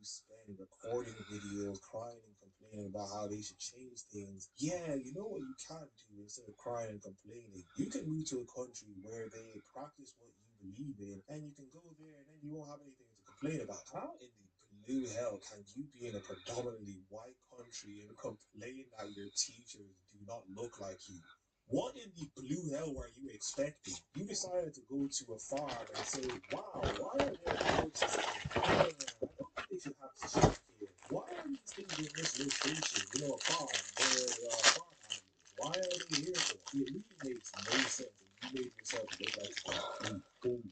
spend recording videos, crying and complaining about how they should change things. Yeah, you know what you can do instead of crying and complaining? You can move to a country where they practice what you believe in, and you can go there and then you won't have anything to complain about. How in the blue hell can you be in a predominantly white country and complain that your teachers do not look like you? What in the blue hell were you expecting? You decided to go to a farm and say, wow, why are there houses here? I don't think they should have sheep here. Why are these things in this location? You know, a farm where there are farm animals. Why are they here for? It really makes no sense. And you made yourself look like a complete fool.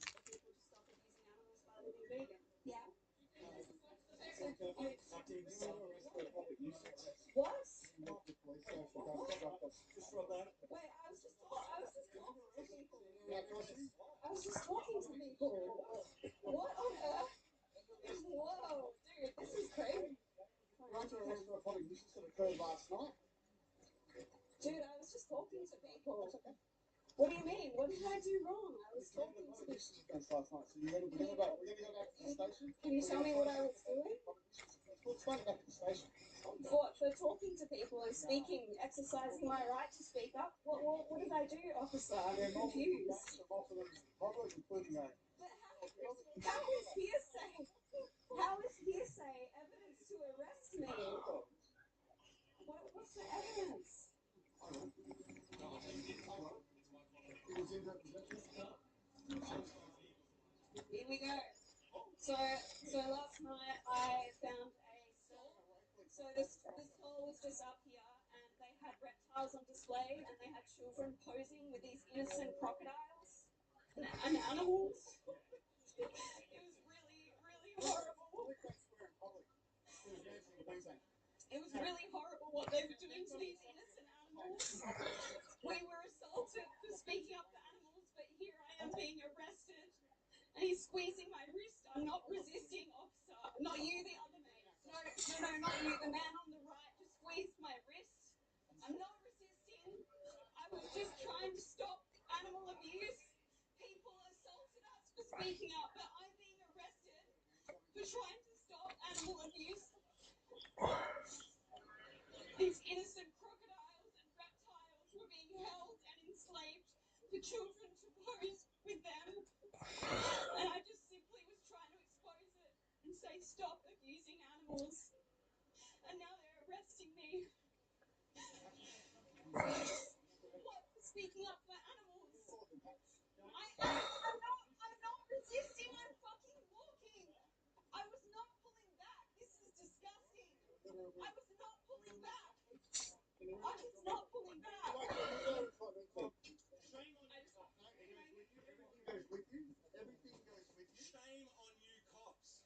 Shame on you, cops.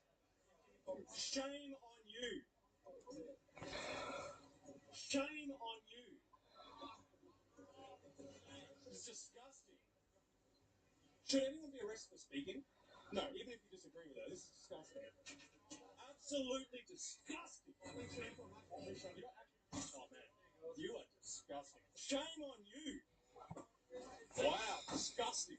Shame on you. Shame on you. It's disgusting. Should anyone be arrested for speaking? No, even if you disagree with that, this is disgusting. Absolutely disgusting. Oh man, you are disgusting. Shame on you. Wow, disgusting.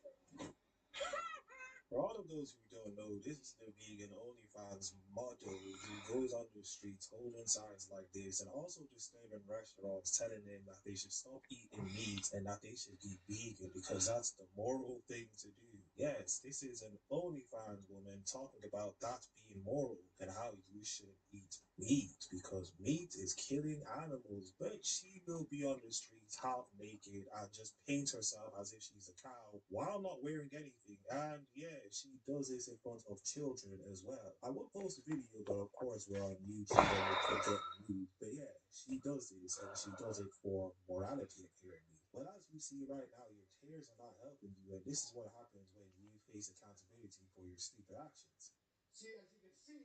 For all of those who don't know, this is the vegan OnlyFans model who goes on the streets holding signs like this and also disturbing restaurants telling them that they should stop eating meat and that they should be vegan because that's the moral thing to do. Yes, this is an OnlyFans woman talking about that being moral and how you shouldn't eat meat because meat is killing animals, but she will be on the streets half naked and just paint herself as if she's a cow while not wearing anything. And yeah, she does this in front of children as well. I will post a video, but of course we're on YouTube and it could get removed. But yeah, she does this and she does it for morality apparently. But as we see right now, your tears are not helping you, and this is what happens when you face accountability for your stupid actions. See, as you can see,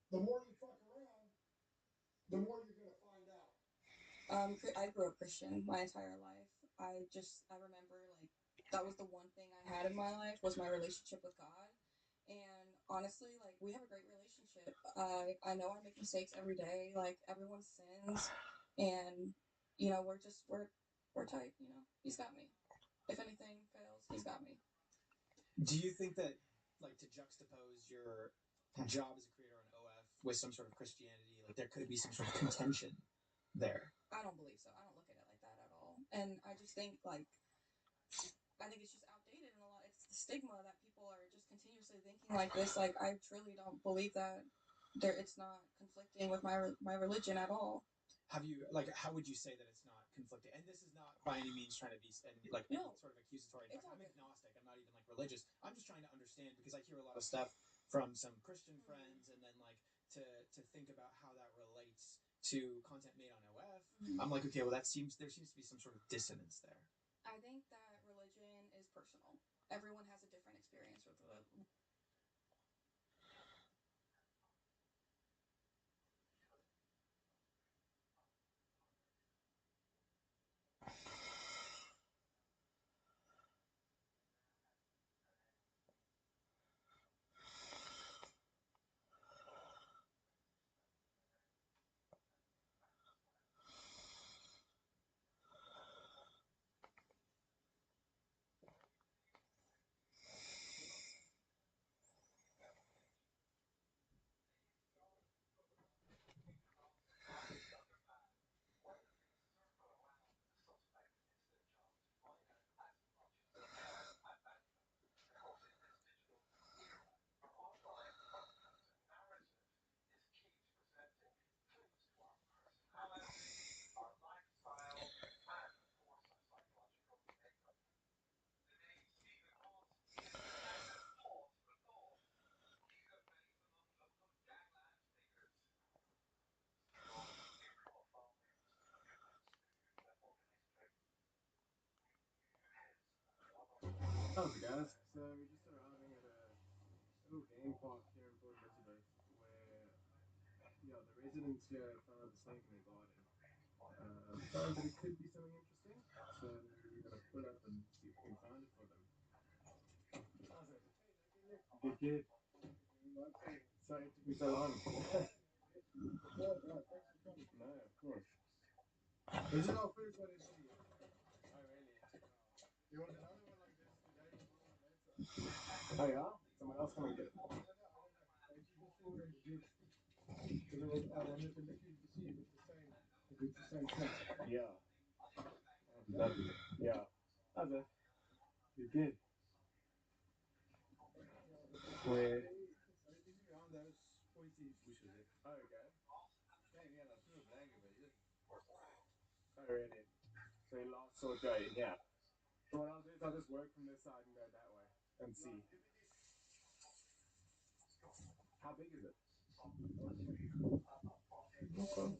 the more you fuck around, the more you're gonna find out. I grew up Christian my entire life. I remember like that was the one thing I had in my life was my relationship with God. And honestly, like we have a great relationship. I know I make mistakes every day. Like everyone sins, and we're tight. You know, he's got me. If anything fails, he's got me. Do you think that, like, to juxtapose your job as a creator on OF with some sort of Christianity, like there could be some sort of contention there. I don't believe so. I don't look at it like that at all. And I just think like I think it's just outdated and a lot. It's the stigma that people are just continuously thinking like this. Like I truly don't believe that it's not conflicting with my religion at all. Have you like? How would you say that it's not conflicting? And this is not by any means trying to be like no, sort of accusatory. In fact, I'm agnostic. I'm not even like religious. I'm just trying to understand because I hear a lot of stuff from some Christian friends, and then like to think about how that relates to content made on OF. I'm like, okay, well there seems to be some sort of dissonance there. I think that religion is personal. Everyone has a different experience with it. How's it, guys? So we're just arriving at a little game park here in Port Elizabeth where, yeah, the residents here found a snake in their garden. Found that it could be something interesting, so we're gonna pull up and see if we can find it for them. How's it? Good kid. Sorry it took me so long. No, of course. This is our first one in here. Oh, really? You want another one like this today? Oh, yeah? Someone else come and get it. I wanted to look in to see if it's the same. If it's the same thing. Yeah. Yeah. How's it? You did. Where? Around those pointy bushes. Oh, okay. Dang, yeah, that's real blank of it. Oh, really? So you last saw Joe in here. So what I'll do is I'll just work from this side and go that way and see. How big is it? Okay.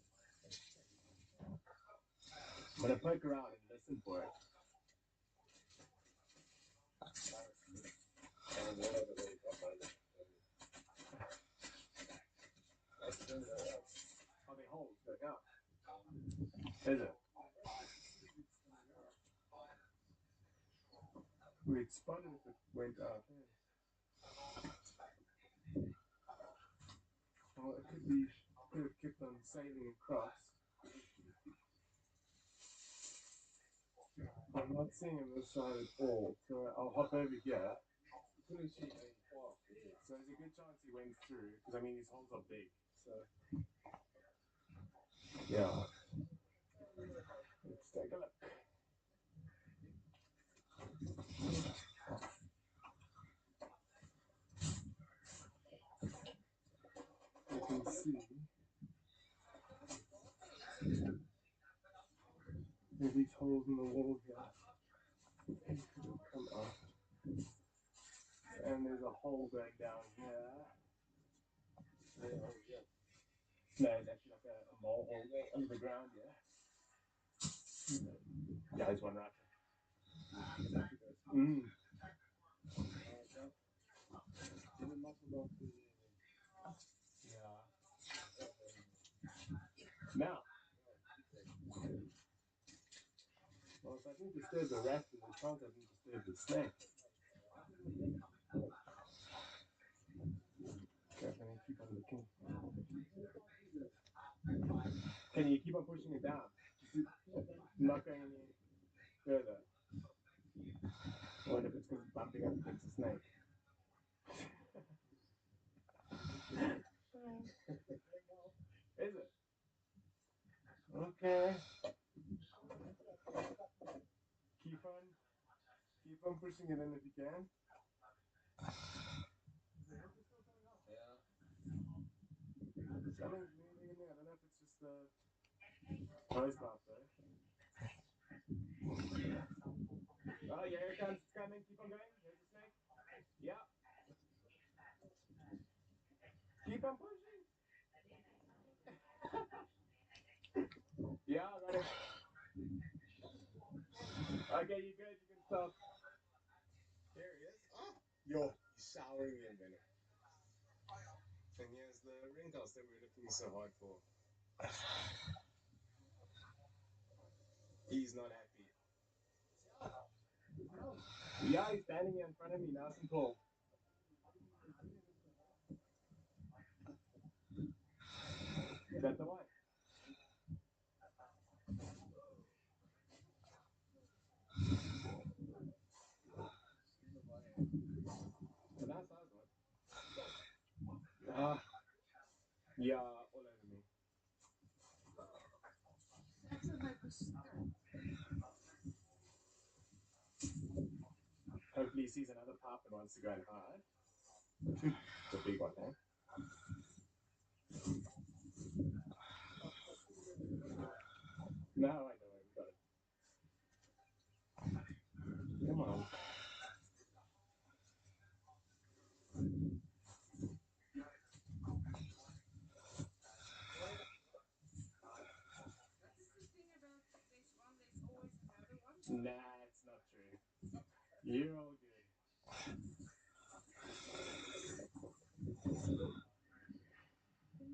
I'm gonna poke around and listen for it. Are they holes going up? Is it? We'd spot it if it went up. Well, it could have kept on sailing across. I'm not seeing him this side at all, so I'll hop over here. Couldn't see any far. So there's a good chance he went through, because I mean these holes are big. So yeah, let's take a look. You can see there's these holes in the wall here. It could have come up. And there's a hole going down here. No, it's actually like a mole hole under the ground, yeah. Yeah, there's one right there. Yeah. Now. Well, if I didn't disturb the rat in the trunk, I didn't disturb the snake. Okay, let me keep on looking. Can you keep on pushing it down? Not going any further. I wonder if it's because it's bumping up against the snake. pushing it in if you can. Yeah. I think anything in there. I don't know if it's just the toes pop though. Oh yeah, here it comes. It's coming. Keep on going. There's the snake. Yeah. Keep on pushing. Yeah, I got it. Okay, you good. You can stop. There he is. Oh, you're souring me in minute. And here's the ring toss that we're looking so hard for. He's not happy. Yeah, he's standing here in front of me, nice and cool. Is that the one? A nice size one. Yeah, all over me. Hopefully he sees another pup and wants to go and hide. It's a big one, eh? No, I know, we got it. Come on. Nah, it's not true. You're all good.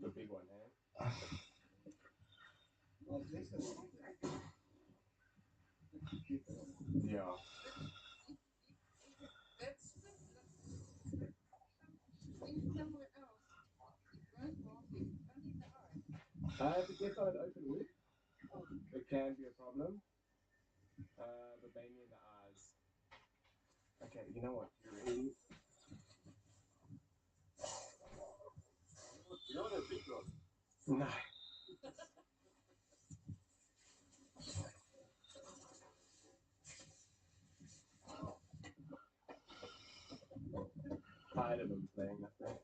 The big one, eh? Yeah. If it gets on an open wound, it can be a problem. But mainly in the eyes. Okay, you know what? You ready? You're on a big one. No. Tired of him playing that thing.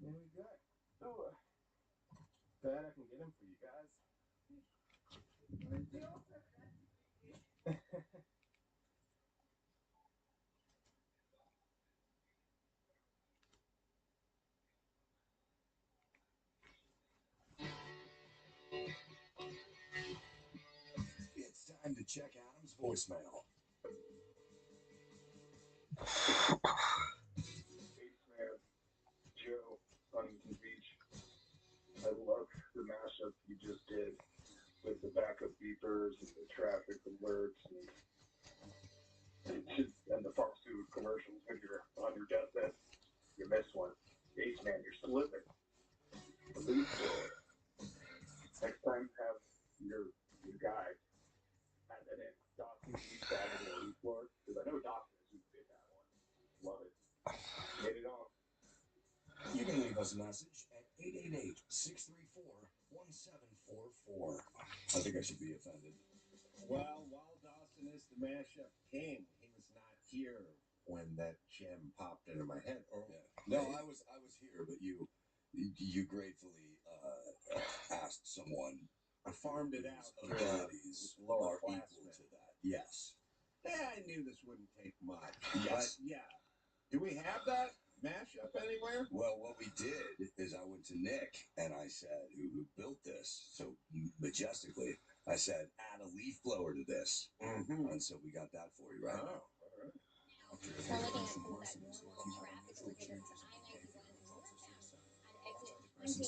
There we go. Oh, glad I can get him for you guys. It's time to check Adam's voicemail. Hey, man. Joe, Huntington Beach. I love the mashup you just did with the backup beepers and the traffic alerts and the pharmaceutical commercials when you're on your deathbed. You missed one. Ace man, you're slipping. Leaf blower. Next time, have your guy add that in. Dawson keeps adding a leaf blower because I know Dawson is who did that one. Love it. Get it on. You can leave us a message at 888-634-1744. I think I should be offended. Well, while Dawson is the mashup king, he was not here when that gem popped into my head. Or No, I was here, but you gratefully asked someone I farmed it out whose to abilities lower are equal classmen. to that. Yes. Yeah, I knew this wouldn't take much. Yes. But yeah. Do we have that mashup anywhere? Well, what we did is I went to Nick and I said, who built this so majestically, I said, add a leaf blower to this. Mm-hmm. And so we got that for you right now. All right. We're looking at some of that normal traffic related to I-91 northbound on exit 26 that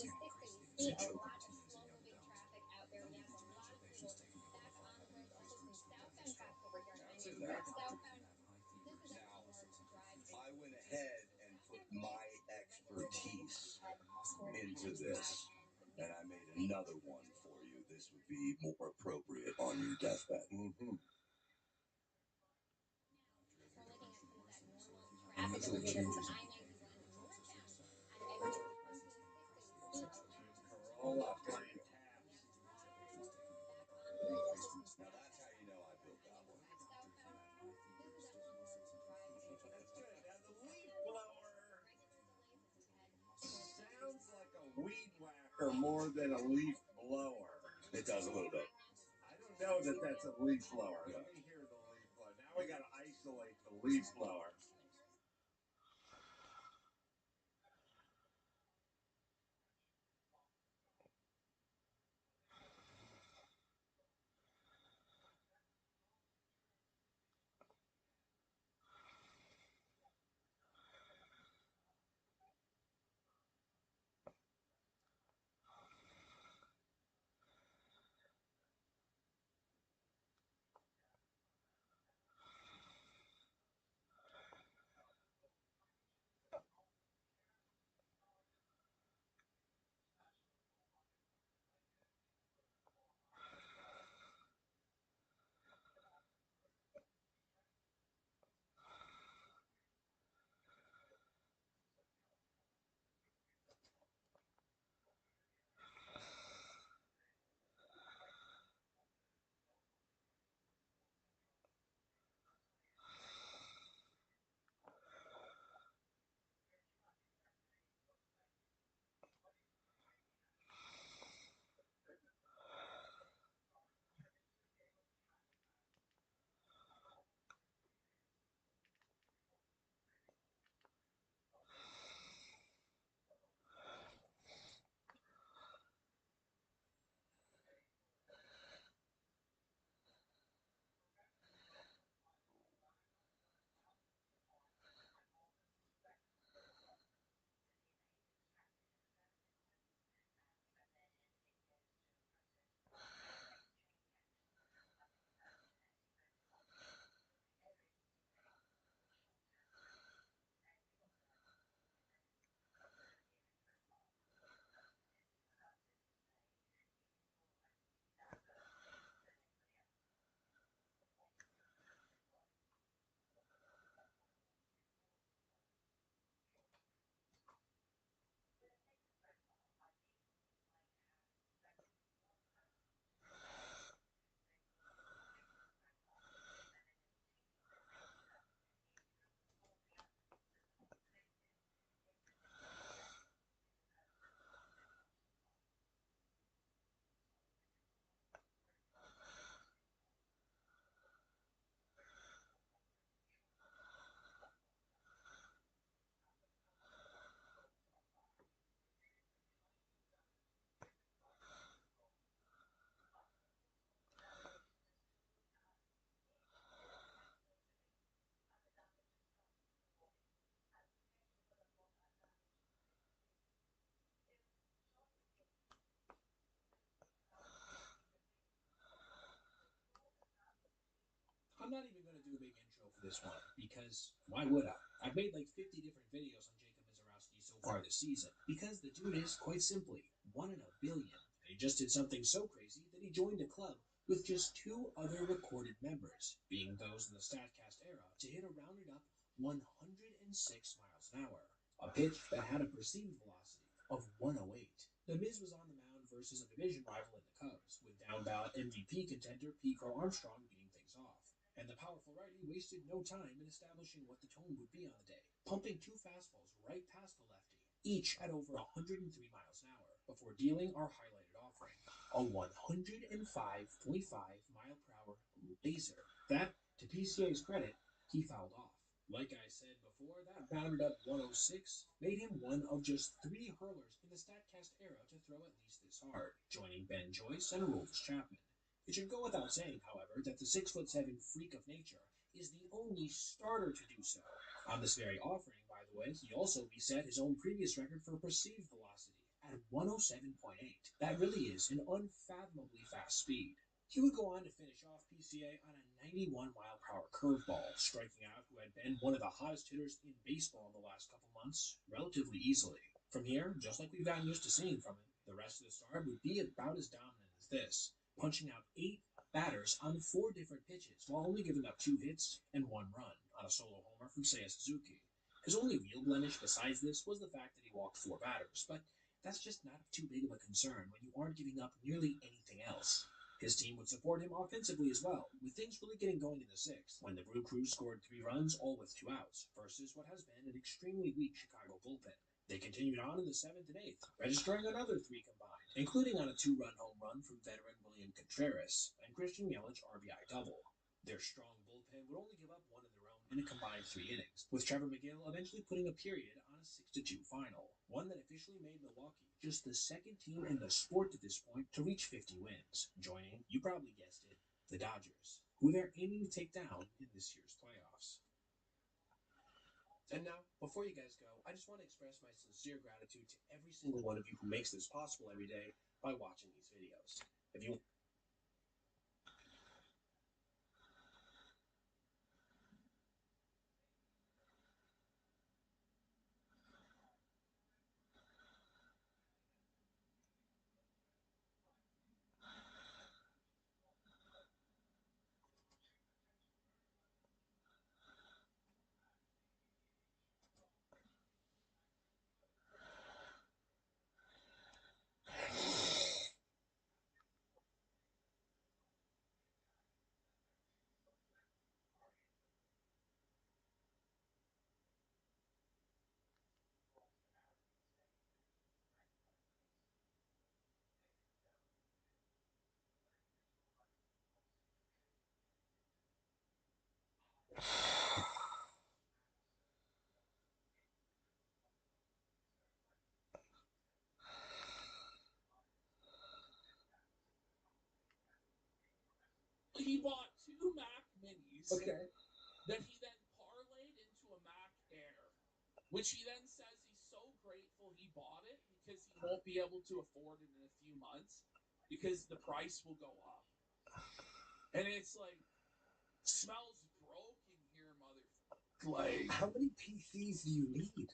you see a lot of slow-moving traffic out there. We have a lot of people back on the road. Also some southbound traffic over here on I-91 southbound. This is a more drive. I went ahead and put my expertise into this, and I made another one for you. This would be more appropriate on your deathbed. Mm-hmm. We're looking at some of that normal traffic related to I-91 northbound on exit 26 that you see a lot of Corolla playing taps. back on the road. Also some Now or more than a leaf blower? It does a little bit. I don't know that that's a leaf blower. Let me hear the leaf blower. Now we got to isolate the leaf blower. I'm not even going to do a big intro for this one, because why would I? I've made like 50 different videos on Jacob Mizorowski so far this season, because the dude is, quite simply, 1 in a billion. And he just did something so crazy that he joined a club with just 2 other recorded members, being those in the StatCast era, to hit a rounded up 106 miles an hour, a pitch that had a perceived velocity of 108. The Miz was on the mound versus a division rival in the Cubs, with down-ballot MVP contender Pete Crow Armstrong beating things off. And the powerful righty wasted no time in establishing what the tone would be on the day, pumping 2 fastballs right past the lefty, each at over 103 miles an hour, before dealing our highlighted offering, a 105.5-mile-per-hour laser that, to PCA's credit, he fouled off. Like I said before, that rounded up 106 made him one of just 3 hurlers in the StatCast era to throw at least this hard, joining Ben Joyce and Aroldis Chapman. It should go without saying, however, that the 6'7" freak of nature is the only starter to do so. On this very offering, by the way, he also reset his own previous record for perceived velocity at 107.8. That really is an unfathomably fast speed. He would go on to finish off PCA on a 91-mile-per-hour curveball, striking out who had been one of the hottest hitters in baseball in the last couple months relatively easily. From here, just like we've gotten used to seeing from him, the rest of the start would be about as dominant as this, punching out 8 batters on 4 different pitches while only giving up 2 hits and 1 run on a solo homer from Seiya Suzuki. His only real blemish besides this was the fact that he walked 4 batters, but that's just not too big of a concern when you aren't giving up nearly anything else. His team would support him offensively as well, with things really getting going in the sixth, when the Brew Crew scored 3 runs, all with 2 outs, versus what has been an extremely weak Chicago bullpen. They continued on in the 7th and 8th, registering another 3 combined, including on a 2-run home run from veteran William Contreras and Christian Yelich RBI double. Their strong bullpen would only give up 1 of their own in a combined 3 innings, with Trevor McGill eventually putting a period on a 6-2 final, one that officially made Milwaukee just the second team in the sport at this point to reach 50 wins, joining, you probably guessed it, the Dodgers, who they're aiming to take down in this year's playoffs. And now, before you guys go, I just want to express my sincere gratitude to every single one of you who makes this possible every day by watching these videos. If you He bought 2 Mac Minis Okay. that he then parlayed into a Mac Air, which he then says he's so grateful he bought it because he won't be able to afford it in a few months because the price will go up. And it's like, smells broke in here, motherfucker. Like, How many PCs do you need?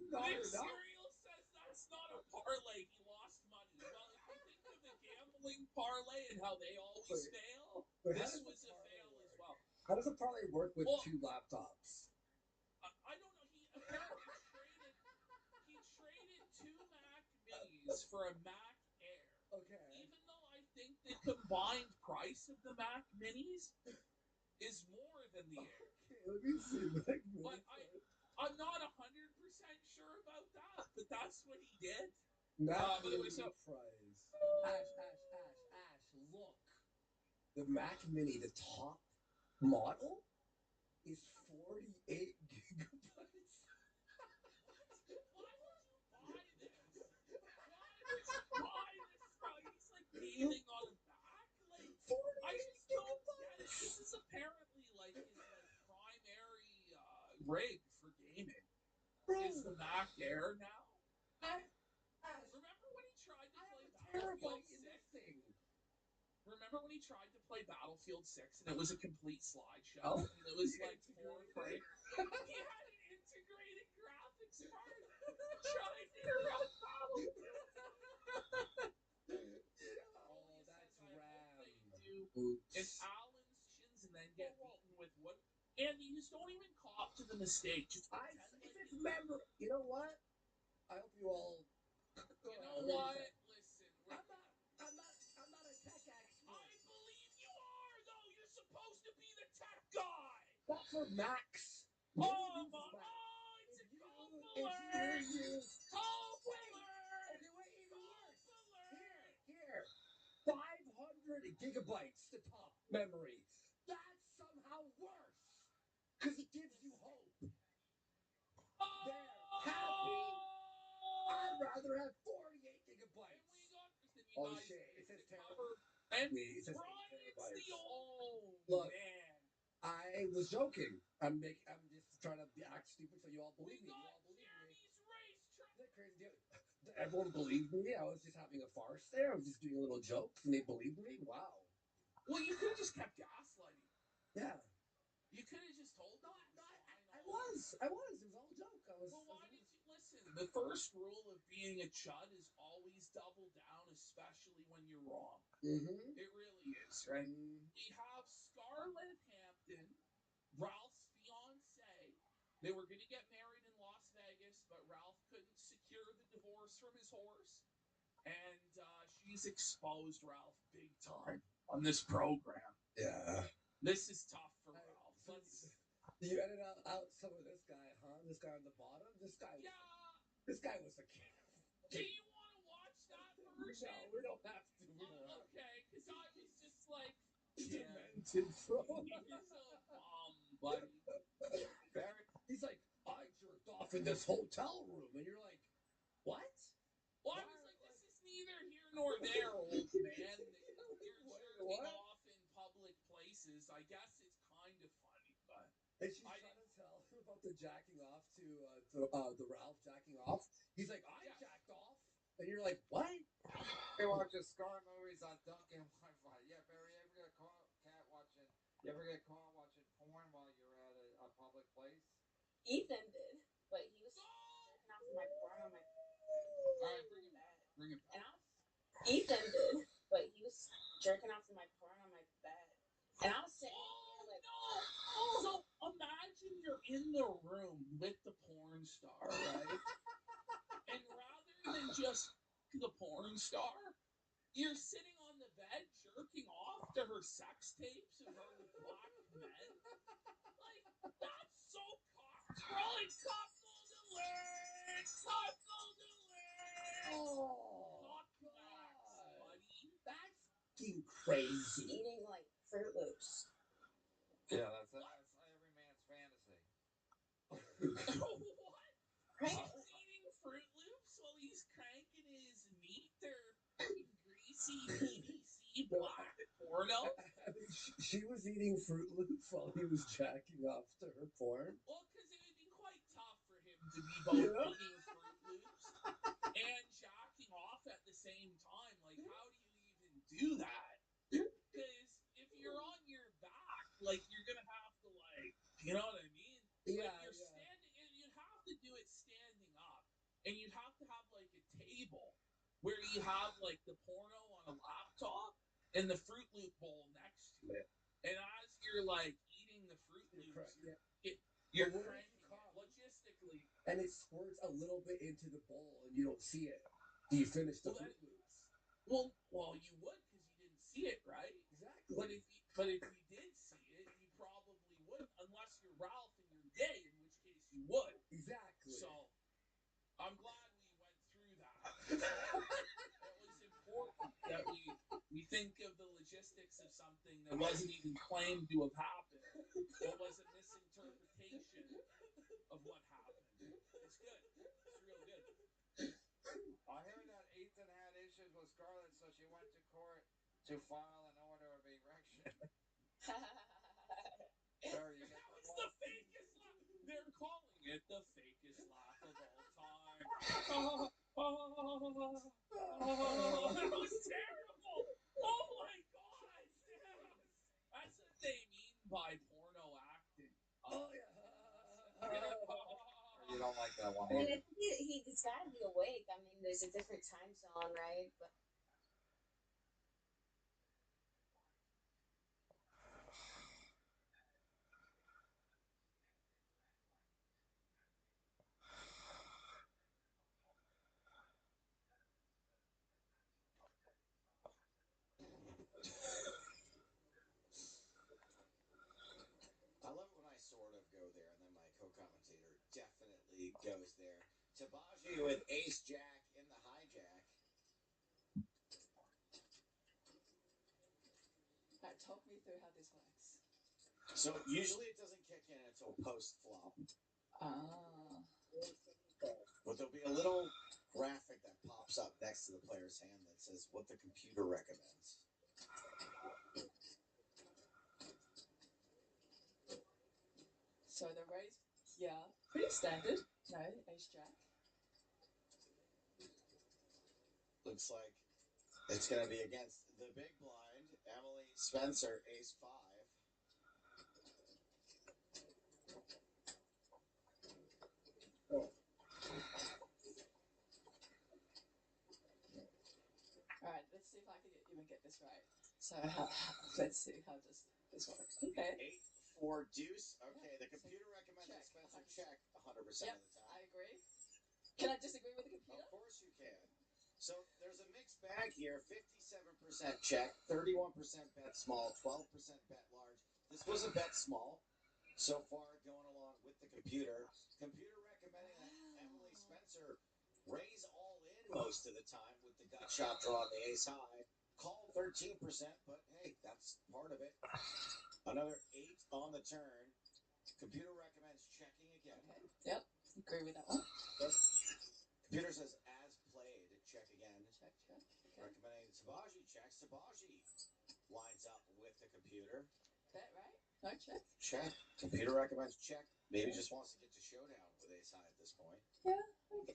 well, Nick Serial says that's not a parlay. He lost money. Well, if you think of the gambling parlay and how they always fail, this was a fail as well. How does a parlay work with Well, 2 laptops? I don't know. He apparently traded 2 Mac Minis for a Mac Air. Okay. Even though I think the combined price of the Mac Minis is more than the Air. Okay, let me see. Mac But I'm not 100% sure about that, but that's what he did. Mac Anyway, Mini so price. Ash, look. The Mac Mini, the top model, is 48 gigabytes. why would you buy this? Why would you buy this? He's like gaming on a Mac. Like, I just don't get it. This is apparently like his primary rig for gaming. Bro, Is the Mac Air now? Ash, Remember when he tried to play terabyte Battlefield in 6? this thing. Remember when he tried to play Battlefield 6 and it was a complete slideshow? Oh. And it was like 4 frames. He had an integrated graphics card trying to run Battlefield. Oh, that's RAM. And Allen's chins and then get beaten with wood. And you just don't even cop to the mistake. Just If it's memory, you know what? I hope you all. You know what? Listen, I'm not a tech expert. I believe you are, though. You're supposed to be the tech guy. Not for Max. Oh, it's a co-alert. Co-alert. Okay, wait, even worse. Here. 500 gigabytes to top memory. That's somehow worse. Because it gives you hope. There. Happy? I'd rather have 48 gigabytes. Oh, shit. It says terabytes. And Wait, it says Brian's the old Look, man. I was joking. I'm just trying to act stupid so you all believe me. Jeremy's racetrack. Isn't that crazy? Everyone believed me. I was just having a farce there. I was just doing a little jokes, and they believed me. Wow. Well, you could have just kept gaslighting. Yeah. You could have just told them. I was. It was all a joke. Well, why did you listen? The first rule of being a chud is always double down, especially when you're wrong. Mm-hmm. It really is, right? We have Scarlett Hampton, Ralph's fiance. They were going to get married in Las Vegas, but Ralph couldn't secure the divorce from his horse. and she's exposed Ralph big time on this program. Yeah. This is tough for Ralph. You edited out some of this guy, huh? This guy on the bottom? This guy was a kid. Do you want to watch that version? No, we don't have to. Okay, because I was just like, Demented, bro. He's a bum, buddy. He's like, I jerked off in this hotel room. And you're like, what? Well, I was like, this is neither here nor there, old man. You're jerking off in public places. I guess it's kind of funny, but... And she's trying to tell him about the jacking off to the Ralph jacking off. He's like, I jacked off. And you're like, what? They watch Scar movies on Duncan Wi-Fi. Yeah, Barry, you ever get caught watching porn while you're at a public place? Ethan did, but he was jerking off to my porn on my Alright, bring it back. Ethan did, but he was jerking off to my porn on my bed. And I was sitting there like, no! So imagine you're in the room with the porn star, right? And rather than just the porn star, you're sitting on the bed jerking off to her sex tapes of her with black men. Like, that's so cocked, bro. It's cockle alert! Cockle alert! Oh, Cock max, buddy. that's fucking crazy. eating like Fruit Loops. Yeah, that's every man's fantasy. What? Right? He's eating Fruit Loops while he's cranking his meat or greasy PVC black porno? I mean, she was eating Fruit Loops while he was jacking off to her porn. Well, because it would be quite tough for him to be both eating Fruit Loops and jacking off at the same time. Like, how do you even do that? Because if you're on your back, like, you're going to have to, like, you know what I mean? Yeah, like, you'd have to do it standing up. And you'd have to have, like, a table where you have, like, the porno on a laptop and the Fruit Loop bowl next to it. And as you're, like, eating the Fruit Loops, you're cranking it logistically. And it squirts a little bit into the bowl and you don't see it. Do you finish the Fruit Loops? Well, you would because you didn't see it, right? Exactly. But if you did see it, you probably wouldn't, unless you're Ralph and you're gay, in which case you would. Exactly. So, I'm glad we went through that. It was important that we think of the logistics of something that wasn't even claimed to have happened, but was a misinterpretation of what happened. It's good. It's real good. I heard that Ethan had issues with Scarlett, so she went to court to file an order of erection. Barry, you That was the fakest laugh. They're calling it the fakest laugh of all time. That was terrible. Oh my god. That's what they mean by porno acting. Oh, yeah. Or you don't like that one I mean, either. I think he's got to be awake. I mean, there's a different time zone, right? But I love it when I sort of go there and then my co-commentator definitely goes there. Tabaji with ace jack in the hijack. Alright, talk me through how this works. So usually it doesn't kick in until post flop. Ah. But there'll be a little graphic that pops up next to the player's hand that says what the computer recommends. So the raise, yeah, pretty standard. No, ace jack. Looks like it's going to be against the big blind, Emily Spencer, ace 5. Alright, let's see if I can even get this right. So let's see how does this work. Okay. 8-4 deuce. Okay, the computer recommends that Spencer check 100% Yep, of the time. I agree. Can I disagree with the computer? Of course you can. So there's a mixed bag here. 57% check, 31% bet small, 12% bet large. This was a bet small so far going along with the computer. Computer recommending that Emily Spencer raise all in most of the time with the gut shot draw on the ace high. Call 13%, but hey, that's part of it. Another 8 on the turn. Computer recommends checking again. Okay. Yep. Agree with that one. Computer says as played, check again. Check. Okay. Recommending Tabaji checks. Tabaji lines up with the computer. Bet, right? No check. Check. Computer recommends check. Maybe just wants to get to showdown with ace high at this point. Yeah,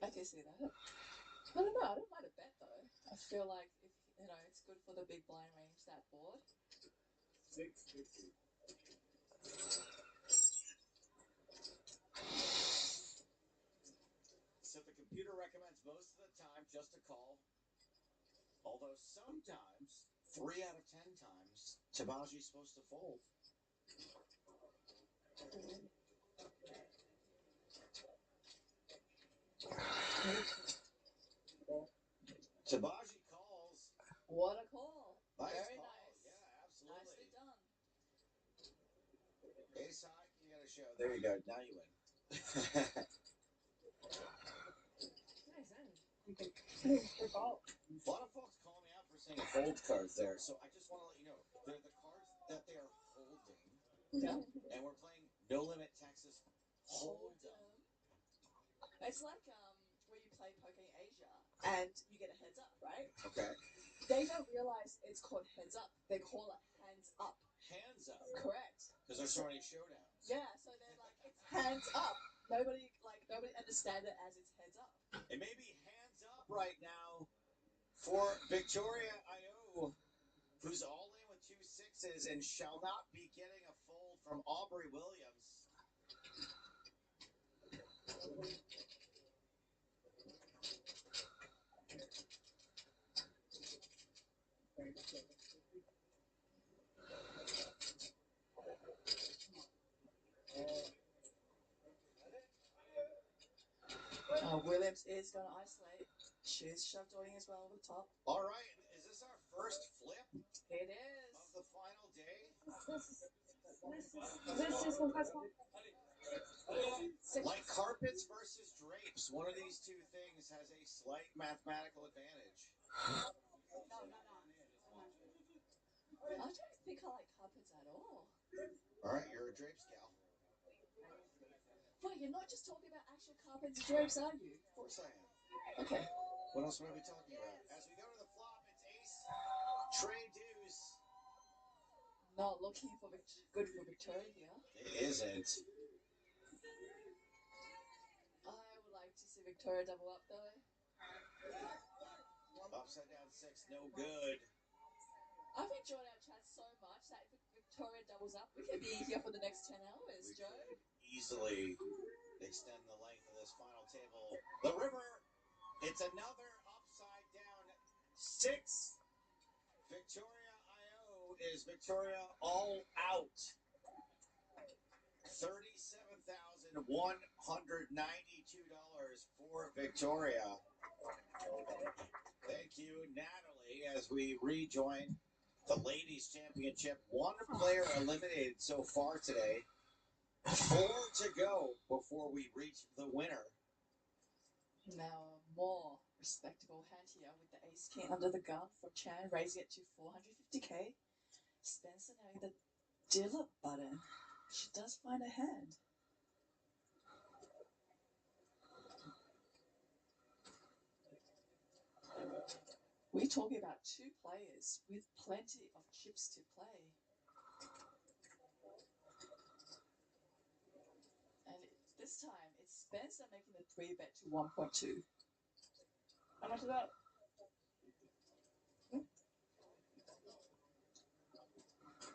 I can see that. I don't know. I don't mind a bet though. I feel like if it's good for the big blind range that board. 650. So the computer recommends most of the time just a call. Although sometimes, 3 out of 10 times, Tabaji's supposed to fold. Tabaji calls. What a call. Nice Very call. nice. Yeah, absolutely. Nicely done. Ace high, you got to show. There you go. Now you win. Good call. A lot of folks call me out for saying fold cards there, so I just want to let you know they're the cards that they are holding, Yeah. and we're playing No Limit Texas Hold'em. It's like where you play Poker in Asia and you get a heads up, right? Okay. They don't realize it's called heads up. They call it hands up. Hands up. Correct. Because there's so many showdowns. Yeah, so they're like, it's hands up. Nobody understands it as it's heads up. It may be hands up right now for Victoria Io, who's all in with 2 6s and shall not be getting a fold from Aubrey Williams. Williams is going to isolate. She's shoved Dawing as well over the top. All right, is this our first flip It is. of the final day? This is impossible. Like carpets versus drapes, one of these two things has a slight mathematical advantage. I don't think I like carpets at all. All right, you're a drapes gal. Wait, you're not just talking about actual carpets and drapes, are you? Of course I am. Okay. What else would I be talking about? As we go to the flop, it's ace, trey deuce. Not looking for good for Victoria here. It isn't. I would like to see Victoria double up though. Upside down 6, no good. I've enjoyed our chat so much that if Victoria doubles up, we could be here for the next 10 hours, We Joe. could easily extend the length of this final table. The river, it's another upside down 6. Victoria Io is Victoria all out. $37,192 for Victoria. Thank you, Natalie, as we rejoin the Ladies Championship. 1 player eliminated so far today. 4 to go before we reach the winner. Now, a more respectable hand here with the ace king under the gun for Chan, raising it to 450k. Spencer now the deal up button. She does find a hand. We're talking about 2 players with plenty of chips to play. And this time, it's Spencer making the 3-bet to 1.2. How much is that?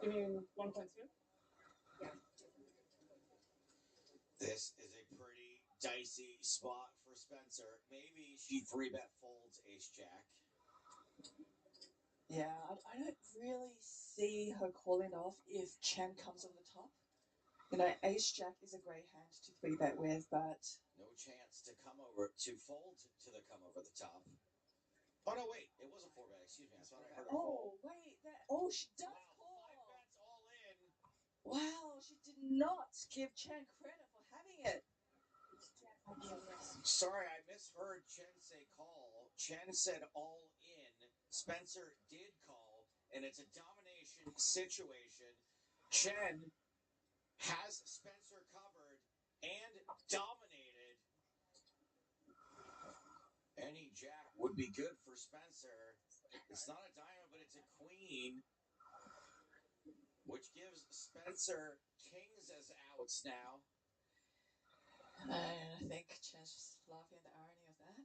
You mean 1.2? This is a pretty dicey spot for Spencer. Maybe she 3-bet folds ace jack. Yeah, I don't really see her calling off if Chen comes over the top. Ace Jack is a great hand to 3-bet with, but No chance to come over to fold to the come over the top. Oh no, wait, it was a 4-bet. Excuse me, I thought I heard a fold. Oh, wait, she does Wow, call. 5 bets all in. Wow, she did not give Chen credit for having it. Sorry, I misheard Chen say call. Chen said all in. Spencer did call, and it's a domination situation. Chen has Spencer covered and dominated. Any jack would be good for Spencer. It's not a diamond, but it's a queen, which gives Spencer kings as outs now. I think Chen's just laughing at the irony of that.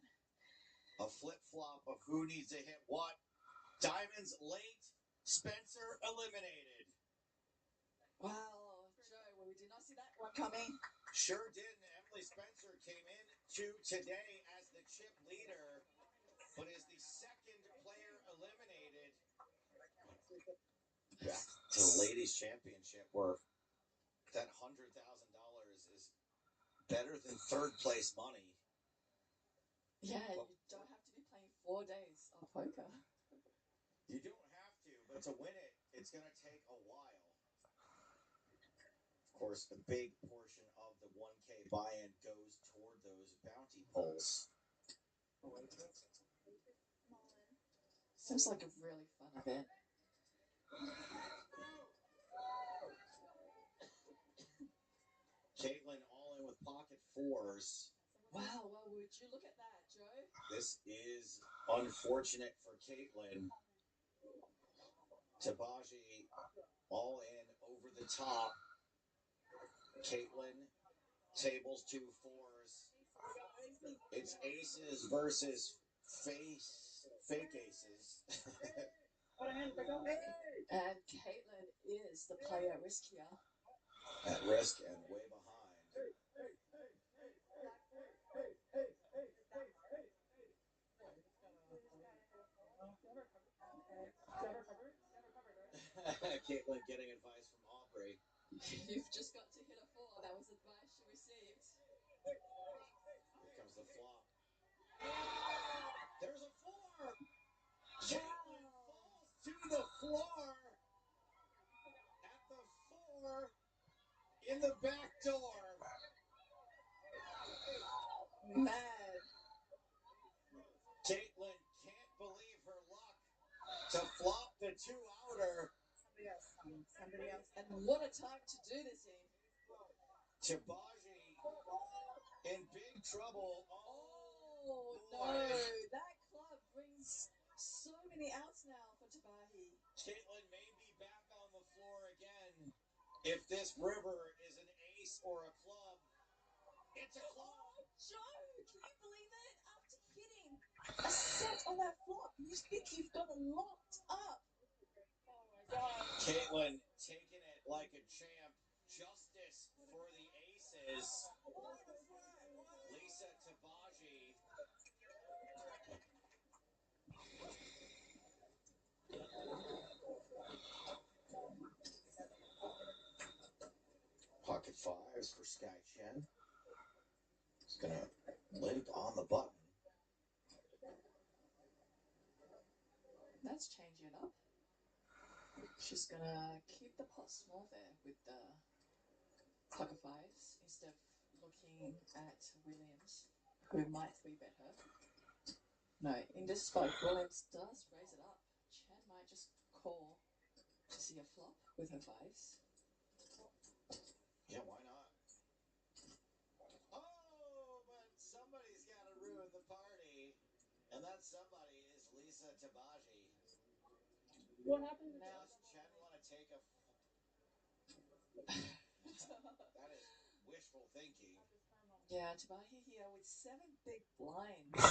A flip-flop of who needs to hit what. Diamonds late. Spencer eliminated. Wow, Joe, well, we did not see that one coming. Sure didn't. Emily Spencer came in to today as the chip leader, but is the second player eliminated. Back to the ladies' championship, where that $100,000 is better than third place money. Yeah, you don't have to be playing 4 days of poker. You don't have to, but to win it, it's going to take a while. Of course, a big portion of the 1K buy-in goes toward those bounty pulls. Seems like a really fun event. Caitlin all in with pocket fours. Wow, well, would you look at that, Joe? This is unfortunate for Caitlin. Tabaji all in over the top. Caitlin tables 2 fours. It's aces versus fake aces. And Caitlin is the player riskier. At risk and way behind. Caitlin getting advice from Aubrey. You've just got to hit a 4. That was advice she received. Here comes the flop. There's a 4. Caitlin falls to the floor at the 4 in the back door. Man. Caitlin can't believe her luck to flop the 2-outer. Somebody else. And what a time to do this in. Tabaji in big trouble. Oh, no. That club brings so many outs now for Tabahi. Caitlin may be back on the floor again. If this river is an ace or a club, it's a club. Oh, Joe, can you believe it? After hitting a set on that flop, you think you've got it locked up. Oh, my God. Caitlin taking it like a champ. Justice for the aces. Lisa Tabaji. Pocket fives for Sky Chen. He's going to limp on the button. That's changing it up. She's going to keep the pot small there with the pocket fives instead of looking at Williams, who might 3-bet her. No, in this spot, Williams does raise it up. Chen might just call to see a flop with her fives. Yeah, why not? Oh, but somebody's got to ruin the party. And that somebody is Lisa Tabaji. What happened now? Does Chen want to take a... That is wishful thinking. Yeah, Tabahi here with 7 big blinds.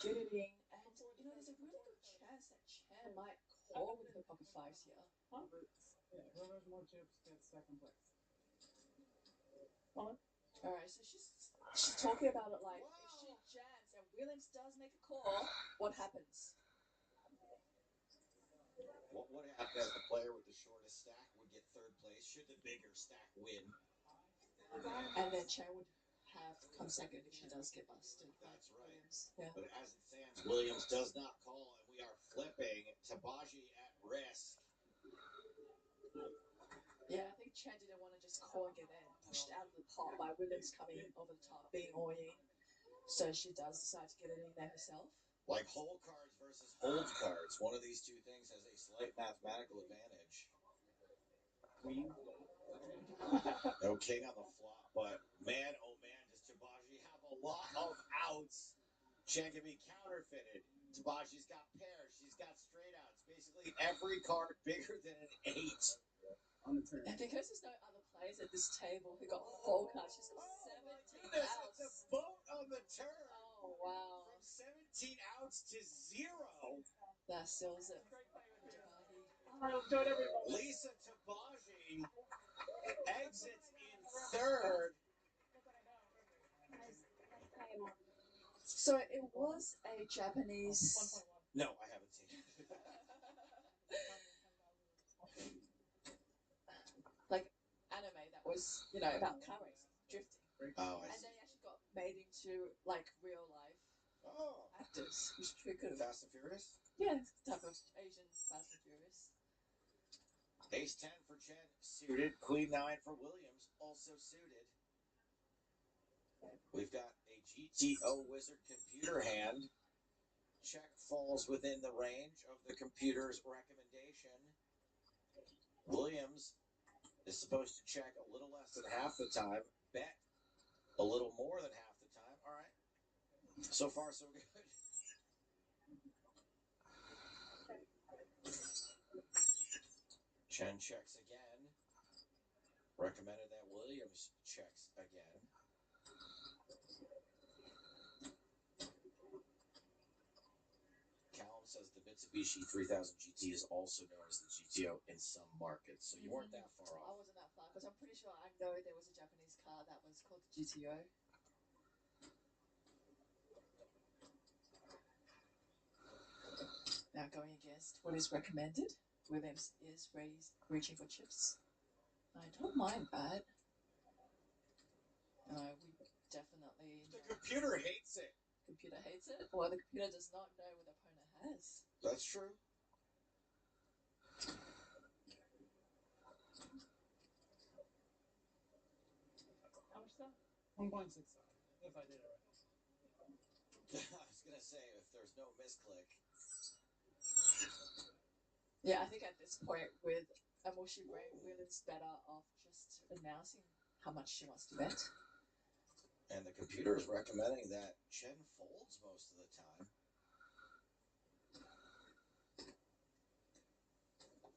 Get it in. And, there's a really good chance that Chen might call with her pocket fives here. Yeah, whoever has more chips gets second place. Alright, so she's talking about it like, if she jams and Williams does make a call, what happens? What would happen as the player with the shortest stack would get third place should the bigger stack win? And then Chen would have consecutive if she does get busted. That's right. Williams. Yeah. But as it stands, Williams does not call, and we are flipping Tabaji at risk. Yeah, I think Chen didn't want to just call and get then pushed out of the pot by Williams coming over the top, being all in. So she does decide to get it in there herself. Like hole cards versus hold cards. One of these two things has a slight mathematical advantage. No king on the flop, but man, oh man, does Tabaji have a lot of outs. Chen can be counterfeited. Tabaji's got pairs. She's got straight outs. Basically every card bigger than an 8. On the turn. And because there's no other players at this table who got whole cards, she's got 17 outs. It's a boat on the turn. Oh, wow. From 17 outs to 0. That seals it. Lisa Tabaji exits in third. So it was a Japanese. No, I haven't seen it. Like anime that was, about car racing, drifting. Oh, I And see. they actually got made into like real life actors, which is pretty cool. Fast and Furious? Yeah, type of Asian Fast and Furious. Ace 10 for Chen, suited. Queen 9 for Williams, also suited. We've got a GTO Wizard computer hand. Check falls within the range of the computer's recommendation. Williams is supposed to check a little less than half the time, bet a little more than half the time. All right. So far, so good. Chen checks again. Recommended that Williams checks again. Callum says the Mitsubishi 3000 GT is also known as the GTO in some markets, so you weren't that far I off. wasn't that far because I'm pretty sure I know there was a Japanese car that was called the GTO. Now going against what is recommended, Williams is reaching for chips. I don't mind that. We definitely. The computer hates it. Computer hates it? Well, the computer does not know what the opponent has. That's true. How much that? 1.6. If I did it right. I was going to say, if there's no misclick. Yeah, I think at this point with Amushi Williams better off just announcing how much she wants to bet. And the computer is recommending that Chen folds most of the time.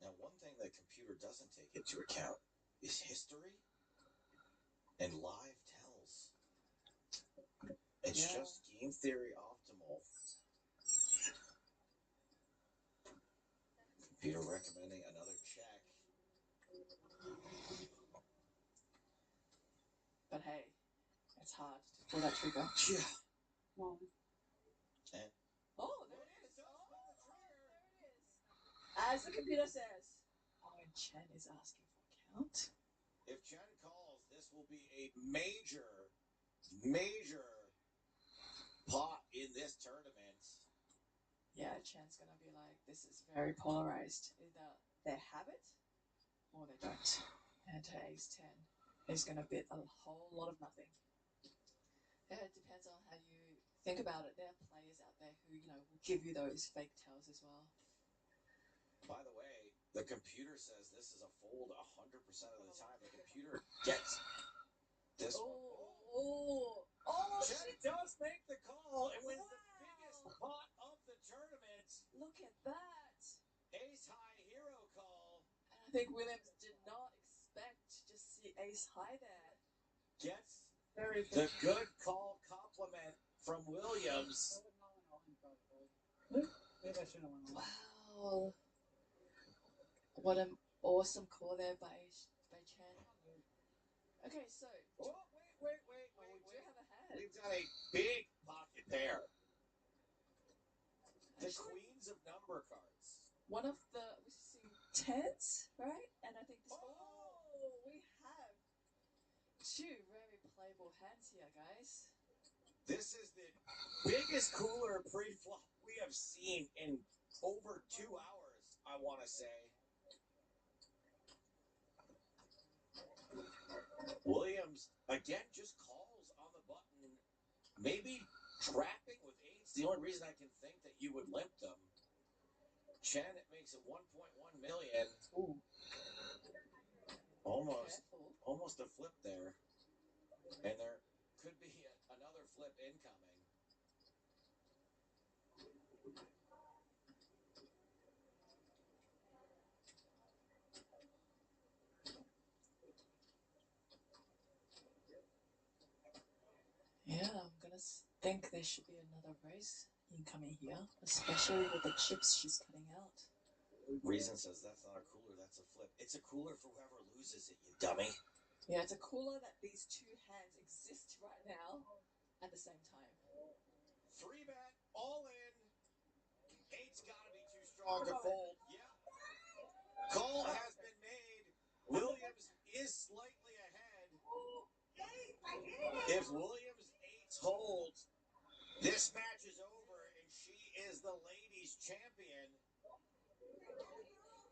Now, one thing the computer doesn't take into account is history and live tells. It's just game theory optimal. Computer recommending another check. But hey, it's hard to pull that trigger. Yeah. Well, And Oh, there it is. There it is. As the computer says. Oh, and Chen is asking for a count. if Chen calls, this will be a major, major pot in this tournament. Yeah, Chen's gonna be like, this is very polarized. Either they have it or they don't. And her ace 10 is gonna bid a whole lot of nothing. Yeah, it depends on how you think about it. There are players out there who, will give you those fake tells as well. By the way, the computer says this is a fold 100% of the time. The computer gets this one. Chen does make the call and wins the biggest pot of the tournament. Look at that. Ace high hero call. And I think Williams did not expect to just see ace high there. Gets very the good call compliment from Williams. Maybe I shouldn't have went on. Wow. What an awesome call there by Chen. Okay, so. Oh, wait. We do have a hand. We've got a big pocket pair. The queens of number cards. One of the, we're seeing tens, right? And I think this. Oh, we have two very playable hands here, guys. This is the biggest cooler pre-flop we have seen in over 2 hours, I want to say. Williams, again, just calls on the button. Maybe trapping with eights. The only reason I can think that you would limp them. Chen, it makes it 1.1 million. Ooh. Almost a flip there. And there could be another flip incoming. Yeah, I'm gonna think there should be another raise incoming here, especially with the chips she's cutting out. Reason says that's not a cooler, that's a flip. It's a cooler for whoever loses it, you dummy. Yeah, it's a cooler that these two hands exist right now at the same time. 3-bet, all in. Eight's gotta be too strong to fold. Yeah. Call has been made. Williams is slightly ahead. If Williams' eights hold, this match is over and she is the ladies' champion.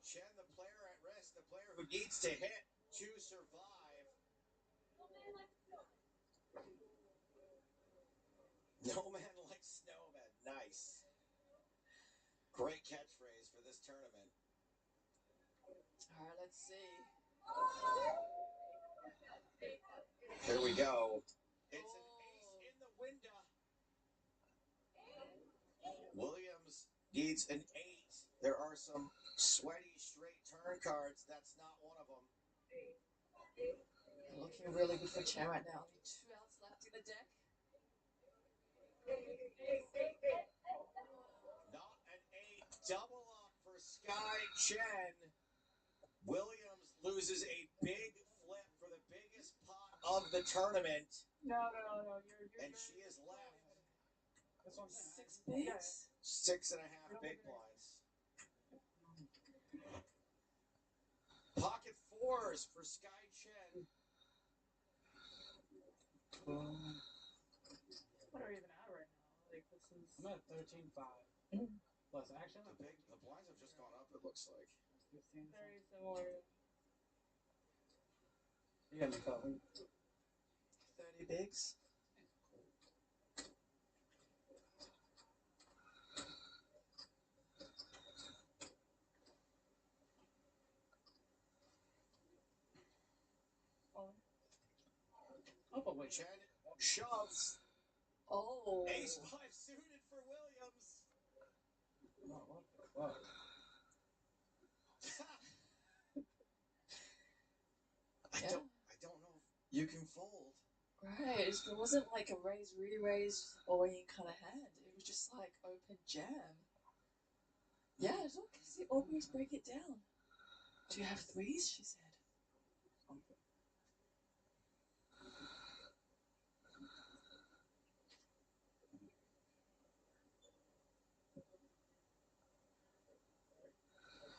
Chen, the player at risk, the player who needs to hit to survive. No man likes snowman. Nice. Great catchphrase for this tournament. All right, let's see. Here we go. It's an ace in the window. Williams needs an 8. There are some sweaty straight turn cards. That's not one of them. Looking really good for Chen right now. Only 2 outs left in the deck. Not an 8. Double up for Sky Chen. Williams loses a big flip for the biggest pot of the tournament. No. And she is left. That's what I'm saying. 6 bigs? 6.5 big blinds. Pocket 4s for Sky Chen. What are we even at right now? Like, this is. I'm at 13.5. Plus action. The blinds have just gone up, it looks like. 15. Very similar. You got me covered. 30 bigs. Oh, but wait. Chen shoves. Oh. Ace 5 suited for Williams. Oh, what the fuck? I don't know if you can fold. Right. It wasn't like a raise, re-raise, all-in kind of hand. It was just like open jam. Yeah, look, see, almost break it down. Do you have 3s? She said.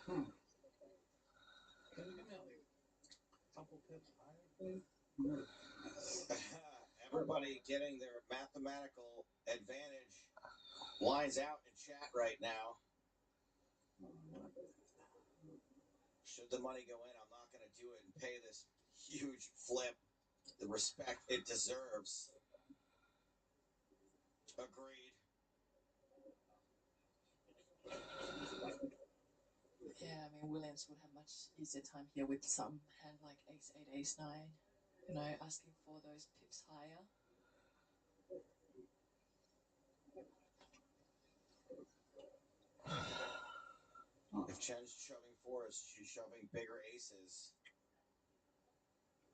Can you give me like a couple pips higher, please? Everybody getting their mathematical advantage lines out in chat right now. Should the money go in, I'm not going to do it and pay this huge flip the respect it deserves. Agreed. Yeah, I mean, Williams would have much easier time here with some hand like ace 8, ace 9. You know, asking for those pips higher. If Chen's shoving 4s, she's shoving bigger aces.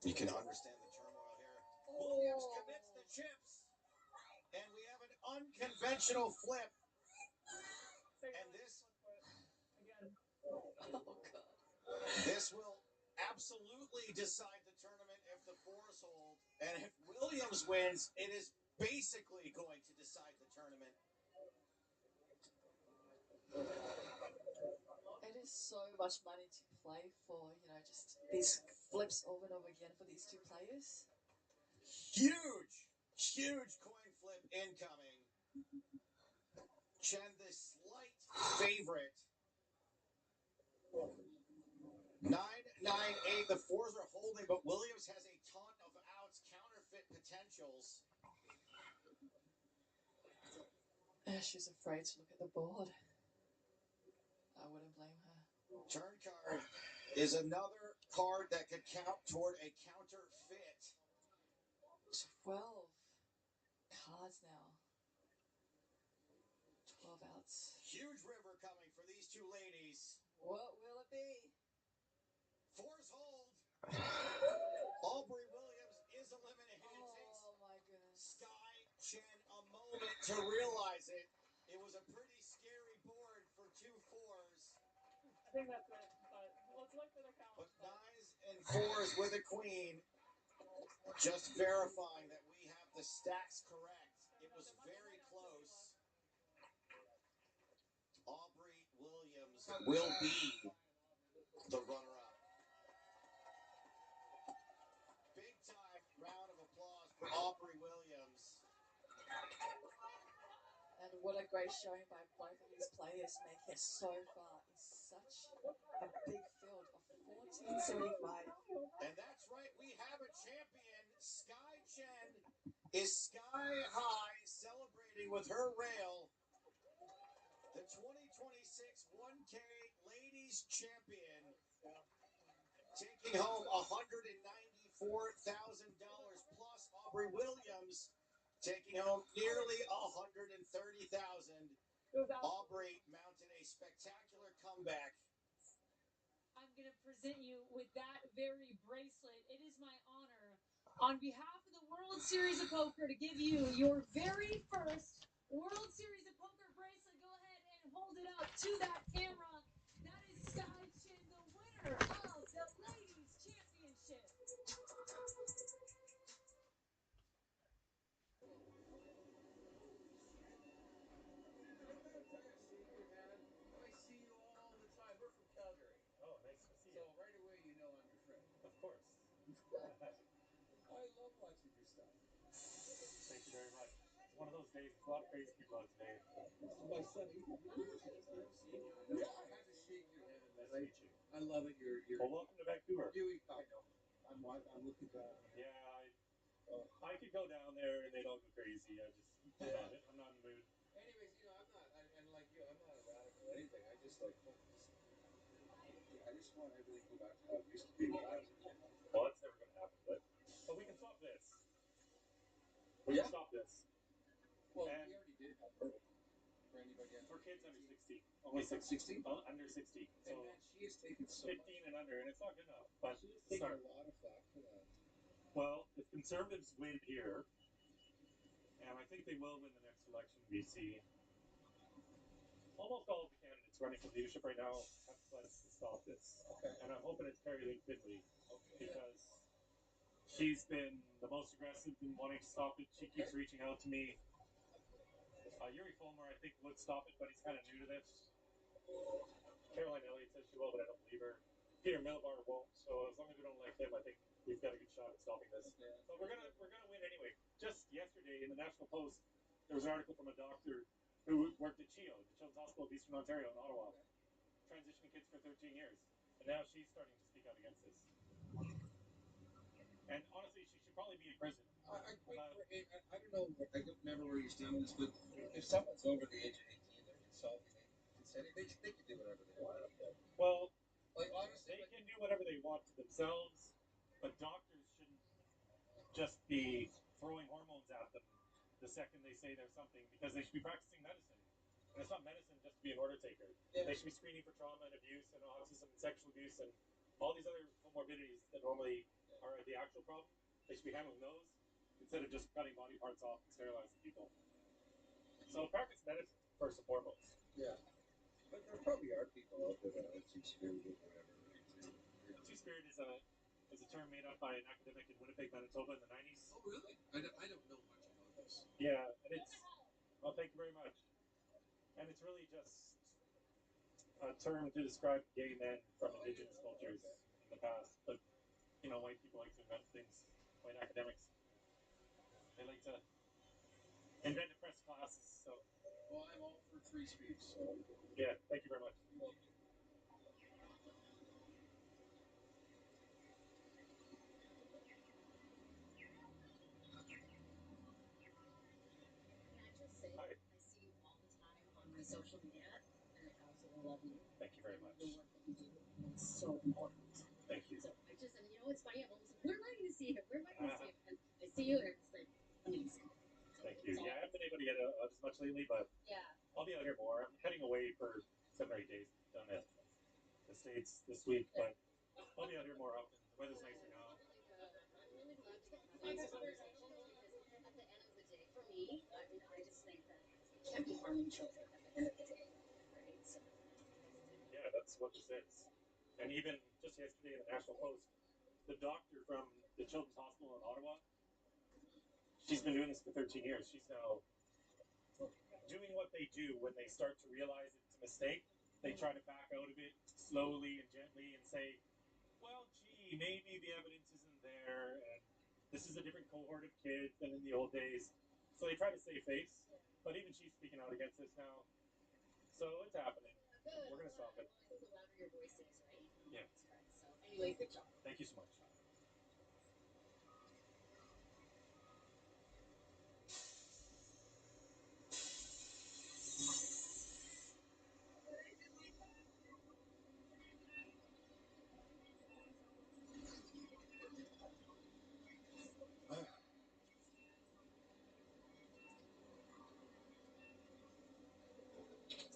You can understand the turmoil here. Williams commits the chips. And we have an unconventional flip. And this... Again. Oh, God. This will absolutely decide the tournament if the 4s hold. And if Williams wins, it is basically going to decide the tournament. It is so much money to play for, you know, just these flips over and over again for these two players. Huge Huge coin flip incoming. Chen, the slight favorite. 9-9-8. The fours are holding, but Williams has a ton of outs, counterfeit potentials. She's afraid to look at the board. I wouldn't blame her. Turn card is another card that could count toward a counterfeit. 12 cards now. 12 outs. Huge river coming for these two ladies. What will it be? Fours hold. Aubrey Williams is eliminated. Oh my goodness. Sky Chen a moment to realize it. It was a pretty scary board for two fours. I think that's it. But let's look for the count. But nines and fours with a queen. Just verifying that we have the stacks correct. It was very close. Aubrey Williams will be the runner-up. Big time round of applause for Aubrey Williams. And what a great showing by both of these players, making it so far in such a big field of 1475. And that's right, we have a champion. Sky Chen is sky high, celebrating with her rail. The 2026 1K Ladies Champion, taking home $194,000 plus. Aubrey Williams taking home nearly $130,000. Aubrey mounted a spectacular comeback. I'm going to present you with that very bracelet. It is my honor, on behalf of the World Series of Poker, to give you your very first World Series of Poker bracelet. Go ahead and hold it up to that camera. That is Sky Chen, the winner of the Ladies Championship. I see you all the time. We're from Calgary. Oh, nice to see So you. right away you know I'm your friend. Of course. I love watching your stuff. Thank you very much. It's one of those days. There's a lot of crazy people out today. This is my son Ethan. Just never seen you. I know. I had to shake your hand. Nice to meet you. I love it. You're Well, welcome to Vancouver. I know. I'm looking down here. Yeah, I could go down there and they'd all go crazy. I'm not in the mood. Anyways, I'm not, and like you, I'm not a radical or anything. I just like, I just want everything to go back to how it used to be when I was a kid. Well, that's never going to happen, but we can stop this. We can stop this. Well, we already did have her. For anybody For kids under 16. Only 16? Under 16. So and man, she has taken so 15 much. and under, and it's not good enough. But She has taken a lot of flack for that. Well, if conservatives win here, and I think they will win the next election in BC, almost all of the candidates running for leadership right now have pledged to stop this. Okay. And I'm hoping it's Carrie Lake Finley, because she's been the most aggressive in wanting to stop it. She keeps reaching out to me. Yuri Fulmer, I think, would stop it, but he's kind of new to this. Caroline Elliott says she will, but I don't believe her. Peter Millibar won't. So as long as we don't elect him, I think we've got a good shot at stopping this. Yeah. But we're gonna win anyway. Just yesterday in the National Post, there was an article from a doctor who worked at CHEO, the Children's Hospital of Eastern Ontario in Ottawa, transitioning kids for 13 years, and now she's starting to speak out against this. And honestly, she should probably be in prison. I don't know. I don't remember where you're seeing this, but if someone's over the age of 18, they're consenting. They can do whatever they want. Well, like honestly, they can do whatever they want to themselves, but doctors shouldn't just be throwing hormones at them the second they say there's something, because they should be practicing medicine. And it's not medicine just to be an order taker. Yeah. They should be screening for trauma and abuse and autism and sexual abuse and all these other comorbidities that normally are the actual problem. They should be handling those instead of just cutting body parts off and sterilizing people. So practice medicine first and foremost. Yeah. But there probably are people out there that are two-spirited or whatever. Two-spirit is a term made up by an academic in Winnipeg, Manitoba in the 90s. Oh, really? I don't know much about this. Yeah, and it's... Well, thank you very much. And it's really just a term to describe gay men from indigenous cultures in the past. But, white people like to invent things. White academics. They like to invented press classes. So Well, I'm all for free speech, so yeah, thank you very much. Can I just say, Hi. I see you all the time on my social media, and I absolutely love you. Thank you very I love much. the work that you do, and it's so important. Thank you. So I just, and you know, it's funny. I'm always like, where am I going to see him? Where am I going to see him? And I see you, and I'm just like, amazing. So Thank you. it's all- Yeah, I haven't been able to get out as much lately, but Yeah. I'll be out here more. I'm heading away for 7 or 8 days down to the States this week, but I'll be out here more often. The weather's nicer now. I'm really glad that we're having this conversation because at the end of the day, for me, I mean, I just think that you can't be harming children at the end of the day, right? So Yeah, that's what this is. And even just yesterday in the National Post, the doctor from the Children's Hospital in Ottawa, she's been doing this for 13 years. She's now doing what they do when they start to realize it's a mistake. They try to back out of it slowly and gently and say, well, gee, maybe the evidence isn't there, and this is a different cohort of kids than in the old days. So they try to save face, but even she's speaking out against this now. So it's happening. good. We're going to stop it. Well, I think the louder your voice is, right? Yeah. That's correct. So anyway, good job. Thank you so much.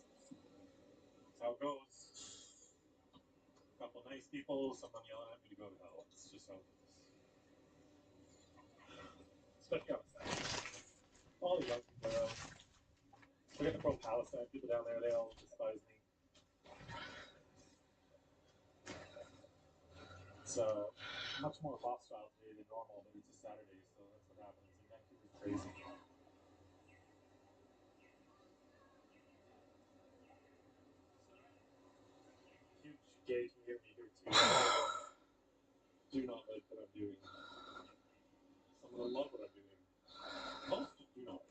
That's how it goes. A couple nice people, someone yelling at me to go to hell. It's just how it goes. Especially on a Saturday. All the young people are out. We got the pro-Palestine people down there. They all despise me. It's much more hostile today than normal, but it's a Saturday, so that's what happens. And Vancouver's crazy. Huge gay community here too. Do not like what I'm doing. Some of them love what I'm doing. Most do not.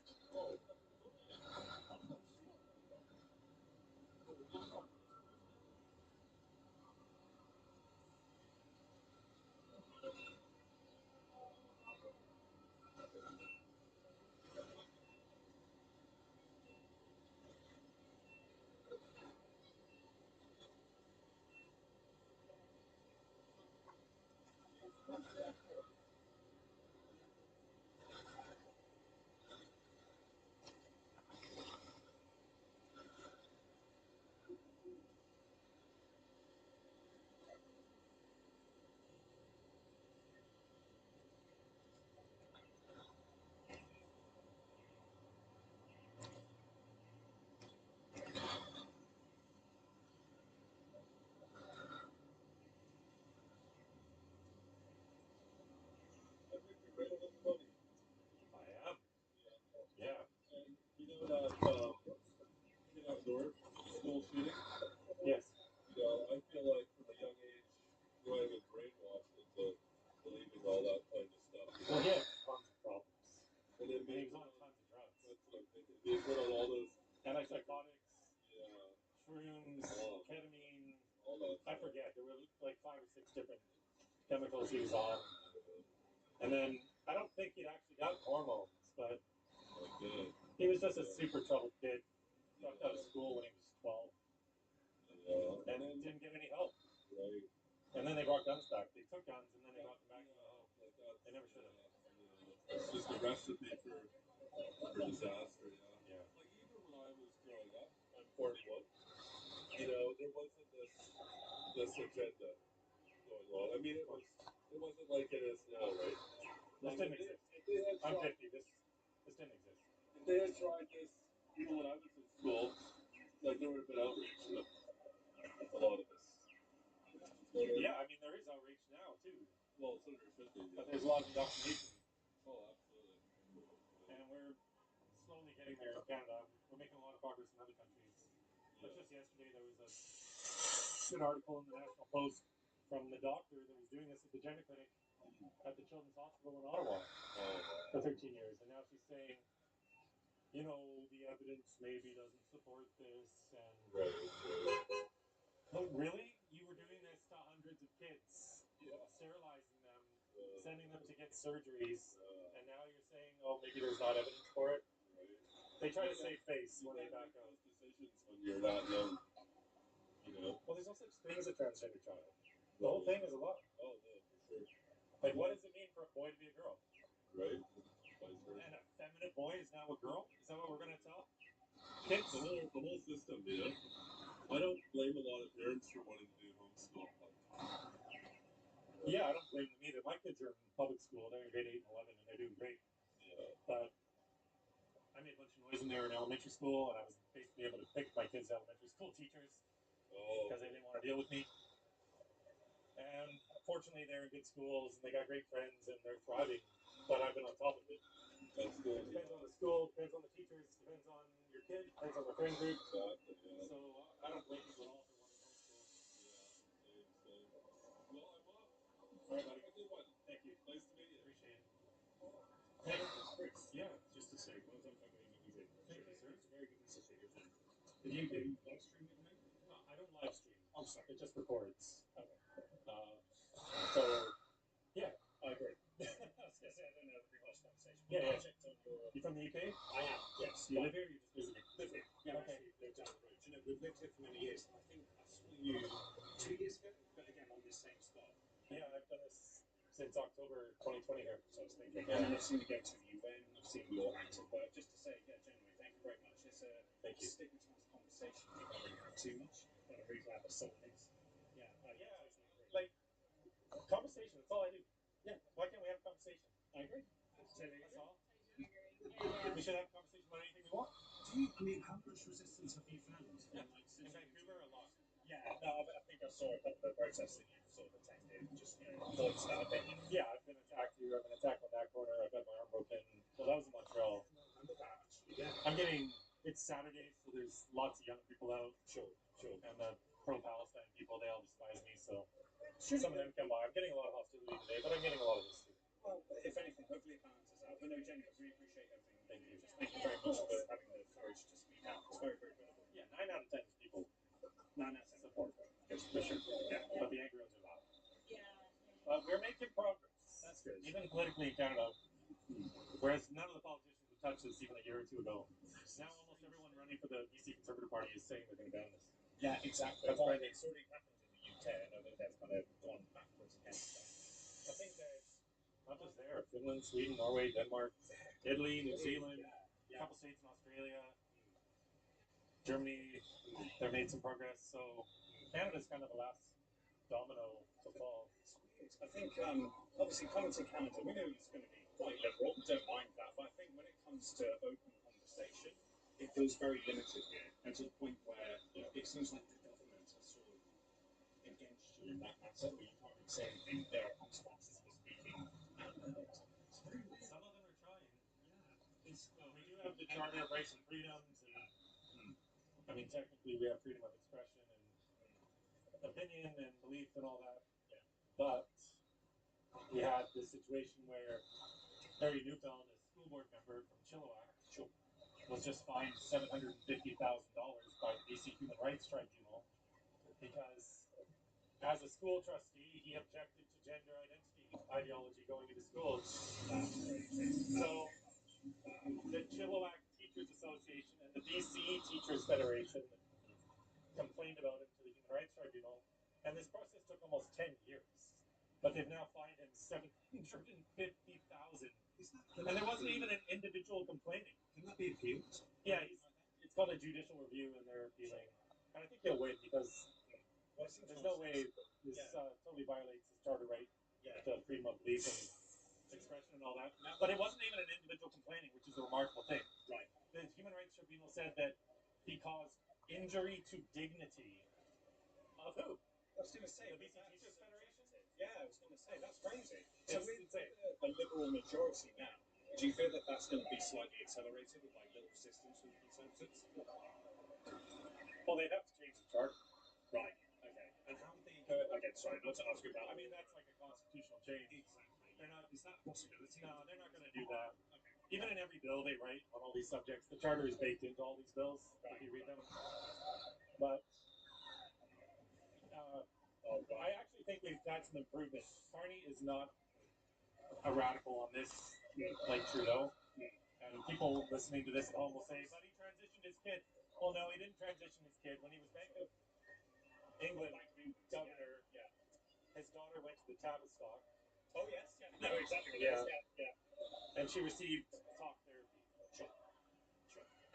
I am. Yeah. And you know that kid up north, school shooting? Yes. You know, I feel like from a young age, you might have been brainwashed into believing all that kind of stuff. You know? Well, he had tons of problems. And then And he was on tons of drugs. that's what I'm thinking. Being put on all those, Antipsychotics, yeah, shrooms, Oh. ketamine. all that I stuff. forget. There were like 5 or 6 different chemicals he was on. And then I don't think he'd actually gotten hormones, but Okay. he was just a super troubled kid. Dropped out of school when he was 12 Yeah. and didn't get any help. Right. And then they brought guns back. They took guns and then they brought them back to the home. Like that. They never should have. Yeah. It's just a recipe for disaster, yeah. Yeah. Like even when I was growing up, I'm Fort Wood. You know, there wasn't this agenda going on. I mean, it wasn't like it is now, right? This didn't exist. If they had I'm tried, 50. This didn't exist. if they had tried this, even when I was in school, like there would have been outrage with a lot of this. Yeah, I mean there is outrage now too. Well, so there should be. But Yeah. there's a lot of indoctrination. Oh, absolutely. And we're slowly getting there in Canada. We're making a lot of progress in other countries. But just yesterday there was a good article in the National Post from the doctor that was doing this at the gender clinic at the Children's Hospital in Ottawa for 13 years. And now she's saying you know, the evidence maybe doesn't support this, and look, really, you were doing this to hundreds of kids, sterilizing them, sending them to get surgeries, and now you're saying, oh, maybe there's not evidence for it. They try to save face when they back out. Decisions when you're not young. You know. Well, there's no such thing as a transgender child. The whole thing is a lie. Oh no, for sure. Like, what does it mean for a boy to be a girl? Right. Vice versa. And a feminine boy is now a girl? Is that what we're gonna tell kids? The whole system, you know. I don't blame a lot of parents for wanting to do homeschool. Yeah, I don't blame them either. My kids are in public school. They're in grade 8 and 11, and they're doing great. Yeah. But I made a bunch of noise when they were in elementary school, and I was basically able to pick my kids' elementary school teachers because they didn't want to deal with me. And fortunately, they're in good schools, and they got great friends, and they're thriving. But I've been on top of it. That's good. Depends on the school, depends on the teachers, depends on your kid, depends on the friend group. Exactly. Yeah. So I don't blame people at all for wanting homeschool. Same. Well, I'm off. All right, buddy. Have a good one. Thank you. Nice to meet you. Appreciate it. Hey, Chris. Yeah, just a sec. Well done for having me music. Thank you, sir. It's a very good message that you're doing. Did you live stream it, mate? No, I don't live stream. I'm sorry. It just records. Okay. So, yeah, I agree. I was going to say, I don't know the previous conversation. Yeah. I checked on your... You from the UK? I am, yes. You live here or you just visiting? Live here. Yeah, okay. Actually lived down the road. You know, we've lived here for many years. I think I saw you 2 years ago, but again, on this same spot. Yeah, I've done this since October 2020 here. So I was thinking, and I've seen you go to the event, I've seen your active work. Just to say, yeah, genuinely, thank you very much. It's a stigmatized conversation. You don't really have too much. But I'm really glad that someone is. Yeah, like, conversation, that's all I do. Yeah, why can't we have a conversation? I agree. That's all. We should have a conversation about anything we want. I mean, how much resistance have you found? Yeah. In Vancouver, a lot. Yeah, no, I think I saw a couple of protests that you sort of attended, just, you know, voice that opinion. Yeah, I've been attacked here, I've been attacked on that corner, I've got my arm broken. Well, that was in Montreal. I remember that, actually. Yeah. I'm getting, it's Saturday, so there's lots of young people out. Sure. And the pro-Palestine people, they all despise me, so some of them come by. I'm getting a lot of hostility today, but I'm getting a lot of this too. Well, if anything, hopefully it balances out. But no, genuinely, we appreciate everything. Thank you. Just thank you very much for having the courage to speak out. It's very, very good. Yeah, 9 out of 10 people. 9 out of 10 support. Yes, for sure. Yeah, but the angry ones are loud. But we're making progress. That's good. Even politically in Canada, whereas none of the politicians would touch this even a year or two ago. Now almost everyone running for the BC Conservative Party is saying they're going to ban this. Yeah, exactly. That's right. It's already happened in the UK. I know that that's kind of gone backwards against that. I think that not just there, Finland, Sweden, Norway, Denmark, Italy, New Zealand, a couple states in Australia, Germany, they've made some progress. So Canada's kind of the last domino to fall. I think, obviously, coming to Canada, we know it's going to be quite liberal. We don't mind that. But I think when it comes to open conversation, it feels very limited here. And to the point where it seems like the government is sort of against you in that matter, where you can't really say anything. There are consequences for speaking out loud. It's very weird. Some of them are trying. Yeah. We do have the Charter of Rights and Freedoms, and I mean, technically, we have freedom of expression and opinion and belief and all that. Yeah. But we had this situation where Harry Newfeld, a school board member from Chilliwack, was just fined $750,000 by the BC Human Rights Tribunal because, as a school trustee, he objected to gender identity ideology going into schools. So, the Chilliwack Teachers Association and the BC Teachers Federation complained about him to the Human Rights Tribunal, and this process took almost 10 years. But they've now fined him $750,000. And there wasn't even an individual complaining. Can that be appealed? Yeah, it's called a judicial review, and they're appealing. And I think he'll win because there's no way this totally violates his charter right to freedom of belief and expression and all that. But it wasn't even an individual complaining, which is a remarkable thing. Right. The Human Rights Tribunal said that he caused injury to dignity of who? I was going to say the BC Teachers Federation. Yeah, I was going to say that's crazy. So with a liberal majority now, do you feel that that's going to be slightly accelerated with like little resistance from the Conservatives? Well, they'd have to change the charter. Right. Okay. And how would they go? Again, sorry, not to ask you about. I mean, that's like a constitutional change. Exactly. They're not. Is that a possibility? No, they're not going to do that. Okay. even in every bill they write on all these subjects, the charter is baked into all these bills if you read them. But I actually think we've had some improvement. Carney is not a radical on this, like Trudeau. And people listening to this at home will say, but he transitioned his kid. Well, no, he didn't transition his kid. When he was Bank of England governor, his daughter went to the Tavistock. Oh, yes, yeah. No, exactly. Yeah. And she received talk therapy. Sure.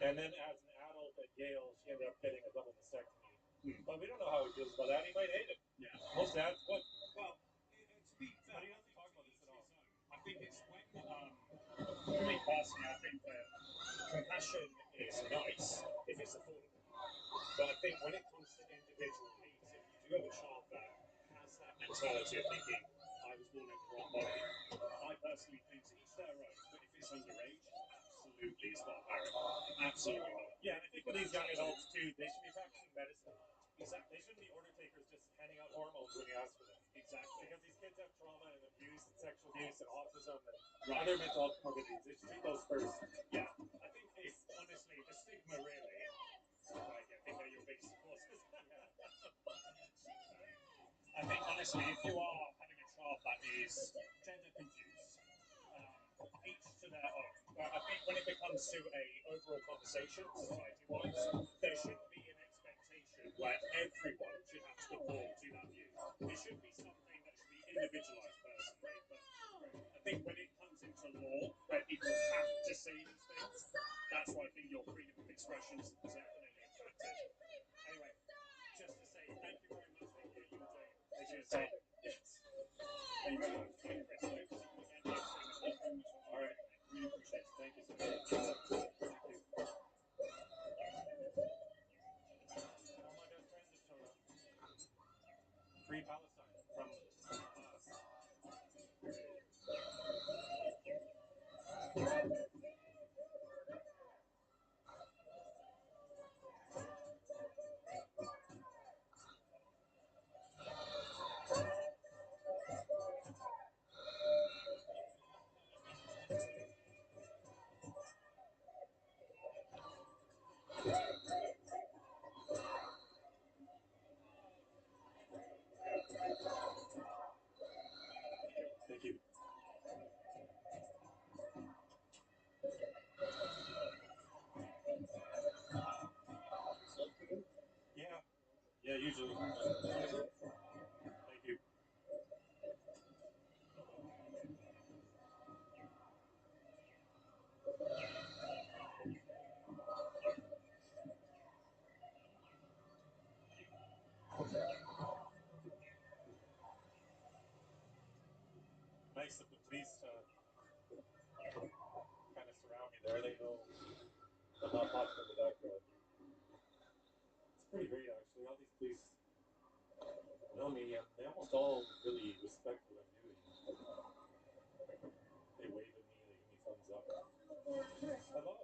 And then as an adult at Yale, she ended up getting a double mastectomy. But we don't know how he feels about that. He might hate it. Yeah. Most dads would. Well, to be fair, but he doesn't talk about this at all. I think it's when, for me personally, I think that compassion is nice if it's affordable. But I think when it comes to individual needs, if you do have a child that has that mentality of thinking, I was born in the wrong body, I personally think to each their own, but if it's underage, absolutely it's not apparent. Absolutely not. Yeah, and I think with these young adults too, they should be practicing medicine. Exactly. They shouldn't be order takers just handing out hormones when you ask for them. Exactly. Because these kids have trauma and abuse and sexual abuse and autism and other mental health comorbidities. They should treat those first. Yeah. I think if, honestly, the stigma really, like, I think they're your biggest supporters. I think, honestly, if you are having a child that is gender confused, each to their own. But I think when it becomes to a overall conversation, society-wise, there shouldn't be an expectation where everyone should have to conform to that view. It should be something that should be individualised personally. But I think when it comes into law, where people have to say these things, that's why I think your freedom of expression is definitely impacted. Anyway, just to say thank you very much, Vicky. You were doing it. Thank you. Yes. Thank you very much. Thank you, Chris. Again, thanks very much. All right. Really appreciate it. Thank you so much. Thank you. All my best friends have showed up. Free Palestine from Hamas. Thank you. Yeah. Yeah, usually. Thank you. Nice of the police to kind of surround me there. They know I'm not popular with that crowd. It's pretty great, actually. All these police know me, and they almost all really respect what I'm doing. They wave at me, they give me thumbs up. Hello.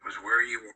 Was where you were.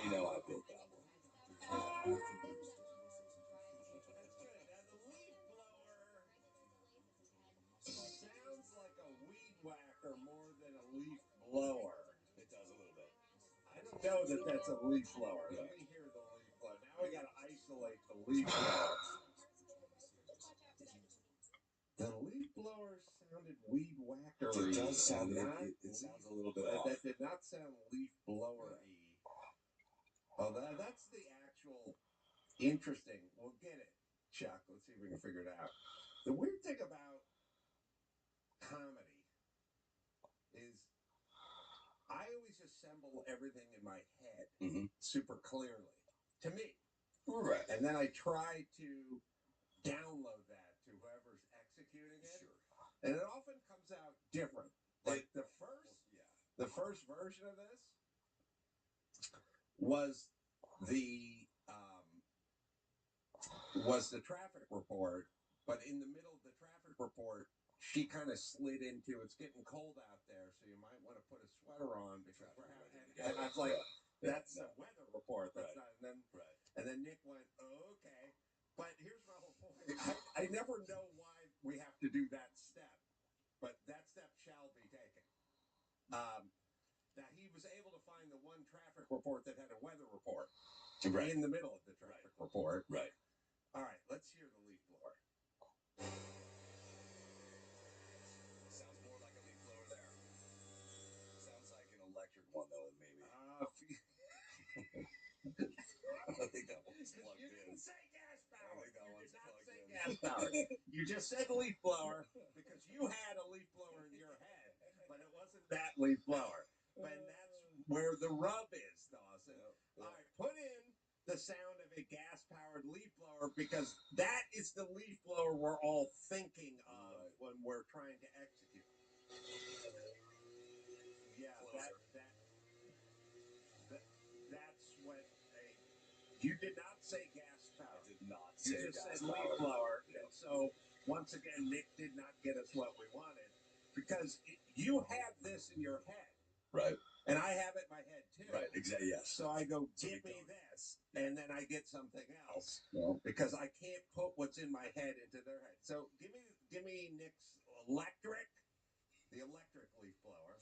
You know I built that one. That's good. Now the leaf blower sounds like a weed whacker more than a leaf blower. It does a little bit. I don't know that that's a leaf blower. Let me hear the leaf blower. Now we got to isolate the leaf blower. The leaf blower sounded weed whackery. It does sound. It sounds a little bit off. That did not sound leaf blower-y. Oh, that's the actual interesting. We'll get it, Chuck. Let's see if we can figure it out. The weird thing about comedy is I always assemble everything in my head super clearly, to me. Right. And then I try to download that to whoever's executing it. Sure. And it often comes out different. Like the first version of this was the traffic report, but in the middle of the traffic report, she kind of slid into it's getting cold out there, so you might want to put a sweater on because we're having. And I was like, that's a weather report. That's not. And then Nick went, oh, okay. But here's my whole point. I never know why we have to do that step, but that step shall be taken. That he was able to find the one traffic report that had a weather report in the middle of the traffic report. Right. All right, let's hear the leaf blower. Sounds more like a leaf blower there. Sounds like an electric one, though, maybe. I think that one's plugged in. Say gas powered. You just said leaf blower because you had a leaf blower in your head, but it wasn't that leaf blower. And that's where the rub is, Dawson. All right, put in the sound of a gas-powered leaf blower because that is the leaf blower we're all thinking of when we're trying to execute. Yeah, that's what you did not say gas power. I did not You say just gas said leaf power. blower. Yeah. And so once again, Nick did not get us what we wanted because you have this in your head. Right. And I have it in my head too. Right, exactly, yes. So I go, give me this, and then I get something else because I can't put what's in my head into their head. So give me Nick's electric, the electric leaf blower.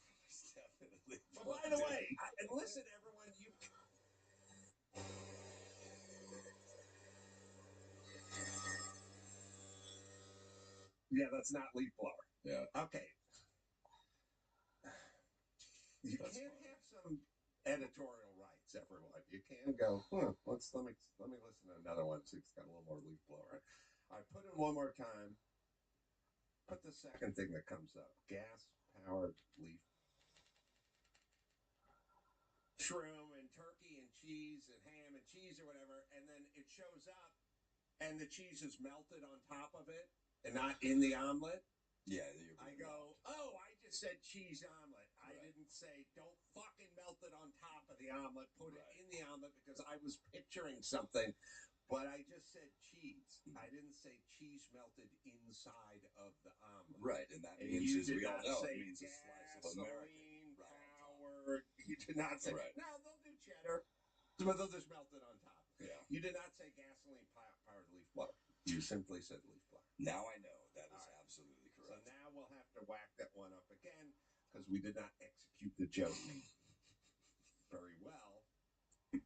Definitely. But by the way, and listen, everyone, you. Yeah, that's not leaf blower. Yeah. Okay. You can't have some editorial rights, everyone. You can go, let me listen to another one, see if it's got a little more leaf blower. I put in one more time. Put the second thing that comes up. Gas-powered leaf. Shroom and turkey and cheese and ham and cheese or whatever, and then it shows up and the cheese is melted on top of it and not in the omelet. Yeah, I go, I just said cheese omelet. I didn't say don't fucking melt it on top of the omelet. Put it in the omelet because I was picturing something, but I just said cheese. I didn't say cheese melted inside of the omelet. Right, and that means, as we all know, it means a slice of American. Powered. You did not say. Right. No, they'll do cheddar, but they'll just melt it on top. Yeah. You did not say gasoline powered leaf blower. You simply said leaf blower. Now I know. That is absolutely correct. So now we'll have to whack that one up again because we did not execute the joke very well.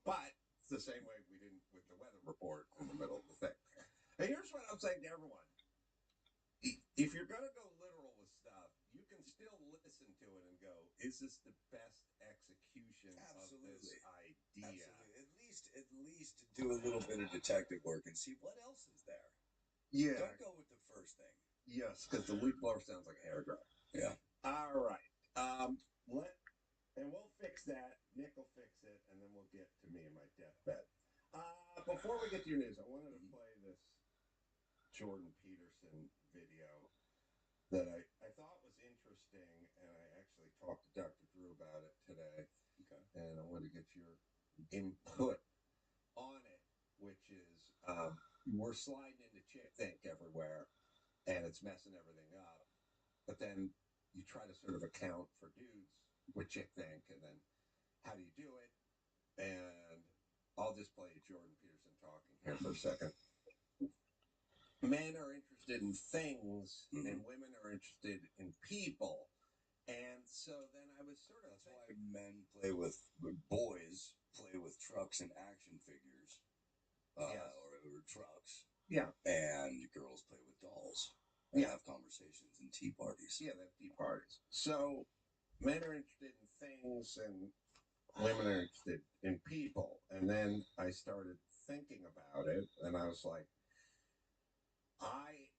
But it's the same way we didn't with the weather report in the middle of the thing. And here's what I'm saying to everyone. If you're going to go literal with stuff, you can still listen to it and go, is this the best execution of this idea? Absolutely. At least do a little bit of detective work and see what else is there. Yeah. Don't go with the first thing. Yes, because the leaf blower sounds like a hairdryer. Yeah. All right. And we'll fix that. Nick will fix it, and then we'll get to me and my deathbed. Before we get to your news, I wanted to play this Jordan Peterson video that I thought was interesting, and I actually talked to Dr. Drew about it today. Okay. And I want to get your input on it, which is we're sliding into chick think everywhere, and it's messing everything up. But then you try to sort of account for dudes with chick think, and then how do you do it? And I'll just play Jordan Peterson talking here for a second. Men are interested in things, and women are interested in people. And so then I was sort of... That's why boys play with trucks and action figures. Or trucks. Yeah. And girls play with dolls. And have conversations and tea parties. Yeah, they have tea parties. So men are interested in things, and women are interested in people. And then I started thinking about it, and I was like, I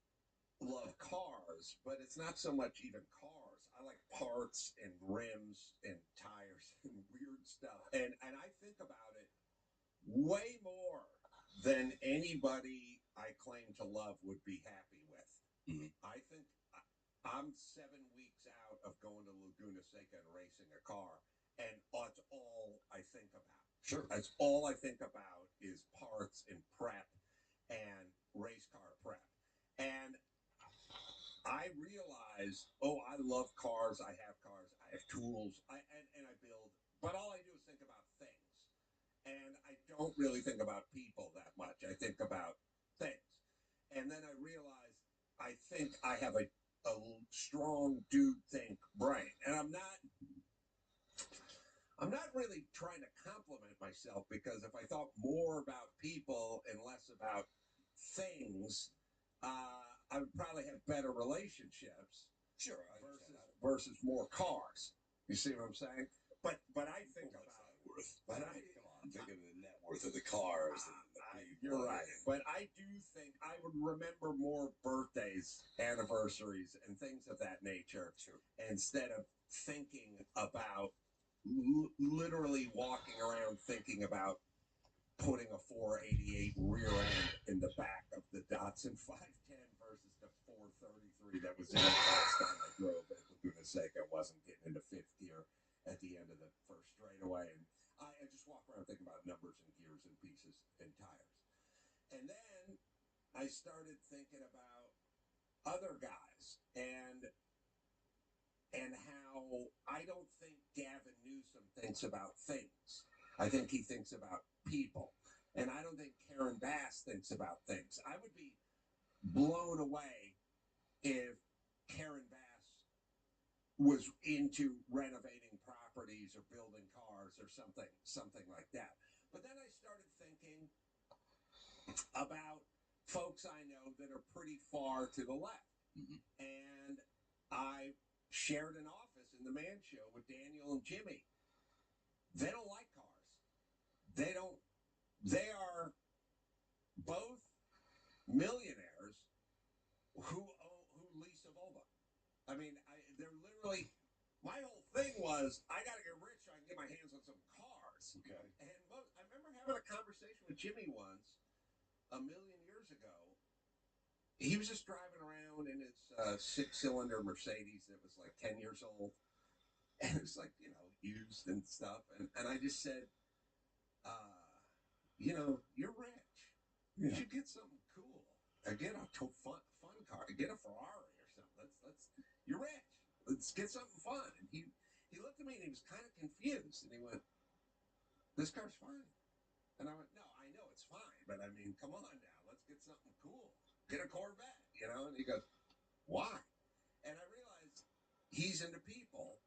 love cars, but it's not so much even cars. I like parts and rims and tires and weird stuff. And I think about it way more than anybody I claim to love would be happy with. Mm-hmm. I think I'm 7 weeks out of going to Laguna Seca and racing a car, and that's all I think about. Sure. That's all I think about is parts and prep and race car prep. And I realize, I love cars. I have cars. I have tools. And I build. But all I do is think about things. And I don't really think about people that much. I think about things. And then I realize I think I have a strong dude think brain. And I'm not really trying to compliment myself, because if I thought more about people and less about things, I would probably have better relationships. Sure. Versus more cars. You see what I'm saying? But I think about worth. Come on, think of the net worth of the cars. You're right. But I do think I would remember more birthdays, anniversaries, and things of that nature instead of thinking about literally walking around thinking about putting a 488 rear end in the back of the Datsun 510 versus the 433 that was in the last time I drove at Laguna Seca. I wasn't getting into fifth gear at the end of the first straightaway. And I just walk around thinking about numbers and gears and pieces and tires. And then I started thinking about other guys and how I don't think Gavin Newsom thinks about things. I think he thinks about people. And I don't think Karen Bass thinks about things. I would be blown away if Karen Bass was into renovating properties or building cars or something like that. But then I started thinking about folks I know that are pretty far to the left. And I shared an office in the Man Show with Daniel and Jimmy. They don't like cars. They are both millionaires who lease a Volvo. I mean, they're literally, my whole thing was, I got to get rich so I can get my hands on some cars. Okay. And I remember having a conversation with Jimmy once, a million years ago. He was just driving around in his six-cylinder Mercedes that was like 10 years old. And it was like, used and stuff. And I just said, you're rich. You should get something cool. Get a fun car. Get a Ferrari or something. You're rich. Let's get something fun. And he looked at me and he was kind of confused. And he went, this car's fine. And I went, no, I know it's fine. But I mean, come on now. Let's get something cool. Get a Corvette, And he goes, why? And I realized he's into people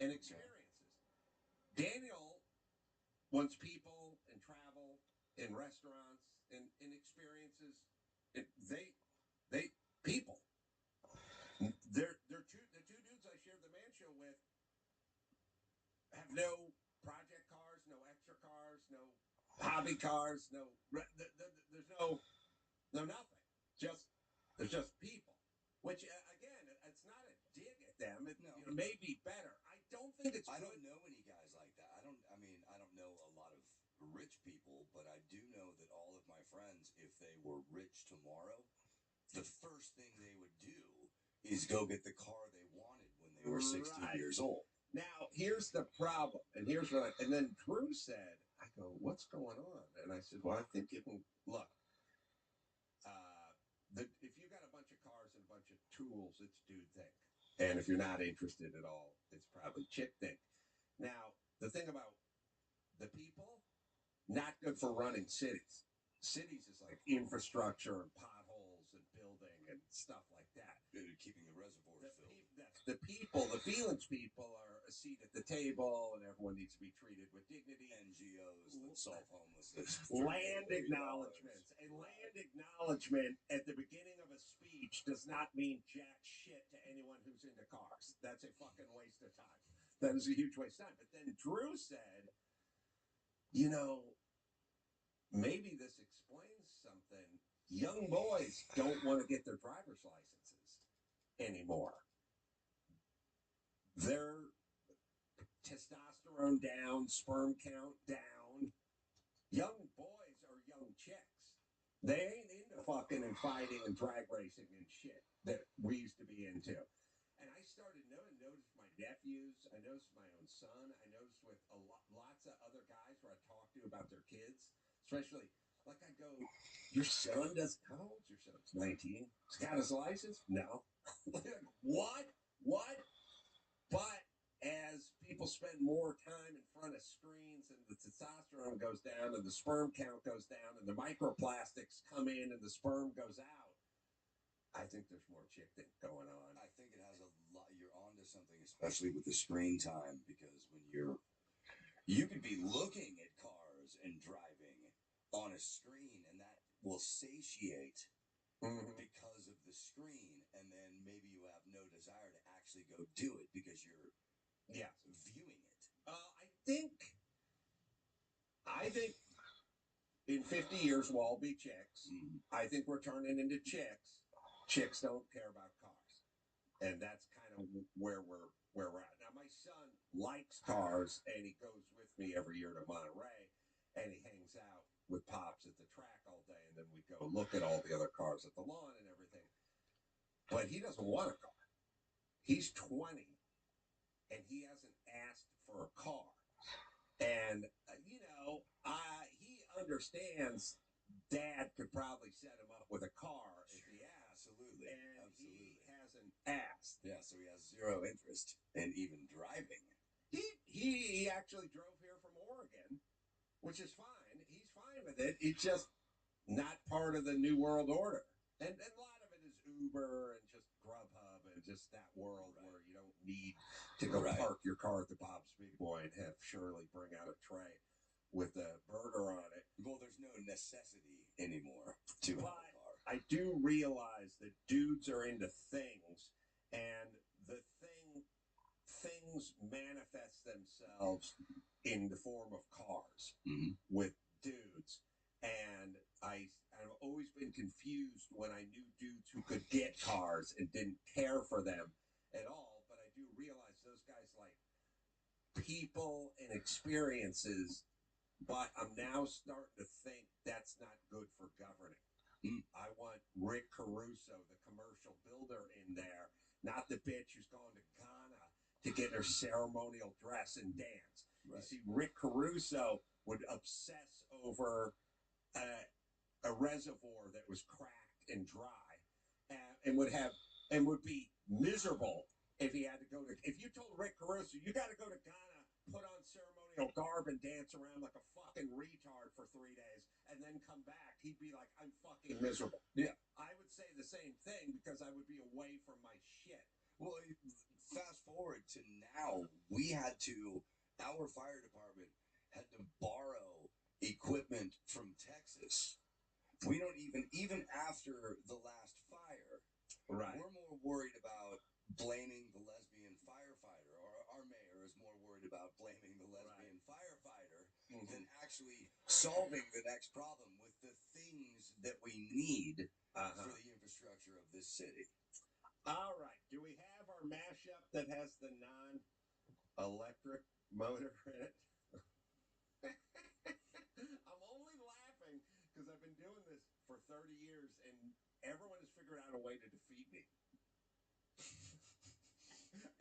and experiences. Daniel wants people and travel in restaurants and experiences. They people. The two dudes I shared the Man Show with have no project cars, no extra cars, no hobby cars, there's no nothing. There's just people. Which again, it's not a dig at them. It may be better. I don't think it's. I don't know any guys like that. I don't know a lot of rich people, but I do know that all of my friends, if they were rich tomorrow, the first thing they would do is go get the car they wanted when they were 16 years old. Now, here's the problem, and here's what and then Drew said, I go, what's going on? And I said, well, I think you can, look, if you got a bunch of cars and a bunch of tools, it's dude think. And if you're not interested at all, it's probably chick think. Now, the thing about the people, not good for running cities. Cities is like infrastructure and potholes and building and stuff like that. Keeping the reservoirs filled. The people, the feelings people are a seat at the table and everyone needs to be treated with dignity. NGOs that solve homelessness. Land acknowledgements. A land acknowledgement at the beginning of a speech does not mean jack shit to anyone who's into cars. That's a fucking waste of time. That is a huge waste of time. But then Drew said, maybe this explains something. Young boys don't want to get their driver's licenses anymore. Their testosterone down, sperm count down. Young boys are young chicks. They ain't into fucking and fighting and drag racing and shit that we used to be into. And I started noticed my nephews. I noticed my own son. I noticed with lots of other guys where I talk to about their kids, especially like I go, your son does, how old's your son? 19. He's got his license? No. What? But as people spend more time in front of screens and the testosterone goes down and the sperm count goes down and the microplastics come in and the sperm goes out, I think there's more chick thing going on. I think it has a lot. You're onto something, especially with the screen time, because when you could be looking at cars and driving on a screen, and that will satiate because of the screen, and then maybe you have no desire to actually go do it because you're viewing it. I think in 50 years, we'll all be chicks. I think we're turning into chicks. Chicks don't care about cars. And that's kind of where we're at. Now, my son likes cars, and he goes with me every year to Monterey, and he hangs out with Pops at the track all day, and then we go look at all the other cars at the lawn and everything. But he doesn't want a car. He's 20, and he hasn't asked for a car. And, he understands Dad could probably set him up with a car if he asked. Absolutely. And he hasn't asked. Yeah, so he has zero interest in even driving. He actually drove here from Oregon, which is fine. He's fine with it. It's just not part of the New World Order. And a lot of it is Uber and just Grubhub and just that world where you don't need to go park your car at the Bob's Big Boy and have Shirley bring out a tray with a burger on it. Well, there's no necessity anymore to have a car. I do realize that dudes are into things, and the things manifest themselves in the form of cars with dudes. And I've always been confused when I knew dudes who could get cars and didn't care for them at all. But I do realize those guys like people and experiences. But I'm now starting to think that's not good for governing. I want Rick Caruso, the commercial builder, in there, not the bitch who's gone to Ghana to get her ceremonial dress and dance. Right. You see, Rick Caruso would obsess over a reservoir that was cracked and dry, and would be miserable if he had to go to. If you told Rick Caruso, you got to go to Ghana, put on ceremonial garb and dance around like a fucking retard for 3 days, and then come back, he'd be like, I'm fucking miserable. Yeah. I would say the same thing because I would be away from my shit. Well, fast forward to now, our fire department had to borrow equipment from Texas. We don't even after the last fire, we're more worried about blaming the lesbian firefighter, or our mayor is more worried about blaming the lesbian firefighter than actually solving the next problem with the things that we need for the infrastructure of this city. All right. Do we have our mashup that has the non-electric motor in it? I'm only laughing because I've been doing this for 30 years, and everyone has figured out a way to defeat me.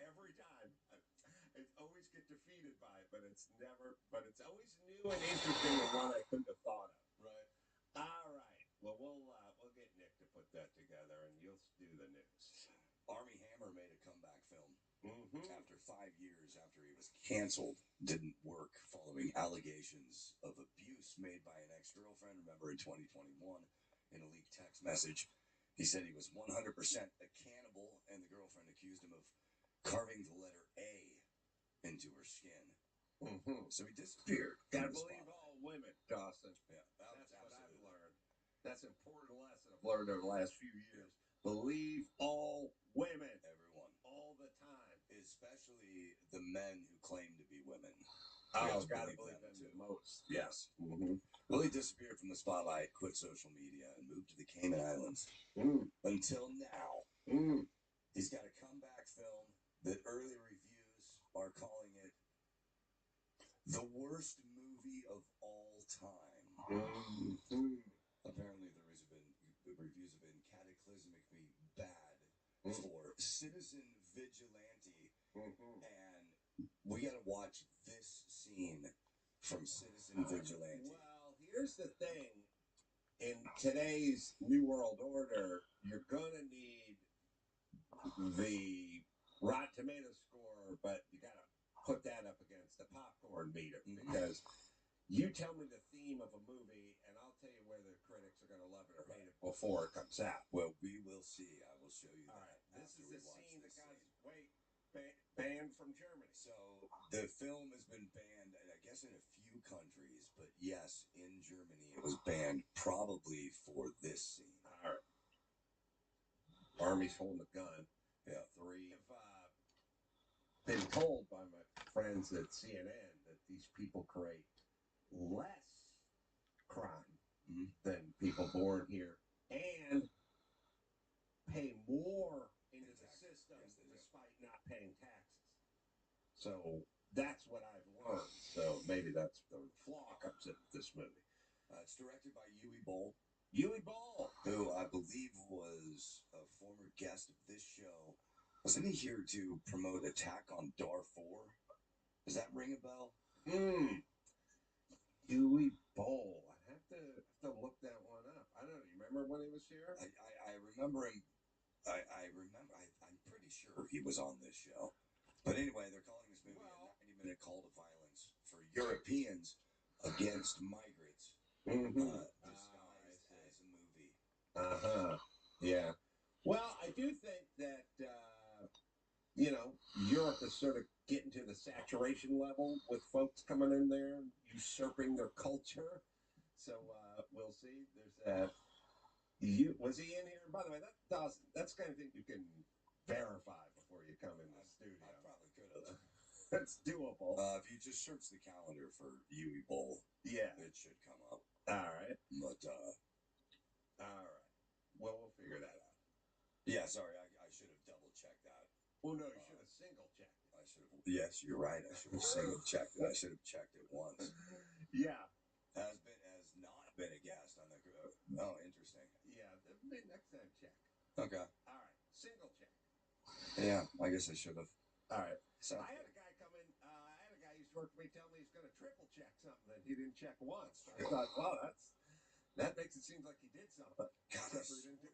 Every time. I always get defeated by it, but it's always new and interesting and one I couldn't have thought of. Right. All right. Well, we'll get Nick to put that together, and you'll do the news. Armie Hammer made a comeback film after 5 years after he was canceled. Didn't work following allegations of abuse made by an ex-girlfriend. Remember, in 2021, in a leaked text message, he said he was 100% a cannibal, and the girlfriend accused him of carving the letter A into her skin. So he disappeared. Gotta believe all women, Dawson. Yeah, that's what I've learned. That's an important lesson I've learned over the last few years. Believe all women. Everyone. All the time. Especially the men who claim to be women. Oh, gotta believe them the most. Yes. Well, he disappeared from the spotlight, quit social media, and moved to the Cayman Islands. Until now. He's got a comeback film that early reviews are calling it the worst movie of all time. Apparently, the reviews have been cataclysmically bad for Citizen Vigilante, and we got to watch this scene from Citizen Vigilante. Well, here's the thing. In today's New World Order, you're gonna need the Rotten Tomatoes score, but you got to put that up against the popcorn meter because you tell me the theme of a movie, and I'll tell you whether the critics are going to love it or hate it before it comes out. Well, we will see. I will show you that. All right. This is the scene that got banned from Germany. So the film has been banned, I guess, in a few countries, but yes, in Germany it was banned probably for this scene. All right. Army's holding a gun. Yeah. I've been told by my friends at CNN that these people create less crime than people born here, and pay more into the system despite not paying taxes. So that's what I've learned. So maybe that's the flaw comes in this movie. It's directed by Yui Boll. Yui Boll, who I believe was a former guest of this show. Wasn't he here to promote Attack on Darfur? Does that ring a bell? Yui Boll. I have to look that one up. I don't know. You remember when he was here? I remember him. I'm pretty sure he was on this show. But anyway, they're calling this movie a 90-minute call to violence for Europeans against migrants, disguised as a movie. Yeah. Well, I do think that Europe is sort of getting to the saturation level with folks coming in there, usurping their culture. So we'll see. There's was he in here? By the way, that's the kind of thing you can verify before you come in the studio. I probably could have. That's doable. If you just search the calendar for Yui Boll, yeah, it should come up. All right. But all right. Well, we'll figure that out. Yeah, sorry, I should have double checked that. Well, no, you should have single checked it. I should have. Yes, you're right. I should have single checked it. I should have checked it once. Yeah. Has not been a guest on the. Oh, interesting. Yeah, next time check. Okay. All right, single check. Yeah, I guess I should have. All right. So I had a guy come in. I had a guy who used to work for me tell me he's going to triple check something that he didn't check once. I thought, wow, that makes it seem like he did something. God, Except for he didn't do.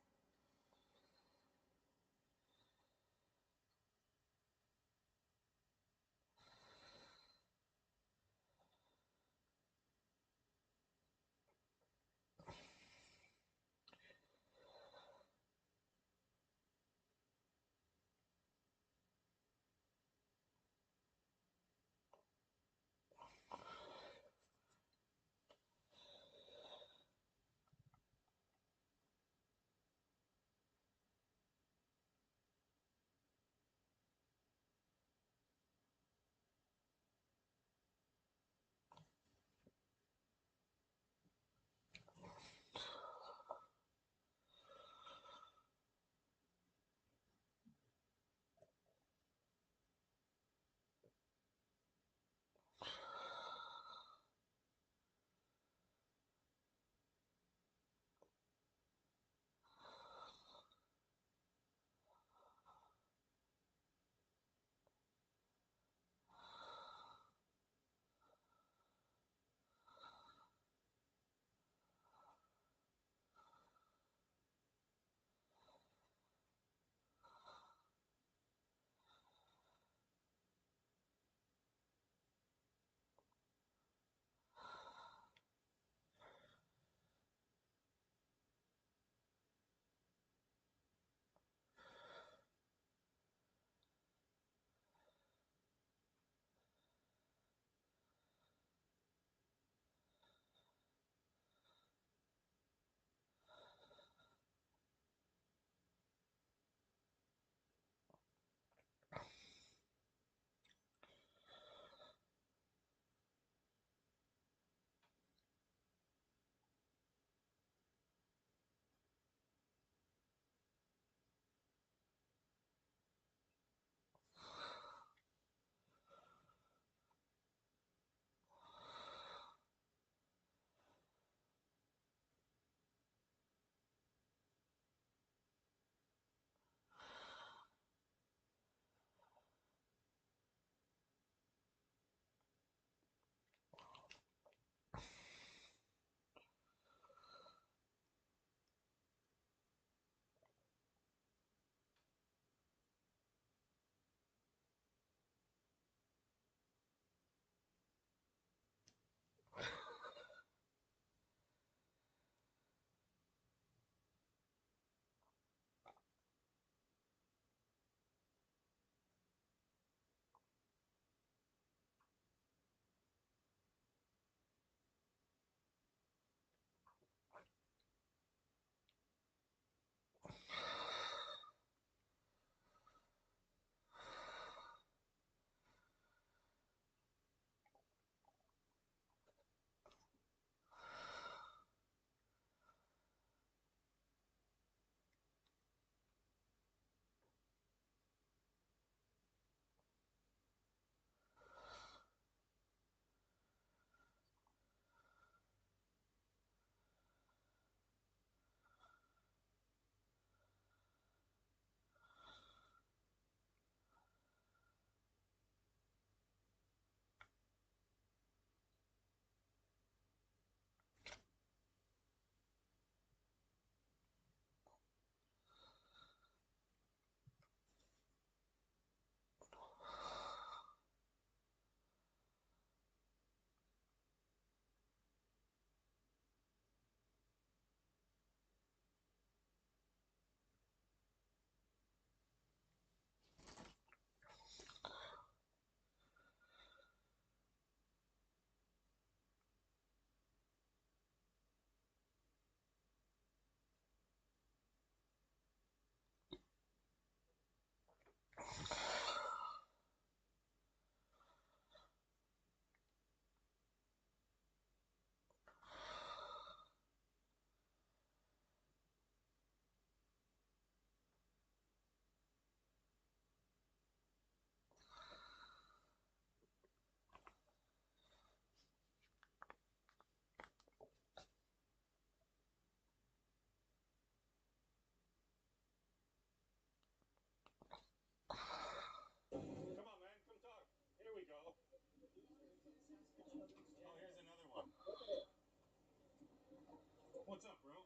bro?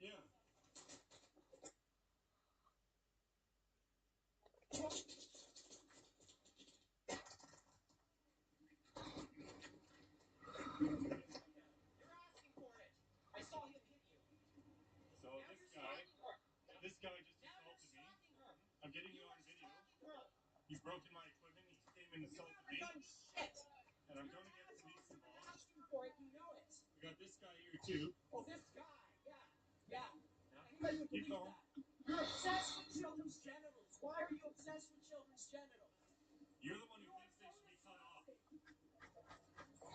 Yeah. You're asking for it. I saw him hit you. So Now this you're guy, stalking her. this guy just Now you're assaulted me. stalking her. I'm getting you You on are video. stalking her. He's broken my equipment. He came and You insulted haven't me. done shit. And I'm You're going to an get asshole police for involved. asking for it. You know it. We got this guy here too. Oh, this guy. Yeah. Yeah. Yeah. Anybody would Keep believe going. that. You're obsessed with children's genitals. Why are you obsessed with children's genitals? You're the one who You are thinks they so should be cut off. disgusting.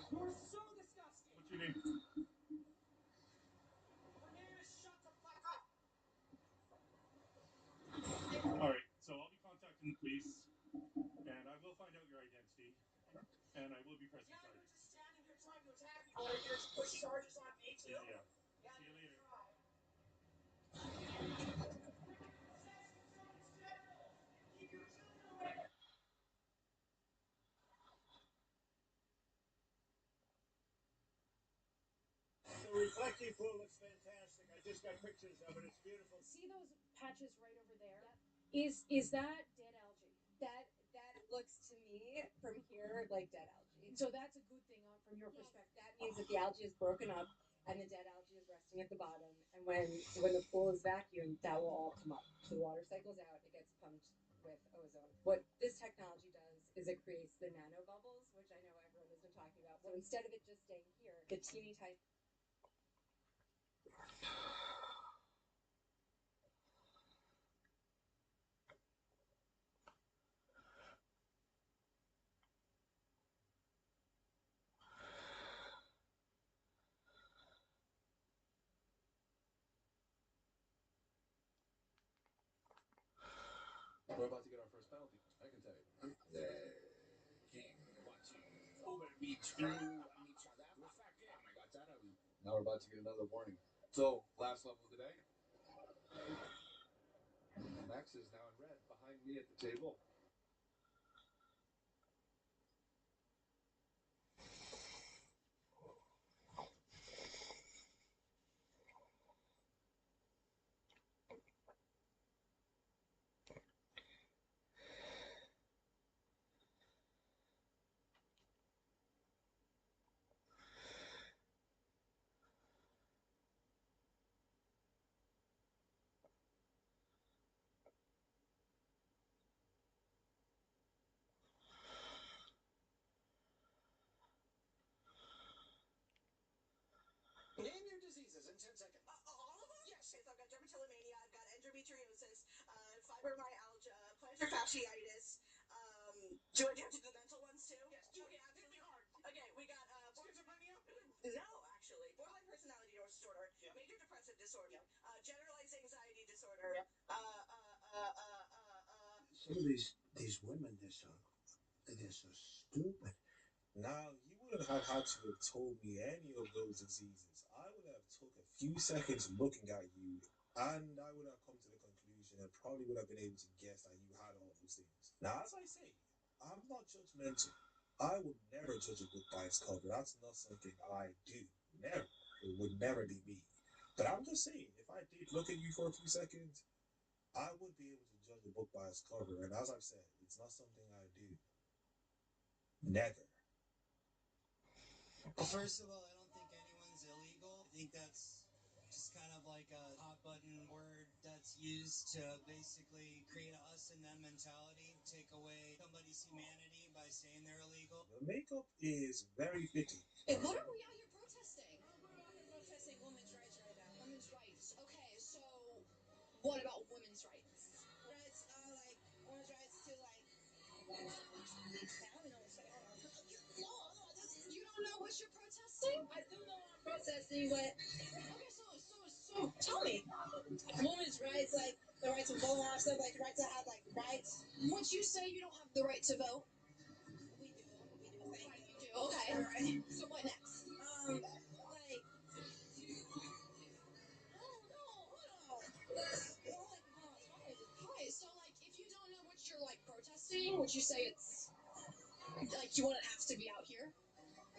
You are so disgusting. What's your name? Her name is Shut the Fuck Up. All right. So I'll be contacting the police, and I will find out your identity, and I will be pressing Yeah, charges. you're just standing here trying to attack me. Or you're to push charges on me too. Yeah, yeah. Yeah, See you later. try. Obsessed with children's genitals. Keep your children away. The reflective pool looks fantastic. I just got pictures of it. It's beautiful. See those patches right over there? Yep. Is that dead algae? That looks to me from here like dead algae. So that's a good thing from your Yes, perspective. that means that the algae is broken up and the dead algae is resting at the bottom. And when the pool is vacuumed, that will all come up. So the water cycles out, it gets pumped with ozone. What this technology does is it creates the nanobubbles, which I know everyone has been talking about. So instead of it just staying here, the teeny tiny We're about to get our first penalty. I can tell you. Now we're about to get another warning. So, last level of the day. Max is now in red behind me at the table. Name your diseases in 10 seconds. All of them? Yes. Okay, so I've got dermatillomania, I've got endometriosis, fibromyalgia, plantar fasciitis. Do I have to do the mental ones too? Yes. Okay, absolutely. Hard. Okay, we got schizophrenia. No, actually, borderline personality disorder, yeah. Major depressive disorder, yeah. Generalized anxiety disorder. Yeah. Some of these women, they're so stupid. Now, you wouldn't have had to have told me any of those diseases. I would have took a few seconds looking at you, and I would have come to the conclusion and probably would have been able to guess that you had all those things. Now, as I say, I'm not judgmental. I would never judge a book by its cover. That's not something I do. Never. It would never be me. But I'm just saying, if I did look at you for a few seconds, I would be able to judge a book by its cover. And as I've said, it's not something I do. Never. Well, first of all, I don't think anyone's illegal. I think that's just kind of like a hot button word that's used to basically create a us and them mentality, take away somebody's humanity by saying they're illegal. The makeup is very fitting. Hey, what are we out here protesting? We're out here protesting women's rights right now. Women's rights. Okay, so what about women's rights? Rights, like women's rights to like. I don't know what's going on. No, you don't know what you're protesting? I do know what I'm protesting, but okay, so tell me. Women's rights, like the right to vote and stuff, like the right to have like rights. Once you say you don't have the right to vote. We do. Thank you. You do. Okay. All right. So what next? Like. No, hold on. Okay, so like, if you don't know what you're like protesting, would you say it's like you wouldn't have to be out here?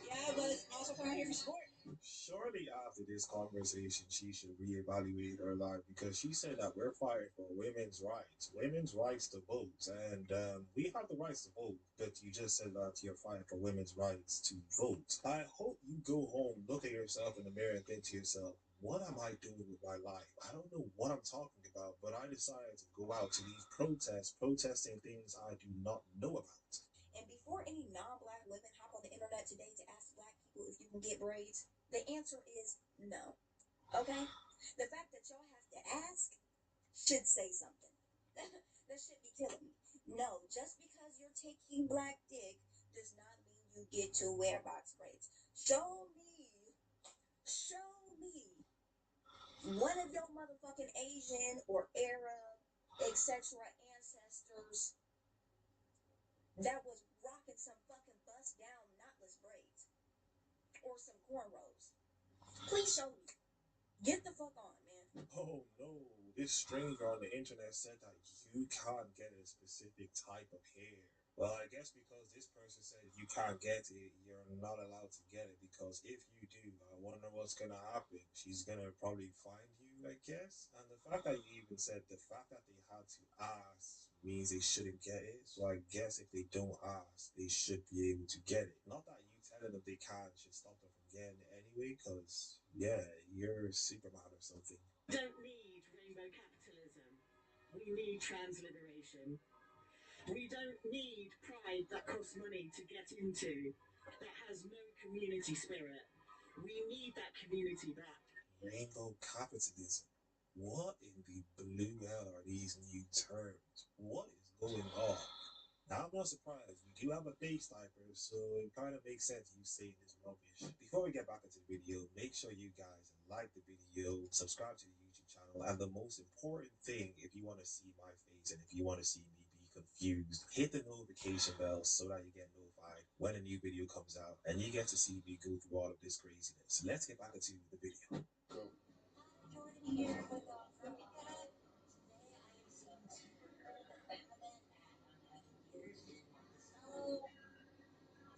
Yeah, but I'm also coming out here for sport. Surely after this conversation, she should reevaluate her life because she said that we're fighting for women's rights to vote, and we have the rights to vote. But you just said that you're fighting for women's rights to vote. I hope you go home, look at yourself in the mirror, and think to yourself, what am I doing with my life? I don't know what I'm talking about, but I decided to go out to these protests, protesting things I do not know about. And before any non-black women hop on the internet today to ask black people if you can get braids, the answer is no. Okay? The fact that y'all have to ask should say something. That should be killing me. No, just because you're taking black dick does not mean you get to wear box braids. Show me one of your motherfucking Asian or Arab, etc. ancestors that was rocking some fucking bust down knotless braids or some cornrows. Please show me. Get the fuck on, man. Oh no, this stranger on the internet said that you can't get a specific type of hair. Well, I guess because this person said you can't get it, you're not allowed to get it, because if you do, I wonder what's gonna happen. She's gonna probably find you, I guess. And the fact that you even said the fact that they had to ask means they shouldn't get it. So I guess if they don't ask, they should be able to get it. Not that you telling them they can't should stop them from getting it anyway, because, yeah, you're Superman or something. We don't need rainbow capitalism. We need trans liberation. We don't need pride that costs money to get into, that has no community spirit. We need that community back. Rainbow capitalism. What in the blue hell are these new terms? What is going on? Now, I'm not surprised. We do have a face typer, so it kind of makes sense you saying this rubbish. Before we get back into the video, make sure you guys like the video, subscribe to the YouTube channel, and the most important thing, if you want to see my face and if you want to see me be confused, hit the notification bell so that you get notified when a new video comes out and you get to see me go through all of this craziness. Let's get back into the video. Jordan here with Veronica. Today I am seeing Supergirl. I haven't had years in Monticello.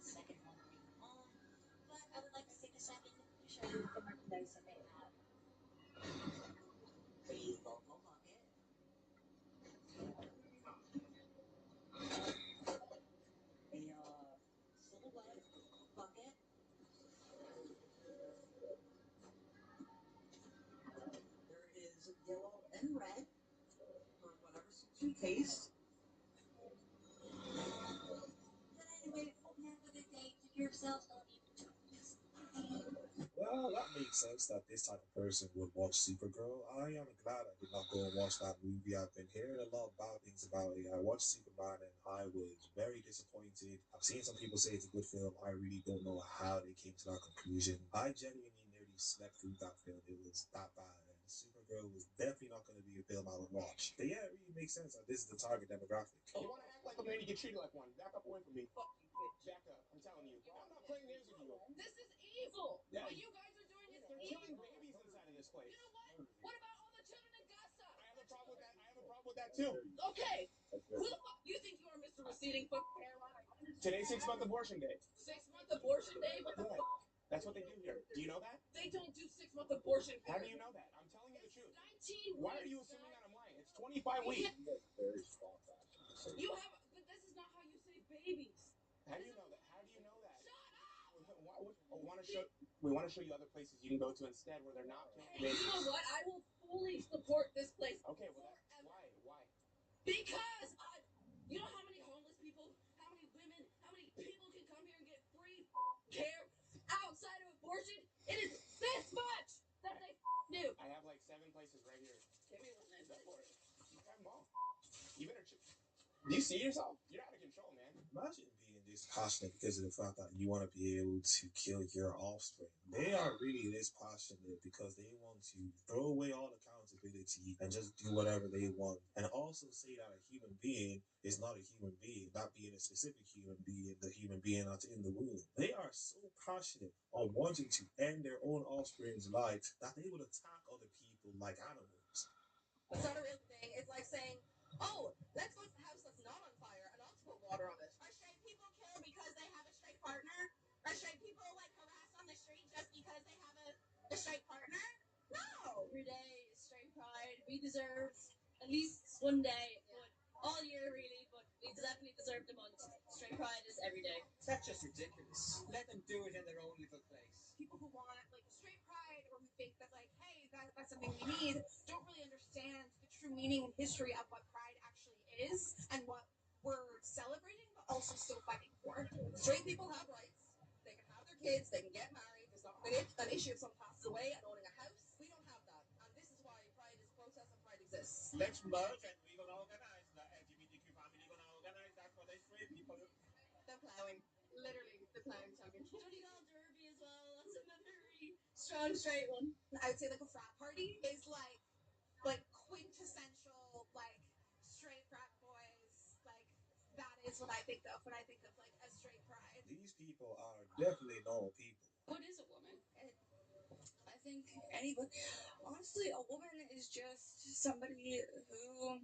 Second home away from home. But I would like to take a second to show you the merchandise that they have. The logo bucket. A silhouette bucket. There is yellow and red for whatever suits your taste. But anyway, hope you have a good day. Take care of yourselves. I love you. Well, that makes sense that this type of person would watch Supergirl. I am glad I did not go and watch that movie. I've been hearing a lot of bad things about it. I watched Superman and I was very disappointed. I've seen some people say it's a good film. I really don't know how they came to that conclusion. I genuinely nearly slept through that film. It was that bad. And Supergirl was definitely not going to be a film I would watch. But yeah, it really makes sense that this is the target demographic. You want to act like a man, you get treated like one. Back up away from me. Fuck you, bitch. Back up. I'm telling you. I'm not playing games with you. This is evil. Yeah. What you guys are doing is They're evil. killing babies inside of this place. You know what? What about all the children in Gaza? I have a problem with that. I have a problem with that too. Okay. Who the fuck you think you are, Mr. Receding fucking hairline? Today's 6-month abortion day. 6-month abortion day? What the fuck? That's what they do here. Do you know that? They don't do 6-month abortion. How do you know that? I'm telling you the truth. 19 Why are you assuming that I'm lying? It's 25 weeks. You have, but this is not how you say babies. How do you know that? How do you know that? Shut up! We want to show you other places you can go to instead where they're not killing Hey, babies. you know what? I will fully support this place. Okay, well, why? Because you know how many homeless people, how many women, how many people can come here and get free care outside of abortion? It is this much that they do. I have like 7 places right here. Give me one then. Go for it. You have them all. You better. Do you see yourself? You're out of control, man. Imagine being this passionate because of the fact that you want to be able to kill your offspring. They are really this passionate because they want to throw away all accountability and just do whatever they want. And also say that a human being is not a human being, that being a specific human being, the human being that's in the womb. They are so passionate on wanting to end their own offspring's life that they would attack other people like animals. It's not a real thing. It's like saying, oh, let's go to a house that's not on fire and not to put water on it. Are straight people killed because they have a straight partner? Are straight people like harassed on the street just because they have a A straight partner? No. Every day is straight pride. We deserve at least one day, but all year really, but we definitely deserve the month. Straight pride is every day. That's just ridiculous. Let them do it in their own little place. People who want like straight pride or who think that like, hey, that's something we need, don't really understand the true meaning and history of what pride actually is and what we're celebrating, but also still fighting for. Straight people have rights. They can have their kids. They can get married. There's not an issue if someone passes away and owning a house. We don't have that, and this is why pride is a protest and pride exists. Let's merge and we're gonna organize the LGBTQ family. Gonna organize that for the straight people. The plowing, literally the plowing champion. Donegal Derby as well. That's another really strong straight one. I would say like a frat party is like quintessential like straight frat boys. Like that is what I think of when I think of like a straight pride. These people are definitely normal people. What is a woman? I think anybody. Honestly, a woman is just somebody who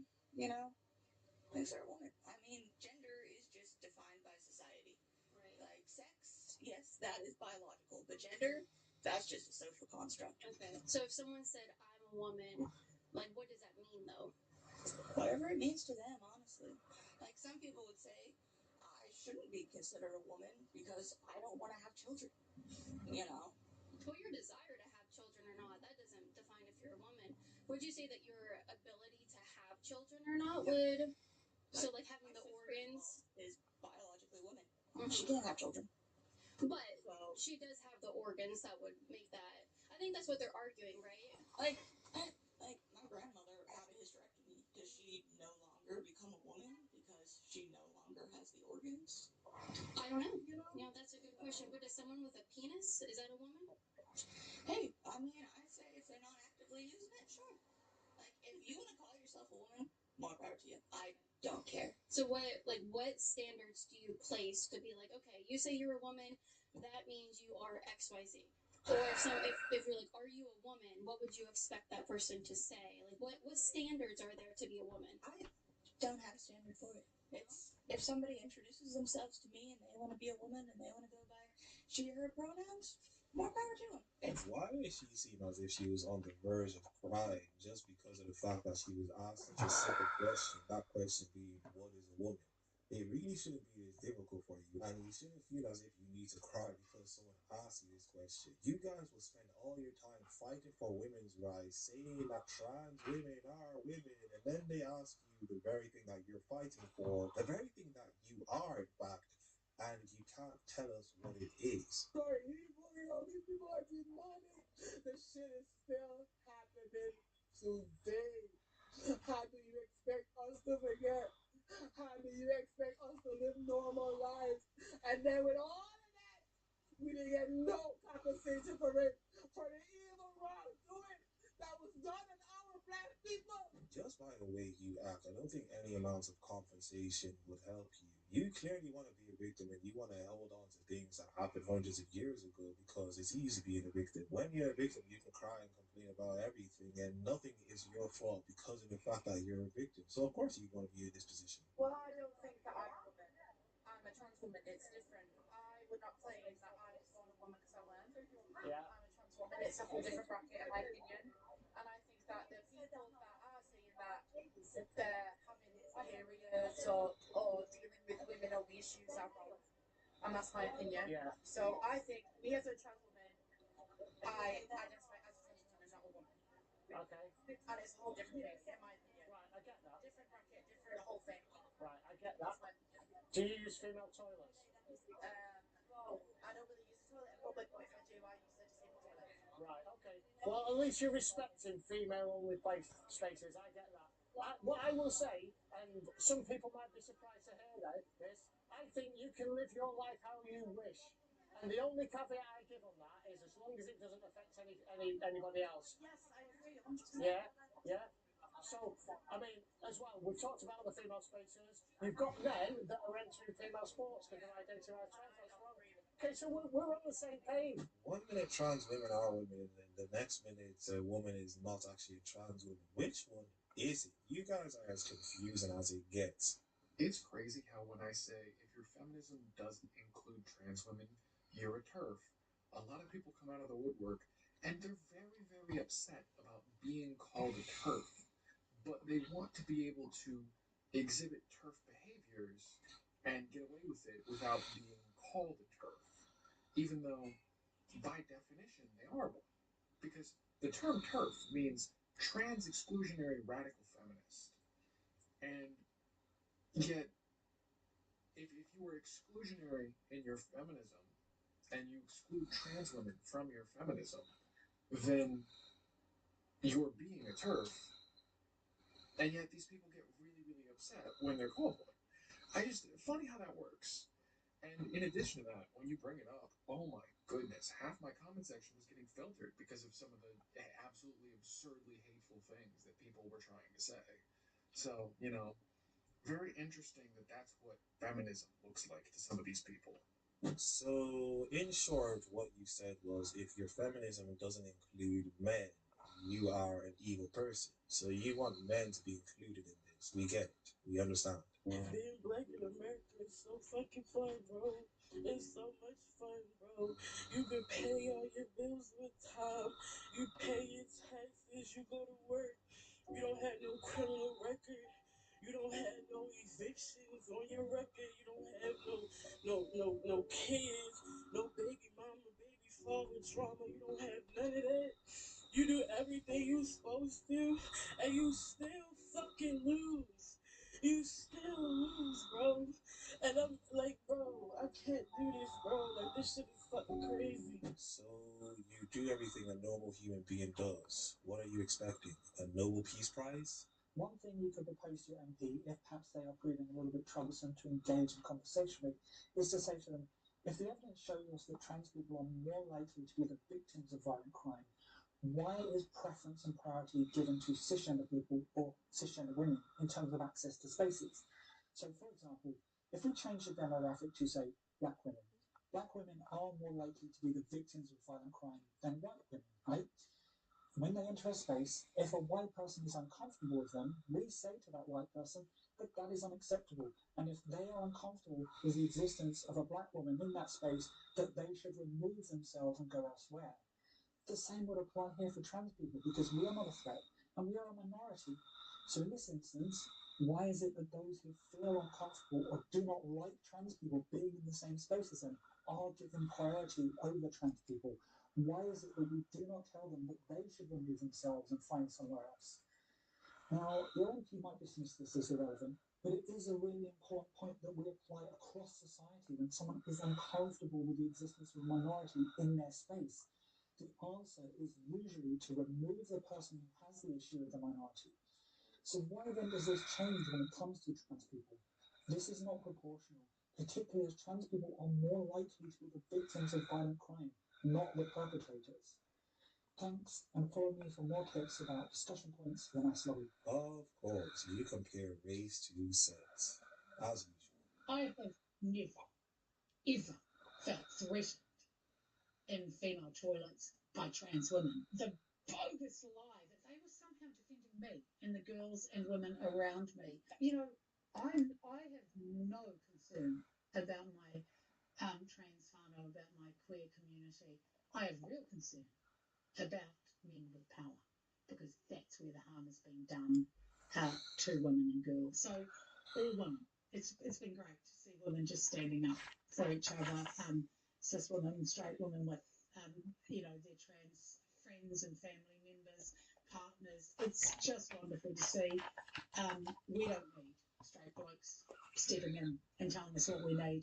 thinks they're a woman. I mean, gender is just defined by society. Right. Like sex, yes, that is biological, but gender, that's just a social construct. Okay. So if someone said I'm a woman, like what does that mean though? Whatever it means to them, honestly. Like some people would say, I shouldn't be considered a woman because I don't want to have children. Well, your desire to have children or not, that doesn't define if you're a woman. Would you say that your ability to have children or not would? So like having the organs is biologically woman. Mhm. She can't have children. But she does have the organs that would make that. I think that's what they're arguing, right? Like my grandmother had a hysterectomy. Does she no longer become a woman because she no longer has the organs? I don't know. That's a good question. But is someone with a penis, is that a woman? Hey, I mean, I'd say if they're not actively using it, sure. Like, if you want to call yourself a woman, more power to you. I don't care. So what standards do you place to be like, okay, you say you're a woman, that means you are XYZ. Or if you're like, are you a woman, what would you expect that person to say? Like, what standards are there to be a woman? I don't have a standard for it. It's if somebody introduces themselves to me and they want to be a woman and they want to go by she, her pronouns, more power to them. Why did she seem as if she was on the verge of crying just because of the fact that she was asked such a simple question? That question being, what is a woman? It really shouldn't be this difficult for you, and you shouldn't feel as if you need to cry because someone asked you this question. You guys will spend all your time fighting for women's rights, saying that trans women are women, and then they ask you the very thing that you're fighting for, the very thing that you are, in fact, and you can't tell us what it is. Sorry, these people are demonic. The shit is still happening today. How do you expect us to forget? How do you expect us to live normal lives? And then with all of that, we didn't get no compensation for it, for the evil wrongdoing that was done on our black people. Just by the way you act, I don't think any amount of compensation would help you. You clearly want to be a victim and you want to hold on to things that happened hundreds of years ago because it's easy being a victim. When you're a victim, you can cry and complain about everything and nothing is your fault because of the fact that you're a victim. So of course you want to be in this position. Well, I don't think that I'm a woman. I'm a trans woman. It's different. I would not claim that I was born a woman because I learned. Yeah. I'm a trans woman. It's a whole different bracket, in my opinion. And I think that the people that are saying that they're having periods or dealing with women on the issues are wrong. And that's my opinion. Yeah. So I think me as a trans woman, I identify as a trans woman and not a woman. Okay. And it's a whole different case, in my opinion. Right, I get that. Different bracket, different whole thing. Right, I get that. That's my opinion. Do you use female toilets? I don't really use the toilet in public, but if I do, I use the disabled toilet. Right, okay. Well, at least you're respecting female-only place spaces. I get that. What I will say, and some people might be surprised to hear this, I think you can live your life how you wish. And the only caveat I give on that is as long as it doesn't affect anybody else. Yes, I agree. 100%. Yeah, yeah. So, I mean, as well, we've talked about the female spaces. You've got men that are entering female sports because they're identified as trans. That's wrong. Okay, so we're on the same page. 1 minute trans women are women, and the next minute a woman is not actually a trans woman. Which one is it? You guys are as confusing as it gets. It's crazy how when I say if your feminism doesn't include trans women, you're a TERF, a lot of people come out of the woodwork And they're very, very upset about being called a TERF, but they want to be able to exhibit TERF behaviors and get away with it without being called a TERF, even though, by definition, they are one. Because the term TERF means trans exclusionary radical feminist. And yet, if you were exclusionary in your feminism and you exclude trans women from your feminism, then you're being a TERF. And yet these people get really, really upset when they're called one. Funny how that works. And in addition to that, when you bring it up, oh my goodness, half my comment section was getting filtered because of some of the absolutely absurdly hateful things that people were trying to say. So, very interesting that that's what feminism looks like to some of these people. So, in short, what you said was if your feminism doesn't include men, you are an evil person. So, you want men to be included in this. We get it. We understand. Being black in America is so fucking fun, bro. It's so much fun, bro. You can pay all your bills with time. You pay your taxes. You go to work. You don't have no criminal record. You don't have no evictions on your record. You don't have no kids, no baby mama, baby father trauma. You don't have none of that. You do everything you supposed to, and you still fucking lose. You still lose, bro. And I'm like, bro, I can't do this, bro. Like, this shit is fucking crazy. So, you do everything a normal human being does. What are you expecting? A Nobel Peace Prize? One thing you could propose to your MP, if perhaps they are proving a little bit troublesome to engage in conversation with, is to say to them, if the evidence shows us that trans people are more likely to be the victims of violent crime, why is preference and priority given to cisgender people or cisgender women in terms of access to spaces? So, for example, if we change the demographic to, say, black women are more likely to be the victims of violent crime than white women, right? When they enter a space, if a white person is uncomfortable with them, we say to that white person that that is unacceptable. And if they are uncomfortable with the existence of a black woman in that space, that they should remove themselves and go elsewhere. The same would apply here for trans people because we are not a threat and we are a minority. So in this instance, why is it that those who feel uncomfortable or do not like trans people being in the same space as them are given priority over trans people? Why is it that we do not tell them that they should remove themselves and find somewhere else? Now, your MP might dismiss this as irrelevant, but it is a really important point that we apply across society when someone is uncomfortable with the existence of a minority in their space. The answer is usually to remove the person who has the issue with the minority. So why then does this change when it comes to trans people? This is not proportional, particularly as trans people are more likely to be the victims of violent crime, not the perpetrators. Thanks, and follow me for more tips about discussion points for the mass lobby. Of course, you compare race to sex, as usual. I have never, ever felt threatened in female toilets by trans women. The bogus lie that they were somehow defending me and the girls and women around me. I have no concern about my trans whānau, about my queer community. I have real concern about men with power, because that's where the harm is being done to women and girls. So all women, it's been great to see women just standing up for each other, cis women, straight women with their trans friends and family members, partners. It's just wonderful to see. We don't need straight blokes stepping in and telling us what we need.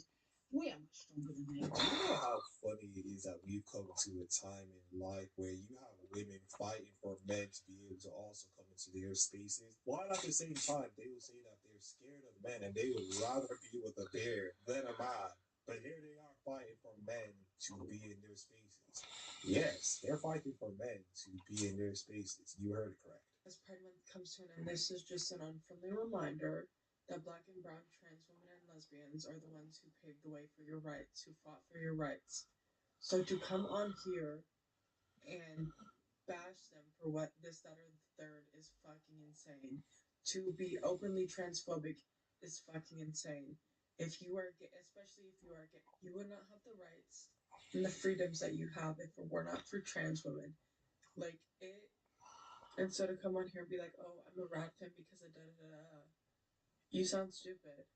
We are much stronger than that. Do you know how funny it is that we've come to a time in life where you have women fighting for men to be able to also come into their spaces, while at the same time they will say that they're scared of men and they would rather be with a bear than a man. But here they are fighting for men to be in their spaces. Yes, they're fighting for men to be in their spaces. You heard it correct. As Pride Month comes to an end, this is just an unfriendly reminder that black and brown trans women and lesbians are the ones who paved the way for your rights, who fought for your rights. So to come on here and bash them for what this, that, or the third is fucking insane. To be openly transphobic is fucking insane. If you are gay, especially if you are gay, you would not have the rights and the freedoms that you have if it were not for trans women. Like, it, instead of come on here and be like, oh, I'm a rat fan because of da da da da, you sound stupid.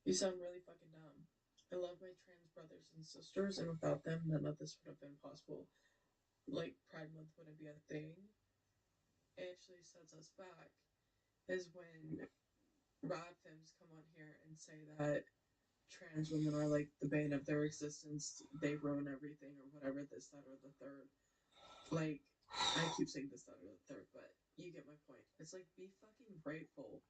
You sound really fucking dumb. I love my trans brothers and sisters, and without them, none of this would have been possible. Like, Pride Month wouldn't be a thing. It actually sets us back is when rad femmes come on here and say that trans women are like the bane of their existence, they ruin everything, or whatever, this, that, or the third. Like, I keep saying this, that, or the third, but you get my point. It's like, be fucking grateful,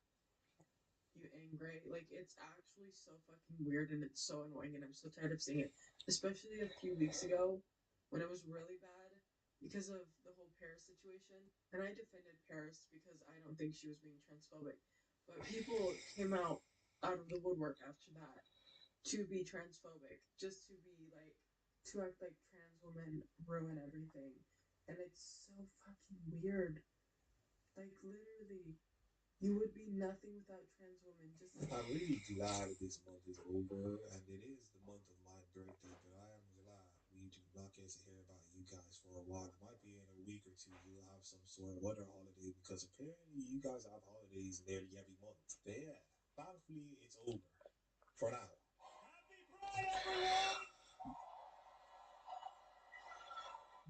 you angry. Like, it's actually so fucking weird and it's so annoying, and I'm so tired of seeing it. Especially a few weeks ago when it was really bad because of the whole Paris situation. And I defended Paris because I don't think she was being transphobic. But people came out of the woodwork after that to be transphobic, just to be like, to act like trans women ruin everything. And it's so fucking weird. Like, literally, you would be nothing without trans women. Just I'm really glad this month is over, and it is the month of my birthday, but I am glad we do not get to hear about you guys for a while. It might be in a week or two, you'll have some sort of other holiday, because apparently you guys have holidays nearly every month. But yeah, thankfully it's over. For now. Happy Pride, everyone!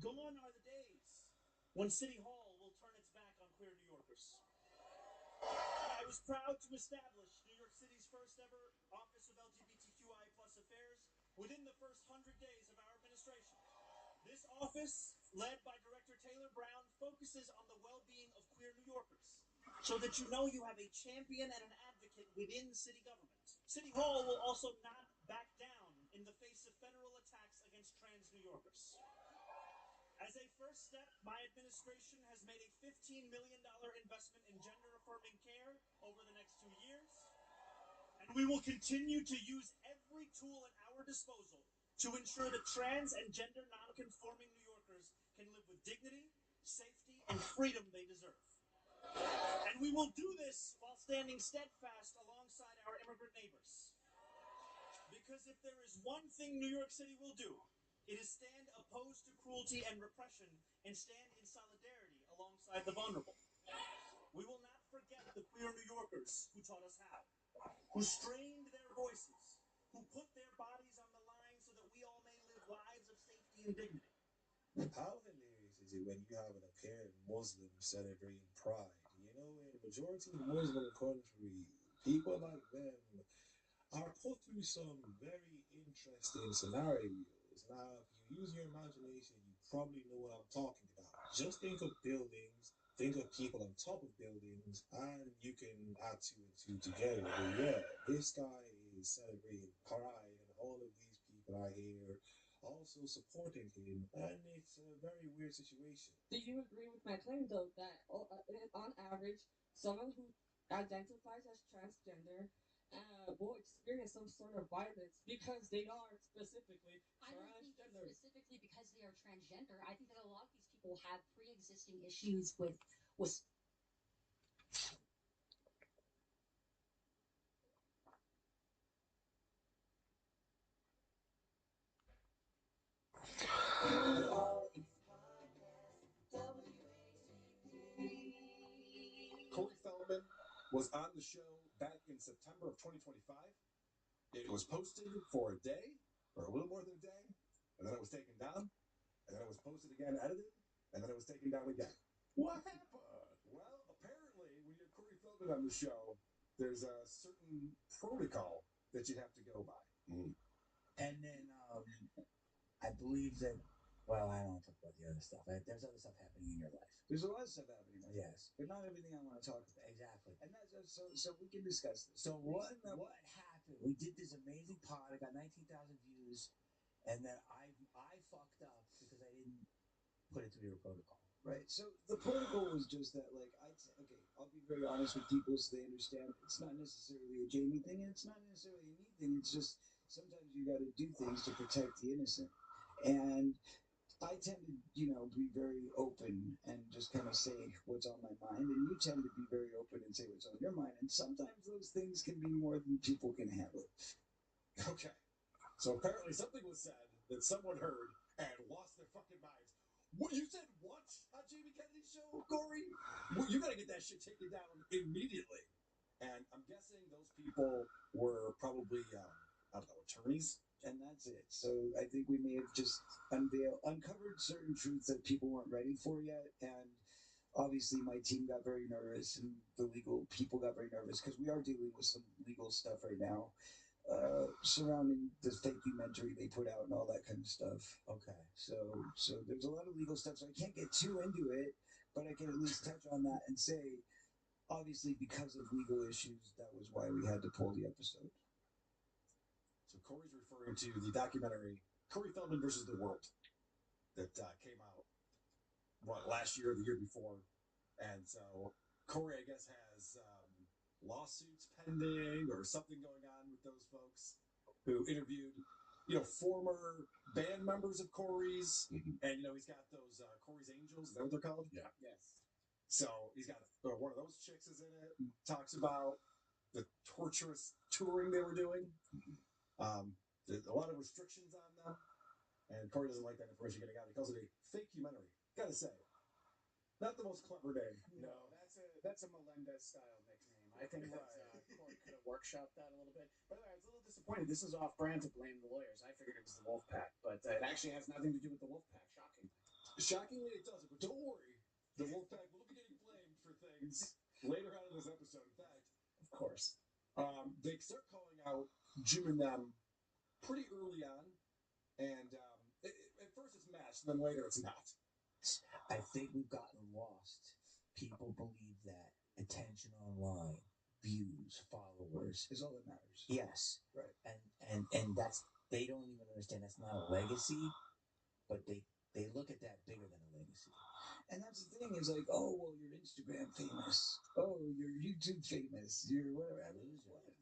Gone are the days when City Hall will turn its back on queer New Yorkers. I was proud to establish New York City's first ever Office of LGBTQI+ affairs within the first 100 days of our administration. This office, led by Director Taylor Brown, focuses on the well-being of queer New Yorkers, so that you know you have a champion and an advocate within city government. City Hall will also not back down in the face of federal attacks against trans New Yorkers. As a first step, my administration has made a $15 million investment in gender-affirming care over the next 2 years, and we will continue to use every tool at our disposal to ensure that trans and gender non-conforming New Yorkers can live with dignity, safety, and freedom they deserve. And we will do this while standing steadfast alongside our immigrant neighbors. Because if there is one thing New York City will do, it is stand opposed to cruelty and repression and stand in solidarity alongside the vulnerable. We will not forget the queer New Yorkers who taught us how, who strained their voices, who put their bodies on the line so that we all may live lives of safety and dignity. How hilarious is it when you have an apparent Muslim celebrating Pride? You know, in a majority Muslim country, people like them are put through some very interesting scenarios. Now, if you use your imagination, you probably know what I'm talking about. Just think of buildings, think of people on top of buildings, and you can add two and two together. But yeah, this guy is celebrating Pride, and all of these people are here also supporting him, and it's a very weird situation. Do you agree with my claim, though, that on average, someone who identifies as transgender will experience some sort of violence because they are specifically I don't think transgender? it's specifically because they are transgender. I think that a lot of these people have pre-existing issues with Corey Feldman was on the show back in September of 2025. It was posted for a day, or a little more than a day, and then it was taken down, and then it was posted again, edited, and then it was taken down again. What happened? Well, apparently, when you have Corey Feldman on the show, there's a certain protocol that you have to go by. And then I believe that, well, I don't want to talk about the other stuff. There's other stuff happening in your life. There's a lot of stuff happening. Yes. But not everything I want to talk about. Exactly. And that's so we can discuss this. So what happened? We did this amazing pod. I got 19,000 views, and then I fucked up because I didn't put it through your protocol. Right. So the protocol was just that, like, okay, I'll be very honest with people so they understand it's not necessarily a Jamie thing, and it's not necessarily a me thing. It's just sometimes you got to do things to protect the innocent. And I tend to, be very open and just kind of say what's on my mind, and you tend to be very open and say what's on your mind. And sometimes those things can be more than people can handle. Okay. So apparently something was said that someone heard and lost their fucking minds. What, you said what on Jamie Kennedy's show, Corey? Well, you gotta get that shit taken down immediately. And I'm guessing those people were probably, I don't know, attorneys. And that's it. So I think we may have just uncovered certain truths that people weren't ready for yet. And obviously my team got very nervous and the legal people got very nervous because we are dealing with some legal stuff right now surrounding the documentary they put out and all that kind of stuff. Okay. So there's a lot of legal stuff, so I can't get too into it, but I can at least touch on that and say, obviously because of legal issues, that was why we had to pull the episode. So Corey's referring to the documentary Corey Feldman versus the World that came out last year or the year before. And so Corey, I guess, has lawsuits pending or something going on with those folks who interviewed, former band members of Corey's. And, he's got those Corey's Angels. Is that what they're called? Yeah. Yes. So he's got one of those chicks is in it. Talks about the torturous touring they were doing. There's a lot of restrictions on them, and Corey doesn't like that information getting out. He calls it a fake-umentary. Gotta say, not the most clever name. No, that's a Melendez-style nickname. I think that Corey could have workshopped that a little bit. By the way, I was a little disappointed. This is off-brand to blame the lawyers. I figured it was the Wolfpack, but it actually has nothing to do with the Wolfpack, shockingly. Shockingly, it doesn't, but don't worry. The Wolfpack will be getting blamed for things later on in this episode. In fact, of course. They start calling out Jim and them pretty early on, and at first it's matched, then later it's not. I think we've gotten lost. People believe that attention online, views, followers is all that matters. Yes, right. And that's, they don't even understand that's not a legacy, but they look at that bigger than a legacy. And that's the thing is like, oh well, you're Instagram famous. Oh, you're YouTube famous. You're whatever.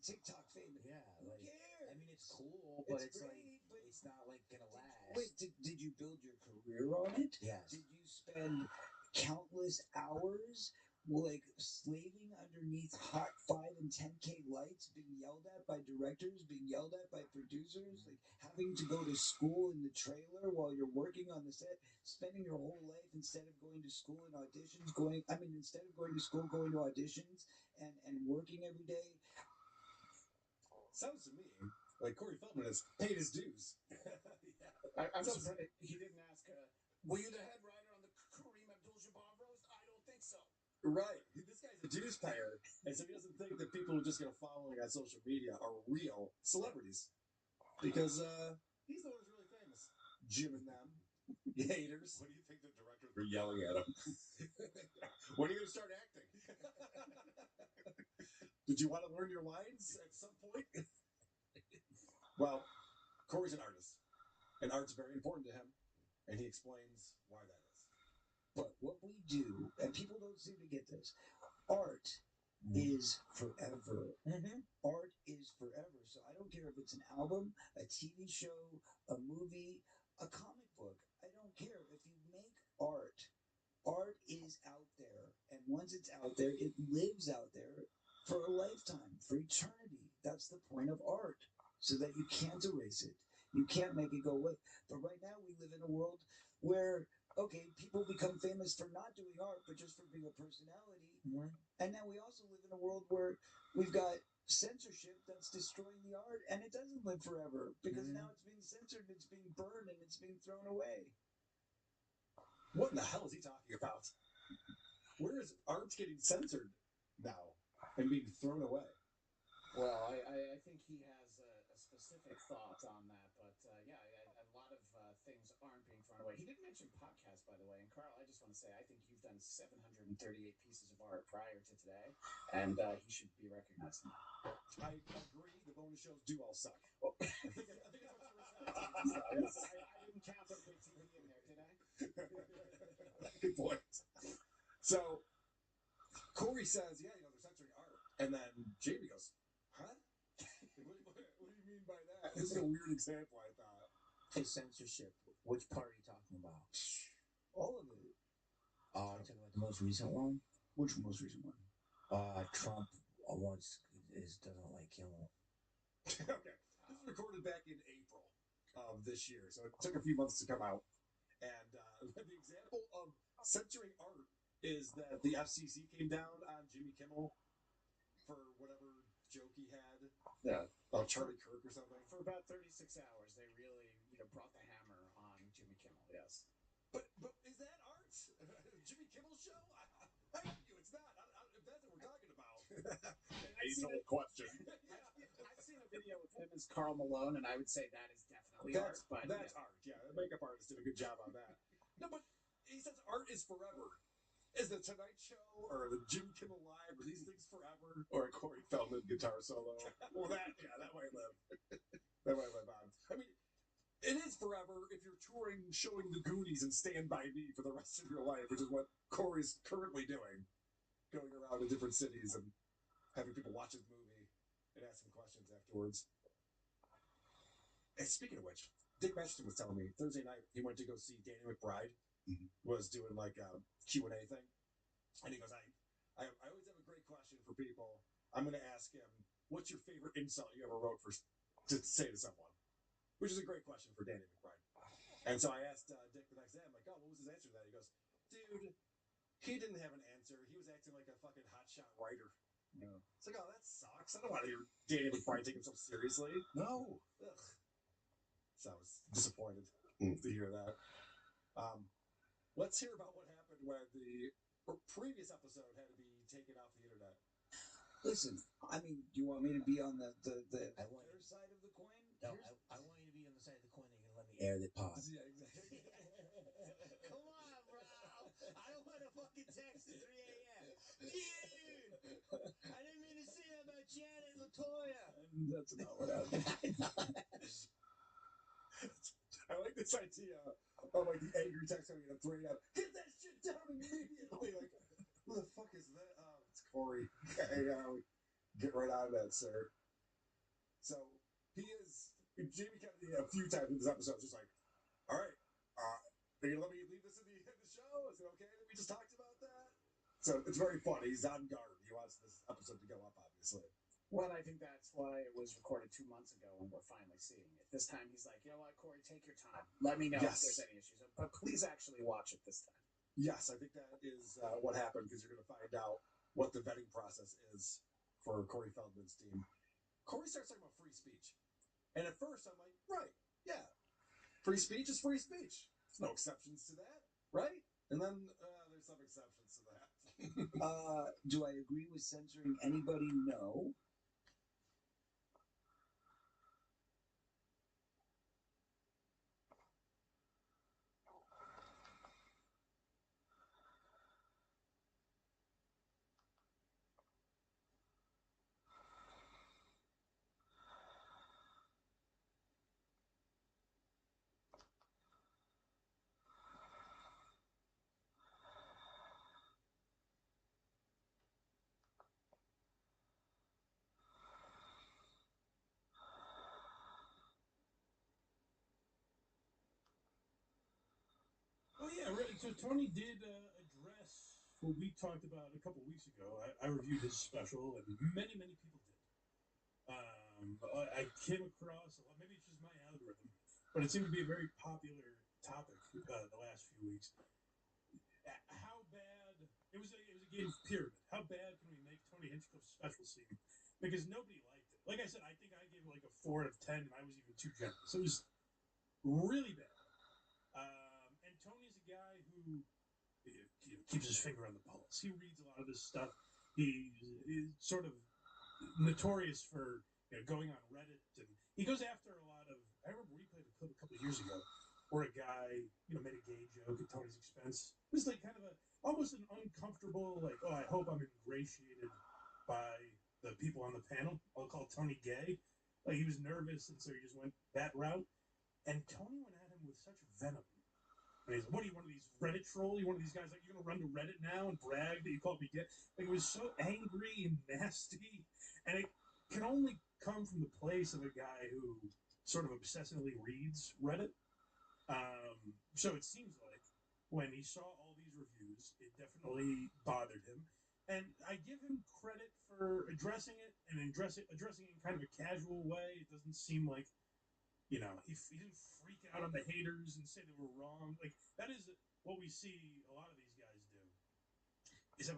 TikTok famous. Yeah, who like, cares? I mean, it's cool, but it's great, like but it's not like gonna last. Wait, did you build your career on it? Yes. Did you spend countless hours like slaving underneath hot 5 and 10K lights, being yelled at by directors, being yelled at by producers, like having to go to school in the trailer while you're working on the set, spending your whole life instead of going to school and auditions, instead of going to school, going to auditions and working every day. Sounds to me like Corey Feldman has paid his dues. Yeah. I'm surprised he didn't ask, were you the head writer on the Kareem Abdul-Jabbar roast? I don't think so. Right. This guy's a dues payer, and so he doesn't think that people who just get a following on social media are real celebrities. Because he's the one who's really famous. Jim and them. Haters. What do you think the directors were yelling at him? When are you going to start acting? Did you want to learn your lines at some point? Well, Corey's an artist, and art's very important to him, and he explains why that is. But what we do, and people don't seem to get this, art is forever. Art is forever. So I don't care if it's an album, a TV show, a movie, a comic book. I don't care. If you make art, art is out there. And once it's out there, it lives out there for a lifetime, for eternity. That's the point of art, so that you can't erase it. You can't make it go away. But right now we live in a world where, okay, people become famous for not doing art, but just for being a personality. And now we also live in a world where we've got censorship that's destroying the art, and it doesn't live forever because now it's being censored, it's being burned, and it's being thrown away. What in the hell is he talking about? Where is art getting censored now and being thrown away? Well, I think he has a specific thought on that, but yeah, a lot of things aren't being thrown away. He didn't mention podcasts, by the way, and Carl, I just want to say, I think you've done 738 pieces of art prior to today, and he should be recognized now. I agree, the bonus shows do all suck. I think it's I didn't count the big TV in there, did I? Good point. So, Corey says, yeah, they're censoring art. And then Jamie goes, huh? What do you mean by that? This is a weird example, I thought. Hey, censorship. Which part are you talking about? All of it. Are you talking about the most recent one? Which most recent one? Trump doesn't like him. Okay. This was recorded back in April. of this year. So it took a few months to come out. And the example of censoring art is that the FCC came down on Jimmy Kimmel for whatever joke he had. Yeah. About Charlie Kirk or something. For about 36 hours, they really, brought the hammer on Jimmy Kimmel. Yes. But is that art? Jimmy Kimmel's show? I argue it's not. If that's what we're talking about. Age old question. I've seen a video of him as Karl Malone, and I would say that is definitely art. But that's art. Yeah, the makeup artist did a good job on that. No, but he says art is forever. Is the Tonight Show or the Jimmy Kimmel Live, are these things forever? Or a Corey Feldman guitar solo. Well, that might live. That might live on. I mean, it is forever if you're touring, showing the Goonies and Stand By Me for the rest of your life, which is what Corey's currently doing, going around to different cities and having people watch his movie and ask him questions afterwards. And speaking of which, Dick Masterson was telling me Thursday night he went to go see Danny McBride. Was doing like a Q&A thing. And he goes, I always have a great question for people. I'm going to ask him, what's your favorite insult you ever wrote to say to someone? Which is a great question for Danny McBride. And so I asked Dick the next day, I'm like, oh, what was his answer to that? He goes, dude, he didn't have an answer. He was acting like a fucking hotshot writer. No. It's like, oh, that sucks. I don't want to hear Danny McBride take himself seriously. No. Ugh. So I was disappointed to hear that. Let's hear about what happened when the previous episode had to be taken off the internet. Listen, I mean, do you want me to be on the fair side of the coin? No, I want you to be on the side of the coin and you're going to let me air the pod. Yeah, exactly. Come on, bro. I don't want to fucking text at 3 a.m. Dude, I didn't mean to say that about Janet Latoya. That's not what happened. I like this idea of like the angry text coming in at 3 a.m. Get that shit down immediately. Like, who the fuck is that? Oh, it's Corey. Hey, get right on that, sir. So Jamie Kennedy a few times in this episode just like, all right, are you gonna let me leave this in the show? Is it okay that we just talked about that? So it's very funny. He's on guard. He wants this episode to go up, obviously. Well, I think that's why it was recorded 2 months ago and we're finally seeing it. This time he's like, you know what, Corey, take your time. Let me know if there's any issues. But please actually watch it this time. Yes, I think that is what happened because you're going to find out what the vetting process is for Corey Feldman's team. Corey starts talking about free speech. And at first I'm like, right, yeah. Free speech is free speech. There's no exceptions to that, right? And then there's some exceptions to that. Do I agree with censoring anybody? No. Oh yeah, right. So Tony did address what we talked about a couple weeks ago. I reviewed his special, and many people did. I came across a lot. Maybe it's just my algorithm, but it seemed to be a very popular topic the last few weeks. How bad it was a game of pyramid. How bad can we make Tony Hinchcliffe's special seem? Because nobody liked it. Like I said, I think I gave it like a 4 out of 10, and I was even too generous. It was really bad. And Tony's a guy who keeps his finger on the pulse. He reads a lot of this stuff. He's sort of notorious for going on Reddit, and he goes after a lot of. I remember we played a clip a couple of years ago where a guy made a gay joke at Tony's expense. It was like kind of almost an uncomfortable, like, oh, I hope I'm ingratiated by the people on the panel. I'll call Tony gay. Like, he was nervous, and so he just went that route. And Tony went at him with such venom. And he's like, what are you, one of these Reddit trolls? You one of these guys, like, you're going to run to Reddit now and brag that you called me gay? Like, it was so angry and nasty. And it can only come from the place of a guy who sort of obsessively reads Reddit. So it seems like when he saw all these reviews, it definitely bothered him. And I give him credit for addressing it and addressing it in kind of a casual way. It doesn't seem like he didn't freak out on the haters and say they were wrong. Like that is what we see a lot of these guys do. Is have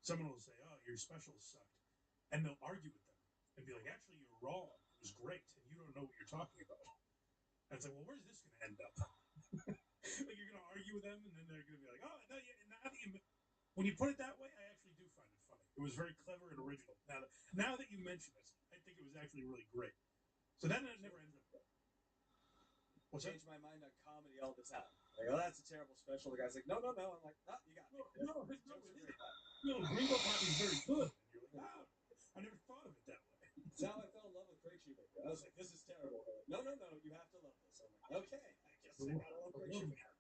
someone will say, "Oh, your special sucked," and they'll argue with them and be like, "Actually, you're wrong. It was great, and you don't know what you're talking about." And it's like, "Well, where's this going to end up?" Like you're going to argue with them, and then they're going to be like, "Oh, no, now that when you put it that way, I actually do find it funny. It was very clever and original. Now that you mention it, I think it was actually really great." So that never ends up well. What's Change my mind on comedy all the time. Like, oh, that's a terrible special. The guy's like, no. I'm like, oh, you got me. Gringo Comedy is very good. And you're like, wow, I never thought of it that way. It's how I fell in love with Craig Shoemaker. I was like, this is terrible. Like, no, you have to love this. I'm like, okay, I guess I gotta love Craig Shoemaker.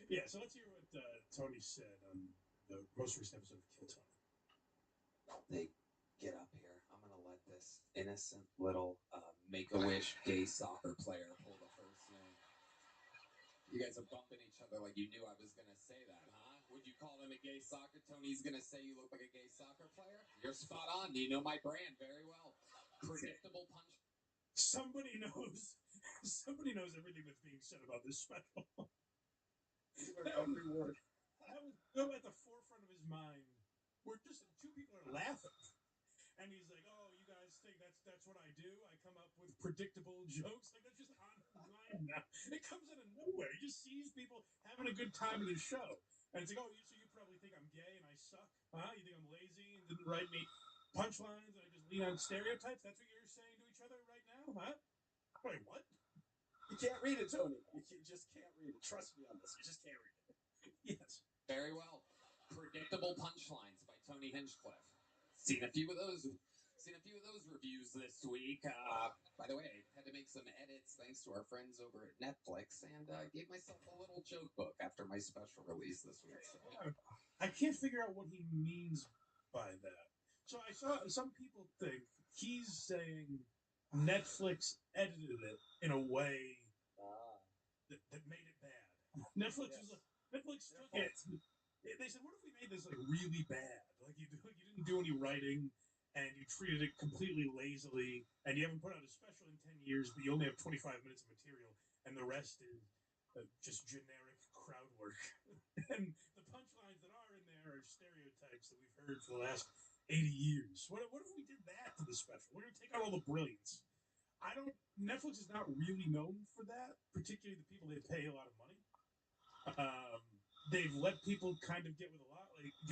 Yeah, so let's hear what Tony said on the most recent episode of Kill Tony. They get up here. I'm gonna let this innocent little Make-A-Wish gay soccer player pull the first name. You guys are bumping each other like you knew I was gonna say that, huh? Would you call him a gay soccer? Tony's gonna say you look like a gay soccer player? You're spot on. You know my brand very well. Predictable punch. Somebody knows everything that's being said about this special. Every word. That was so at the forefront of his mind. Where just two people are laughing. And he's like, "Oh, you guys think that's what I do? I come up with predictable jokes." Like that's just on his mind now. It comes out of nowhere. He just sees people having a good time at his show, and it's like, "Oh, so you probably think I'm gay and I suck, huh? You think I'm lazy and didn't write me punchlines and I just lean on stereotypes? That's what you're saying to each other right now, huh? Wait, what? You can't read it, Tony. You just can't read it. Trust me on this. You just can't read it." Yes. Very well. Predictable punchlines by Tony Hinchcliffe. Seen a few of those reviews this week. By the way, I had to make some edits thanks to our friends over at Netflix, and gave myself a little joke book after my special release this week. So. I can't figure out what he means by that. So I saw some people think he's saying Netflix edited it in a way that made it bad. Netflix took it. They said, "What if we made this like really bad? Like you didn't do any writing, and you treated it completely lazily, and you haven't put out a special in 10 years, but you only have 25 minutes of material, and the rest is just generic crowd work." And the punchlines that are in there are stereotypes that we've heard for the last 80 years. What if we did that to the special? We're gonna take out all the brilliance. Netflix is not really known for that, particularly the people they pay a lot of money. They've let people kind of get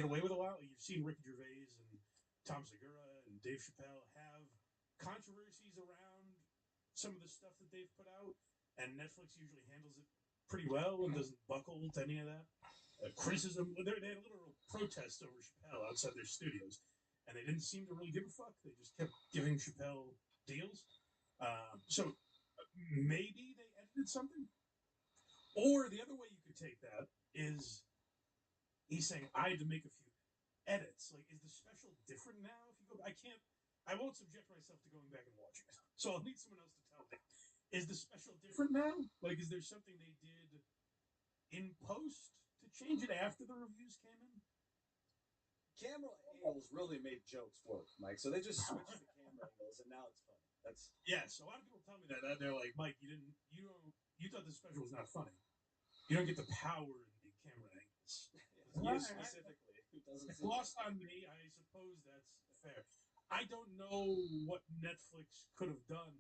away with a lot. Like you've seen Ricky Gervais and Tom Segura and Dave Chappelle have controversies around some of the stuff that they've put out, and Netflix usually handles it pretty well and doesn't buckle to any of that criticism. They had a literal protest over Chappelle outside their studios, and they didn't seem to really give a fuck. They just kept giving Chappelle deals. So maybe they edited something. Or the other way you could take that is he's saying I had to make a few edits. Like, is the special different now? If you go, I won't subject myself to going back and watching it. So I'll need someone else to tell me. Is the special different now? Like, is there something they did in post to change it after the reviews came in? Camera angles really made jokes work, Mike. So they just switched the camera angles, and now it's funny. Yes. A lot of people tell me that they're like, "Mike, you thought the special was not funny. You don't get the power in the camera angles." You specifically. It's lost on me. I suppose that's fair. I don't know what Netflix could have done.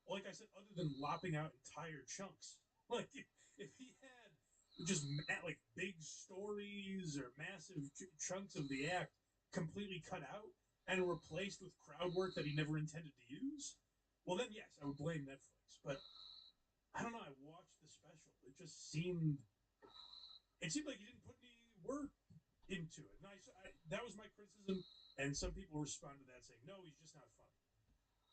Like I said, other than lopping out entire chunks. Like if he had just like big stories or massive chunks of the act completely cut out and replaced with crowd work that he never intended to use, well then yes, I would blame Netflix. But I don't know. I watched the special. It seemed like he didn't put any work into it. And that was my criticism, and some people responded to that saying, "No, he's just not funny."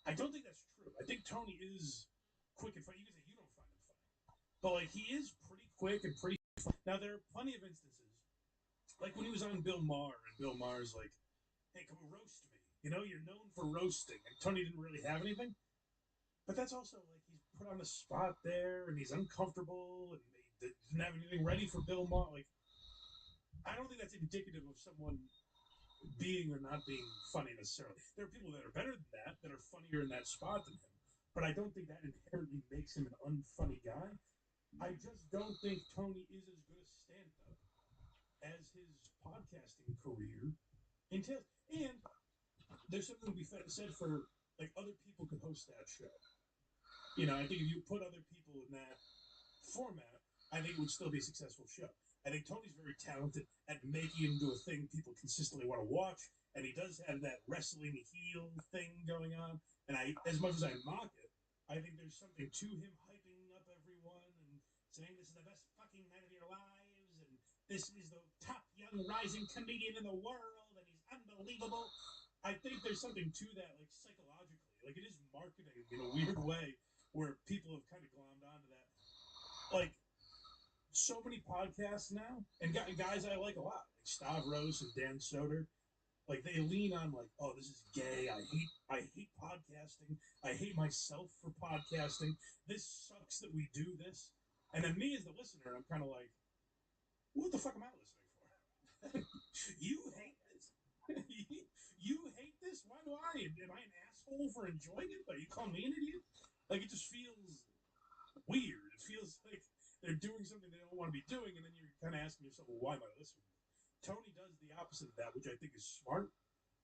I don't think that's true. I think Tony is quick and funny. You can say you don't find him funny, but like he is pretty quick and pretty funny. Now there are plenty of instances, like when he was on Bill Maher, and Bill Maher's like, "Hey, come roast me." You're known for roasting, and Tony didn't really have anything. But that's also like he's put on the spot there, and he's uncomfortable, and they didn't have anything ready for Bill Maher. Like, I don't think that's indicative of someone being or not being funny necessarily. There are people that are better than that are funnier in that spot than him. but I don't think that inherently makes him an unfunny guy. I just don't think Tony is as good a stand-up as his podcasting career entails. And there's something to be said for, like, other people could host that show. You know, I think if you put other people in that format, I think it would still be a successful show. I think Tony's very talented at making it into a thing people consistently want to watch, and he does have that wrestling heel thing going on. And as much as I mock it, I think there's something to him hyping up everyone and saying this is the best fucking night of your lives, and this is the top young rising comedian in the world, and he's unbelievable. I think there's something to that, like, psychologically. Like, it is marketing in a weird way where people have kind of glommed onto that. Like, so many podcasts now, and guys I like a lot, like Stavros and Dan Soder, like, they lean on, like, oh, this is gay. I hate podcasting. I hate myself for podcasting. This sucks that we do this. And then me as the listener, I'm kind of like, what the fuck am I listening for? You hate this? You hate this? Why do I? Am I an asshole for enjoying it? Are you calling me an idiot? Like, it just feels weird. It feels like they're doing something they don't want to be doing, and then you're kind of asking yourself, well, why am I listening? Tony does the opposite of that, which I think is smart,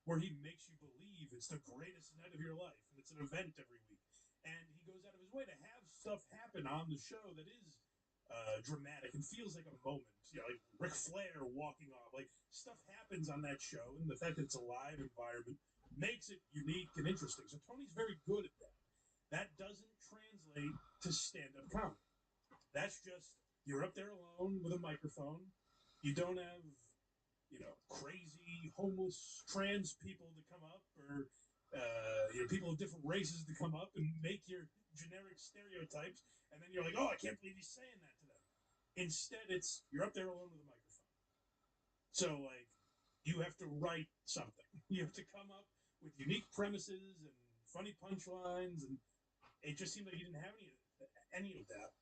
where he makes you believe it's the greatest night of your life, and it's an event every week. And he goes out of his way to have stuff happen on the show that is dramatic and feels like a moment. You know, like Ric Flair walking off. Like, stuff happens on that show, and the fact that it's a live environment makes it unique and interesting. So Tony's very good at that. That doesn't translate to stand-up comedy. That's just, you're up there alone with a microphone. You don't have, you know, crazy homeless trans people to come up, or you know, people of different races to come up and make your generic stereotypes, and then you're like, oh, I can't believe he's saying that to them. Instead, it's, you're up there alone with a microphone. So, like, you have to write something. You have to come up with unique premises and funny punchlines, and it just seemed like he didn't have any of that.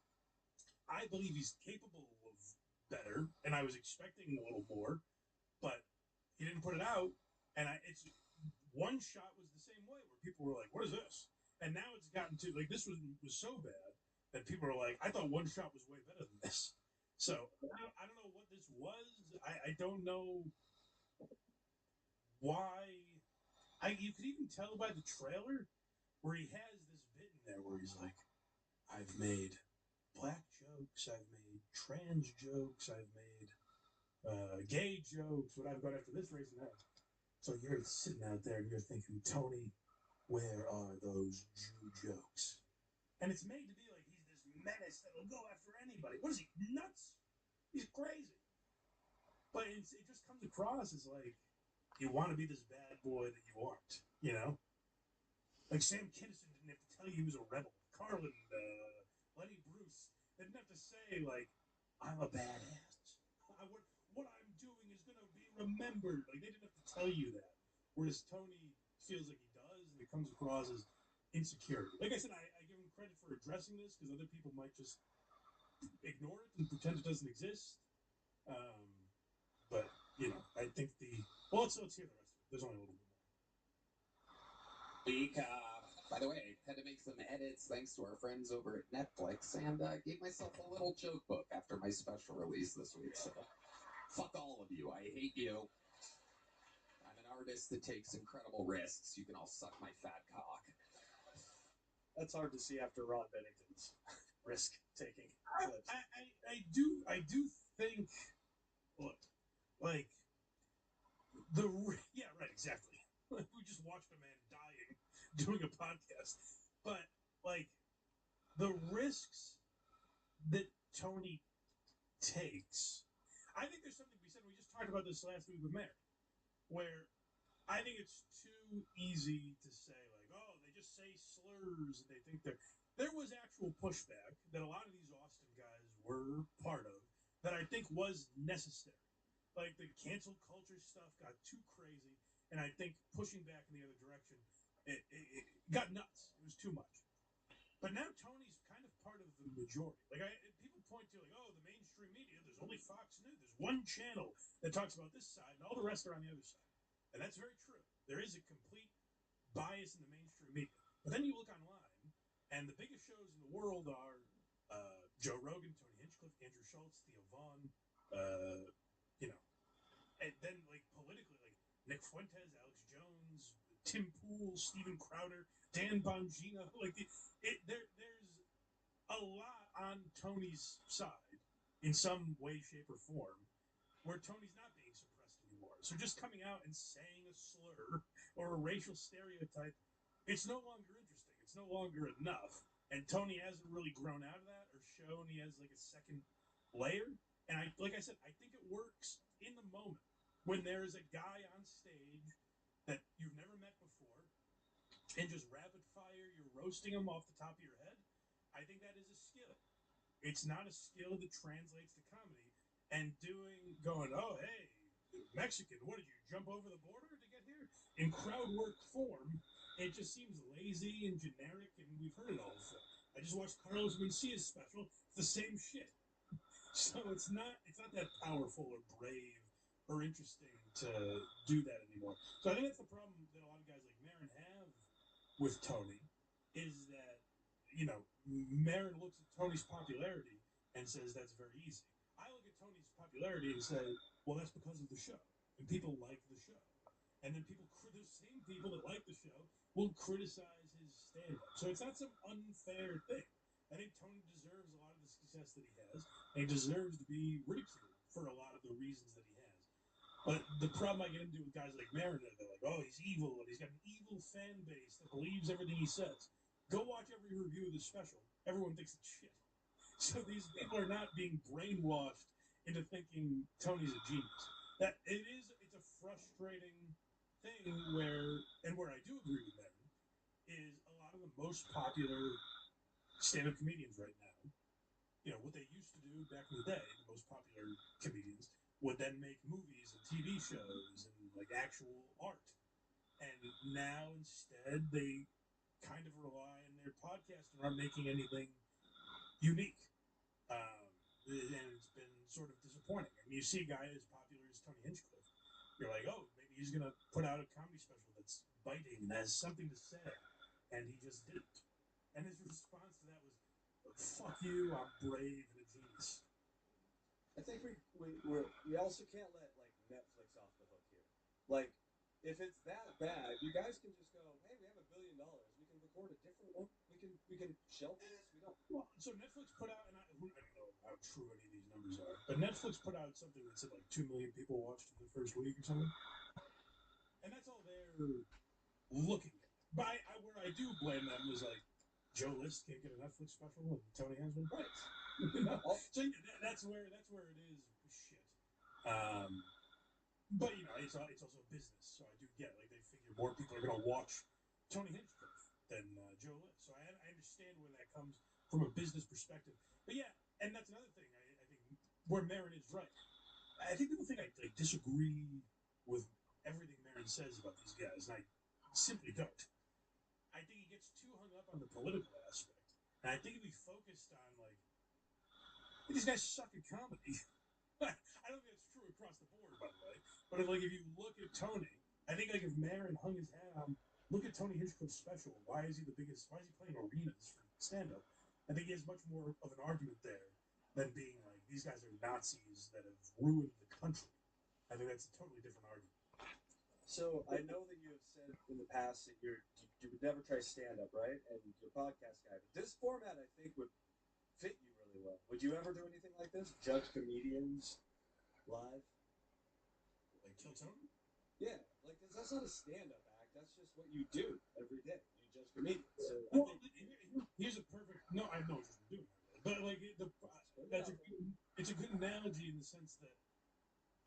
I believe he's capable of better, and I was expecting a little more, but he didn't put it out. And it's one shot was the same way, where people were like, "What is this?" And now it's gotten to, like, this was so bad that people are like, "I thought one shot was way better than this." So I don't know what this was. I don't know why. You could even tell by the trailer where he has this bit in there where he's like, "I've made black jokes, I've made trans jokes, I've made gay jokes, what I've got after this race and that." So you're sitting out there and you're thinking, Tony, where are those Jew jokes? And it's made to be like he's this menace that will go after anybody. What is he, nuts? He's crazy. But it just comes across as like, you want to be this bad boy that you aren't, you know? Like, Sam Kinison didn't have to tell you he was a rebel. Carlin, Lenny Bruce didn't have to say, like, I'm a badass. What I'm doing is going to be remembered. Like, they didn't have to tell you that. Whereas Tony feels like he does, and it comes across as insecurity. Like I said, I give him credit for addressing this, because other people might just ignore it and pretend it doesn't exist. But, you know, I think well, let's hear the rest of it. There's only a little bit more. By the way, had to make some edits thanks to our friends over at Netflix, and gave myself a little joke book after my special release this week. So, fuck all of you. I hate you. I'm an artist that takes incredible risks. You can all suck my fat cock. That's hard to see after Ron Bennington's risk-taking clips. I do think, look, like, yeah, right, exactly. We just watched a man dying doing a podcast. But, like, the risks that Tony takes, I think there's something to be said. We just talked about this last week with Mary, where I think it's too easy to say, like, oh, they just say slurs and they think there was actual pushback that a lot of these Austin guys were part of that I think was necessary. Like, the cancel culture stuff got too crazy, and I think pushing back in the other direction, it got nuts. It was too much. But now Tony's kind of part of the majority. Like, people point to, like, oh, the mainstream media, there's only Fox News. There's one channel that talks about this side, and all the rest are on the other side. And that's very true. There is a complete bias in the mainstream media. But then you look online, And the biggest shows in the world are Joe Rogan, Tony Hinchcliffe, Andrew Schultz, Theo Vaughn, you know, and then like politically, like Nick Fuentes, Alex Jones, Tim Pool, Steven Crowder, Dan Bongino. Like there's a lot on Tony's side in some way, shape, or form, where Tony's not being suppressed anymore. So just coming out and saying a slur or a racial stereotype, it's no longer interesting. It's no longer enough. And Tony hasn't really grown out of that or shown he has like a second layer. And like I said, I think it works in the moment when there is a guy on stage that you've never met before and just rapid fire, you're roasting him off the top of your head. I think that is a skill. It's not a skill that translates to comedy. And going, oh, hey, Mexican, what did you jump over the border to get here? In crowd work form, it just seems lazy and generic, and we've heard it all before. I just watched Carlos Mencia's special. It's the same shit. So it's not that powerful or brave or interesting to do that anymore. So I think that's the problem that a lot of guys like Marin have with Tony, is that, you know, Marin looks at Tony's popularity and says that's very easy. I look at Tony's popularity and say, well, that's because of the show, and people like the show. And then the same people that like the show will criticize his stand-up. So it's not some unfair thing. I think Tony deserves a lot of the success that he has, and he deserves to be ridiculed for a lot of the reasons that he has. But the problem I get into with guys like Marin, they're like, oh, he's evil, and he's got an evil fan base that believes everything he says. Go watch every review of this special. Everyone thinks it's shit. So these people are not being brainwashed into thinking Tony's a genius. It's a frustrating thing where I do agree with Marin, is a lot of the most popular stand-up comedians right now, you know, what they used to do back in the day, the most popular comedians would then make movies and TV shows and like actual art. And now instead they kind of rely on their podcast and aren't making anything unique. And it's been sort of disappointing. I mean, you see a guy as popular as Tony Hinchcliffe, you're like, oh, maybe he's going to put out a comedy special that's biting and has something to say. And he just didn't. And his response to that was, fuck you, I'm brave and a genius. I think we also can't let like Netflix off the hook here. Like, if it's that bad, you guys can just go, hey, we have $1 billion. We can record a different one. We can shelf this. We don't. Well, so Netflix put out, and I don't know how true any of these numbers are, but Netflix put out something that said like 2 million people watched in the first week or something. And that's all they're looking at. But where I do blame them is like, Joe List can't get a Netflix special and Tony has one price. You know? So that's where it is shit. But you know, it's also a business, so I do get it. Like they figure more people are gonna watch Tony Hinchcliffe than Joe List. So I understand where that comes from a business perspective. But yeah, and that's another thing I think where Marin is right. I think people think I disagree with everything Marin says about these guys, and I simply don't. I think he gets too hung up on the political aspect. And I think if he focused on, like, these guys suck at comedy. I don't think that's true across the board, by the way. But if you look at Tony, I think, like, if Marin hung his hat on, look at Tony Hinchcliffe's special. Why is he the biggest? Why is he playing arenas for stand-up? I think he has much more of an argument there than being like, these guys are Nazis that have ruined the country. I think that's a totally different argument. So I know that you have said in the past that you would never try stand-up, right? And you're a podcast guy. But this format, I think, would fit you really well. Would you ever do anything like this? Judge comedians live? Like Kill Tony? Yeah. Like, that's not a stand-up act. That's just what you do every day. You judge comedians. So well, here's a perfect... No, I know what you're doing. But, like, it's a good analogy in the sense that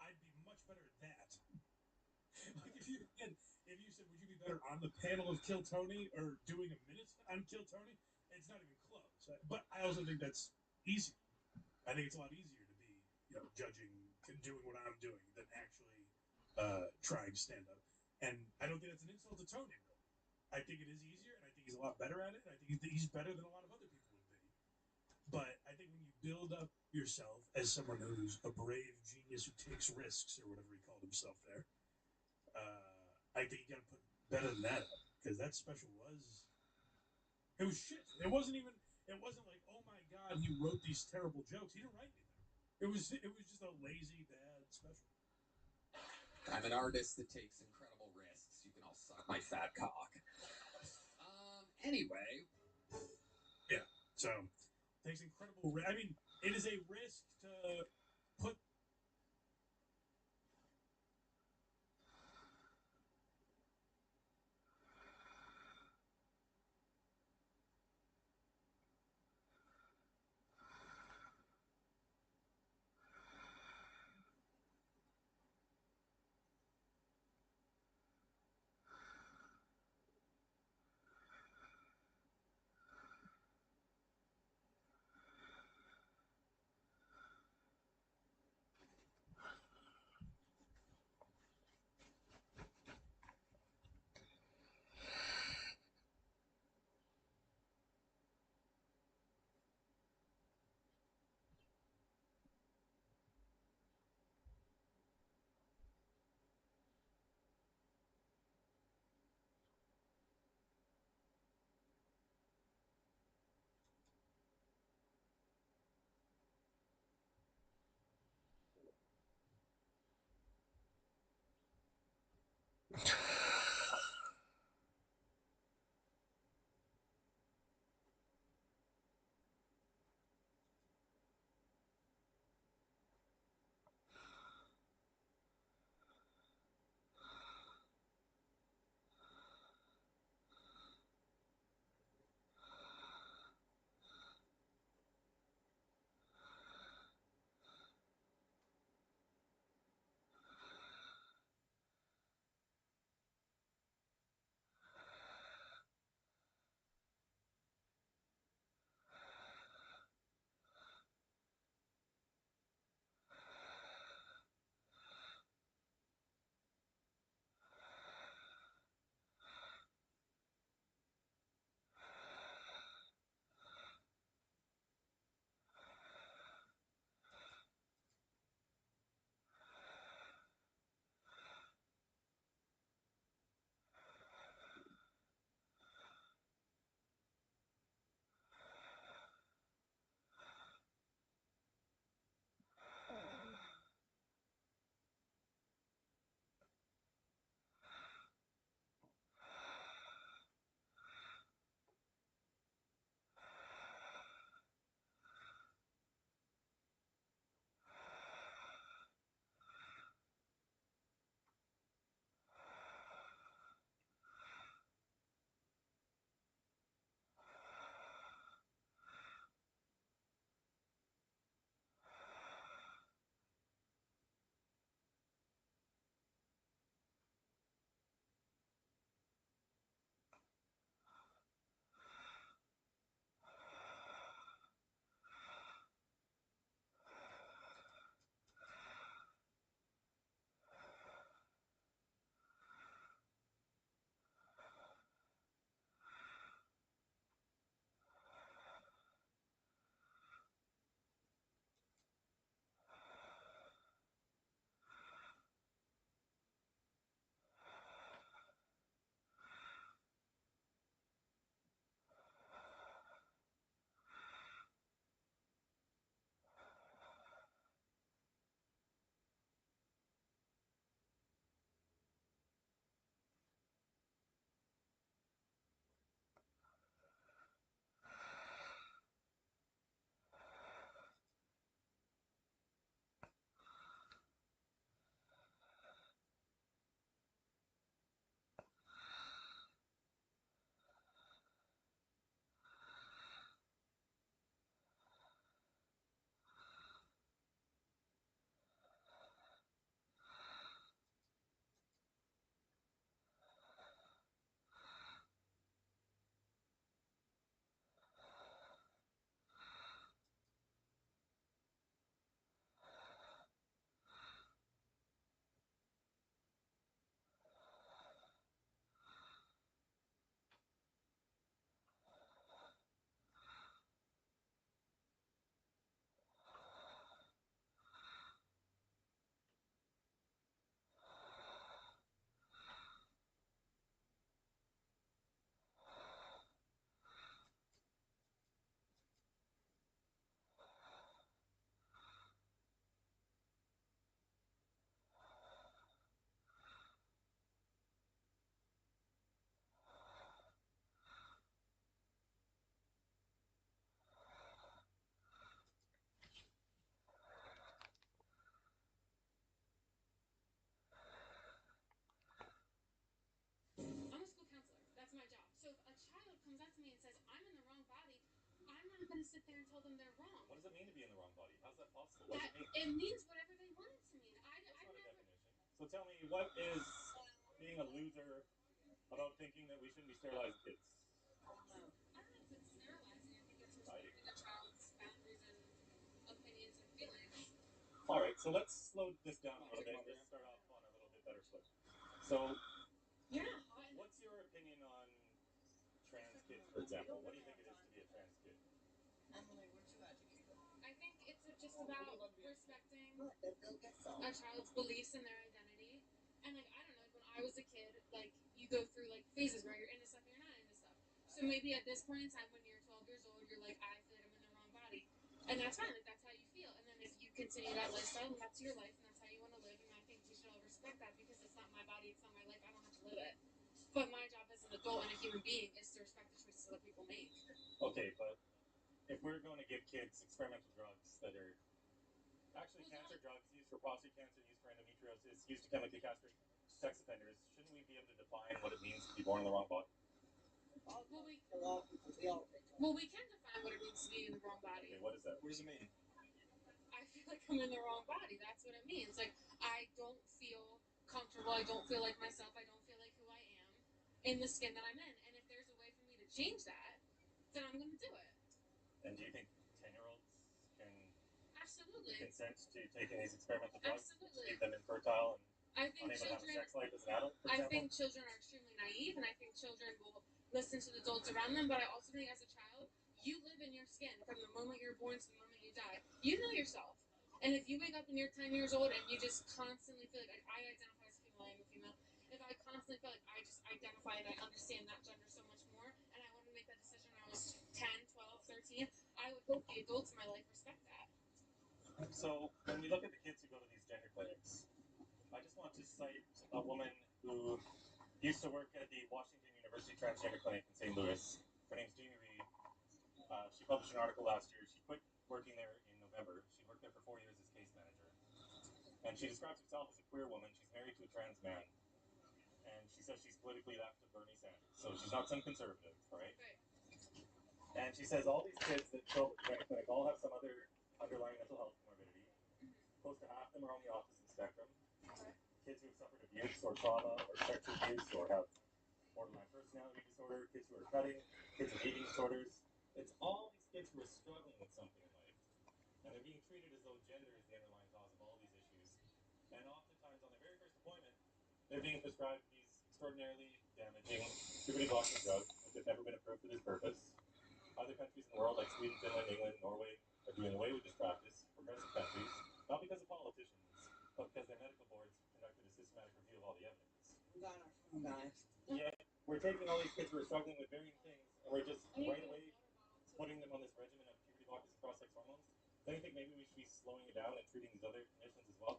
I'd be much better at that. Like, if you said, would you be better on the panel of Kill Tony or doing a minute on Kill Tony? It's not even close. But I also think that's easy. I think it's a lot easier to be, you know, judging, doing what I'm doing than actually trying stand-up. And I don't think that's an insult to Tony, really. I think it is easier, and I think he's a lot better at it, and I think he's better than a lot of other people would be. But I think when you build up yourself as someone who's a brave genius who takes risks, or whatever he called himself there, I think you got to put better than that up, because that special was It was shit. It wasn't even. It wasn't like, oh my god, he wrote these terrible jokes. He didn't write anything. It was just a lazy, bad special. I'm an artist that takes incredible risks. You can all suck my fat cock. Anyway. Yeah. So takes incredible. I mean, it is a risk to put. sit there and tell them they're wrong. What does it mean to be in the wrong body? How's that possible? That it means whatever they want it to mean. That's not a definition. So tell me, what is being a loser about thinking that we shouldn't be sterilizing kids? I don't know if it's sterilizing. I think it's respecting a child's boundaries and opinions and feelings. All right, so let's slow this down a little bit and just start off on a little bit better foot. So, what's your opinion on trans kids, for example? What do you think it is to be a trans kid? Emily, we're too educated. I think it's just about respecting a child's beliefs and their identity. And like, I don't know, like when I was a kid, like you go through like phases where you're into stuff and you're not into stuff. So maybe at this point in time when you're 12 years old, you're like, I feel like I'm in the wrong body. And that's fine, like that's how you feel. And then if you continue that lifestyle, and that's your life and that's how you want to live, and I think we should all respect that because it's not my body, it's not my life, I don't have to live it. But my job as an adult and a human being is to respect the choices other people make. Okay, but if we're going to give kids experimental drugs that are actually cancer drugs used for prostate cancer, used for endometriosis, used to chemically castrate sex offenders, shouldn't we be able to define what it means to be born in the wrong body? Well, we can define what it means to be in the wrong body. Okay, what is that? What does it mean? I feel like I'm in the wrong body. That's what it means. Like, I don't feel comfortable. I don't feel like myself. I don't feel like who I am in the skin that I'm in. And if there's a way for me to change that, then I'm going to do it. And do you think 10-year-olds can Absolutely consent to taking these experimental drugs, which Absolutely. leave them infertile and I think unable to have a children. sex life as an adult, for I example? think children are extremely naive, and I think children will listen to the adults around them. But I also think, as a child, you live in your skin from the moment you're born to the moment you die. You know yourself, and if you wake up and you're 10 years old and you just constantly feel like I identify as a female, I am a female. If I constantly feel like I just identify and I understand that gender so much more, and I wanted to make that decision when I was 10, 12, 13, I would hope the adults in my life respect that. So when we look at the kids who go to these gender clinics, I just want to cite a woman who used to work at the Washington University Transgender Clinic in St. Louis. Her name's Jamie Reed. She published an article last year. She quit working there in November. She worked there for 4 years as case manager. And she describes herself as a queer woman. She's married to a trans man. And she says she's politically left of Bernie Sanders. So she's not some conservative, right? And she says all these kids that show up at the gender clinic all have some other underlying mental health comorbidity. Close to half of them are on the autism spectrum. Kids who have suffered abuse or trauma or sexual abuse or have borderline personality disorder, kids who are cutting, kids with eating disorders. It's all these kids who are struggling with something in life. And they're being treated as though gender is the underlying cause of all these issues. And oftentimes, on their very first appointment, they're being prescribed these extraordinarily damaging puberty blocking drugs, which have never been approved for this purpose. Other countries in the world, like Sweden, Finland, England, Norway, are doing away with this practice, progressive countries, not because of politicians, but because their medical boards conducted a systematic review of all the evidence. We got our phone, guys. Yet, we're taking all these kids who are struggling with varying things, and we're just right away putting them on this regimen of puberty blockers and cross-sex hormones. Don't you think maybe we should be slowing it down and treating these other conditions as well?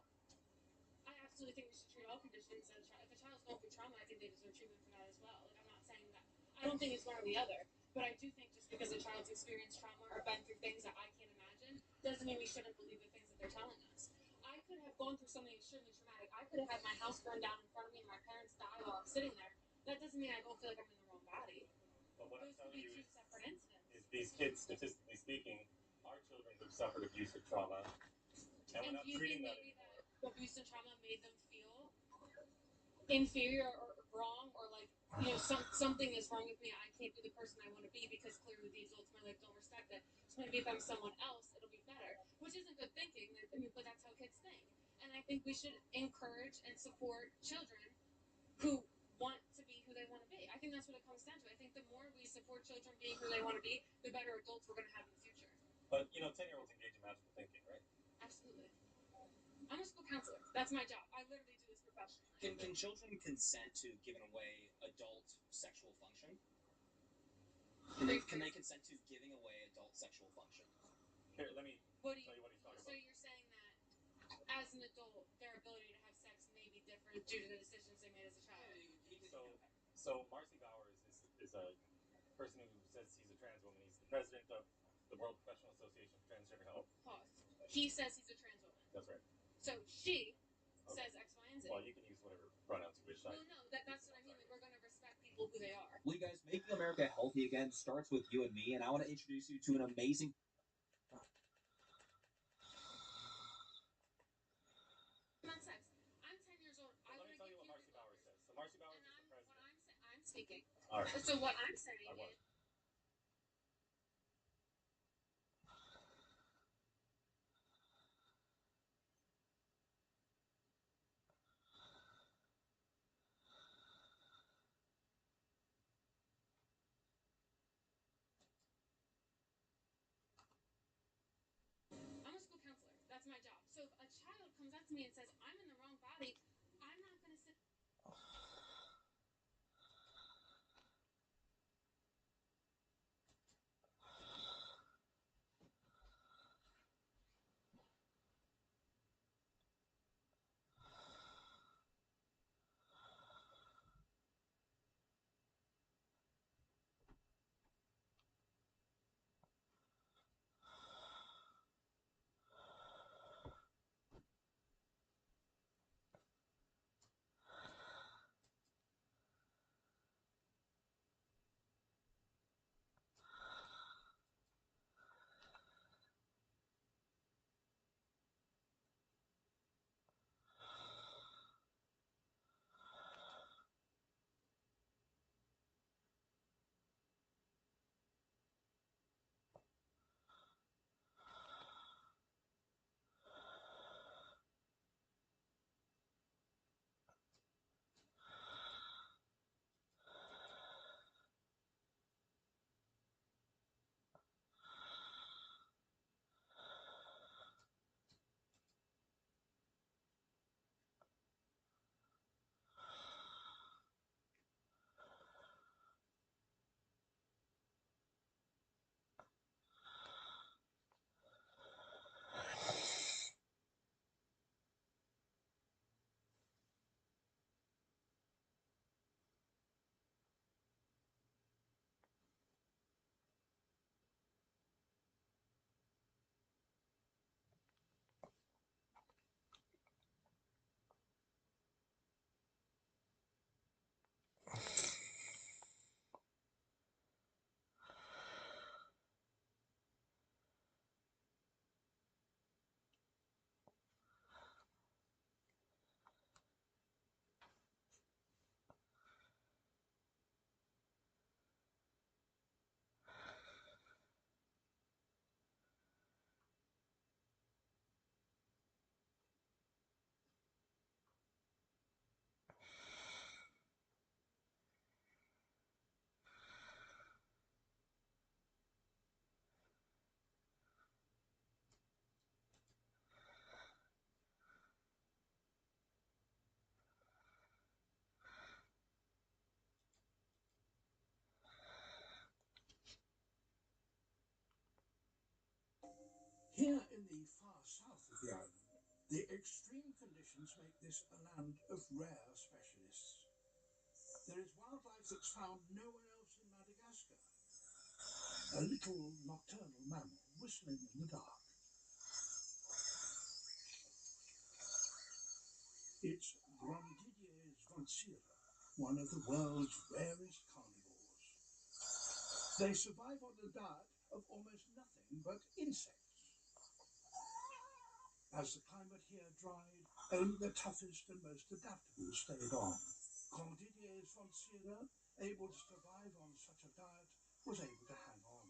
I absolutely think we should treat all conditions as if a child's going through trauma, I think they deserve treatment for that as well. Like, I'm not saying that. I don't think it's one or the other. But I do think just because a child's experienced trauma or been through things that I can't imagine doesn't mean we shouldn't believe the things that they're telling us. I could have gone through something extremely traumatic. I could have had my house burned down in front of me and my parents die while I'm sitting there. That doesn't mean I don't feel like I'm in the wrong body. But what I'm telling you two separate incidents. is these kids, statistically speaking, are children who've suffered abuse or trauma, and we're not do you treating think that maybe anymore. that abuse and trauma made them feel inferior or wrong, or like, you know, something is wrong with me, I can't be the person I want to be because clearly the adults in my life don't respect it. So maybe if I'm someone else, it'll be better, which isn't good thinking. I mean, but that's how kids think. And I think we should encourage and support children who want to be who they want to be. I think that's what it comes down to. I think the more we support children being who they want to be, the better adults we're going to have in the future. But, you know, 10-year-olds engage in magical thinking, right? Absolutely. I'm a school counselor. That's my job. I literally do this professionally. Can children consent to giving away adult sexual function? Can they consent to giving away adult sexual function? Here, let me tell you what he's talking So about. you're saying that as an adult, their ability to have sex may be different due to the decisions they made as a child. So Marcy Bowers is a person who says he's a trans woman. He's the president of the World Professional Association for Transgender Health. Pause. He says he's a trans woman. That's right. So she says X, Y, and Z. Well, you can use whatever pronouns you wish. Well, no, that's what I mean. Like, we're going to respect people who they are. Well, you guys, making America healthy again starts with you and me, and I want to introduce you to an amazing. About sex. I'm 10 years old. I Let want me to tell get you what Marcy puberty Bowers blockers. says. So Marcy Bowers And is the president. I'm speaking. All right. So what I'm saying I was. is. I'm a school counselor. That's my job. So if a child comes up to me and says, I'm in the wrong body, I'm not going to sit. Here in the far south of the island, the extreme conditions make this a land of rare specialists. There is wildlife that's found nowhere else in Madagascar. A little nocturnal mammal whistling in the dark. It's Grondidier's vonsera, one of the world's rarest carnivores. They survive on a diet of almost nothing but insects. As the climate here dried, only the toughest and most adaptable stayed on. Grondidier's vonsera, able to survive on such a diet, was able to hang on.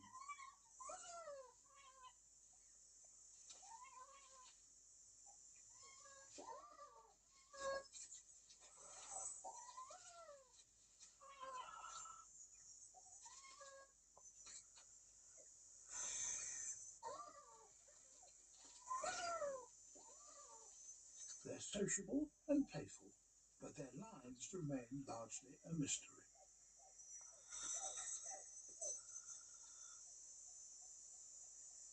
They're sociable and playful, but their lives remain largely a mystery.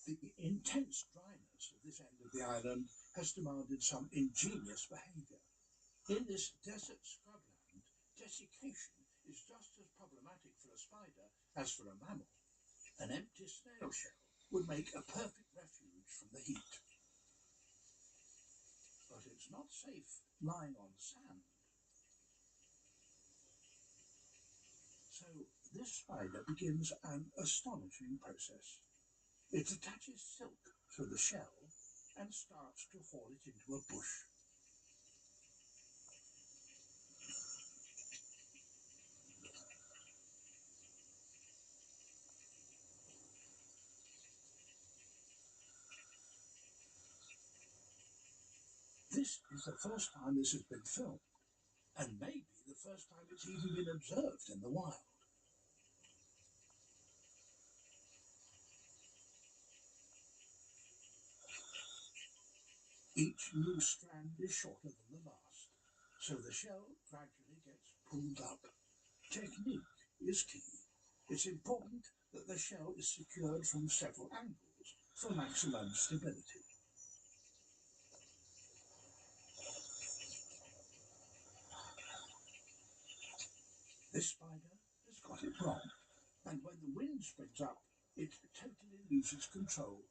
The intense dryness of this end of the island has demanded some ingenious behaviour. In this desert scrubland, desiccation is just as problematic for a spider as for a mammal. An empty snail shell would make a perfect refuge from the heat. But it's not safe lying on sand. So This spider begins an astonishing process. It attaches silk to the shell and starts to haul it into a bush. This is the first time this has been filmed, and maybe the first time it's even been observed in the wild. Each new strand is shorter than the last, so the shell gradually gets pulled up. Technique is key. It's important that the shell is secured from several angles for maximum stability. This spider has got it wrong, and when the wind springs up, it totally loses control.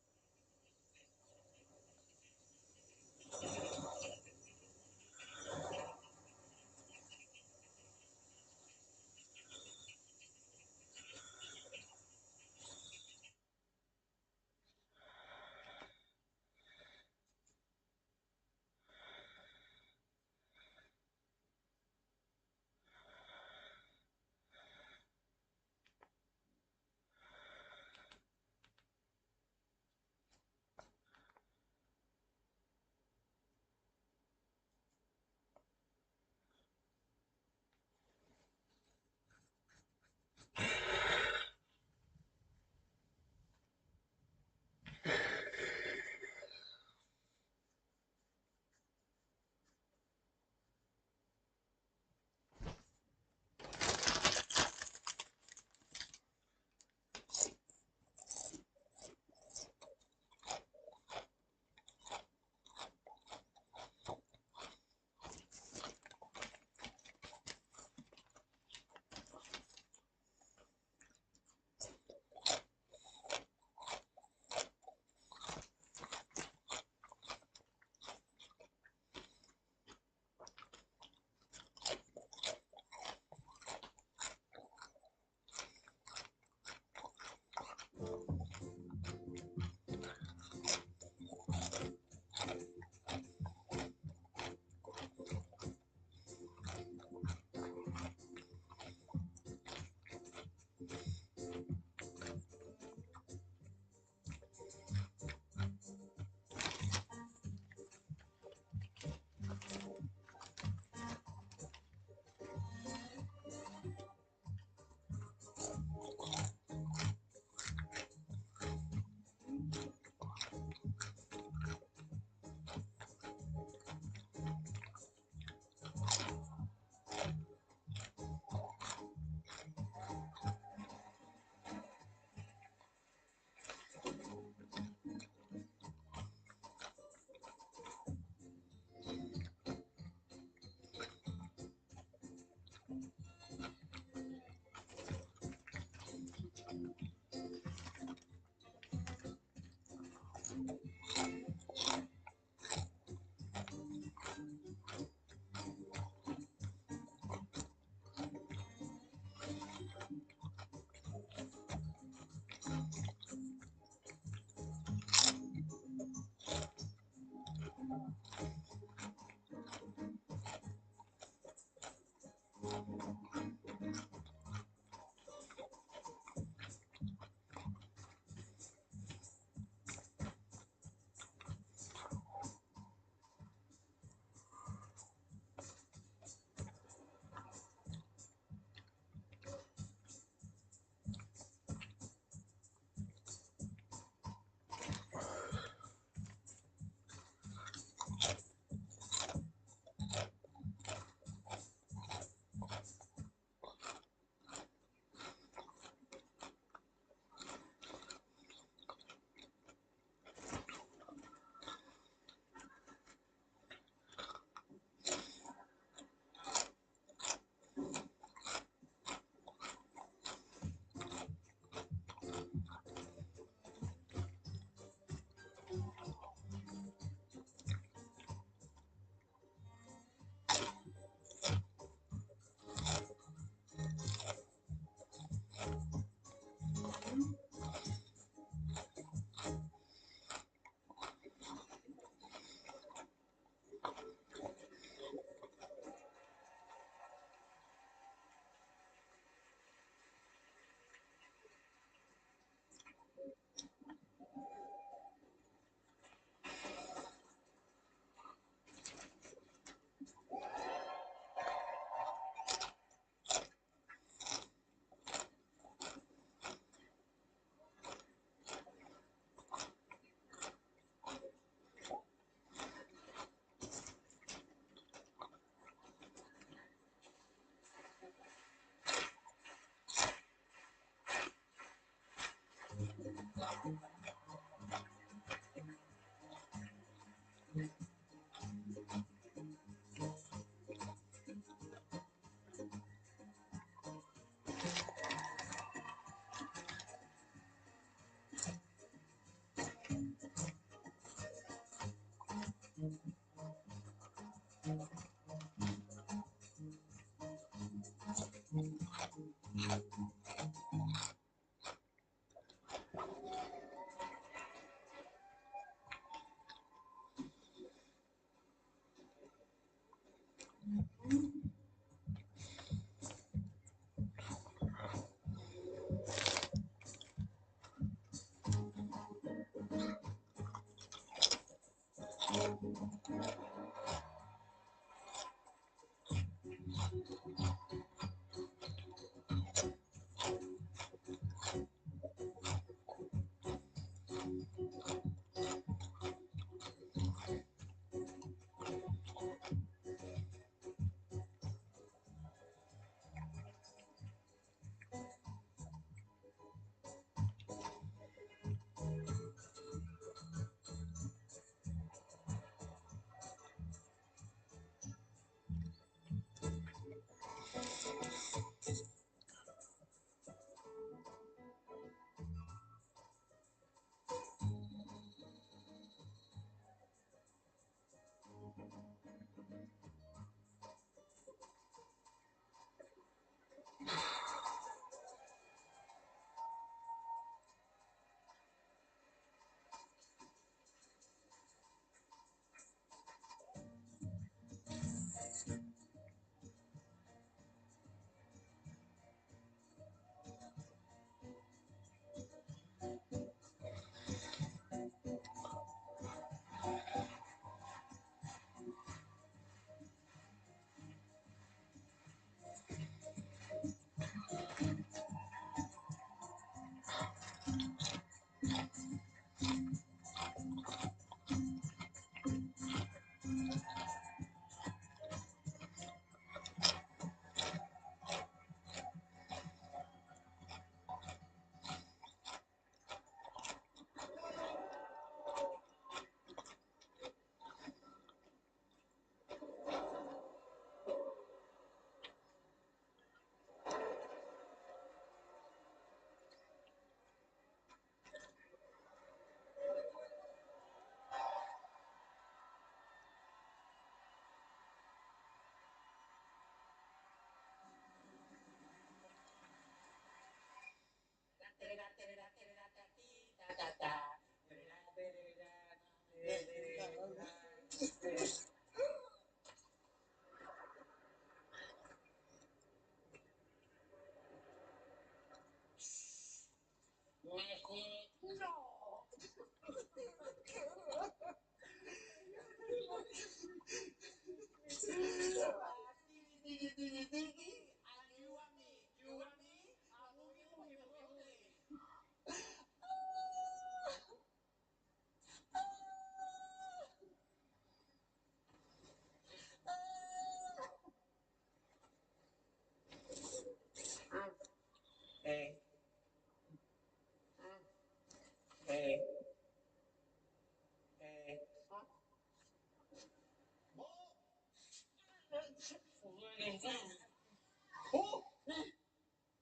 Oh,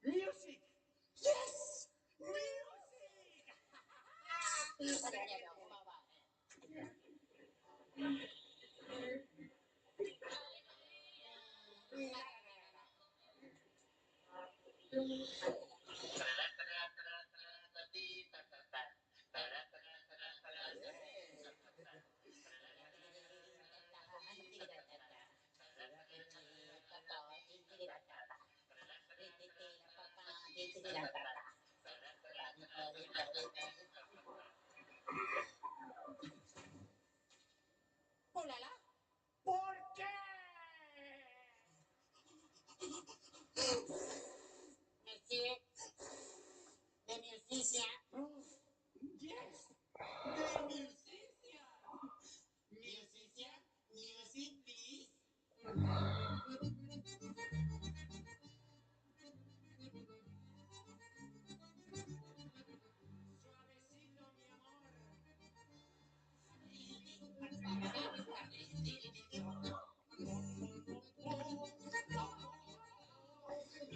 music! Yes! Oh là là. ¿Por qué? Monsieur, the musician. Yes! The musician! Musician, music, please. Suavecito, mi amor.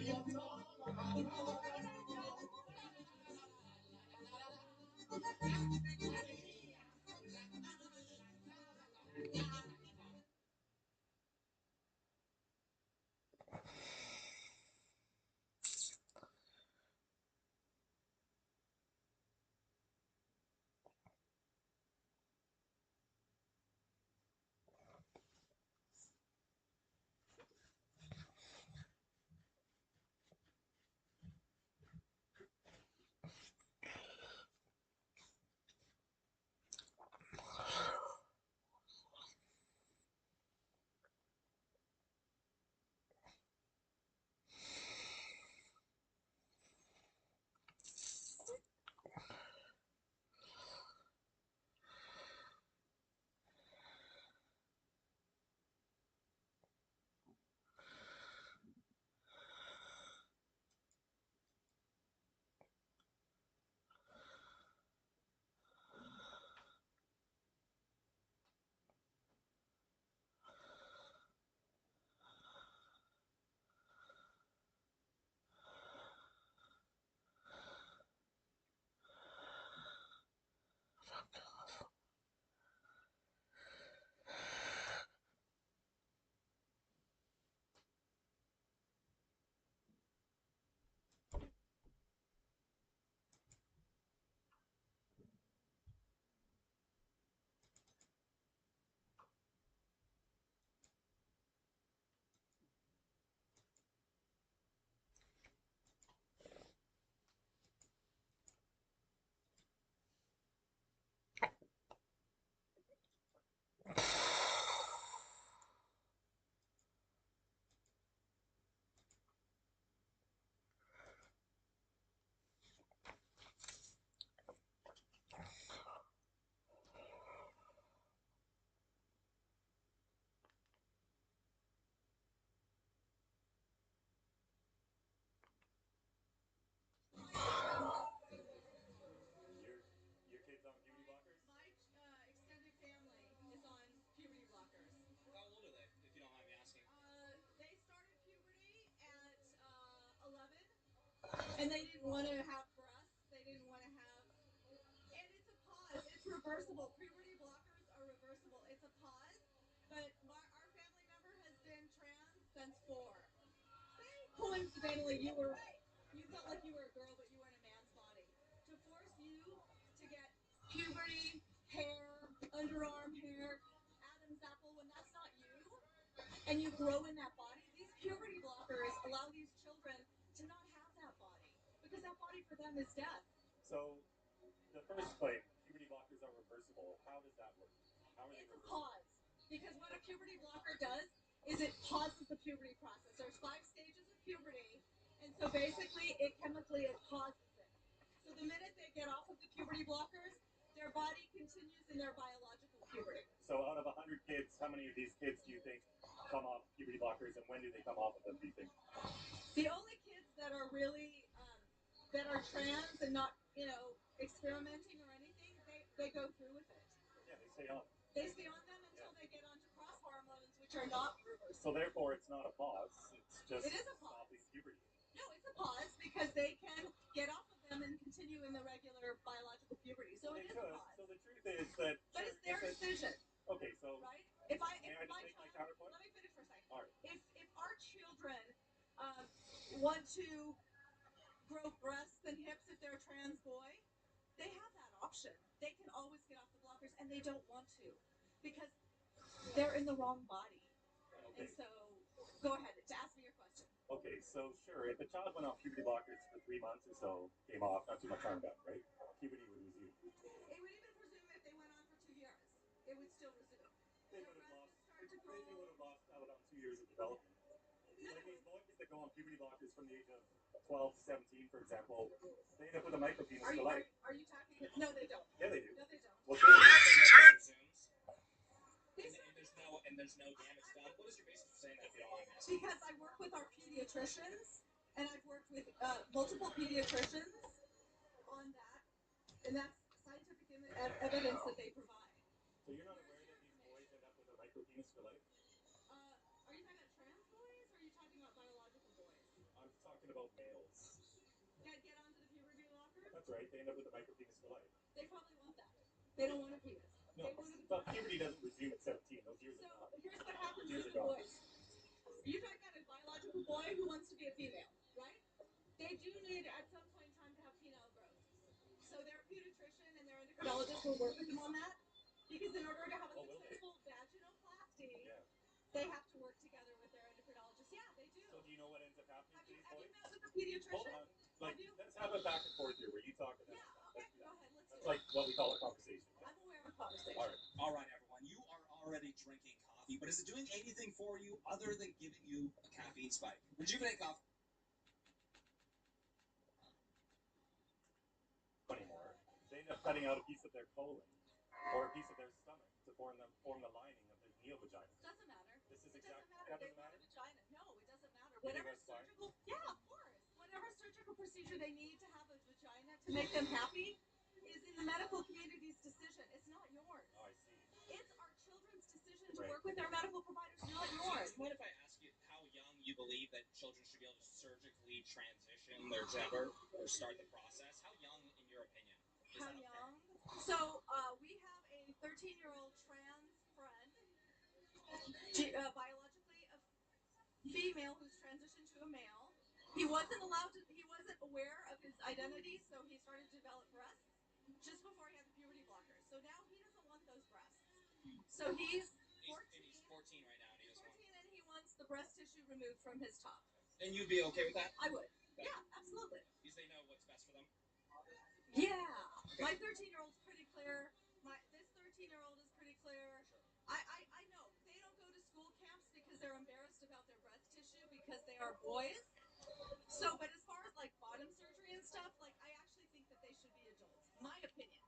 and they didn't want to have breasts. They didn't want to have. And it's a pause. It's reversible. Puberty blockers are reversible. It's a pause. But our family member has been trans since 4. Say coincidentally you felt like you were a girl, but you were in a man's body. To force you to get puberty, hair, underarm hair, Adam's apple, when that's not you, and you grow in that body, these puberty blockers allow these children to not have that body because that body for them is death. So, the first claim, puberty blockers are reversible. How does that work? How are they It's a reversible? pause. Because what a puberty blocker does is it pauses the puberty process. There's 5 stages of puberty, and so basically it chemically it pauses it. So the minute they get off of the puberty blockers, their body continues in their biological puberty. So out of 100 kids, how many of these kids do you think come off puberty blockers, and when do they come off of them, do you think? The only kids that are really that are trans and not, experimenting or anything, they go through with it. Yeah, they stay on. They stay on them until they get onto cross hormones, which are not reversible. So therefore, it's not a pause. It's just It is a pause. stopping puberty. No, it's a pause because they can get off of them and continue in the regular biological puberty. So it is a pause. So the truth is that. But it's their decision. Okay, so. Right? If May I just make my counterpoint? Let me finish for a second. All right. If our children want to grow breasts and hips if they're a trans boy, they have that option. They can always get off the blockers, and they don't want to because they're in the wrong body. Okay. And so, go ahead to ask me your question. Okay, so sure, if a child went on puberty blockers for 3 months or so, came off, not too much harm done, right? Puberty would resume. It would even presume if they went on for 2 years, it would still resume. They would have lost out on 2 years of development. Like these boys that go on puberty blockers from the age of 12 to 17, for example, they end up with a micropenis for life. Are you talking? No, they don't. Yeah, they do. No, they don't. Well, And there's no damage done. What is your basis for saying that, if you don't mind me asking? Because I work with our pediatricians, and I've worked with multiple pediatricians on that, and that's scientific evidence that they provide. So you're not aware that these boys end up with a micropenis for life? Are you talking about trans boys, or are you talking about biological boys? I'm talking about males. Get onto the puberty blockers? That's right. They end up with a micropenis for life. They probably want that. They don't want a penis. No, but puberty doesn't resume at 17. Those years are gone. So here's what happens Years to are the gone. boys. You're talking about a biological boy who wants to be a female, right? They do need at some point in time to have penile growth. So their pediatrician and their endocrinologist will work with them on that. Because in order to have a successful vaginoplasty, they have to work together with their endocrinologist. Yeah, they do. So do you know what ends up happening to these boys? Have you met with a pediatrician? Hold on. Like, let's have a back and forth here where you talk and then I talk. Okay, go ahead. Let's That's like what we call a conversation. I'm aware of conversation. All right, everyone. You are already drinking coffee, but is it doing anything for you other than giving you a caffeine spike? Rejuvenate coffee. Anymore. They end up cutting out a piece of their colon or a piece of their stomach to form the lining of their neovagina. Doesn't matter. This is It exactly doesn't matter. that They doesn't want matter. a vagina. No, it doesn't matter. You think Whatever that's fine? surgical, yeah, of course. Whatever surgical procedure they need to have a vagina to make them happy is in the medical community's decision. It's not yours. Oh, I see. It's our children's decision to work with their medical providers, not yours. Do you mind if I ask you how young you believe that children should be able to surgically transition their gender or start the process? How young, in your opinion? How young? So we have a 13-year-old trans friend, biologically a female who's transitioned to a male. He wasn't aware of his identity, so he started to develop breasts just before he had the puberty blockers. So now he doesn't want those breasts. So he's 14. He's 14 right now, and he doesn't want. And he wants the breast tissue removed from his top. And you'd be okay with that? I would. Yeah, absolutely. Because they know what's best for them. Yeah, my 13-year-old's pretty clear. This 13-year-old is pretty clear. Sure. I know they don't go to school camps because they're embarrassed about their breast tissue because they are boys. So, but as far as like bottom surgery and stuff, like I actually think that they should be adults. My opinion.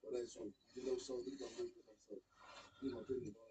Por eso, yo lo soy, yo lo soy. Yo no tengo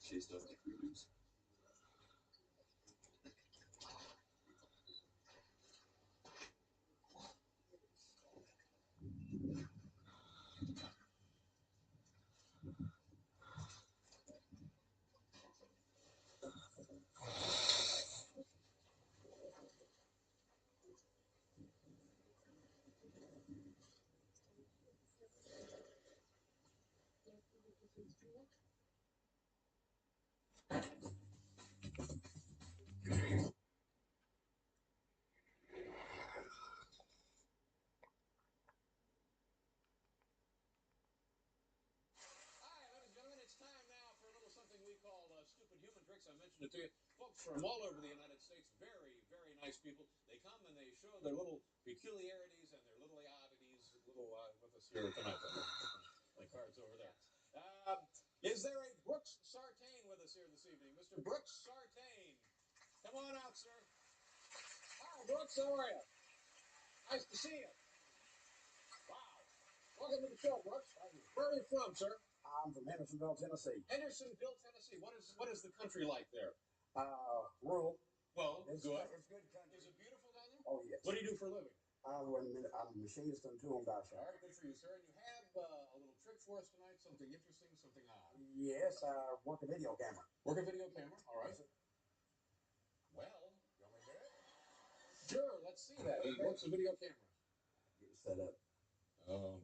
Chased off the cruise. I mentioned it to you. Folks from all over the United States, very, very nice people. They come and they show their little peculiarities and their little oddities with us here tonight. My card's over there. Is there a Brooks Sartain with us here this evening? Mr. Brooks Sartain. Come on out, sir. Hi, Brooks. How are you? Nice to see you. Wow. Welcome to the show, Brooks. Where are you from, sir? I'm from Hendersonville, Tennessee. Hendersonville, Tennessee. What is the country like there? Rural. Well, It's good. It's good country. Is it beautiful down there? Oh, yes. What do you do for a living? I'm a machinist and tool basher. All right, good for you, sir. And you have a little trick for us tonight? Something interesting, something odd? Yes, work a video camera. Work a video camera. All right. Well, you want me to do it? Sure. Let's see that. He works a video camera. Get it set up. Oh no.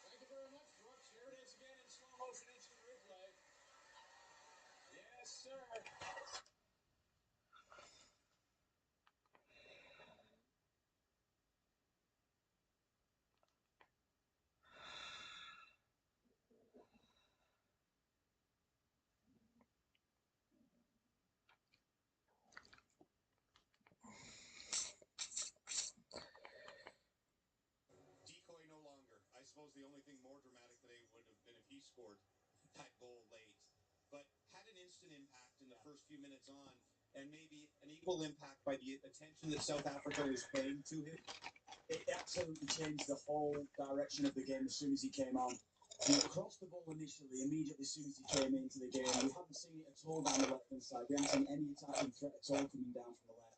Thank you very much, Brooks. Here it is again in slow motion instant replay. Yes, sir. Decoy no longer. I suppose the only thing more dramatic today would have been if he scored that goal late. But had an instant impact in the first few minutes on, and maybe an equal impact by the attention that South Africa was paying to him. It absolutely changed the whole direction of the game as soon as he came on. He crossed the ball initially, immediately as soon as he came into the game. We haven't seen it at all down the left-hand side. We haven't seen any attacking threat at all coming down from the left.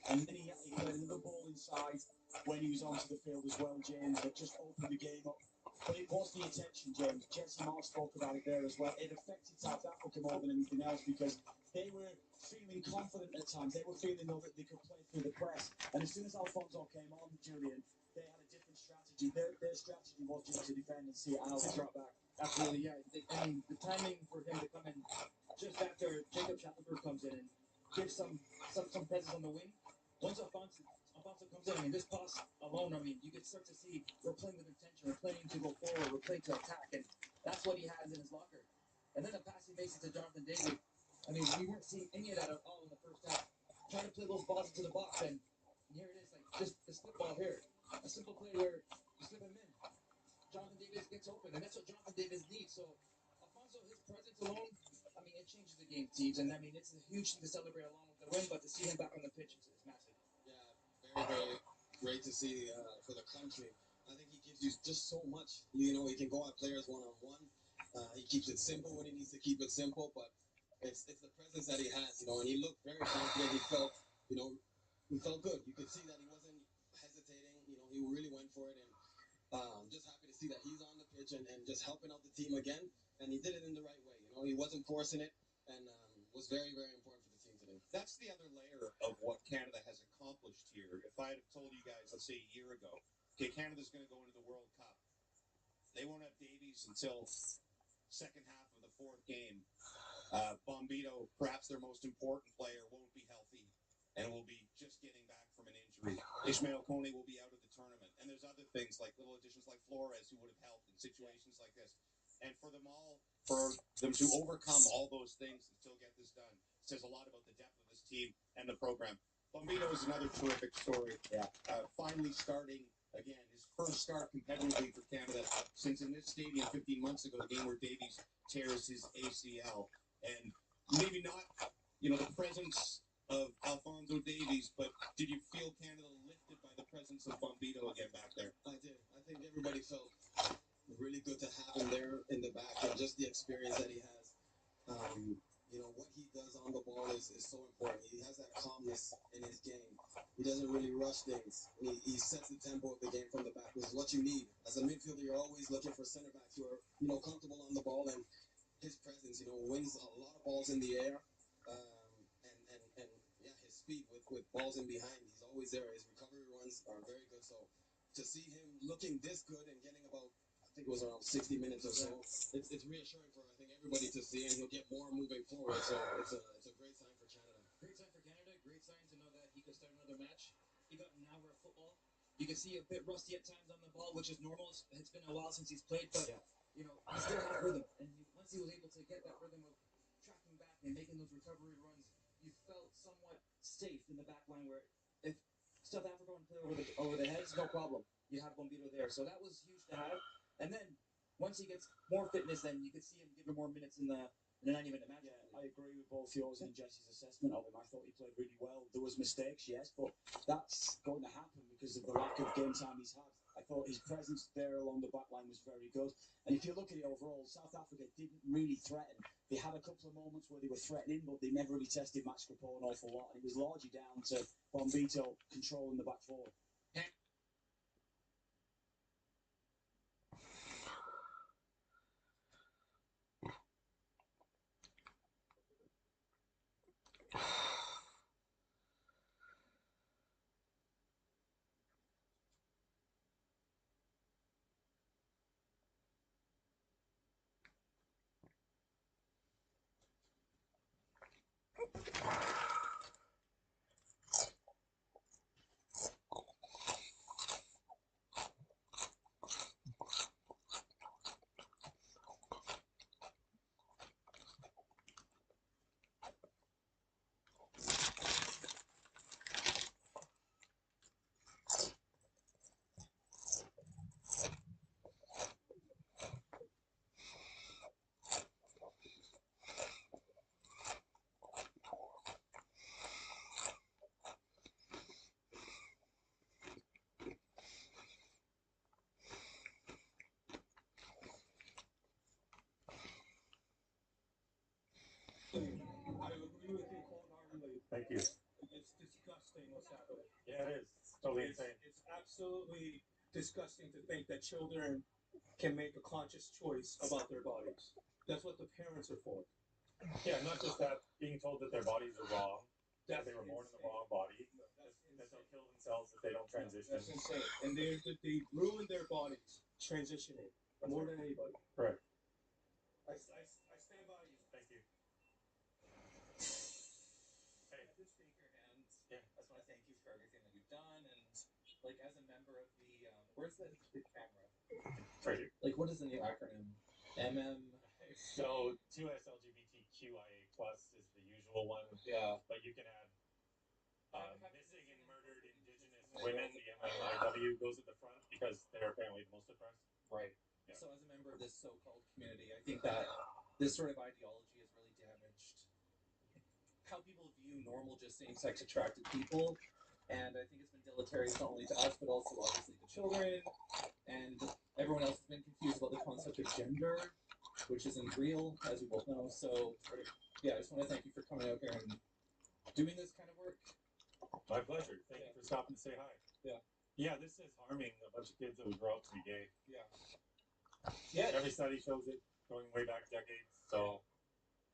And then he had another ball inside when he was onto the field as well, James, that just opened the game up. But it was the attention, James. Jesse Mark spoke about it there as well. It affected South Africa more than anything else because they were feeling confident at times. They were feeling though that they could play through the press. And as soon as Alfonso came on, Julian, they had a different strategy. Their strategy was just to defend and see it out and drop back. Absolutely, yeah. I mean, the timing for him to come in just after Jacob Shackelford comes in and gives some presence on the wing. Once Alfonso comes in, I mean, this pass alone, I mean, you can start to see we're playing with intention, we're playing to go forward, we're playing to attack, and that's what he has in his locker. And then the pass he makes it to Jonathan David. I mean, we weren't seeing any of that at all in the first half. Trying to play those balls into the box, and here it is, like just the slip ball here. A simple play where you slip him in. Jonathan Davis gets open, and that's what Jonathan Davis needs. So, Alfonso, his presence alone, I mean, it changes the game, Teves. And I mean, it's a huge thing to celebrate along with the win, but to see him back on the pitch is massive. Yeah, very, very great to see for the country. I think he gives you just so much. You know, he can go at players one-on-one. He keeps it simple when he needs to keep it simple, but it's the presence that he has, you know, and he looked very confident. He felt, you know, he felt good. You could see that he wasn't hesitating. You know, he really went for it, and just happy to see that he's on the pitch and just helping out the team again, and he did it in the right way. You know, he wasn't forcing it, and was very, very important for the team today. That's the other layer of what Canada has accomplished here. If I had told you guys, let's say a year ago, okay, Canada's going to go into the World Cup. They won't have Davies until second half of the fourth game. Bombito, perhaps their most important player, won't be healthy and will be just getting back from an injury. Ishmael Kone will be out of the tournament. And there's other things like little additions like Flores who would have helped in situations like this. And for them to overcome all those things and still get this done says a lot about the depth of this team and the program. Bombito is another terrific story. Yeah. Finally starting again, his first start competitively for Canada since in this stadium 15 months ago, the game where Davies tears his ACL. And maybe not, you know, the presence of Alfonso Davies, but did you feel Canada lifted by the presence of Bombito again back there? I did. I think everybody felt really good to have him there in the back, and just the experience that he has. You know, what he does on the ball is so important. He has that calmness in his game. He doesn't really rush things. He sets the tempo of the game from the back, which is what you need. As a midfielder, you're always looking for center backs who are, you know, comfortable on the ball, and his presence, you know, wins a lot of balls in the air. And yeah, his speed with balls in behind, he's always there. His recovery runs are very good. So to see him looking this good and getting about, I think it was around 60 minutes or so, it's reassuring for, I think, everybody to see, and he'll get more moving forward. So it's a great sign for Canada. Great sign for Canada. Great sign to know that he could start another match. He got an hour of football. You can see a bit rusty at times on the ball, which is normal. It's been a while since he's played, but you know, he still had rhythm. And once he was able to get that rhythm of tracking back and making those recovery runs, you felt somewhat safe in the back line. Where if South Africa want to play over the heads, no problem. You have Bombito there, so that was huge to have. And then once he gets more fitness, then you could see him give him more minutes in the 90-minute match. Yeah, I agree with both yours and Jesse's assessment of him. I thought he played really well. There was mistakes, yes, but that's going to happen because of the lack of game time he's had. I thought his presence there along the back line was very good. And if you look at it overall, South Africa didn't really threaten. They had a couple of moments where they were threatening, but they never really tested Max Crepeau an awful lot. And it was largely down to Bombito controlling the back four. I agree with you wholeheartedly. Thank you. It's disgusting what's happening. Yeah, it is. It's totally insane. It's absolutely disgusting to think that children can make a conscious choice about their bodies. That's what the parents are for. Yeah, not just that, being told that their bodies are wrong, that they were born in the wrong body, that they'll kill themselves if they don't transition. That's insane. And they ruin their bodies transitioning more than anybody. Correct. I stand by you. Thank you. Hey, Mr. Speaker, and yeah, I just want to thank you for everything that you've done. And like, as a member of the, where's the camera? Right here. Like, what is the new acronym? MM. So 2SLGBTQIA+ is the usual one. Yeah. But you can add missing and murdered indigenous women. The MMIW goes at the front because they're apparently the most oppressed. Right. Yeah. So, as a member of this so-called community, I think that this sort of ideology has really damaged how people view normal, just same-sex attracted people, and I think it's been deleterious not only to us but also obviously to children, and everyone else has been confused about the concept of gender, which isn't real, as we both know. So, yeah, I just want to thank you for coming out here and doing this kind of work. My pleasure. Thank you for stopping to say hi. Yeah. Yeah, this is harming a bunch of kids that would grow up to be gay. Yeah. Yeah. Every study shows it, going way back decades. So,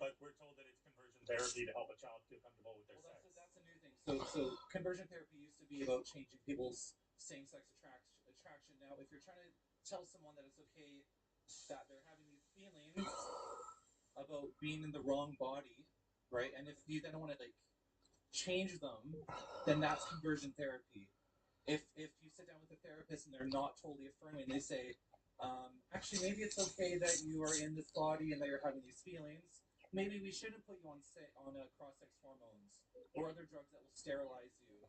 but we're told that it's conversion therapy to help a child feel comfortable with their sex. That's a new thing. So conversion therapy used to be about changing people's same-sex attraction. Now, if you're trying to tell someone that it's okay that they're having these feelings about being in the wrong body, right? And if you then want to like change them, then that's conversion therapy. If you sit down with a therapist and they're not totally affirming, they say, actually, maybe it's okay that you are in this body and that you're having these feelings. Maybe we shouldn't put you on cross-sex hormones or other drugs that will sterilize you.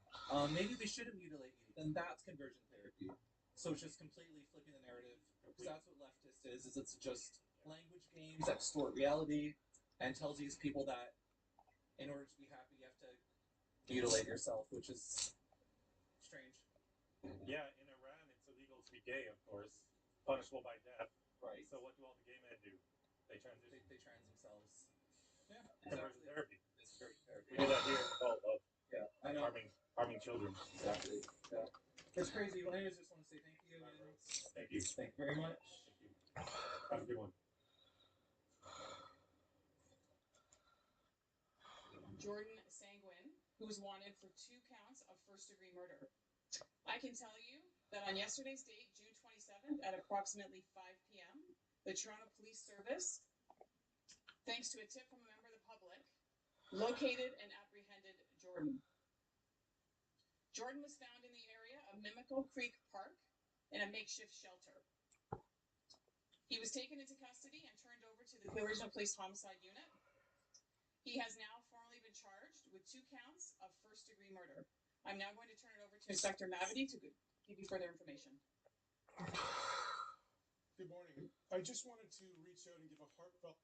Maybe we shouldn't mutilate you. Then that's conversion therapy. So it's just completely flipping the narrative. Because that's what leftist is it's just language games that distort reality and tells these people that in order to be happy, you have to mutilate yourself, which is strange. Yeah, in Iran, it's illegal to be gay, of course, punishable by death. Right. So what do all the gay men do? They transition. They trans themselves. Yeah. Conversion therapy. It's conversion therapy. We did that here in Call Love. Yeah, I know. Harming children. Exactly. Yeah. It's crazy. Well, anyways, just want to say thank you. Thank you. Thank you very much. Thank you. Have a good one. Jordan Sanguin, who was wanted for 2 counts of first-degree murder. I can tell you that on yesterday's date, June 27th, at approximately 5 p.m., the Toronto Police Service, thanks to a tip from a member of the public, located and apprehended Jordan. Jordan was found in the area of Mimico Creek Park in a makeshift shelter. He was taken into custody and turned over to the Queen Regional Police Homicide Unit. He has now formally been charged with 2 counts of first-degree murder. I'm now going to turn it over to Inspector Mavity to give you further information. Good morning. I just wanted to reach out and give a heartfelt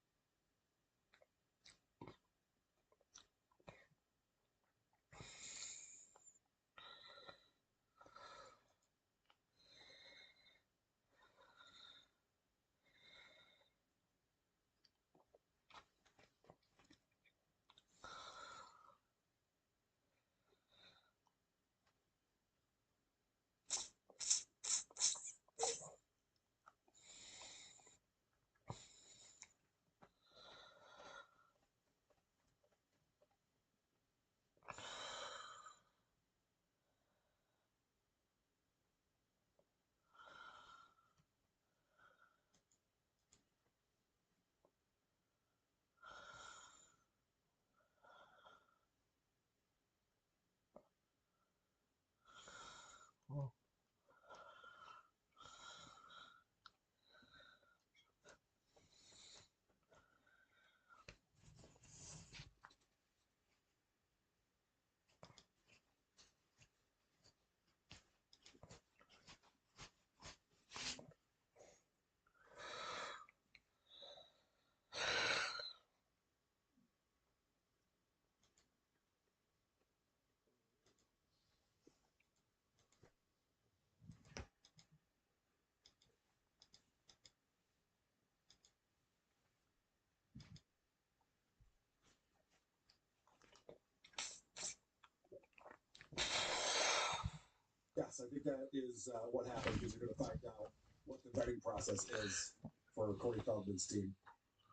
I think that is what happened because you're going to find out what the vetting process is for Corey Feldman's team.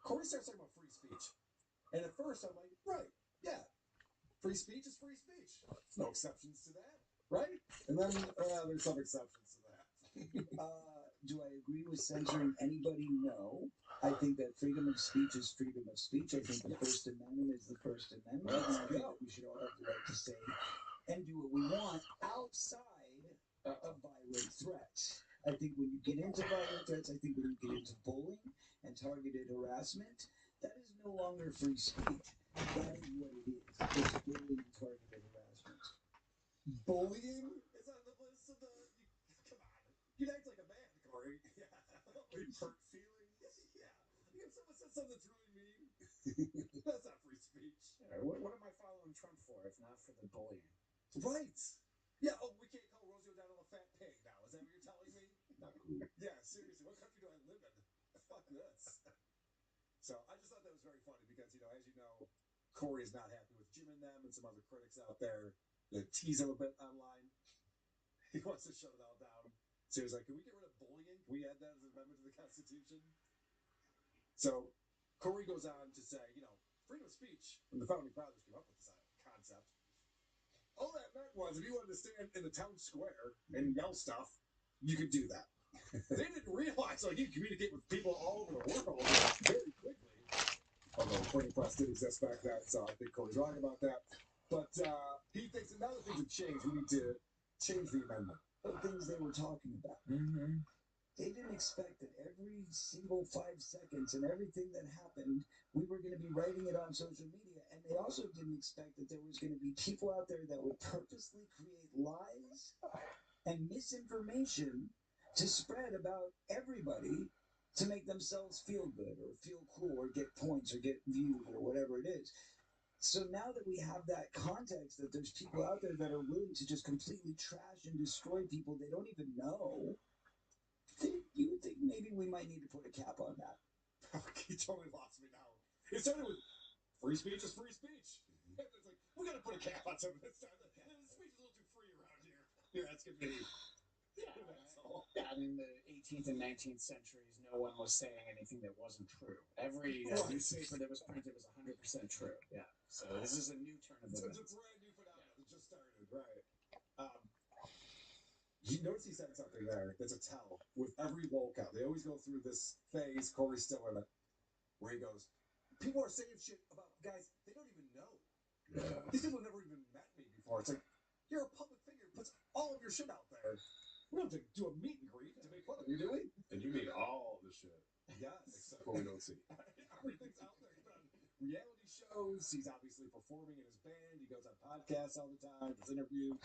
Corey starts talking about free speech. And at first, I'm like, right, yeah. Free speech is free speech. There's no exceptions to that, right? And then there's some exceptions to that. Do I agree with censoring anybody? No. I think that freedom of speech is freedom of speech. I think the First Amendment is the First Amendment. And I think that we should all have the right to say and do what we want outside of violent threats. I think when you get into violent threats, I think when you get into bullying and targeted harassment, that is no longer free speech. That is what it is. It's bullying and targeted harassment. Bullying is on the list of the... come on. You act like a man, Corey. Yeah. Hurt feelings. Yeah. If someone says something that's really mean, that's not free speech. What am I following Trump for if not for the bullying? Right. Yeah, oh, we can't call Rosie O'Donnell a fat pig now. Is that what you're telling me? Not cool. Yeah, seriously. What country do I live in? Fuck this. So I just thought that was very funny because, as you know, Corey is not happy with Jim and them and some other critics out there that tease him a bit online. He wants to shut it all down. So he's like, can we get rid of bullying? Can we add that as an amendment to the Constitution? So Corey goes on to say, freedom of speech, when the Founding Fathers came up with this concept, all that meant was if you wanted to stand in the town square and yell stuff, you could do that. They didn't realize you could communicate with people all over the world very quickly. Although printing press did exist back then, so I think Corey's wrong about that. But he thinks that now that things have changed, we need to change the amendment. The things they were talking about. Mm-hmm. They didn't expect that every single 5 seconds and everything that happened, we were going to be writing it on social media. And they also didn't expect that there was going to be people out there that would purposely create lies and misinformation to spread about everybody to make themselves feel good or feel cool or get points or get views or whatever it is. So now that we have that context that there's people out there that are willing to just completely trash and destroy people they don't even know, you would think maybe we might need to put a cap on that. He totally lost me now. It started with free speech is free speech. It's like, we got to put a cap on some of this stuff. The speech is a little too free around here. You're asking me. That's all. Yeah, I mean, the 18th and 19th centuries, no one was saying anything that wasn't true. Every newspaper that was printed was 100% true. Yeah. So this is a new turn of events. It's a brand new phenomenon that just started, right? You notice he said something there that's a tell with every lolcout. They always go through this phase, Corey's still in it, where he goes, people are saying shit about guys they don't even know. Yeah. These people have never even met me before. It's like, you're a public figure who puts all of your shit out there. We don't have to do a meet and greet to make fun of you, do we? And you mean all the shit. Yes. Except what we don't see. Everything's out there. He's on reality shows. He's obviously performing in his band. He goes on podcasts all the time. Does interviews.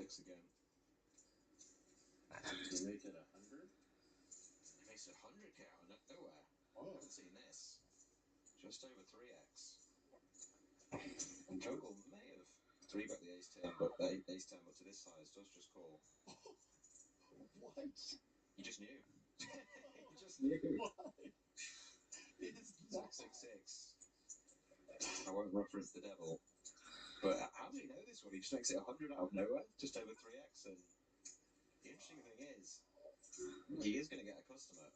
Six again. You make it 100? He makes it 100k out of nowhere. I haven't seen this. Just over 3x. And Jungle may have 3-bet the ace 10, but ace 10, but to this size does just call. What? You just knew. You just knew. What? Six. I won't reference the devil. But how does he know this one? He just makes it 100 out of nowhere, just over 3x. And the interesting thing is, he is going to get a customer.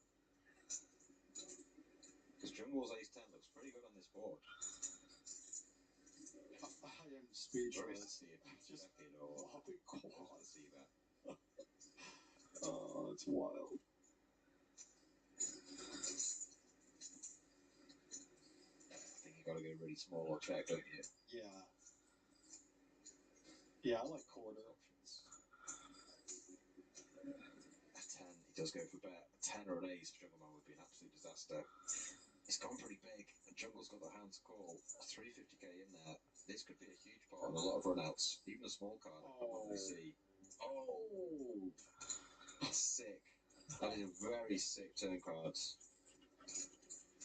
Because Jungle's ace 10 looks pretty good on this board. I am speechless. See if he's Just checking or popping wants quad. to see that. Oh, it's wild. I think you got to go really small or check, don't you? Yeah. Yeah, I like quarter. Options. A 10, he does go for bet. A 10 or an ace for Jungle Man would be an absolute disaster. It's gone pretty big. And Jungle's got the hand to call. 350k in there. This could be a huge part on a lot of runouts. Even a small card I can probably see. Oh! That's sick. That is a very sick turn card.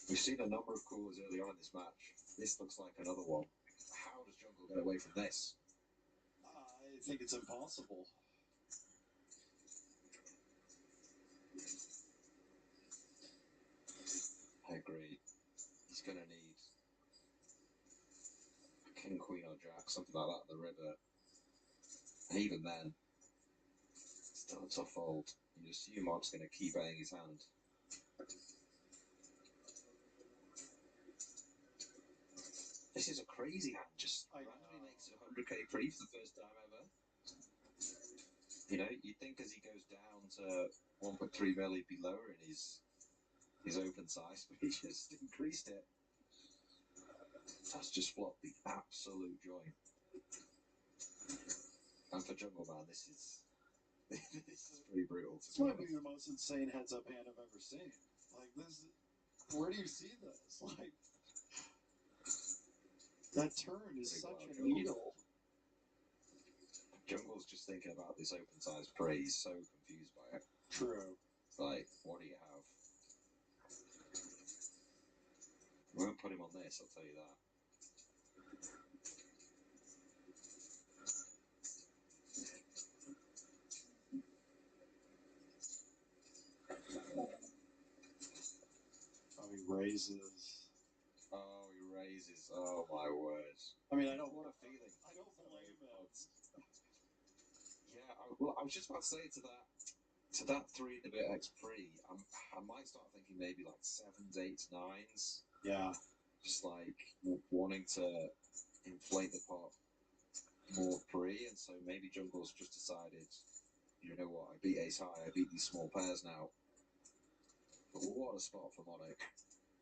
We've seen a number of callers early on in this match. This looks like another one. How does Jungle get away from this? I think it's impossible. I agree. He's going to need a king, queen, or jack, something like that in the river. And even then, still a tough fold. You assume Mark's going to keep betting his hand. This is a crazy hand. Just randomly makes it 100k free for the first time ever. You know, you'd think as he goes down to 1.3 mil, he'd be lowering his open size, but he just increased it. That's just flopped the absolute joy. And for Jungle Man, this is pretty brutal. This might be the most insane heads-up hand I've ever seen. Like, this... Where do you see this? Like... That turn is such a needle. Jungle's just thinking about this open size pre. He's so confused by it. True. Like, what do you have? We won't put him on this, I'll tell you that. Oh, he raises. Oh, he raises. Oh, my word. I mean, I don't... What a feeling. I don't blame him. Yeah, I was just about to say to that 3 and a bit X pre, I might start thinking maybe like 7s, 8s, 9s. Yeah. Just like wanting to inflate the pot more pre, and so maybe Jungle's just decided, you know what, I beat ace high, I beat these small pairs now. But what a spot for Monarch.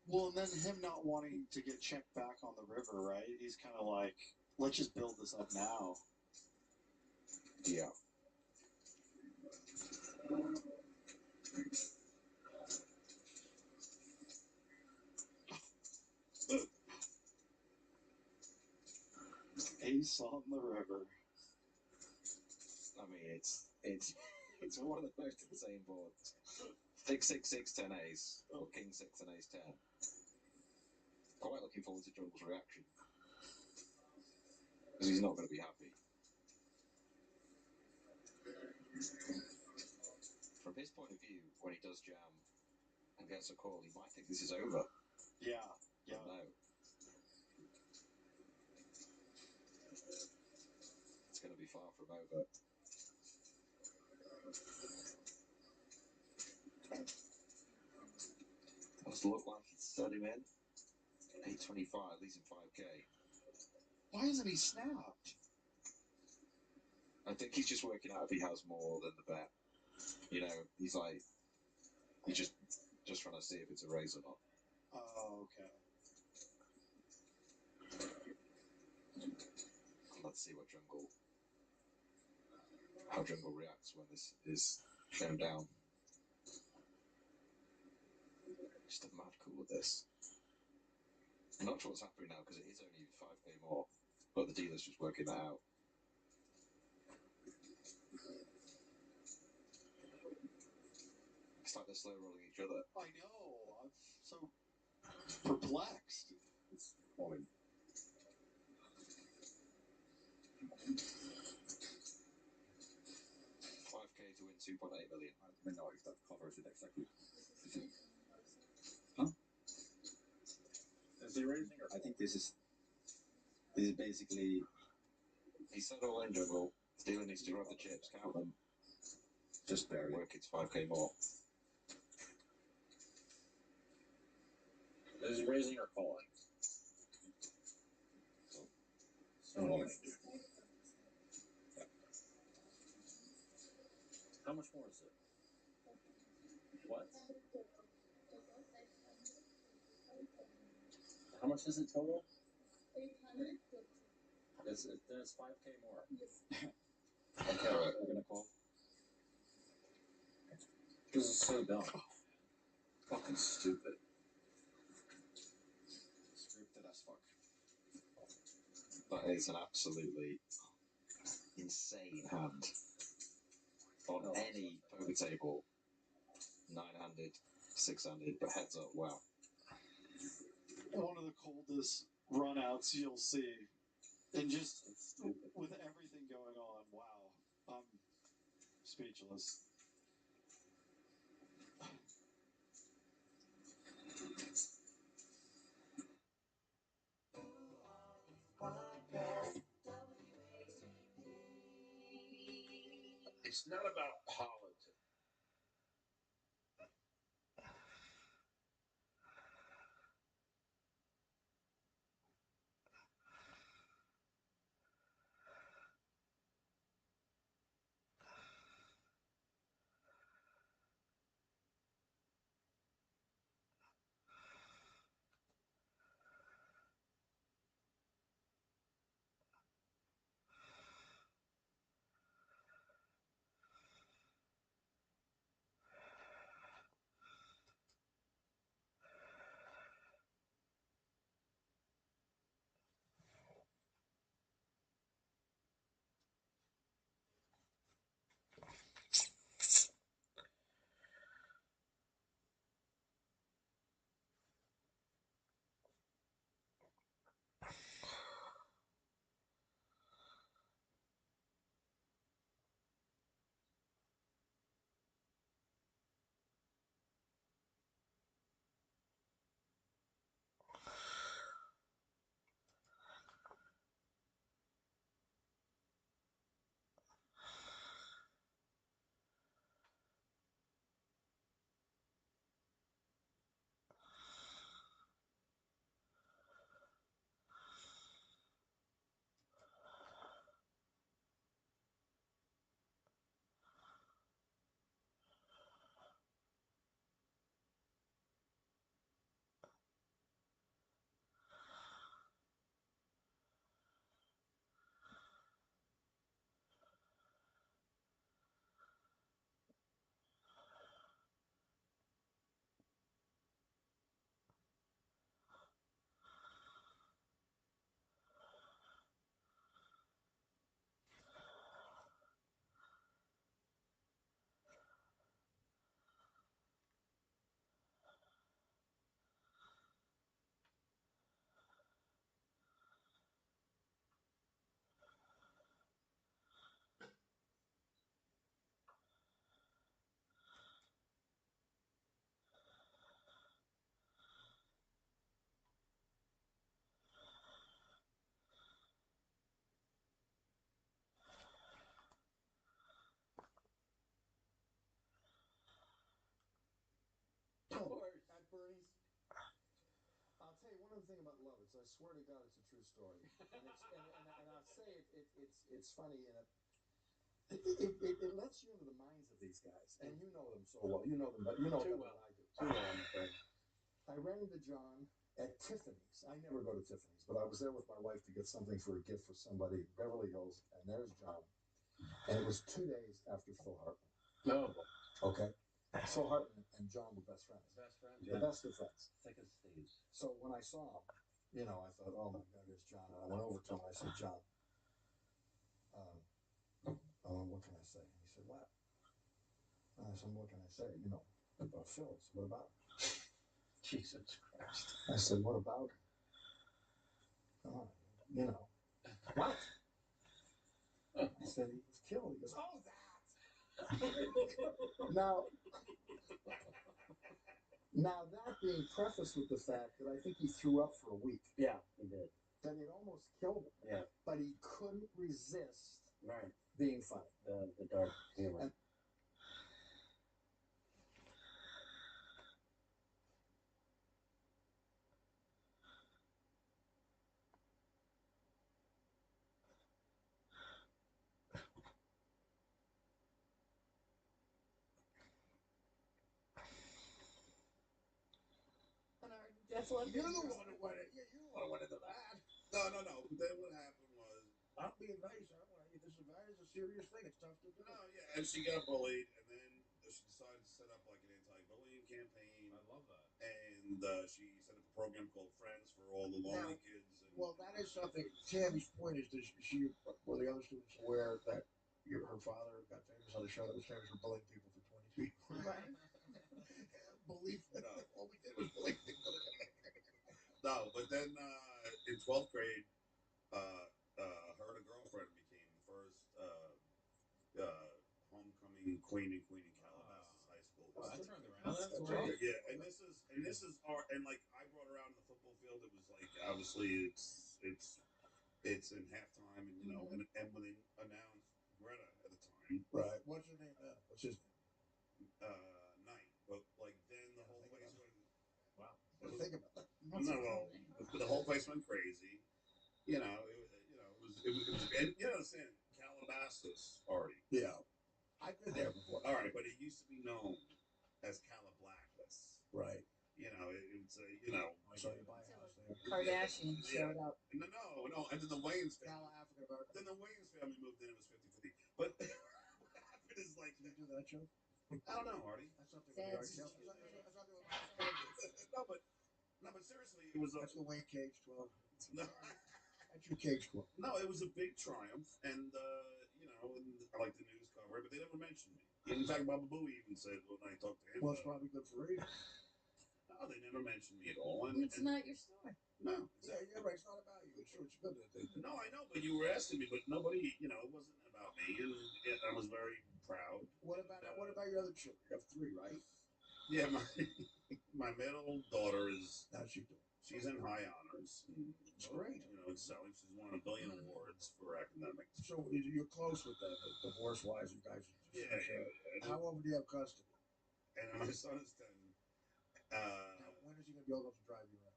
Well, and then him not wanting to get checked back on the river, right? He's kind of like, let's just build this up now. Yeah. Ace on the river. I mean, it's one of the most insane boards. 6, 10 ace, or king 6 and ace 10. Quite looking forward to Jungle's reaction. Because he's not going to be happy. From his point of view, when he does jam and gets a call, he might think this is over. Yeah, yeah. But no. It's going to be far from over. Does look like it's set him in. 825, leaves him 5k. Why isn't he snapped? I think he's just working out if he has more than the bet. You know, he's like, he's just trying to see if it's a raise or not. Oh, okay. Let's see how Jungle reacts when this is shown down. Just a mad cool with this. I'm not sure what's happening now because it is only 5k more, but the dealer's just working that out. It's like they're slow rolling each other. I know. I'm so perplexed. It's falling. $5K to win 2.8 million. I don't know if that covers it exactly. Is he raising or? I think this is basically. He said all in general. Steeler needs to grab the chips, count them. Just barely. Work its 5K more. Is he raising or calling? So all in. How much more is it? What? How much is it total? 850. Then it's 5K more. Okay, right, we're gonna call. This is so dumb. Fucking stupid. Scripted as fuck. That is an absolutely insane hand. On any poker table, 9-handed, 6-handed, but heads up, wow. One of the coldest runouts you'll see. And just with everything going on, wow. I'm speechless. It's not about politics. At Bernie's, I'll tell you one other thing about love. It's I swear to God, it's a true story, and I'll say it's funny, and it lets you into the minds of these guys, and you know them so well. You know them, but you know them better than I do. Too well, I'm afraid. I ran into John at Tiffany's. I never go to Tiffany's, but I was there with my wife to get something for a gift for somebody, Beverly Hills, and there's John. And it was 2 days after Phil Hartman. No. Okay? Phil Hartman and John were best friends. Best friend. The best of friends. Thick as thieves. So when I saw him, you know, I thought, oh my God, there's John. And I went over to him and I said, John, what can I say? And he said, what? And I said, what can I say? You know, About Phyllis. What about her? Jesus Christ. I said, what about her? You know. What? I said he was killed. He goes, oh, that. Now that being prefaced with the fact that I think he threw up for a week. Yeah, he did. That it almost killed him. Yeah. But he couldn't resist Right. being funny. The dark humor. And You're the one who went. You're the one who went into that. No. But then what happened was, I'm being nice. That is a serious thing. It's tough to do. no, yeah, and she got bullied, and then she decided to set up like an anti-bullying campaign. I love that. And she set up a program called Friends for all the lonely kids. And, Well, that is something. Tammy's point is, were the other students aware that her father got famous on the show that was famous for bullying people for 20 years? Right. Believe it. All we did was bully people. No, but then in 12th grade, her and a girlfriend became the first homecoming queen in Calabasas High School. Wow, that turned around. That's right. Yeah, and this is our, and like I brought her out in the football field. It was like obviously it's in halftime, and you know, and when they announced Greta at the time, Right. What's her name now? What's his name? Knight. But like then the whole place went. Wow. Think about that. No, well, the whole place went crazy. You know, it was, and you understand Calabasas already. Yeah, I've been there before. All right, but it used to be known as Calabasas. Right. You know, it's you know. So you buy a house there. Kardashian showed up. No, and then the Wayans family. African American. Then the Wayans family moved in. It was 50-50. But what happened is like. Did you do that, Joe? I don't know, Artie. That's something with Art Kelly. No, but seriously, it was. That's the Wayne Cage 12. No. That's your Cage 12. No, it was a big triumph, and you know, and I like the news cover, but they never mentioned me. In fact, Baba Booey even said when I talked to him. Well, it's probably good for radio. No, they never mentioned me at all. And It's not your story. No, yeah, you're right. It's not about you. It's good that they did. No, I know, but you were asking me, but nobody, you know, it wasn't about me, and I was very proud. What about your other children? You have 3, right? Yeah, my middle daughter is. How's she doing? She's in high honors. It's great. You know, excelling. She's won a billion awards for academics. So you're close with them, divorce-wise. You guys. Yeah. How often do you have custody? And my son is 10. Now, when is he going to be old enough to drive you around?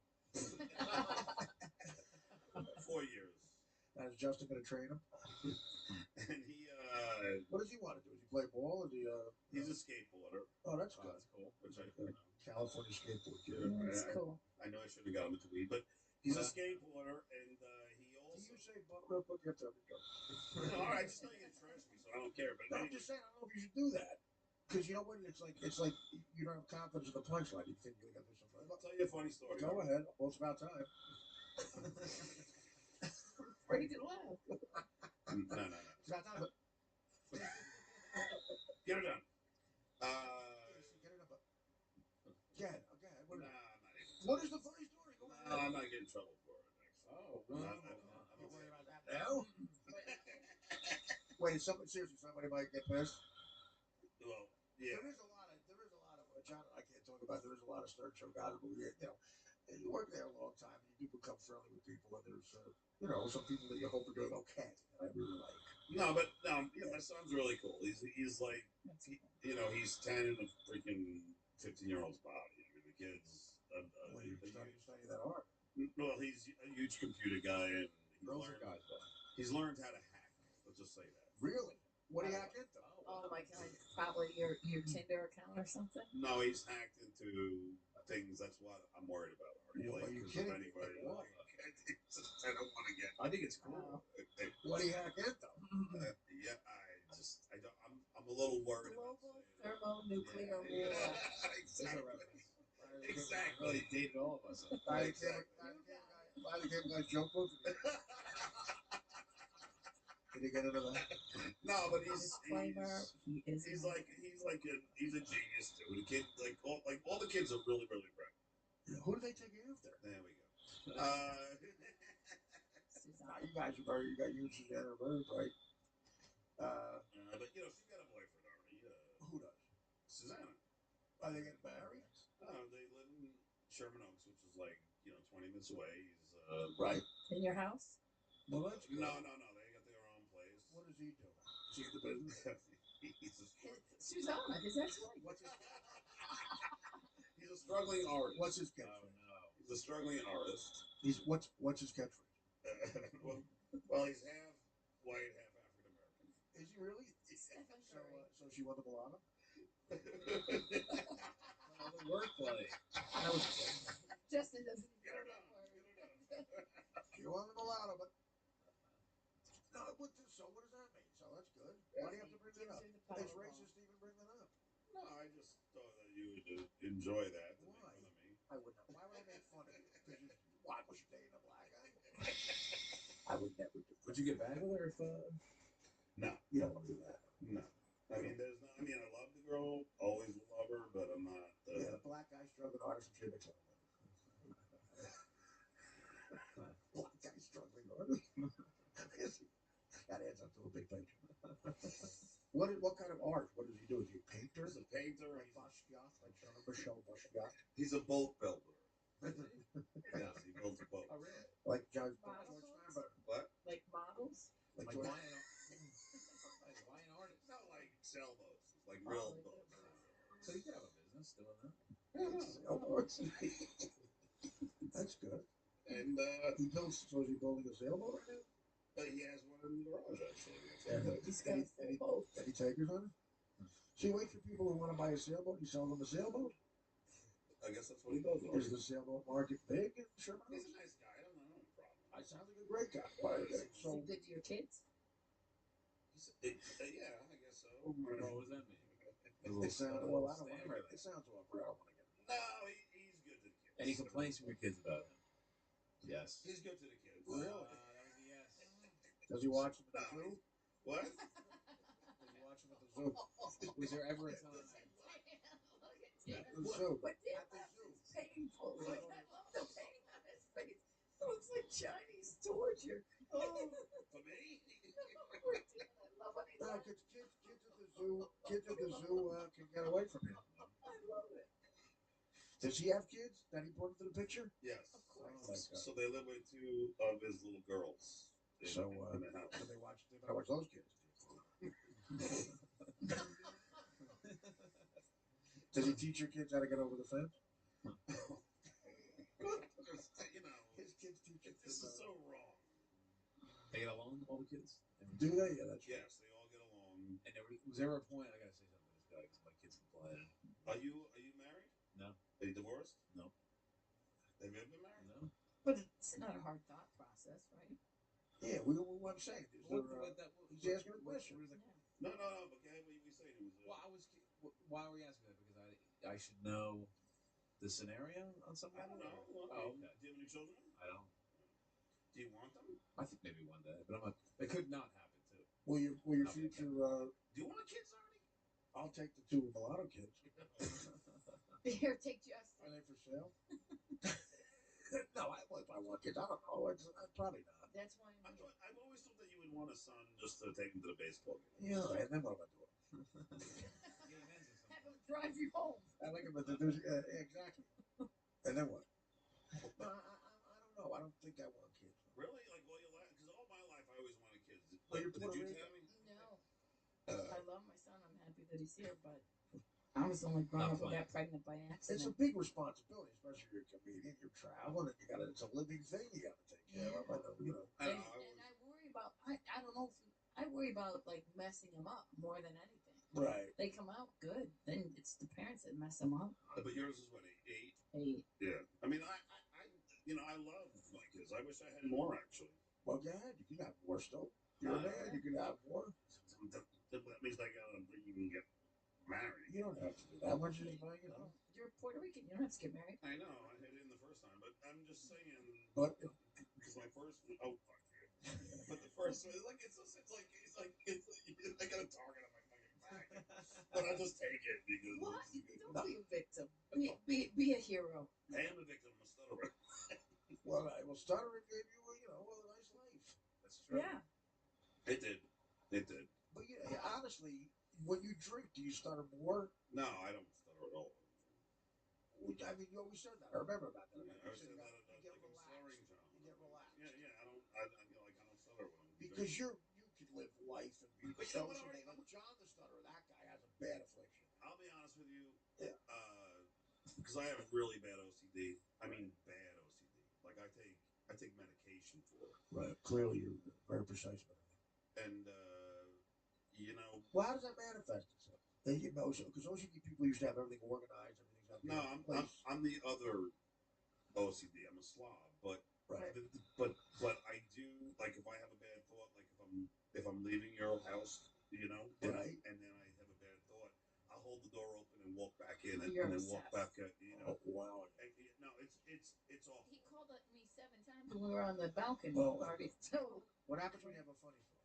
4 years. Now, is Justin going to train him? And he. What does he want to do? Does he play ball? Or do he's a skateboarder. Oh, that's good. That's cool. Which I California skateboard kid. That's cool. I know I should have got him into weed, but he's a skateboarder, and he also. Do you say real quick? You have to have go. All right, just know you're gonna trash me, so I don't care. But I'm just saying, I don't know if you should do that. Because you know what? It's like you don't have confidence in the punchline. You think you're gonna do something. I'll tell you a funny story. Go ahead. Well, it's about time. Ready to laugh. No. It's about time. Get it done. Get it up. Again. I'm not even. What is the funny story? Go ahead. No, I'm not getting in trouble for it. Actually. Oh, no. You worry about that now? Wait, somebody might get pissed. Well, yeah. There is a lot of John. I can't talk about. There is a lot of start show guys who, you know, and you work there a long time, and you do become friendly with people, and there's, you know, some people that you hope are doing okay. I really like. No, but my son's really cool. He's like, you know, he's 10 in a freaking 15-year-old's body. I mean, the kid's. Well, you study that hard. Well, he's a huge computer guy, and he's learned how to hack. Let's just say that. Really? What do you hack into? Oh my God! Probably your Tinder account or something. No, he's hacked into things. That's what I'm worried about. Are you kidding? Anybody, Why? I don't want to get. I think it's cool. What do you hack into? Yeah, I'm a little worried. Global thermonuclear war. Exactly. Dated all of us. I became a guy's joke book. Did he get into that? No, but he's Disclaimer, he is he's not. like he's a genius too. The kid like all the kids are really really bright. Who do they take after? There we go. Now you guys are very, you got you and Susanna are very bright. But you know she's got a boyfriend already. Who does? Susanna. Are they getting married? They live in Sherman Oaks, which is like 20 minutes away. He's right In your house? Well, that's good. No. They got their own place. What does he do? Is he in the business? Susanna, his ex-wife. He's a struggling artist. What's his catchphrase? He's a struggling artist. He's what's his catchphrase? well, he's half white, half African American. Is he really? So she won the mulatto? The wordplay. That was Justin doesn't Get her done. She won the mulatto, but no. So what does that mean? So that's good. Why do you have to bring that up? It's racist to even bring that up. No, I just thought that you would enjoy that. Why? I would not. Why would I make fun of you? Because why was you dating a black guy? I would never do. Would you get back with her if? No, you don't want to do that. No. I mean, there's no. I mean, I love the girl, always will love her, but I'm not. Yeah, the black guy struggling artist from Jimmy Kimmel. Black guy struggling artist. That adds up to a big picture. What kind of art? What does he do? Is he a painter? He's a painter. Like Basquiat, like Jean-Michel Basquiat. He's a boat builder. Yes, he builds a boat. Oh, really? Like George Models? Steinberg. What? Like models? Like Like George. lion artist. Not like sailboats, like real boats. So you could have a business doing that. Sailboats. That's good. And He builds. So is he building a sailboat right now? he has one in the garage actually. He's got a sailboat. Any takers on it? So you wait for people who want to buy a sailboat. You sell them a sailboat. I guess that's what he does. Is the sailboat market big in Sherman He's Oaks? a nice guy. I don't know. Problem. I sound like a great guy. Why? Is So he good to your kids? Yeah, I guess so. What does that mean? it sounds well. I don't want to get. It sounds awkward. I don't want to get. No, he's good to the kids. Any complaints from your kids about him? Yes. He's good to the kids. Really? That was a yes. Does he watch them at the zoo? What? Does he watch them at the zoo? Was there ever a time? Look at At the zoo. But Dan laughs, it's painful. Look, I love the pain on his face. It looks like Chinese torture. Oh, For me? poor Dan, I love when he No, laughs. because kids at the zoo can get away from him. I love it. Does he have kids that he brought into the picture? Yes. Of course. Oh, my God. So they live with two of his little girls in, So, in the house. So they better watch those kids. Does he teach your kids how to get over the fence? His kids teach your This kids. is so wrong. They get along, all the kids? Do they? Yeah, that's Yes, they all get along. And was there a point, I gotta say something to this guy because my kids complain. Are you married? No. Are you divorced? No. Have you ever been married? No. But it's not a hard thought process, right? Yeah, what I'm saying. Is there, he's asking a question. No. But we say it was. Well, why were you asking that? Because I should know the scenario on some I level? don't know. Oh, okay. Do you have any children? I don't. Do you want them? I think maybe one day, but I'm not. It could not happen too. Will your future? Do you want kids already? I'll take the two mulatto kids. Here, take Justin. Are they for sale? No, I want kids. I don't know. Probably not. That's why I've always thought that you would want a son just to take him to the baseball game. Yeah, and then what am I doing? have him drive you home. I like him at the exactly. And then what? No, I don't know. I don't think I want kids. Really? Like all your life? Because all my life I always wanted kids. Well, you're Did Puerto you Rican. tell me? No. I love my son. I'm happy that he's here, but I was only grown up and got pregnant by It's a accident. big responsibility, especially if you're a comedian. You're traveling, and it's a living thing you got to take care of. I know, you know. And I worry about, I don't know if I worry about like messing him up more than anything. Right. They come out good. Then it's the parents that mess them up. But yours is what, 8? 8. Yeah. I mean, I love my kids. I wish I had more actually. Well, go ahead. You can have more still. You're a man. You can have more. That means I gotta even get married. You don't have to do that much. You know. You're Puerto Rican. You don't have to get married. I know. I hit it in the first time, but I'm just saying. But because my first. Oh fuck. But the first one, like it's I got a target on my fucking back, but I just take it because What? it's good. Don't be a victim. Be a hero. I am a victim. I'm a stutterer. Well, stuttering gave you, a nice life. That's true. Yeah. It did. It did. But honestly, when you drink, do you stutter more? No, I don't stutter at all. I mean, you always said that. I remember about that. Yeah, I You said said that you like get I'm relaxed. slurring, John. You get relaxed. Yeah. I don't stutter when I'm Because drinking. you can live life and be But you know what, social. Artie, Like John the Stutterer, that guy has a bad affliction. I'll be honest with you. Yeah. Because I have really bad OCD. I mean, bad OCD. Like I take medication for it. Right. Clearly, you're very precise about it. And Well, how does that manifest itself? Because OCD people used to have everything organized, everything's got no, I'm the other OCD. I'm a slob, but right. But I do, like if I have a bad thought, like if I'm leaving your house, Right. and then I have a bad thought, I'll hold the door open and walk back in and You're then walk back obsessed. out. Oh, wow. No, it's awful. He called me 7 times when we were on the balcony Well, party. So What happens when you have a funny thought?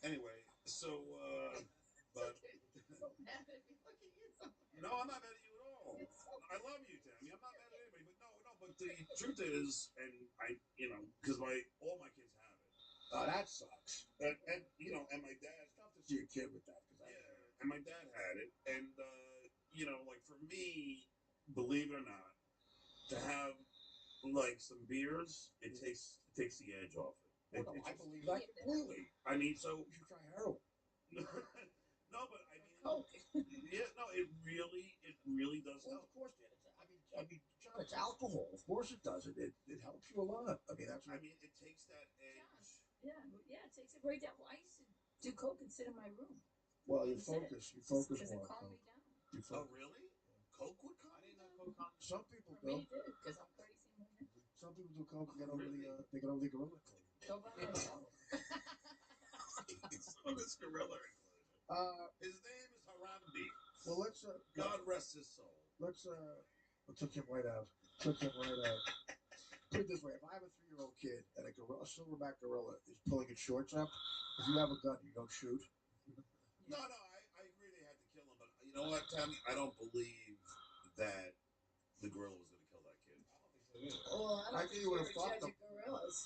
Anyway, so but so mad at me. Look at you. So no, I'm not mad at you at all. I love you, Tammy. I'm not mad at anybody, but no. But the truth is, and I, because all my kids have it. Oh, that sucks. And and my dad. It's tough to see a kid with that. And my dad had it, and like for me, believe it or not, to have like some beers, it takes the edge off it. I believe that completely. I mean, so You should try heroin. no, but I mean, yeah, no, it really does Well, help. of course, man. I mean, John, it's alcohol. Of course, it does. It helps you a lot. I mean, that's. I mean, it takes that edge. yeah, it takes it right down. Well, I used to do coke and sit in my room. Well, you That's it. focus. You focus Because it more. calmed me Coke. down. You Oh, focus. really? Coke would calm you down? Some people For do. me, it did, because I'm crazy in my head. Some people do coke and get over they get over the gorilla inclusion. Go by myself. Some of this gorilla inclusion. His name is Harambe. Well, let's. God rest his soul. Let's. I took him right out. Put it this way: if I have a 3-year-old kid and a silverback gorilla is pulling its shorts up, if you have a gun, you don't shoot. No, I agree they had to kill him, but you know what, Tammy? I don't believe that the gorilla was going to kill that kid. Well, I think think you would have you're fucked judging gorillas.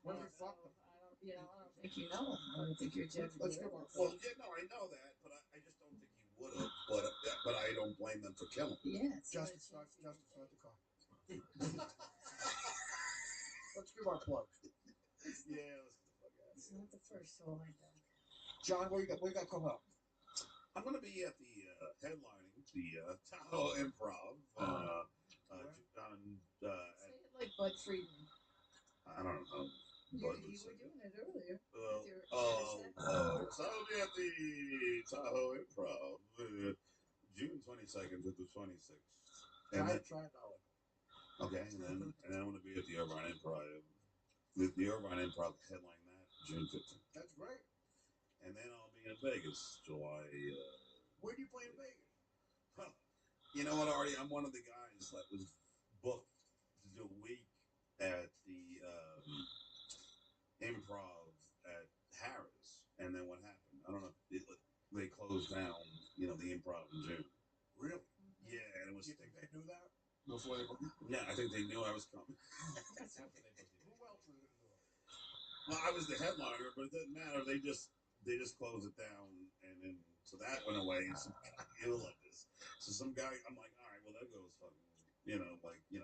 What if he fucked them? I don't think you know. I don't think you're judging Let's go gorillas. Well, yeah, no, I know that, but I just don't think he would have. But I don't blame them for killing him. Yeah, it's Justin, start the car. Let's give our plug. Yeah, let's get the fuck out of It's here. not the first hole I dug. John, what you got coming up? I'm going to be at the headlining the Tahoe Improv on Say it like Bud Friedman. I don't know. You were doing it earlier. So I'll be at the Tahoe Improv June 22nd to the 26th. Try it now. Okay, and then I'm going to be at the Irvine Improv. The Irvine Improv headline that June 15th. That's great. And then I'll be in Vegas July. Where do you play in Vegas? You know what, Artie? I'm one of the guys that was booked to do a week at the Improv at Harris, and then what happened? I don't know. They closed down, the Improv in June. Really? Yeah, and it was. You think they knew that before they booked? Yeah, I think they knew I was coming. Who else was going to do it? Well, I was the headliner, but it didn't matter. They just closed it down, and then so that went away. And some guy, you'll love this. So some guy, I'm like, all right, well that goes fucking,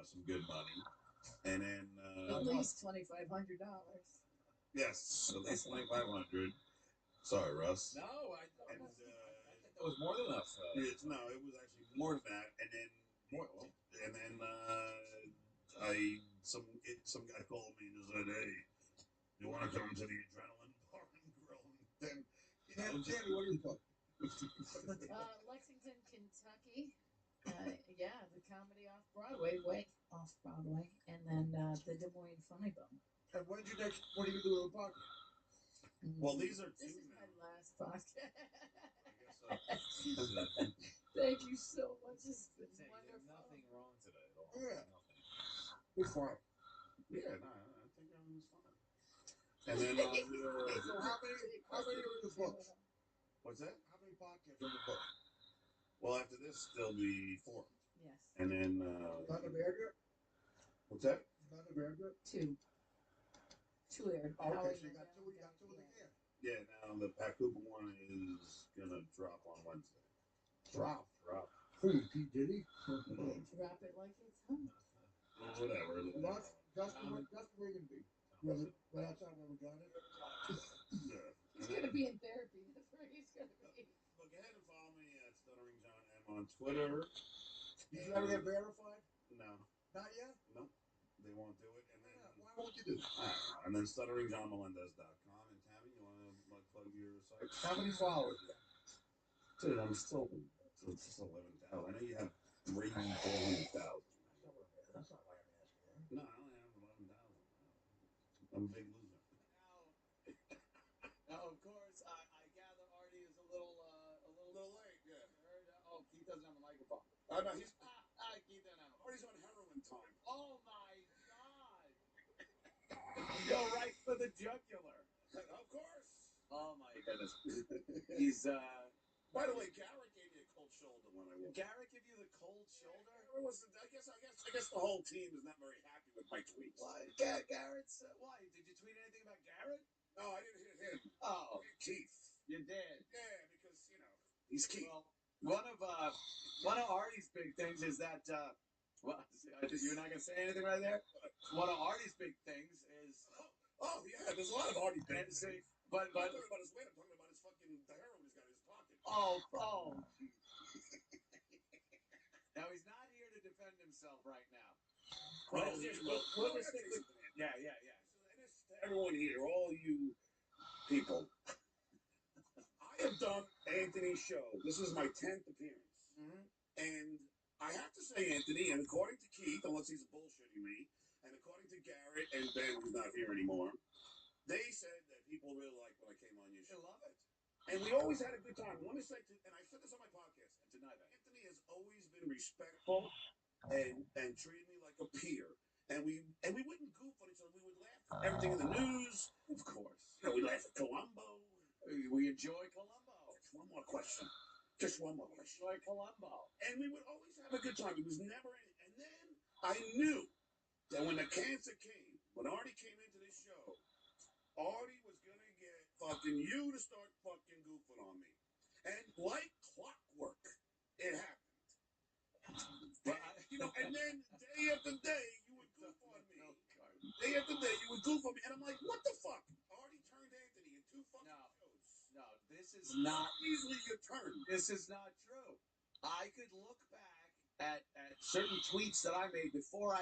some good money, and then At least $2,500. yes, at least 2,500. Sorry, Russ. No, I think that was more than enough. No, it was actually more than that, and then some guy called me and said, "Hey, you want to come to the Adrenaline Bar and Grill?" And then, Tammy, what are you playing? Lexington, Kentucky. The comedy off Broadway, way off Broadway, and then the Des Moines Funny Bone. And what are you do with the podcast? Well, these are This two is now. my last podcast. I guess Thank you so much. It's been There's wonderful. nothing wrong today at all. Yeah. Nothing. We're fine. Yeah, no, I think everything's fine. And then So how many are in the book? what's that? How many podcasts are in the book? Well, after this, there'll be 4. Yes. And then Not a bear grip? what's that? Not a bear grip? 2. 2 aired. Okay, Howie so you and got two. You got two in the can. Yeah. Now the Pat Cooper one is gonna drop on Wednesday. Drop. Who? P. Diddy? Drop it like it's hot. Whatever. Justin Wiggins. But that's not where we got it. Yeah. He's gonna be in therapy. That's where he's gonna be. But go ahead and follow me at Stuttering John M on Twitter. Did you ever get verified? No. Not yet? No. They won't do it. And then Why won't you do it? I don't know. And then stutteringjohnmelendez.com. And Tammy, you want to plug your site? How many followers? Dude, I'm still it's just 11,000. I know you have 400,000. That's not why I'm asking. No, I only have 11,000. I'm a big loser. Now, of course, I gather Artie is a little late. Yeah. Oh, Keith doesn't have a microphone. Oh no, he's Keith doesn't have a Artie's on heroin time. Oh my God! Go right for the jugular. Of course. Oh my goodness. He's By the way, Garrett gave me a cold shoulder when I woke. Garrett give you the cold shoulder? I guess the whole team is not very happy with my tweets. Why? Garrett's why? Did you tweet anything about Garrett? No, I didn't hit him. Oh, Keith. You did. Yeah, because he's Keith. Well, one of Artie's big things is that you're not gonna say anything right there. One of Artie's big things is oh yeah, there's a lot of Artie big things. But I'm talking about his weight. I'm talking about his fucking the heroin he's got in his pocket. Oh. Now he's not here to defend himself right now. We'll just stick with yeah. To everyone here, all you people, I have done Anthony's show. This is my 10th appearance. Mm-hmm. And I have to say, Anthony, and according to Keith, unless he's bullshitting me, and according to Garrett and Ben, who's not here anymore, they said that people really liked when I came on your show. They love it. And we always had a good time. I want to say, and I said this on my podcast, and tonight, Anthony has always been respectful and treated me like a peer. And we wouldn't goof on each other. We would laugh at everything in the news. Of course. We laugh at Columbo. We enjoy Columbo. One more question. Just one more question. Enjoy Columbo. And we would always have a good time. It was never any. And then I knew that when the cancer came, when Artie came into this show, Artie was going to get fucking you to start fucking goofing on me. And like clockwork, it happened. And then day after day, you would goof on me. Day after day, you would goof on me. And I'm like, what the fuck? Artie turned Anthony in 2 fucking shows. No, this is not easily your turn. This is not true. I could look back at certain tweets that I made before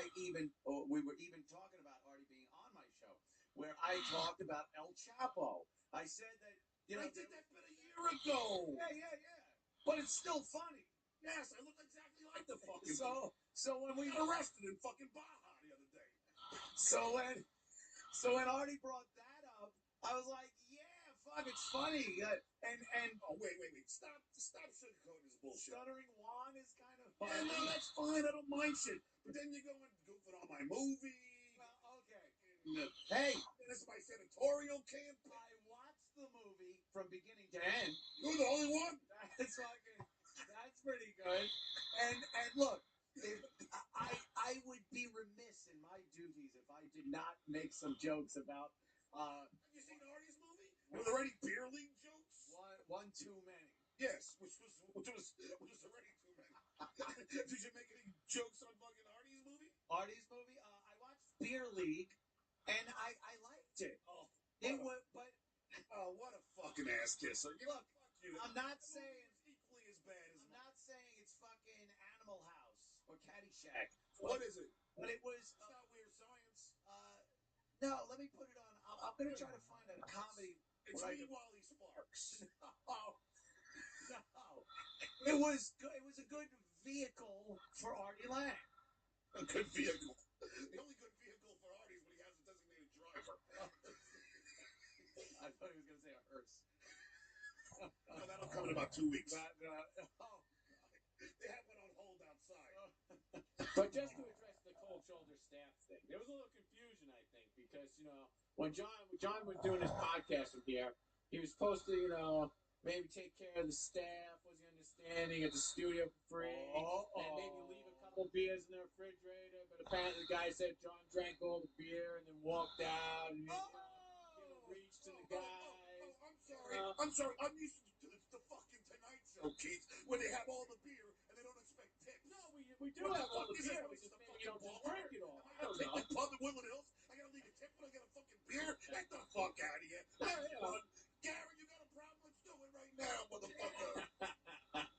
we were even talking about Artie being on my show, where I talked about El Chapo. I said that I did that bit a year ago. Yeah. But it's still funny. Yes, I look exactly like the fucking. So when we got arrested in fucking Baja the other day. So when Artie brought that up, I was like, yeah, fuck, it's funny. And oh wait, stop sugarcoating this bullshit. Stuttering Juan is kind of funny. Yeah, no, that's fine. I don't mind shit. But then you go and goofing on my movie. Well, okay. Hey, this is my senatorial campaign. I watched the movie from beginning to end. You're the only one. That's pretty good. And look, I would be remiss in my duties if I did not make some jokes about. Have you seen Artie's movie? Were there any beer league jokes? One too many. Yes, which was already too many. Did you make any jokes on fucking Artie's movie? Artie's movie? I watched Beer League, and I liked it. Oh, what a fucking ass kisser! Look, fuck you. I'm not saying equally as bad as. I'm not saying it's fucking Animal House or Caddyshack. What is it? But it was. It's not Weird Science. No, let me put it on. I'm gonna try to find a comedy. It's me, Wally Sparks. No. It was a good vehicle for Artie Lang. A good vehicle. The only good vehicle for Artie is when he has a designated driver. I thought he was going to say a hearse. No, that'll come in about 2 weeks. They have one on hold outside. But just to address the cold shoulder staff thing, there was a little confusion, I think, because when John was doing his podcast from here, he was supposed to maybe take care of the staff, was he understanding at the studio for free, and maybe leave a couple beers in the refrigerator. But apparently the guy said John drank all the beer and then walked out and didn't reach to the guy. I'm sorry. I'm used to the fucking Tonight Show, Keith, where they have all the beer and they don't expect tips. No, we do have all the beer. We just maybe you don't just drink it all. I don't know. The pub in Woodland Hills, I gotta leave a tip when I get a fucking beer. Get the fuck out of here. That's fun. Gary, you got a problem? Let's do it right now, motherfucker.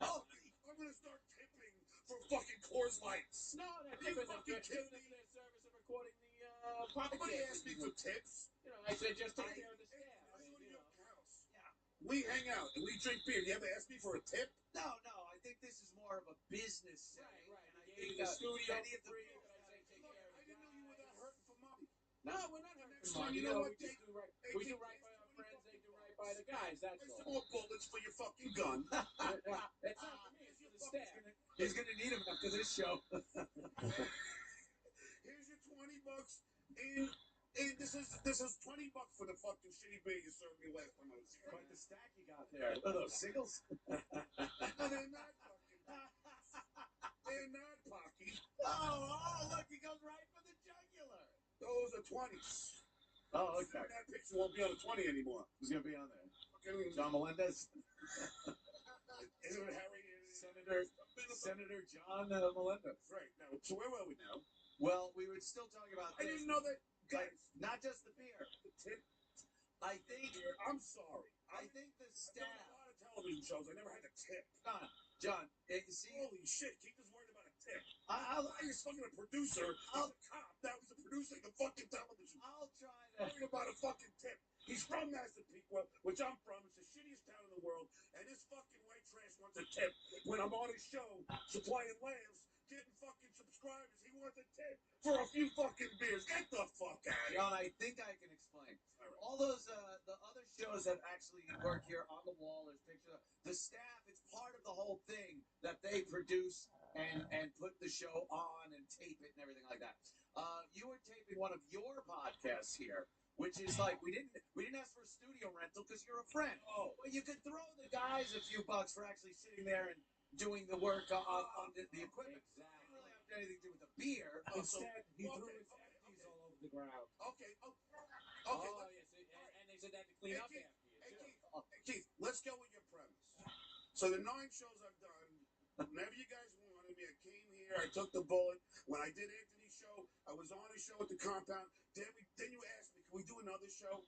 Oh, I'm gonna start tipping for fucking Coors Lights. No, that's you different. fucking kidding me? Their service of recording the podcast. Nobody asked me for tips. I said just take care of the staff. I go to your house. Yeah. We hang out and we drink beer. You ever ask me for a tip? No. I think this is more of a business setting. Right. And I Gave think the studio any of the free. beers But I say take care of I didn't know you were that hurting for money. No, we're not hurting Next for time, money. you know what? We just do right. We do right by our friends. They do right by the guys. That's Some all. more bullets for your fucking gun. It's not for me. It's for the staff. He's gonna need them after this show. Here's your $20, and this is $20 for the fucking shitty beer you served me last time I was here. Quite the stack you got there. What are those singles? No, they're not fucking. They're not Pocky. Oh, look, he goes right for the jugular. Those are 20s. Oh, okay. That picture won't be on the 20 anymore. Who's gonna be on there? Fucking John Melendez, Isn't it Harry? Senator John Melendez. Right. Now, so where were we now? Well, we were still talking about I this. didn't know that. Guys, not just the beer. The tip. I think. I'm sorry. I think the I've done staff. a lot of television shows. I never had a tip. No, John. See, Holy shit, Keith is worried about a tip. I'll He's fucking a producer. He's a cop. Now he's a producer of the fucking television. I'll try to. Worried about a fucking tip. He's from Massapequa, which I'm from. It's the shittiest town in the world. And this fucking white trash wants a tip. When I'm on his show, supplying laughs, getting fucking subscribers, he wants a tip for a few fucking beers. Get the fuck out of here. John, I think I can explain. All those, the other shows that actually work here on the wall, there's pictures of the staff. It's part of the whole thing that they produce and put the show on and tape it and everything like that. You were taping one of your podcasts here, which is like we didn't ask for a studio rental because you're a friend. Oh, well, you could throw the guys a few bucks for actually sitting there and doing the work on the equipment. Exactly. It didn't really have anything to do with the beer. Instead, he threw his empties all over the ground. Okay. Oh, yes. And they said that to clean up after you, too. Keith, let's go with your premise. So the 9 shows I've done, whenever you guys wanted me, I came here, I took the bullet. When I did Anthony's show, I was on his show at the compound. Then you asked me, can we do another show?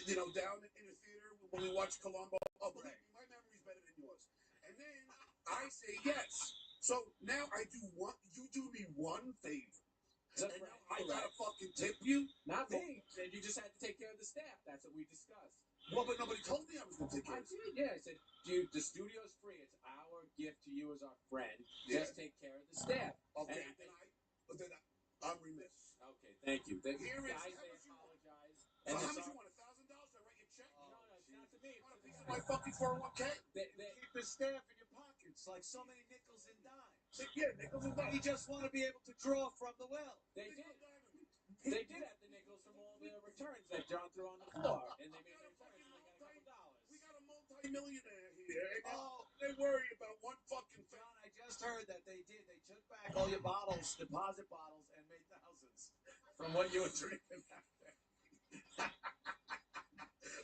Down in the theater when we watched Columbo. Oh, believe me, my memory's better than yours. And then I say yes. So now you do me one favor. That's and right. now I gotta fucking tip you? Not me. And you just had to take care of the staff. That's what we discussed. Well, but nobody told me I was gonna take care of it. I did, yeah. I said, dude, the studio's free. It's our gift to you as our friend. Just take care of the staff. Okay, then I'm remiss. Okay, thank you. Here is guys, how they much you want. apologize. So how much you want? $1,000? I write you a check? No, it's not to me. You want a piece of my fucking 401k? They keep the staff in your pockets like so many nickels and dimes. Yeah, nickels and dimes. You just want to be able to draw from the well. They did. They did have the nickels from all the returns that John threw on the floor, and they made the returns, and they got a couple dollars. We got a multi-millionaire here, and they worry about one fucking thing. John, I just heard that they did. They took back all your bottles, deposit bottles, and made thousands from what you were drinking out there.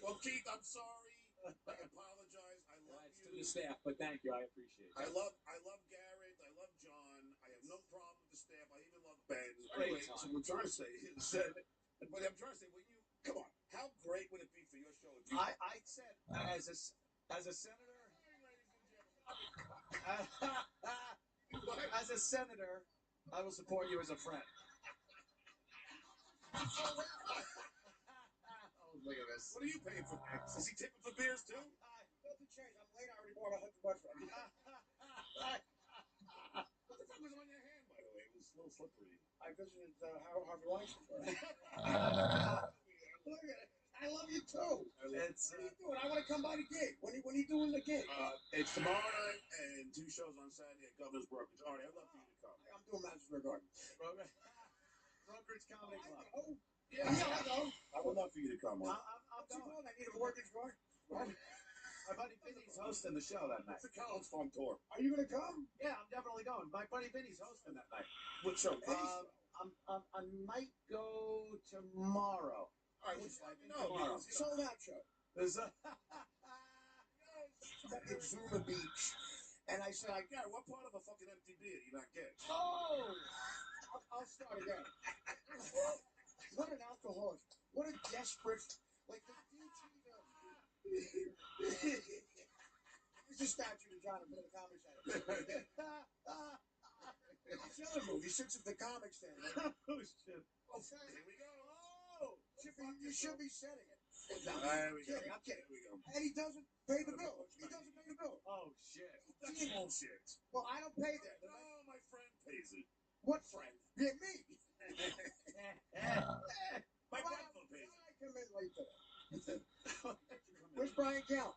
Well, Keith, I'm sorry. I apologize. I love you. To the staff, but thank you. I appreciate it. I love Garrett. I love John. I have no problem with the staff. I even love Ben. Great Anyway, time. so what I'm trying to say is, but I'm trying to say, come on, how great would it be for your show if you? I said as a senator. As a senator, I will support you as a friend. Oh, look at this. What are you paying for? Is he tipping for beers too? Nothing changed. I'm late. I already bought $100 from you. What the fuck was on your hand, by the way? It was a little slippery. I visited Harvey Weinstein. Look at it. I love you too. It's, what are you doing? I want to come by the gig. When are you doing the gig? It's tomorrow night and 2 shows on Saturday at Governor's Brokerage. All right, I'd love for you to come. I'm doing Madison Square Garden. Brokerage Comedy Club. Yeah, I know. I would love for you to come on. I'm going. I need a mortgage for it. My buddy Vinny's hosting the show that night. It's a college fun tour. Are you gonna come? Yeah, I'm definitely going. My buddy Vinny's hosting that night. What show? I might go tomorrow. All right, just let me know. Tomorrow. Sold out show. There's a In Zuma Beach. And I said, Yeah, what part of a fucking empty beer do you not get? oh! I'll start again. What an alcoholic. What a desperate. Like the Here's a statue to John in front of the comic center. It's the other movie. He sits at the comic stand. Right? oh shit. Okay. Here we go. Oh! You should be setting it. No, There we go. I'm kidding. There we go. And he doesn't pay the bill. He doesn't pay the bill. Oh shit. That's bullshit. Well, I don't pay that. No, my friend pays it. What friend? Yeah, me. My brother pays it. I come in late today. Where's Brian Gallup?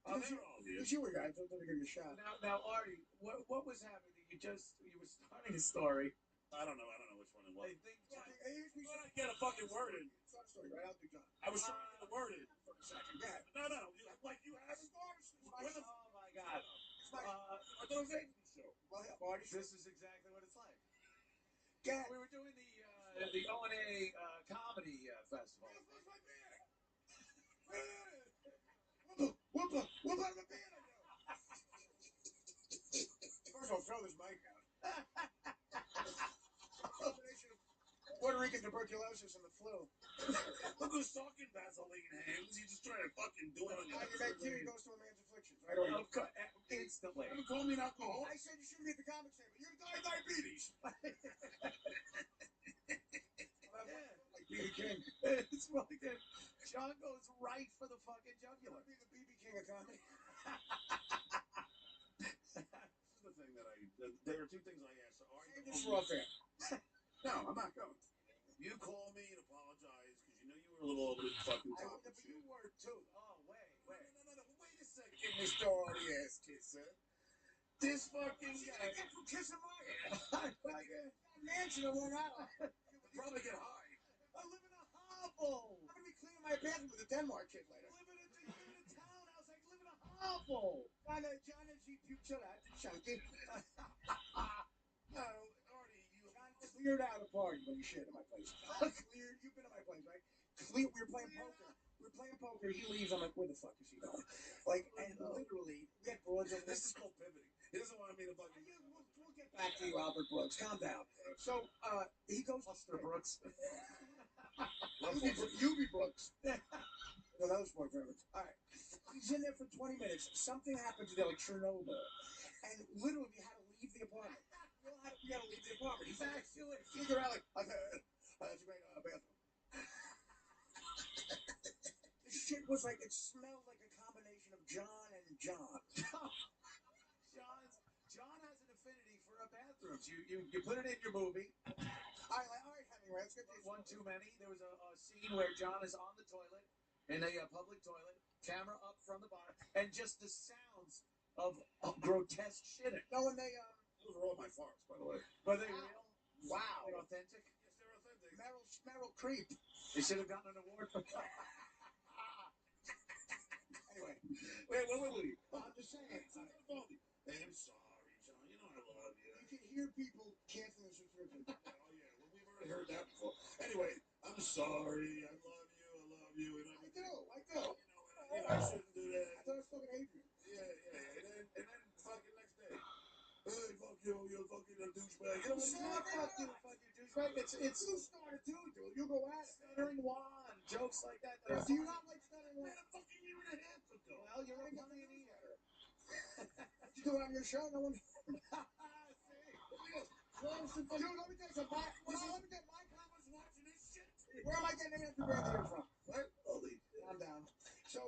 Oh, they're all here. Because you were guys. I'm going to give you a shot. Now, Artie, what was happening? You were starting a story. I don't know which one it was. I think I thought I'd get a fucking word in. Start a story, right? I'll do John. I was trying to get a word in for a second. Yeah. No, like you have. Oh my god. I thought it was Anthony's show. Well, yeah, Marty. This is exactly what it's like. Get. We were doing the O&A comedy festival. Whoop out of the band. First of all, throw this mic out. Combination of Puerto Rican tuberculosis and the flu. Look who's talking Vaseline hands. He's just trying to fucking do it on How your you make theory goes to a man's afflictions, right away. Instantly. You call me an alcoholic? I said you shouldn't be at the comic stand, but you're gonna die of diabetes. Like B.B. King. It's really good. John goes right for the fucking jugular. Be the B.B. King of comedy. This is the thing that there are two things I asked. So are you Save this for off air. No, I'm not going. You call me and apologize because you knew you were a little over the fucking top. But you were too. Oh, wait. No. Wait a second, Mr. Artie ass kisser. This fucking guy. Get from kissing my ass. Mansion in Long Island. You'll probably get high. I live in a hovel. I'm gonna be cleaning my bathroom with a Denmark kid later. You live in a townhouse. I live in a hovel. John and G. Pucciato, chunky. No, Artie, you cleared out a party when you shit at my place. Cleared. You've been at my place, right? We were playing poker. He leaves. I'm like, where the fuck is he going? Like, and literally, we had broads over This is called pivoting. He doesn't want me to fucking. We'll get back to you, Albert Brooks. Calm down. So, he goes to Mr. Brooks. You be Brooks. No, that was sport veterans. All right. He's in there for 20 minutes. Something happens there, like Chernobyl. And literally, we had to leave the apartment. We had to leave the apartment. He's back to it. Figure out, like, that's a great bathroom. This shit was like, it smelled like a combination of John and John. John has an affinity for bathrooms. You put it in your movie. All right, Hemingway, let's get this. One too many. There was a scene where John is on the toilet, in a public toilet, camera up from the bottom, and just the sounds of grotesque shitting. No, when they, Those are all my farts, by the way. Were they real? Wow. They're authentic? Yes, they're authentic. Meryl Creep. They should have gotten an award for Anyway. Wait. I'm just saying. Hey, I'm sorry, John. You know I love you. You can hear people canceling the subscription. Oh, yeah. Well, we've already heard that before. Anyway, I'm sorry. I love you. And I do. I shouldn't do that. I thought it was fucking Adrian. Yeah. And then fucking next day. Hey, fuck you, you're fucking a douchebag. You know what fuck you, douchebag. It's you started too, dude. You go at it. Stuttering Juan, jokes like that. Do you not like Stuttering Juan? a fucking year and a half ago. Well, you're a pioneer. Did you do it on your show? No one. See? Dude, let me tell you something. Let me get my was watching this shit. Where am I getting an empty brand here from? What? Holy. I'm down. So,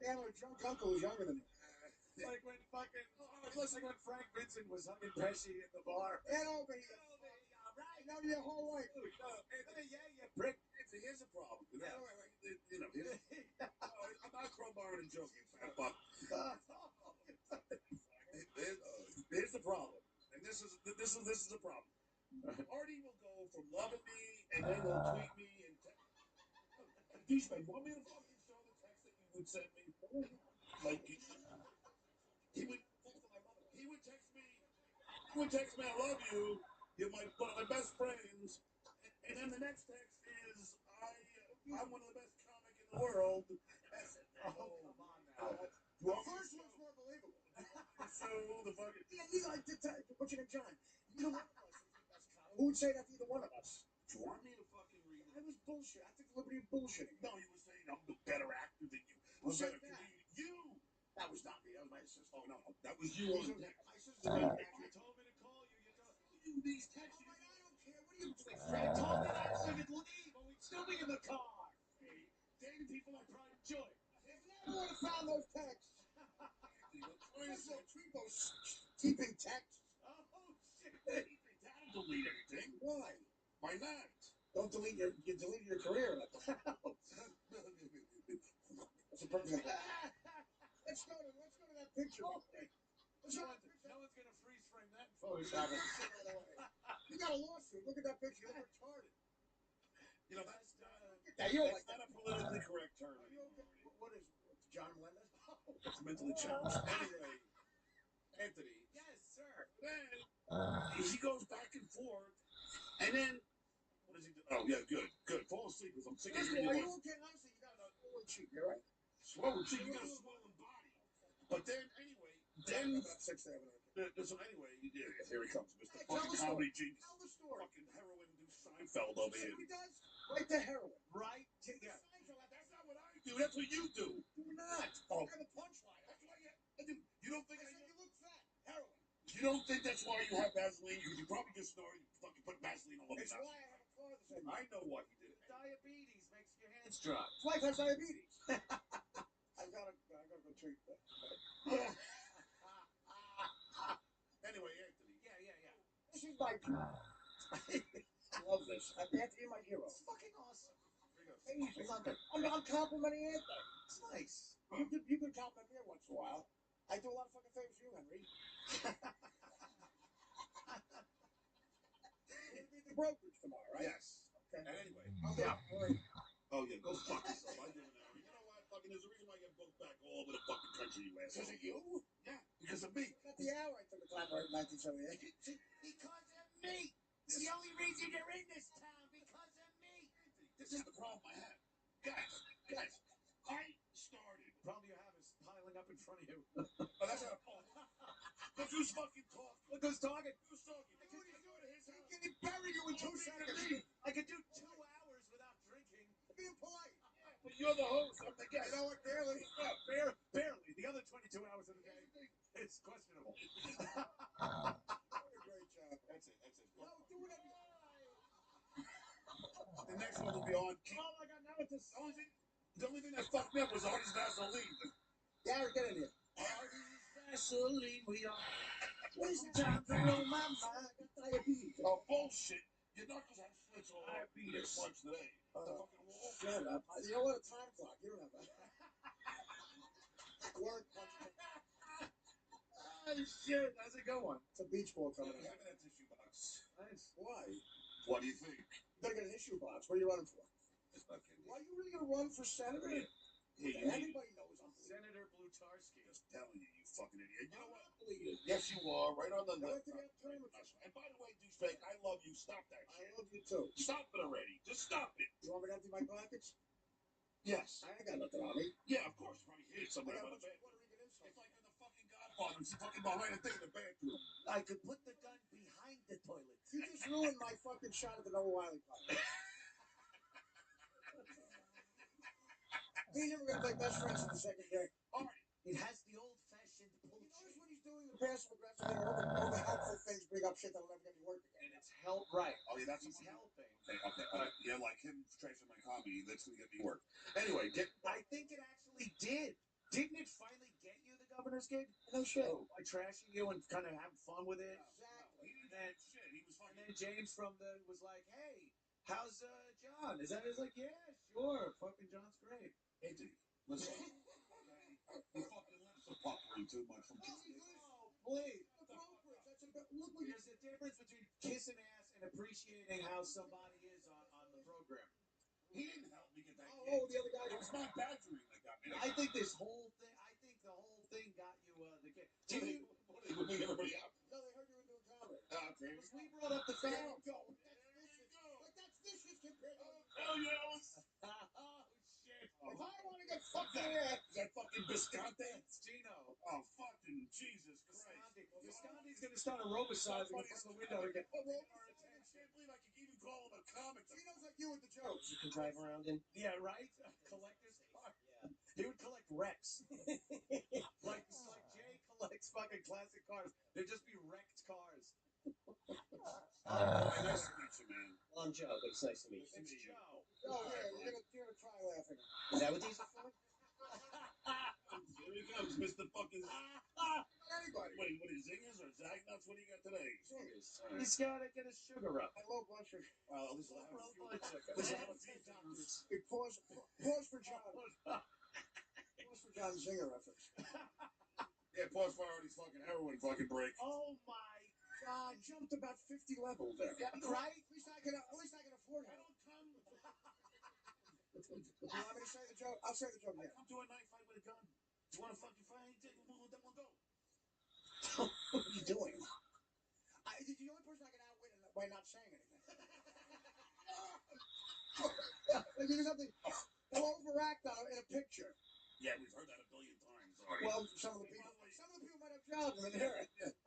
Yeah, my drunk uncle was younger than me. Like when fucking, like when Frank Vincent was hugging Pesci in the bar. Get over here. Right. Know your whole life. Yeah, prick. Here's a problem. I'm not crowbarring a joke, you fat fuck. this is the problem. Artie will go from loving me, and then he'll tweet me and douchebag. Want me to fucking show the text that you would send me? Like he would text me. He would text me, "I love you. You're one of my best friends." And then the next text is, "I'm one of the best comic in the world." Oh, come on now. The first one's more believable. So the fucking. Yeah, you like to put you in John. Either one of us is the best comic. Who would say that to either one of us? Do you want me to fucking read it? I was bullshit. I took the liberty of bullshitting. No, you were saying I'm the better actor than you. Who I'm said better that? comedian. You! That was not me. That was my sister. Oh, no. That was you on deck. My sister's a better actor. You told me to call you. You told you these texts. Oh, I don't care. What are you doing? Fred told me that so you could leave, or we'd still be in the car. Dating people I pride and joy. If never would have found those texts. There's no tweetos keeping texts. Oh, shit. That'll delete everything. Why? Why not? Don't delete your career. What the hell? What's the purpose of that? Let's go to that picture. No one's gonna freeze frame that Photoshop. You got a lawsuit. Look at that picture. You look retarded. You know, that's not that's not a politically correct term. What is John Melendez? It's mentally challenged. Anyway, Anthony. Yes, sir. Then he goes back and forth, and then what does he do? Oh yeah, good. Fall asleep because I'm sick of Listen, reading are your you okay? Honestly, you got a swollen cheek. You're right. swollen cheek. You got a swollen body. But then anyway, Sixth Avenue. So anyway, yeah, here he comes, Mr. Hey, tell fucking the story. comedy genius. Tell the story. Fucking heroin-induced Seinfeld over See here. what he does? Right to heroin. Right to Yeah. That's not what I do. That's what you do. Do not. Oh. I have a punchline. That's why you don't think I said you look fat. Heroin. You don't think that's why you have Vaseline? You probably just snorted. You fucking put Vaseline all over It's your why I have a car the same way. I know why he did it. Diabetes makes your hands drop. Wife has diabetes. I gotta go treat that. Anyway, Anthony. Yeah. This is my. I love this. Anthony, my hero. It's fucking awesome. Amazing. I'm complimenting Anthony. It's nice. You can compliment me once in a while. I do a lot of fucking favors for you, Henry. You're gonna be at the brokerage tomorrow, right? Yes. Okay. And anyway. Yeah. All right. Oh yeah, go fuck yourself. I do an hour. You know what? Fucking, there's a reason why you have both back all over the fucking country, you asshole. Because of you? Yeah, because of me. Not the hour I took the time right in 1978. Because of me. It's the only reason you're in this town. Because of me. This is the problem I have. Guys, I started. The problem you have is piling up in front of you. Oh, that's not a problem. Look who's fucking talking. Look who's talking. Who's talking? What are you doing? He can bury you in 2 seconds. I could do 2 hours without drinking. Being polite. Yeah, but you're the host. I'm the guest. You know what? Barely. Yeah, barely. The other 22 hours of the day, it's questionable. What a great job. That's it. No, do whatever you The next one will be on. Oh my God, now it's this. The only thing that fucked me up was Artie's Vaseline. Gary, get in here. Artie's Vaseline, we are. What is the time to blow my mind? I got diabetes. Oh, bullshit. Your knuckles have slits all over Diabetes. your punch today. The fucking wall. Shut up. You know what? A time clock. You don't have that. Work. Oh, shit. How's it going? It's a beach ball coming Give up. me that tissue box. Nice. Why? What do you think? You better get an issue box. What are you running for? It's not kidding. Why are you really going to run for senator? Hey, you need Everybody knows I'm Senator Blutarski. Just telling you, you fucking idiot. You know what? bleeding. Yes, you are. Right on the I left. like to get telemetry. And by the way, douchebag, I love you. Stop that I shit. love you too. Stop it already. Just stop it. You want me to empty my pockets? Yes. I ain't got nothing on me. Yeah, of course. Probably hid it I somewhere got by a the bunch of bed. Puerto Rican insults. It's like in the fucking Godfather. It's fucking behind a thing in the bathroom. I could put the gun behind the toilet. You just ruined my fucking shot at the Noah Wiley fight. Me and him are gonna play best friends in the second game. All right. It has the old-fashioned You bullshit. notice what he's doing? The passive aggressive thing. All the helpful things bring up shit that'll never get me work again. And it's help right. Oh, yeah, that's He's helping. Okay. Yeah, like him trashing my comedy. That's going to get me work. Anyway, I think it actually did. Didn't it finally get you the governor's gig? No shit. By trashing you and kind of having fun with it. Exactly. He didn't do shit. He was fucking. And then James from the was like, "Hey, how's John?" Is that? He's like, "Yeah, sure. Fucking John's great." Anthony, listen. You fucking lips are puckering too much from Oh, please. The brokerage. That's an look what There's a difference between kissing ass and appreciating how somebody is on the program. He didn't help me get that. Oh, the other guy. It was my badgering that got me. I think the whole thing got you the kid. What are they moving everybody out? No, they heard you were doing comedy. Okay. Because we brought up the There fact. you go. That's vicious compared to. Oh, yeah. Oh shit! If I want to get fucked in the ass, Is that fucking Bisconte? It's Gino. Oh, fucking Jesus Christ. Visconti's gonna start aerobicizing in front of the window to get I can't believe I could even call him a comic. Gino's like you with the jokes. You can drive around in. Yeah, right. Collector's car. Yeah. He would collect wrecks. like Jay collects fucking classic cars. There'd just be wrecked cars. Nice to meet you, man. Well, I'm Joe, but it's nice to meet you. It's Joe. Oh yeah, you're gonna try laughing. Is that what these are for? Here he comes, Mr. Fucking. Anybody? Wait, what is zingers or zagnuts? What do you got today? Zingers. He's gotta get his sugar up. And low blood sugar. Well, this will have a few. This This is will have a few doctors. Big pause for John. Pause for John Zinger reference. Yeah, pause for Artie's fucking heroin fucking break. Oh my God, jumped about 50 levels there. Yeah, right? At least I can afford it. I don't come. You want me to say the joke? I'll say the joke I again. come to a knife fight with a gun. Do you want to fucking fight? Then we'll go. What are you doing? You're the only person I can outwit by not saying anything. Give me something. They'll overact on it in a picture. Yeah, we've heard that a billion times already. Well, some of the people might have jobs in there.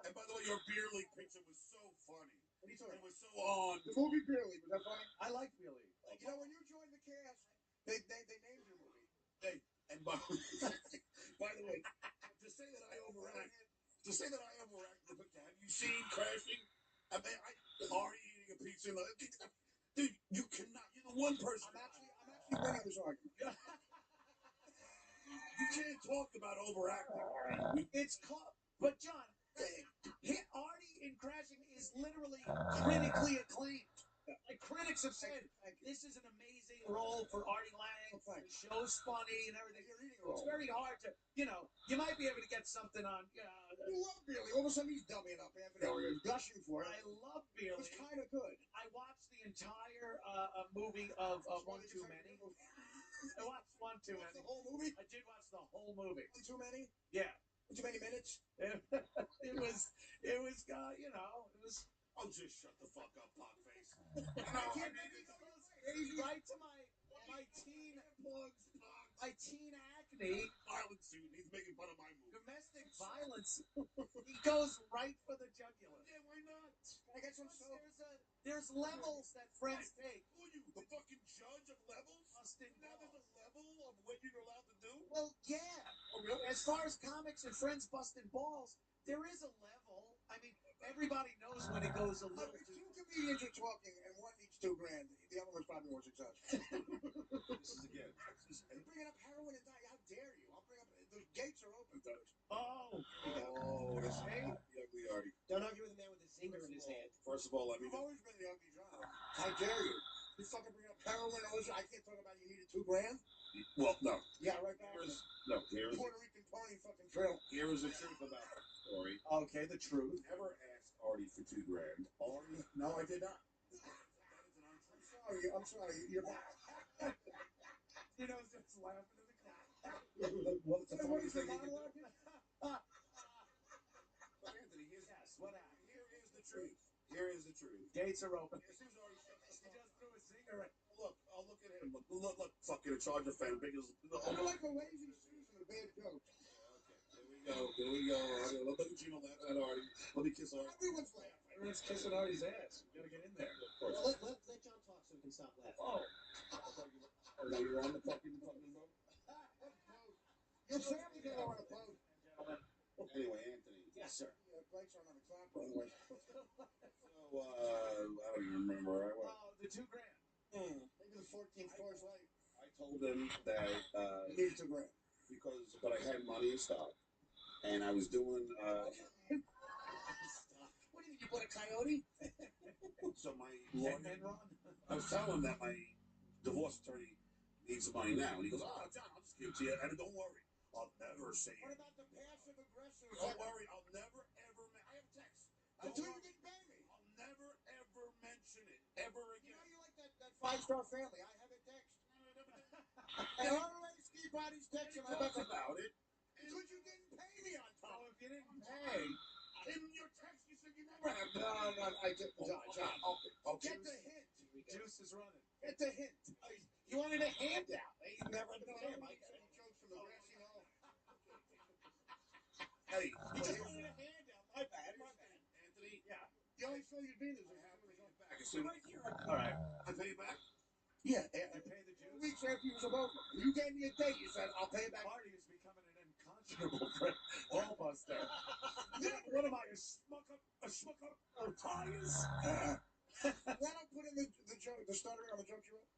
And by the way, your beer league picture was so funny. What are you talking It about? was so on. The movie Beer League, was that funny? I like Billy. You know, when you joined the cast, they named your movie. Hey, and by the way, to say that I overact the picture, have you seen Crashing? I mean, Ari eating a pizza. Dude, you cannot. You're the one person. I'm actually winning this argument. You can't talk about overacting. It's called, but John, Artie in Crashing is literally critically acclaimed. Like critics have said, this is an amazing role for Artie Lang. The show's funny and everything. It's very hard to, you might be able to get something on. You love Billy. All of a sudden he's dummying up Anthony. He's gushing for it. I love Billy. It's kind of good. I watched the entire movie of One Too Many. I watched One Too Many. The whole movie? I did watch the whole movie. One Too Many? Yeah. Too many minutes? It was, it was. Oh, just shut the fuck up, Pockface. Right to my teen acne. Violent suit. He's making fun of my movie. Domestic violence. He goes right for the jugular. Yeah, why not? Can I get some soap? There's levels that friends take. Who are you, the fucking judge of levels? Now there's a level of what you're allowed to do? Well, yeah. Oh, really? As far as comics and friends busting balls, there is a level. I mean, everybody knows when it goes a little If too. two comedians are talking and one needs $2,000, the other one's probably more successful. This is again. You're bringing up heroin and diet. How dare you? I'll bring up. The gates are open, folks. Oh, That's the ugly Artie. Don't argue with a man with a zinger in his hand. First of all, let me. You've always been the ugly John. How dare you? You fucking bring up heroin and all this. I can't talk about you needed $2,000. Well, no. Yeah, right back. Here's Puerto Rican pony fucking trail. here is the truth about the story. okay, the truth. Never asked Artie for $2,000. Artie, no, I did not. I'm sorry. You're back. You know, just laughing in the car. Well, it's the What is funniest the thing you can do. monologue? But Anthony, Yes, what happened? here is the truth. Here is the truth. Gates are open. As soon as Artie shut the He fuck just threw a zinger in. Look, I'll look at him. Look, fucking a Charger fan, big as. I'm like a lazy Susan, a bad joke. Here we go. Look at Gino laughing at Artie. Let me kiss Artie. Everyone's laughing. Everyone's kissing Artie's ass. You gotta get in there. Well, let John talk so we can stop laughing. Oh. Oh, no, you're on the fucking boat. Your family got on a boat. Anyway, Anthony. Yes, sir. Brakes aren't on the clock, by the way. So, I don't even remember where I was. Oh, the $2,000. Maybe the 14th course late. I told him that You needed $2,000. but I had money in stock, and I was doing. What do you bought a coyote? So my lawyer, I was telling him that my divorce attorney needs some money now, and he goes, "Oh, John, I'll just give it to you, and don't worry, I'll never say What it. about the passive aggressive? Don't worry, I'll never ever. I have text. The $2,000 five-star family. I have a text. I already ski buddies text and I talked about it. Because you didn't pay me on time. Oh, if you didn't pay. In your text, you said you never have. No, I did. John. Get the hint. Juice is running. Get the hint. You wanted a handout. You never did him. I got some jokes from the grassy knoll. Hey, you just wanted a handout. My bad. Anthony, Yeah. The only show you've been is I have to pay you back. right here. All right. I pay you back? Yeah. You pay the 2 juice. weeks after you was over. You gave me a date. You said, I'll pay you back. Marty is becoming an unconscionable ballbuster. What am I, a schmuck up or tires? Why don't put in the joke, the stuttering on the joke you wrote?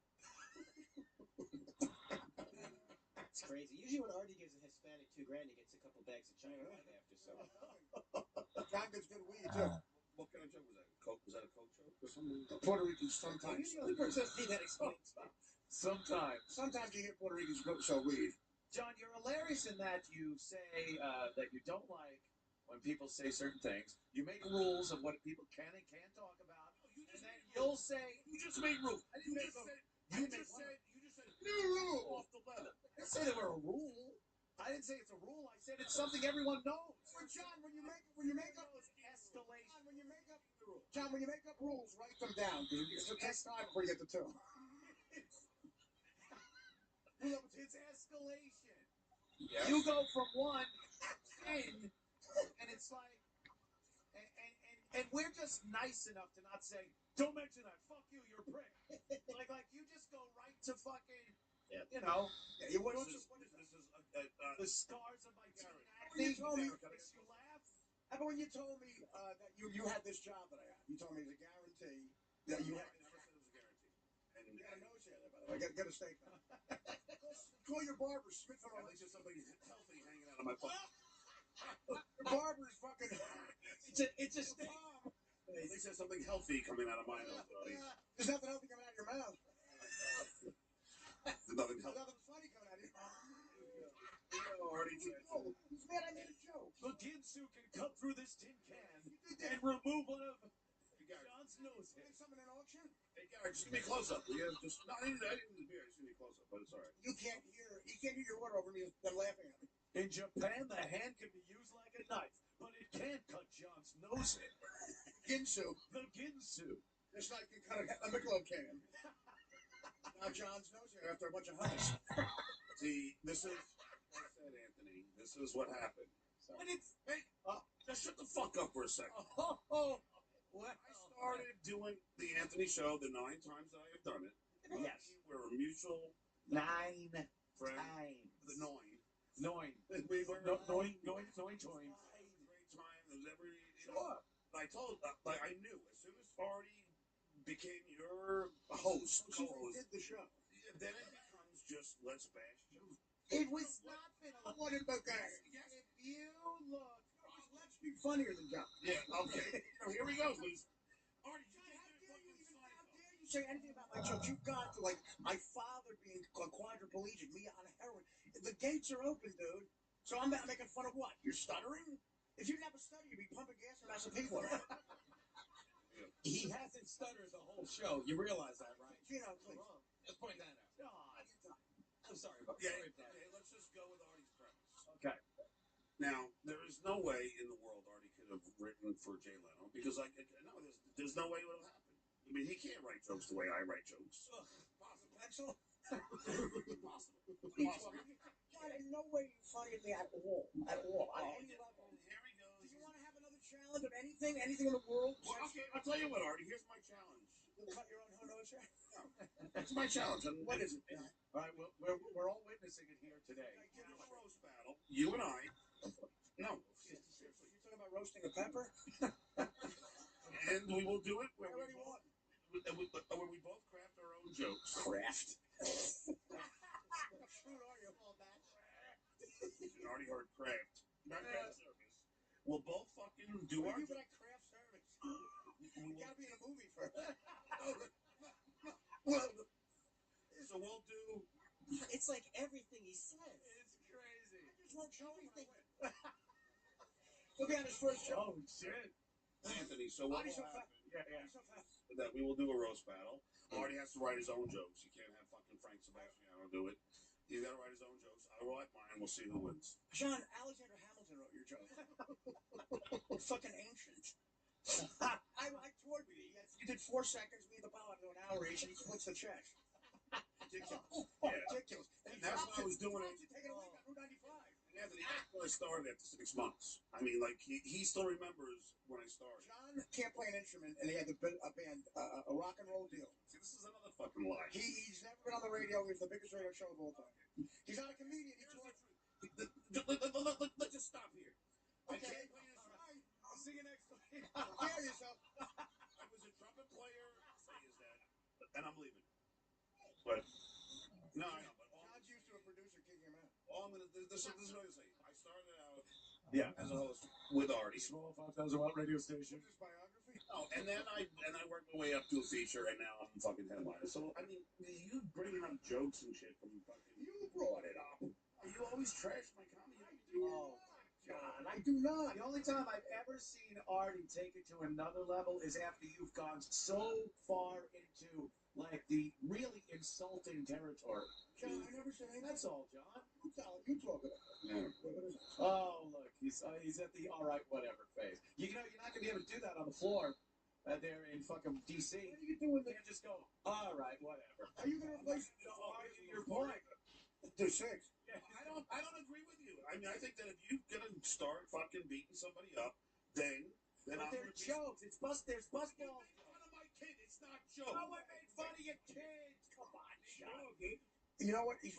It's crazy. Usually when Artie gives a Hispanic $2,000, he gets a couple bags of China right after. So John gets good weed too. What kind of joke was that? Coke? Was that a Coke joke or something? Puerto Ricans you're sometimes. the only person I've seen that explains stuff. Sometimes. Sometimes you hear Puerto Ricans sell weed. John, you're hilarious in that you say that you don't like when people say certain things. You make rules of what people can and can't talk about. And then you'll say, You just made rules. You just said new rule off the leather. I didn't say there were a rule. I didn't say it's a rule. I said it's something everyone knows. Well, John, when you make up Escalation. John, when you make up rules, write them down because it takes time before you get to 2. It's escalation. Yeah. You go from 1 to 10, and it's like, and we're just nice enough to not say, don't mention that. Fuck you, you're a prick. like you just go right to fucking, you know. Yeah, this is the scars of my teen You acne. told me, Makes you laugh. how about when you told me that you had this job that I had? You told me it was a guarantee that you had. never said it was a guarantee. And You got a nose hair there, by the way. Get a steak. Call your barber, Smith and at least there's something healthy hanging out of my pocket. Your barber's fucking. It's a steak. At least there's something healthy coming out of my nose, buddy. There's nothing healthy coming out of your mouth. There's nothing There's healthy. nothing funny coming out of your mouth. Already He's mad I made a joke. The Ginsu can cut through this tin can and remove one of John's nose Make hairs. something in auction? Hey, Gary, just give me a close-up. Yeah, just, no, I didn't need the beer. Just give me a close-up, but it's all right. You can't hear your word over me. They're laughing at me. In Japan, the hand can be used like a knife, but it can't cut John's nose hair. Ginsu. The Ginsu. Just like you cut a Michelob can. Now John's nose hair after a bunch of hunts. See, this is what I said, Anthony. This is what happened. But it's... Hey, just shut the fuck up for a second. Well, I started doing the Anthony show the 9 times that I have done it. Yes. We're a mutual 9 friend. times. The 9. 9. We were Nine times. Great time. It was every. Sure. I told, like I knew as soon as Artie became your host, co-host, did the show. then it becomes just let's bash Joe. It was not been a What in the guy? If you look... Let's be funnier than John. Yeah, okay. Here we go, please. Artie, How dare you say anything about my jokes? You've gone to like my father being quadriplegic, me on heroin. The gates are open, dude. So I'm making fun of what? You're stuttering? If you never stutter, you'd be pumping gas in some people. He hasn't stuttered the whole show. You realize that, right? You know, please. Let's point that out. I'm sorry about Yeah, sorry about okay, let's just go with Artie's premise. Okay. Now, there is no way in the world Artie could have written for Jay Leno because, like, no, there's no way it would have happened. I mean, he can't write jokes the way I write jokes. Possible. Pencil? Impossible. God, in no way you funny me at all. At all. On any level. Here he goes. Do you want to have another challenge of anything? Anything in the world? Well, okay, I'll tell you what, Artie. Here's my challenge. You'll cut your own nose hair? That's my challenge. And What is it? All right, we're all witnessing it here today. I give you a roast battle. You and I. No. Seriously, you're talking about roasting a pepper? And we will do it where I already won. where we both craft our own jokes. Craft? Shrewd are you? All that. You already heard craft. Not craft service. We'll both fucking do our You got craft service. You gotta be in a movie first. So we'll do. It's like everything he says. It's crazy. I just won't show him when I win. He'll be on his first show. Oh, shit. Anthony, so what Artie's will so fat. happen that we will do a roast battle. Artie has to write his own jokes. You can't have fucking Frank Sebastiano do it. He's got to write his own jokes. I will write mine. We'll see who wins. John, Alexander Hamilton wrote your joke. Fucking ancient. I toured with you. You did 4 seconds. Me and the power to an hour each, and he splits the check. Ridiculous. Yeah. Ridiculous. And that's what I was doing. Taking a week on Route 95. And Anthony, that's when I started after 6 months. I mean, like, he still remembers when I started. John can't play an instrument, and he had a band, a rock and roll deal. See, this is another fucking lie. He's never been on the radio. He was the biggest radio show of all time. He's not a comedian. He toured. Let's just stop here. I Okay. can't play an instrument. All right. I'll see you next week. Prepare yourself. I was a trumpet player. Say is that, and I'm leaving. But no, I know. But John's used to a producer kicking him out. all I'm gonna this is what I'm gonna say. I started out Yeah. as a host with Artie. Small 5,000-watt radio station. His biography. Oh, and then I worked my way up to a feature, and now I'm fucking headliner. So I mean, you bringing up jokes and shit from fucking. You brought it up. You always trash my comedy. Oh, John, I do not. The only time I've ever seen Artie take it to another level is after you've gone so far into like the really insulting territory. John, I never said anything. That's all, John. You talk about it. No. Oh, look, he's at the all right, whatever phase. You know, you're not gonna be able to do that on the floor there in fucking DC. What are you doing? You can't just go, all right, whatever. Are you gonna replace Your point. the 6? Yeah. I don't agree with you. I mean, I think that if you're gonna start fucking beating somebody up, then But I'm they're gonna be. jokes. There's bus You balls. made fun of my kid. It's not jokes. No one made fun of your kids. Come on, John. You know what? He's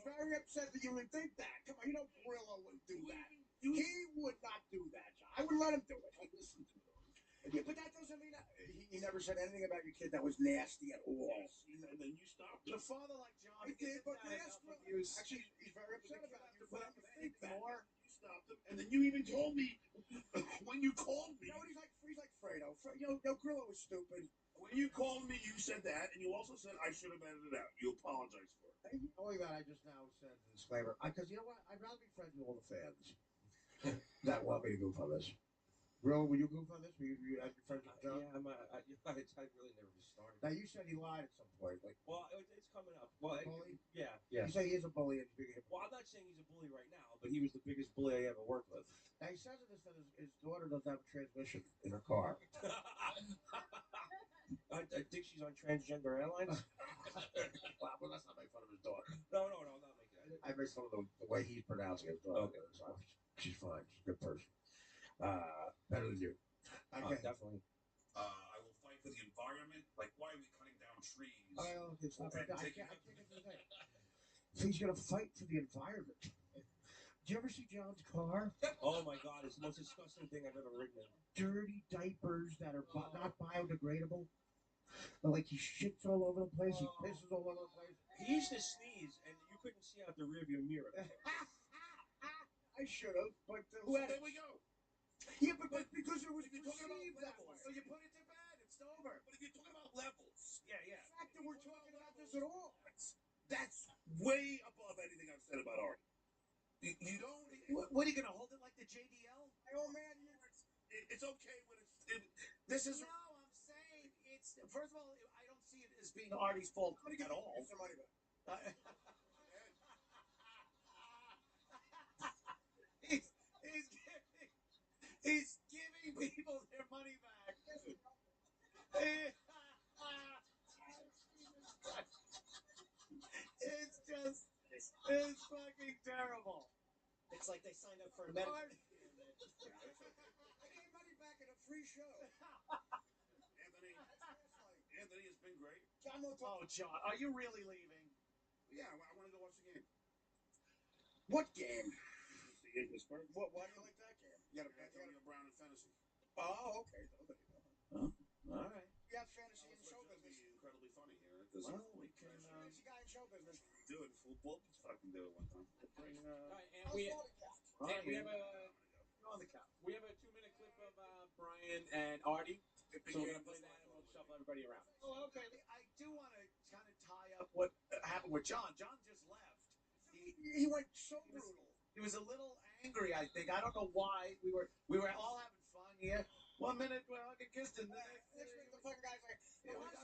very upset that you would think that. Come on, you know Brillo wouldn't do that. He would not do that, John. I wouldn't let him do it. I listen to it. Yeah, but that doesn't mean that he never said anything about your kid that was nasty at all. Yes, and then you stopped The it. father like John. He did, but isn't that ask enough him. abuse? Actually, he's very upset about it. To put up with anything more. You stopped him, and then you even told me when you called me. You know what he's like Fredo. You know, Grillo was stupid. When you called me, you said that, and you also said I should have edited it out. You apologized for it. Only that I just now said the disclaimer. Because you know what? I'd rather be friends with all the fans that want me to goof on this. Bro, will you goof on this? Will you be friends with John? Yeah, I really never just started. Now, you said he lied at some point. Like, Well, it's coming up. Well, bully? Yeah. You say he is a bully and he's big. Well, I'm not saying he's a bully right now, but he was the biggest bully I ever worked with. Now, he says this that his daughter doesn't have a transmission in her car. I think she's on Transgender Airlines. Well, let's not make fun of his daughter. No, I'm not making that. I make fun of the way he's pronouncing his daughter. Okay. So she's fine. She's a good person. Better than you. Okay. Definitely. I will fight for the environment. Like, why are we cutting down trees? Oh, okay, stop. And I taking can't get through that. So he's going to fight for the environment. Did you ever see John's car? Oh my God, it's the most disgusting thing I've ever ridden in. Dirty diapers that are not biodegradable. Like he shits all over the place. He pisses all over the place. He used to sneeze, and you couldn't see out the rearview mirror. I should have, but Who had it? There we go. Yeah, but because it was If you're talking about perceived that levels, way. So you put it to bed. It's over. But if you're talking about levels, Yeah. The fact that we're talking about this at all. that's way above anything I've said about art. You don't. What are you gonna hold it like the JDL? Oh man, It's okay when this is. No, I'm saying it's. First of all, I don't see it as being Artie's fault at all. Get some money back. He's giving people their money back. It's fucking terrible. It's like they signed up for a medical. I gave money back at a free show. Anthony has been great. John won't talk. Oh, John, are you really leaving? Yeah, I want to go watch the game. What game? See in Pittsburgh. Why do you like that game? You got a bet. Antonio Brown and fantasy. Oh, okay. Oh, there you go. All right. You have fantasy in show business. Incredibly funny here. Well, we can. Fantasy guy in show business. Do it. We'll fucking do it one time. Bring, All right, and we have on the couch. We have a 2-minute clip of Brian and Artie. So we're gonna play that and we'll shuffle everybody around. Oh, okay. I do want to kind of tie up what happened with John. John just left. He went so brutal. He was a little angry. I think. I don't know why. We were all having fun here. 1 minute we're hugging, kissing. The next minute the fucking guy's like,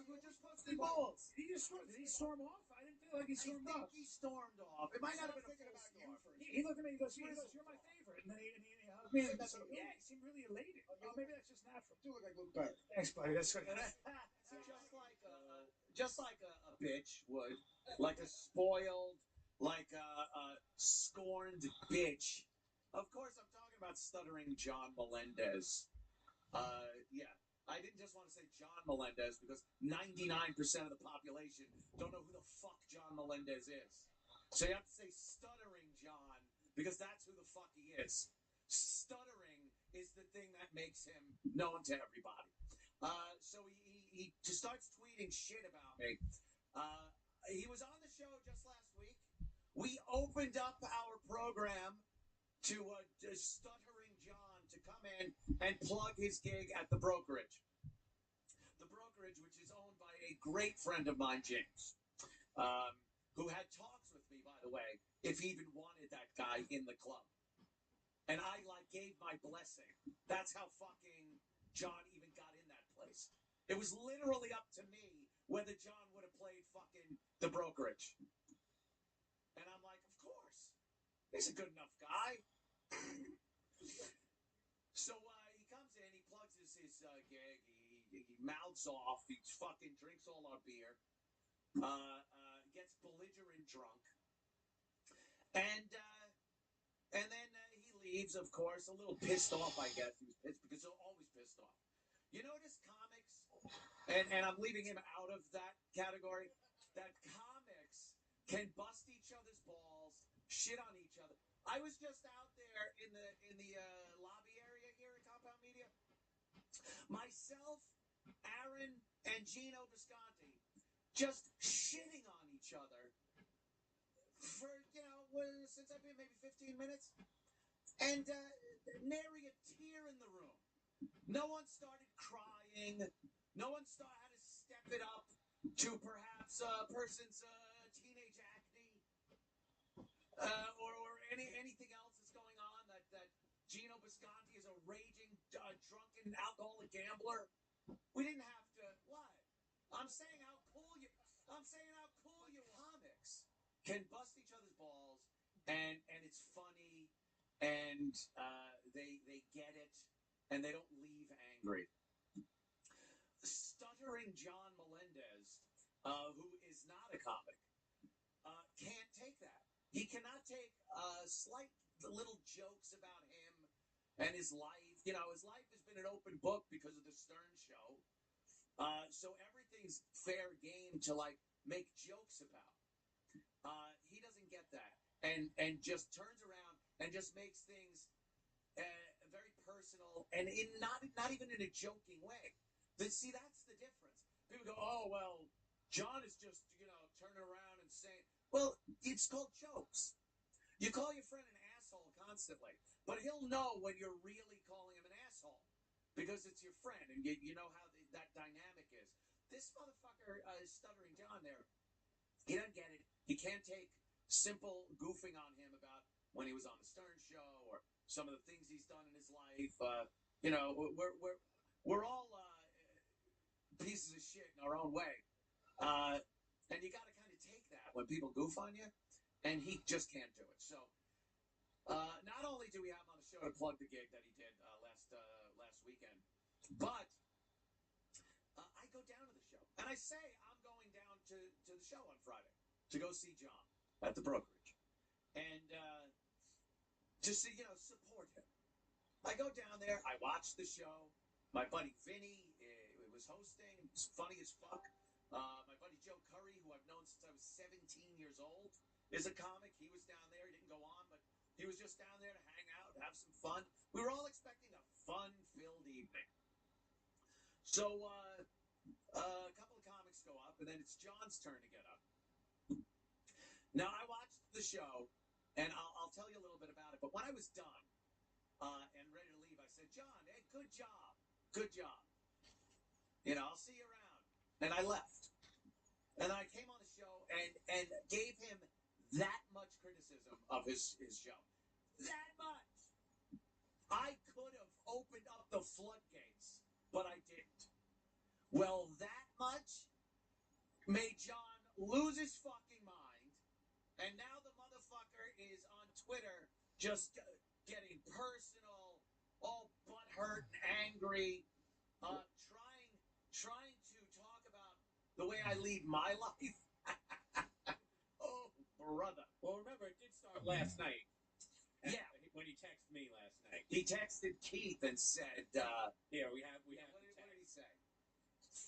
we're just busting balls. Did he storm off? I didn't feel like he stormed off. He stormed off. It might not have been a full storm. He looked at me. He goes, "You're my favorite." And then he hugged me. And so, yeah, he seemed really elated. Oh, maybe that's just natural. You look like Luke Perry. Thanks, buddy. That's good. just like a bitch would, like a spoiled, like a scorned bitch. Of course, I'm talking about stuttering John Melendez. Yeah, I didn't just want to say John Melendez because 99% of the population don't know who the fuck John Melendez is. So you have to say stuttering John because that's who the fuck he is. Stuttering is the thing that makes him known to everybody. So he just starts tweeting shit about me. He was on the show just last week. We opened up our program to stuttering John to come in and plug his gig at the brokerage. The brokerage, which is owned by a great friend of mine, James, who had talks with me, by the way, if he even wanted that guy in the club. And I gave my blessing. That's how fucking John even got in that place. It was literally up to me whether John would have played fucking the brokerage. And I'm like, of course. He's a good enough guy. So he comes in, he plugs his gig, he mouths off, he fucking drinks all our beer, gets belligerent drunk, and then he leaves, of course, a little pissed off, I guess. He was pissed because he's always pissed off. You notice comics, and I'm leaving him out of that category, that comics can bust each other's balls, shit on each other. I was just out there in the lobby area here at Compound Media. Myself, Aaron, and Gino Visconti just shitting on each other for, since I've been maybe 15 minutes. And nary a tear in the room. No one started crying. No one had to step it up to perhaps a person's teenage acne. Or anything else that's going on, that Gino Visconti is a raging, drunken, alcoholic gambler. We didn't have to. What? I'm saying how cool you comics can bust each other's balls, and it's funny, and they get it, and they don't leave angry. Stuttering John Melendez, who is not a comic, can't take that. He cannot take slight little jokes about him and his life. His life has been an open book because of the Stern Show. So everything's fair game to make jokes about. He doesn't get that, and just turns around and just makes things very personal and not even in a joking way. See, that's the difference. People go, "Oh well, John is just turning around and saying." Well, it's called jokes. You call your friend an asshole constantly, but he'll know when you're really calling him an asshole because it's your friend, and you know how that dynamic is. This motherfucker is stuttering John there. He doesn't get it. He can't take simple goofing on him about when he was on the Stern Show or some of the things he's done in his life. We're all pieces of shit in our own way, and you got to kind of take that when people goof on you, and he just can't do it. So not only do we have him on the show to plug the gig that he did last weekend, but I go down to the show, and I say I'm going down to the show on Friday to go see John at the brokerage, and to see support him. I go down there, I watch the show. My buddy Vinny was hosting. It's funny as fuck. My buddy Joe Curry, who I've known since I was 17 years old, is a comic. He was down there. He didn't go on, but he was just down there to hang out, have some fun. We were all expecting a fun-filled evening. So a couple of comics go up, and then it's John's turn to get up. Now, I watched the show, and I'll tell you a little bit about it. But when I was done and ready to leave, I said, John, hey, good job. Good job. I'll see you around. And I left. And I came on the show and gave him that much criticism of his show. That much. I could have opened up the floodgates Well, that much made John lose his fucking mind, and now the motherfucker is on Twitter just getting personal, all butthurt and angry, trying to talk about the way I lead my life. Oh, brother. Well, remember, it did start last night. Yeah. When he texted me last night. He texted Keith and said, "Here we have." What did he say?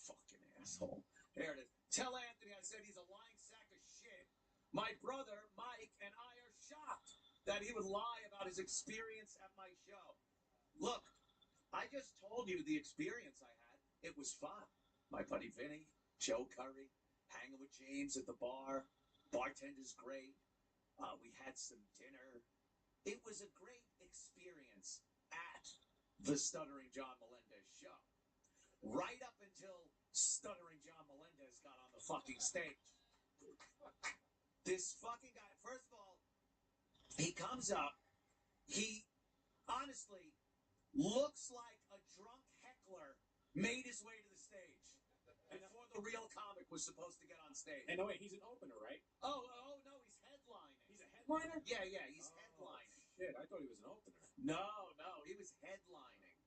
Fucking asshole. There it is. Tell Anthony I said he's a lying sack of shit. My brother, Mike, and I are shocked that he would lie about his experience at my show. Look, I just told you the experience I had. It was fun. My buddy Vinny, Joe Curry, hanging with James at the bar. Bartender's great. We had some dinner. It was a great experience at the Stuttering John Melendez show. Right up until Stuttering John Melendez got on the fucking stage. This fucking guy, first of all, he comes up. He honestly looks like a drunk heckler made his way to the stage before the real comic was supposed to get on stage. And no, wait, he's an opener, right? Oh no, he's headlining. He's a headliner? Yeah, he's headlining. Shit, I thought he was an opener. No, he was headlining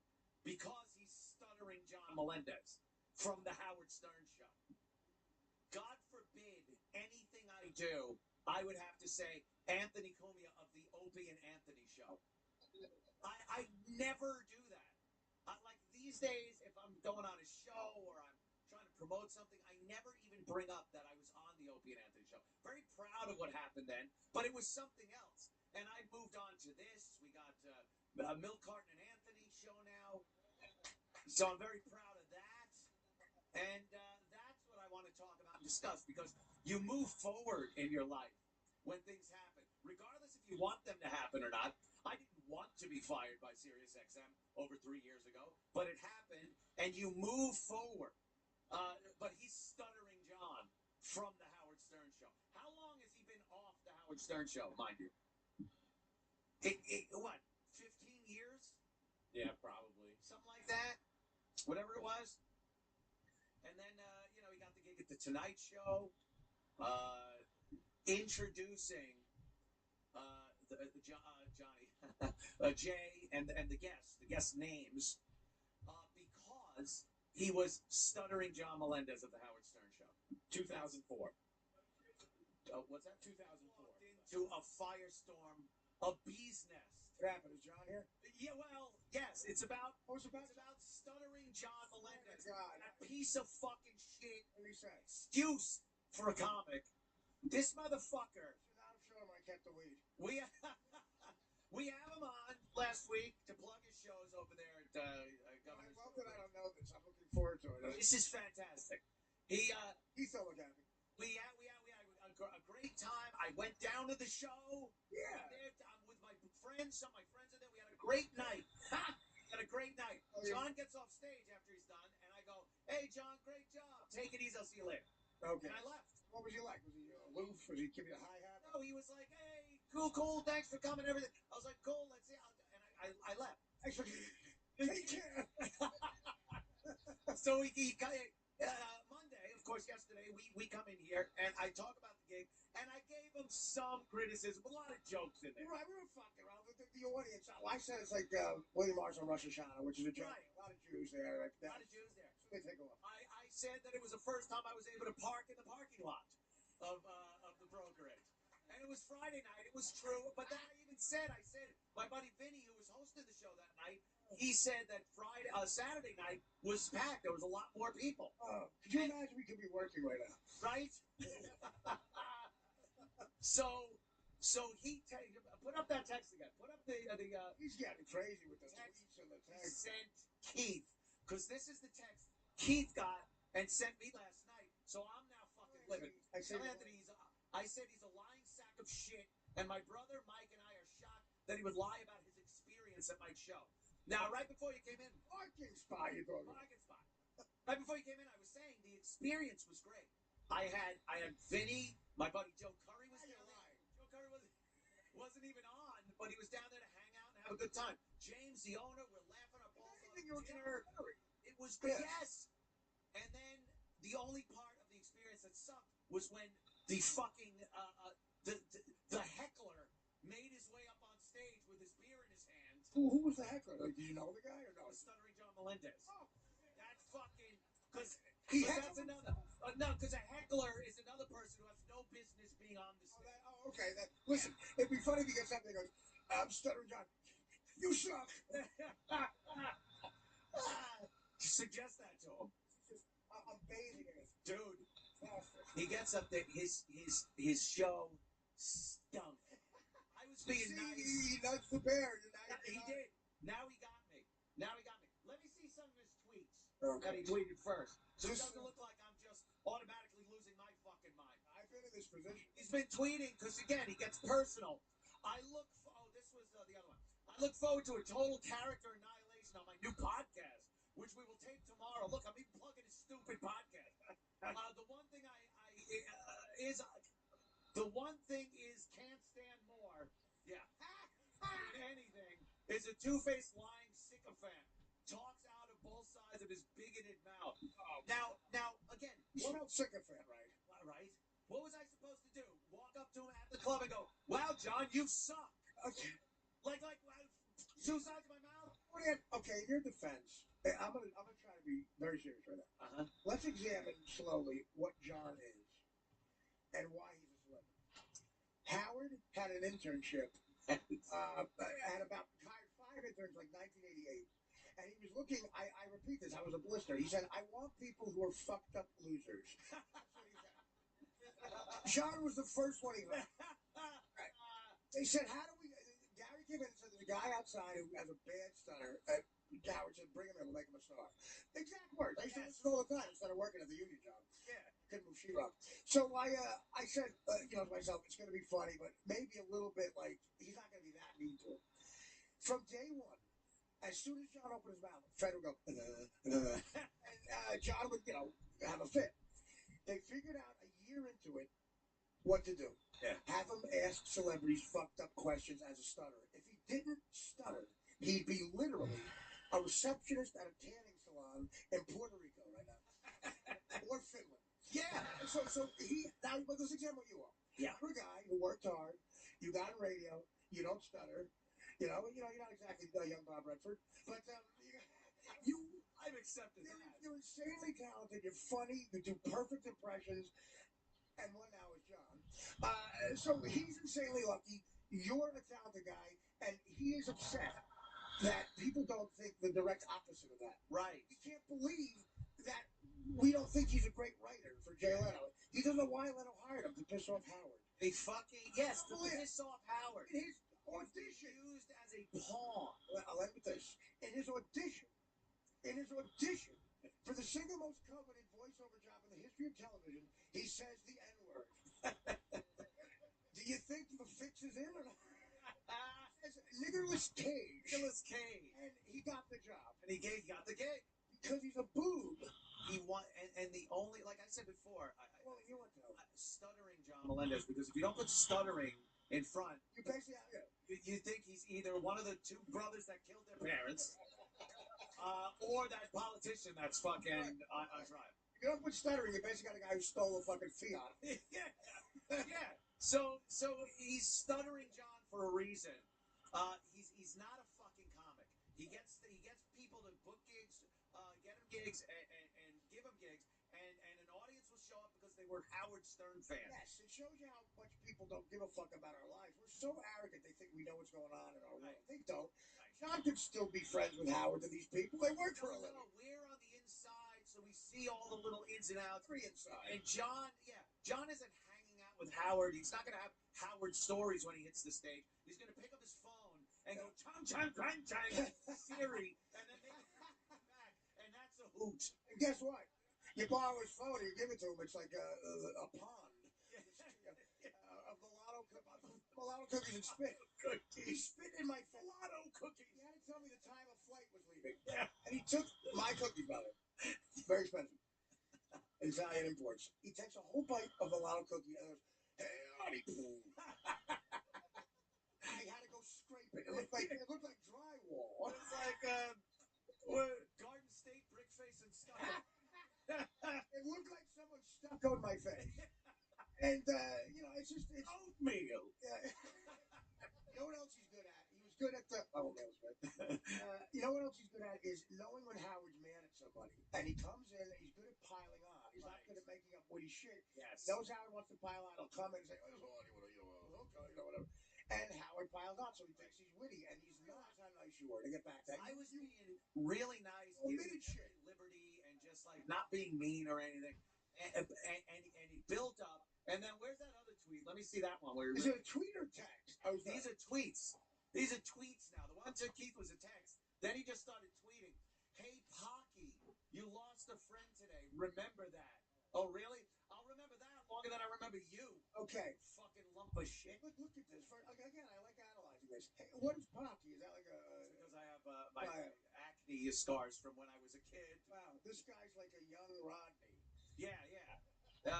because he's Stuttering John Melendez from the Howard Stern show. God forbid anything I do, I would have to say Anthony Cumia of the Opie and Anthony show. I never do that. Like these days, if I'm going on a show or I'm trying to promote something, I never even bring up that I was on the Opie and Anthony show. Very proud of what happened then, but it was something else. And I moved on to this. We got Milk Carton and Anthony show now. So I'm very proud of that. And that's what I want to talk about and discuss, because you move forward in your life when things happen. Regardless if you want them to happen or not. I didn't want to be fired by SiriusXM over 3 years ago, but it happened, and you move forward. But he's Stuttering John from the Howard Stern show. How long has he been off the Howard Stern show, mind you? What, 15 years? Yeah, probably. Something like that. Whatever it was. And then, he got the gig at The Tonight Show, introducing Johnny, Jay, and the guest names, because he was Stuttering John Melendez of the Howard Stern show. 2004. What's that? 2004. Into a firestorm, a bee's nest. What happened? Is John here? Yeah, well, yes. It's about Stuttering John Melendez. That piece of fucking shit. What did he say? Excuse for a comic. This motherfucker. I'm sure I kept the weed. We have him on last week to plug his shows over there at Governor's. Well, that I don't know this. I'm looking forward to it. This is fantastic. He still look happy. We had a great time. I went down to the show. Yeah. I'm with my friends. Some of my friends are there. We had a great night. Had a great night. Oh, yeah. John gets off stage after he's done, and I go, "Hey, John, great job. Take it easy. I'll see you later." Okay. And I left. What was he like? Was he aloof? Was he giving you a hi-hat? No, he was like, "Hey, cool. Thanks for coming. Everything." I was like, "Cool. Let's see." And I left. Thanks for take care. So Monday, of course, yesterday, we come in here, and I talk about the gig, and I gave him some criticism, a lot of jokes in there. Right, we were fucking around with the audience. I said it's like William Morris on Rosh Hashanah, which is a joke. Right. A lot of Jews there. A lot of Jews there. So they take off. I said that it was the first time I was able to park in the parking lot of the brokerage. And it was Friday night. It was true. But then I said, my buddy Vinny, who was hosting the show that night, he said that Saturday night was packed. There was a lot more people. Could you imagine we could be working right now? Right? So he put up that text again. Put up the He's getting crazy with the text tweets and the he text. sent Keith, because this is the text Keith got and sent me last night. So I'm now fucking living. I said he's a lying sack of shit, and my brother Mike and I are shocked that he would lie about his experience at my show. Now, right before you came in, parking spot, you talking about? parking spot. Right before you came in, I was saying the experience was great. I had Vinny, my buddy Joe Curry was down there. Joe Curry wasn't even on, but he was down there to hang out and have a good time. James, the owner, we're laughing our balls off. Dinner. It was great. Yes. And then the only part of the experience that sucked was when the fucking the heckler made his way up on stage with his beer in his hand. Who was the heckler? Like, did you know the guy or no? Stuttering John Melendez. Oh. That's fucking because He that's another no, because a heckler is another person who has no business being on the stage. Okay. Listen, it'd be funny if he gets up there and goes, I'm Stuttering John. You suck. Suggest that to him. I'm bathing in it. Dude, he gets up there. His show stunk. I was being nice. He nudged the bear. He did. Now he got me. Let me see some of his tweets Okay. that he tweeted first. So it doesn't look like I'm just automatically losing my fucking mind. I've been in this position. He's been tweeting because, again, he gets personal. This was the other one. I look forward to a total character annihilation on my new podcast, which we will tape tomorrow. Look, I'm even plugging his stupid podcast. The one thing is can't stand more. Yeah. Anything is a two-faced lying sycophant. Talks out of both sides of his bigoted mouth. Now, again, What else sycophant, right? Right? What was I supposed to do? Walk up to him at the club and go, "Wow, John, you suck." Okay. Like, two sides of my mouth. Okay, in your defense, I'm gonna try to be very serious right now. Let's examine slowly what John is and why he's a celebrity. Howard had an internship. Had about hired 5 interns like 1988. And he was looking, I repeat this, I was a blister. He said, I want people who are fucked up losers. That's what he said. John was the first one he hired. Right. They said, Gary came in and said, there's a guy outside who has a bad stutter. Howard said, bring him in, we'll make him a star. Exact words. I used to listen all the time instead of working at the union job. Yeah. Couldn't move sheetrock. So I said, to myself, it's going to be funny, but maybe a little bit like, he's not going to be that mean to him. From day one, as soon as John opened his mouth, Fred would go, and John would, have a fit. They figured out a year into it what to do. Yeah. Have him ask celebrities fucked up questions as a stutterer. If he didn't stutter, he'd be literally a receptionist at a tanning salon in Puerto Rico right now. Or Finland. Yeah. So now, but let's examine what you are. Yeah. You're a guy who worked hard, you got on radio, you don't stutter. You're not exactly young Bob Redford, but I've accepted that. You're insanely talented. You're funny. You do perfect impressions. And one now is John. So he's insanely lucky. You're a talented guy, and he is upset that people don't think the direct opposite of that. Right. He can't believe that we don't think he's a great writer for Jay Leno. He doesn't know why Leno hired him to piss off Howard. To piss off Howard. In his audition. Used as a pawn. Well, I'll end with this. In his audition, for the single most coveted voiceover job in the history of television, he says the N-word. Do you think the fix is in or not? Nicholas Cage. And he got the job. And he got the gig. Because he's a boob. He won, and the only, like I said before, you want to know. Stuttering John Melendez, because if you don't put stuttering in front, you basically you think he's either one of the two brothers that killed their parents, or that politician that's fucking on trial. If you don't put stuttering, you basically got a guy who stole a fucking Fiat. Yeah. So he's stuttering John for a reason. He's not a fucking comic. He gets people to book gigs, get him gigs, and give him gigs, and an audience will show up because they were Howard Stern fans. Yes, it shows you how much people don't give a fuck about our lives. We're so arrogant they think we know what's going on in our world. They don't. John could still be friends with Howard and these people. They work for a living. No, we're on the inside, so we see all the little ins and outs. Free inside. And John isn't hanging out with Howard. He's not going to have Howard stories when he hits the stage. He's going to pick up his phone and go, chang, chang, chang, chang, Siri, and then make it back. And that's a hoot. And guess what? You borrow his phone and you give it to him. It's like a pond of mulatto cookies and spit. He spit in my mulatto cookies. He had to tell me the time a flight was leaving. Yeah. And he took my cookies, by the way. Very expensive. Italian imports. He takes a whole bite of the mulatto cookie and goes, hey, honey. I had to go scrape it. It looked like drywall. It's like Garden State brick face and stuff. stuccoed my face. And, it's just, it's oatmeal. Yeah. You know what else he's good at? He was good at the, oatmeal's good. You know what else he's good at is knowing when Howard's mad at somebody. And he comes in, he's good at piling on. He's not good at making up witty shit. Yes. Knows Howard wants to pile on, he'll come in and say, okay, whatever. And Howard piles on, so he thinks he's witty, and he's not. That's how nice you were to get back that. I was being really nice, giving shit liberty, and just like not being mean or anything. And he built up. And then where's that other tweet? Let me see that one. Is it a tweet or text? These are tweets. These are tweets now. The one to Keith was a text. Then he just started tweeting. Hey, Pocky, you lost a friend today. Remember that. Oh, really? I'll remember that longer than I remember you. Okay. Fucking lump of shit. Look at this. Again, I like analyzing this. Hey, what is Pocky? Is that like a... Because I have my acne scars from when I was a kid. Wow, this guy's like a young Rodney. Yeah. And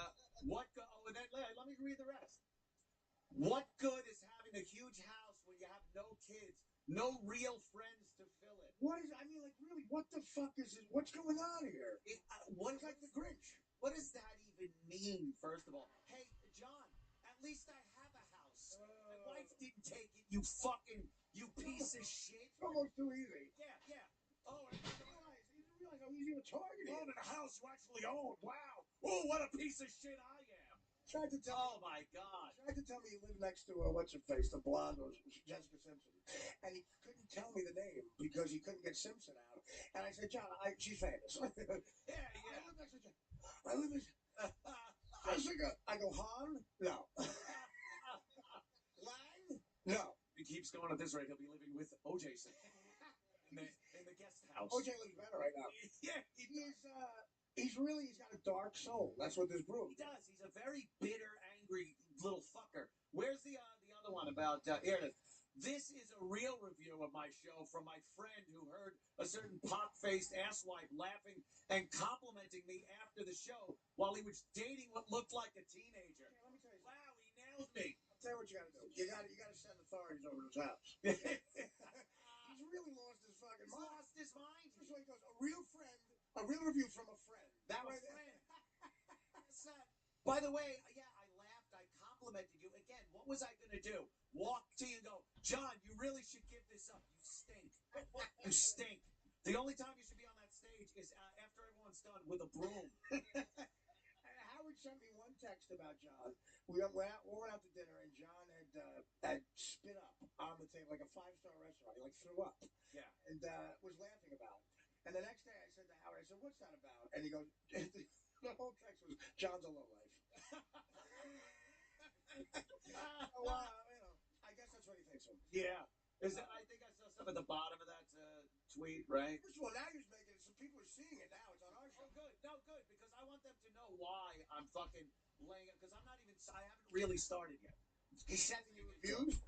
then let me read the rest. What good is having a huge house when you have no kids, no real friends to fill it? Really, what the fuck is this? What's going on here? It's like the Grinch. What does that even mean, first of all? Hey, John, at least I have a house. My wife didn't take it, you piece of shit. It's almost too easy. Yeah. Oh, you didn't realize how easy of a target own in a house you actually own. Wow. Oh, what a piece of shit I am. Tried to tell my God. Tried to tell me he lived next to what's-her-face, the blonde, or Jessica Simpson. And he couldn't tell me the name because he couldn't get Simpson out. And I said, John, she's famous. Yeah. I live next to I live in Jessica. I go, Han? No. Lang? No. He keeps going at this rate, he'll be living with O.J. in the guest house. O.J. lives better right now. Yeah, he's got a dark soul. That's what this proves. He does. He's a very bitter, angry little fucker. Where's the other one about here it is. This is a real review of my show from my friend who heard a certain pot-faced asswipe laughing and complimenting me after the show while he was dating what looked like a teenager. Okay, let me tell you. Wow, he nailed me. I'll tell you what you got to do. You got to send authorities over to his house. He's really lost his fucking mind. He's lost his mind. So he goes, a real review from a friend. That was friend. That's not. By the way, yeah, I laughed. I complimented you. Again, what was I going to do? Walk to you and go, John, you really should give this up. You stink. You stink. The only time you should be on that stage is after everyone's done with a broom. Howard sent me one text about John. We went out to dinner, and John had spit up on the table like a 5-star restaurant. He threw up. Yeah. And was laughing about it. And the next day I said to Howard, I said, what's that about? And he goes, the whole text was, John's a lowlife. I guess that's what he thinks of. Yeah. I think I saw something at the bottom of that tweet, right? First of all, now you're making it so people are seeing it now. It's on our show. Oh, good. No, good, because I want them to know why I'm fucking laying it, because I haven't really started yet. He's sending you reviews?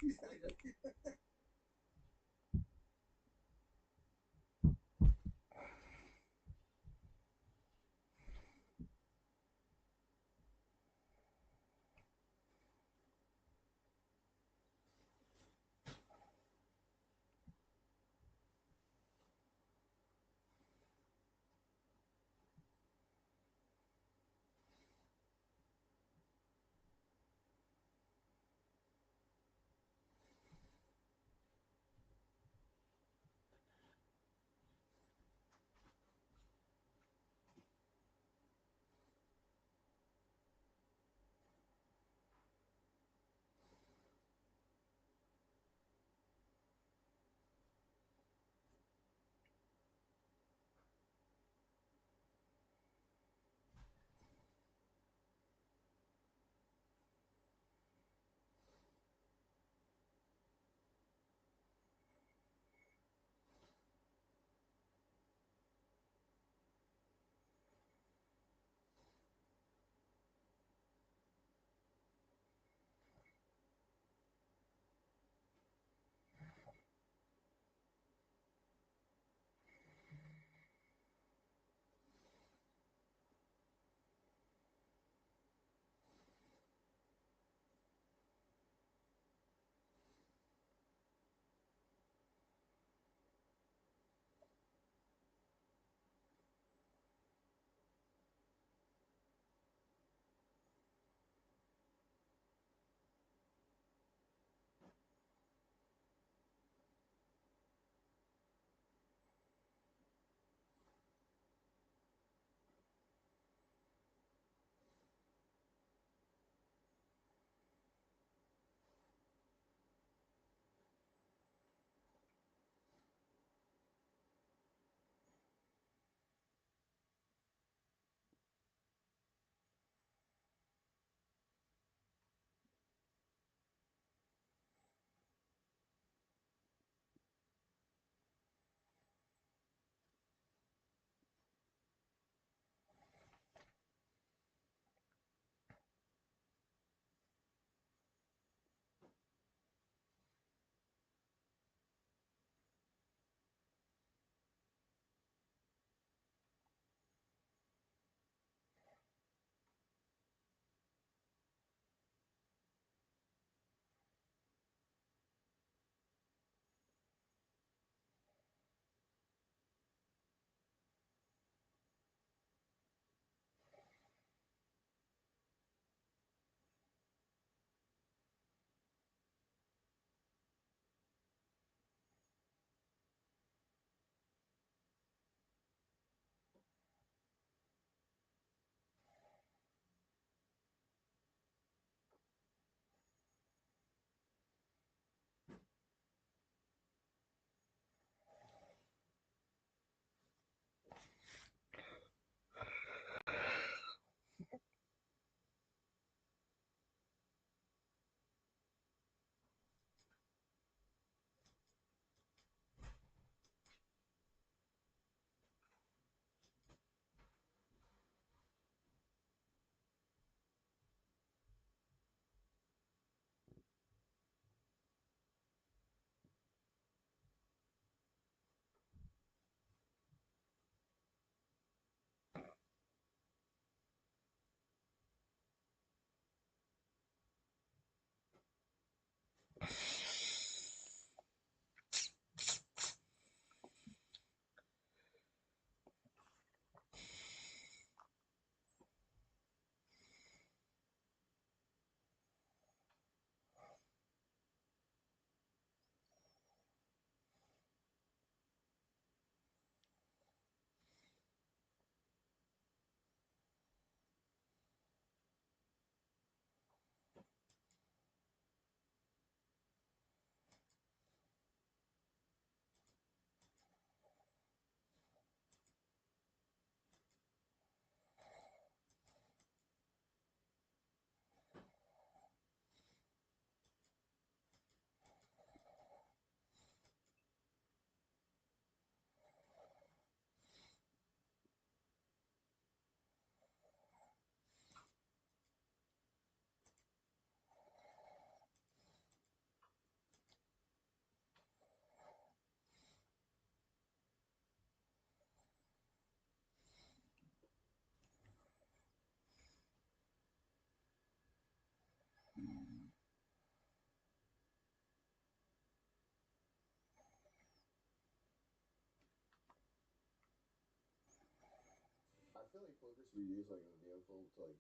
feel like poker should be used like as a vehicle to like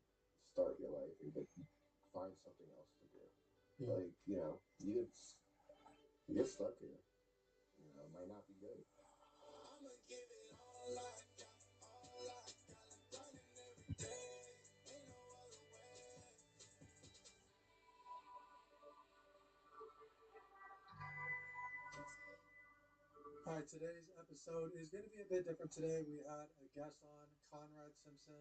start your life and find something else to do. Yeah. Like, you know, you get stuck here. You know, it might not be good. All right, today's episode is going to be a bit different today. We had a guest on, Conrad Simpson,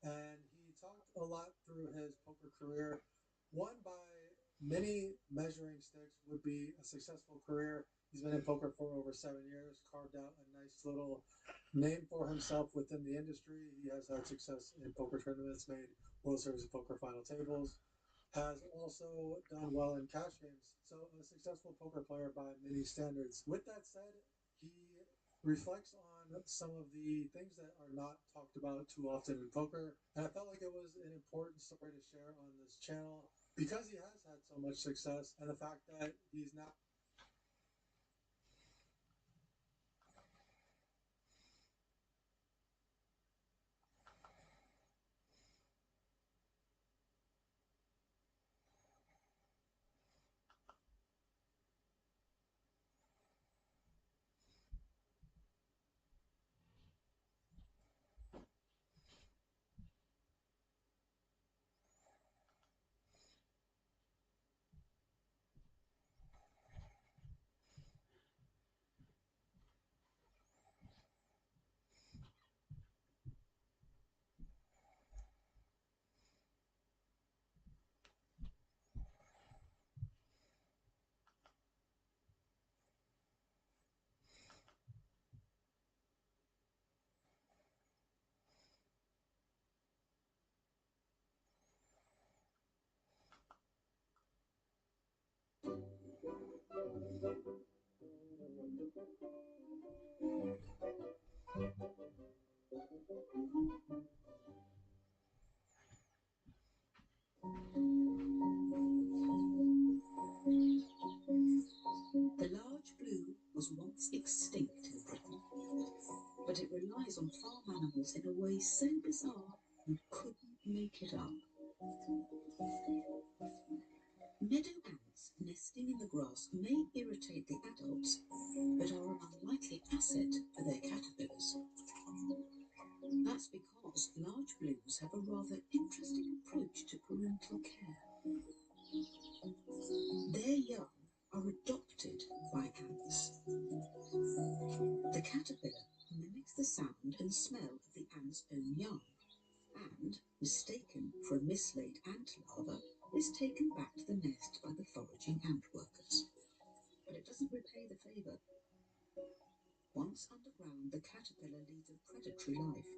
and he talked a lot through his poker career. One by many measuring sticks would be a successful career. He's been in poker for over 7 years, carved out a nice little name for himself within the industry. He has had success in poker tournaments, made World Series of Poker final tables, has also done well in cash games. So a successful poker player by many standards. With that said, he reflects on some of the things that are not talked about too often in poker. And I felt like it was an important story to share on this channel because he has had so much success, and the fact that he's not The large blue was once extinct in Britain, but it relies on farm animals in a way so bizarre you couldn't make it up. Meadow ants nesting in the grass may irritate the adults, but are an unlikely asset for their caterpillars. That's because large blues have a rather interesting approach to parental care. Their young are adopted by ants. The caterpillar mimics the sound and smell of the ant's own young, and, mistaken for a mislaid ant larva, is taken back to the nest by the foraging ant workers. But it doesn't repay the favour. Once underground, the caterpillar leads a predatory life,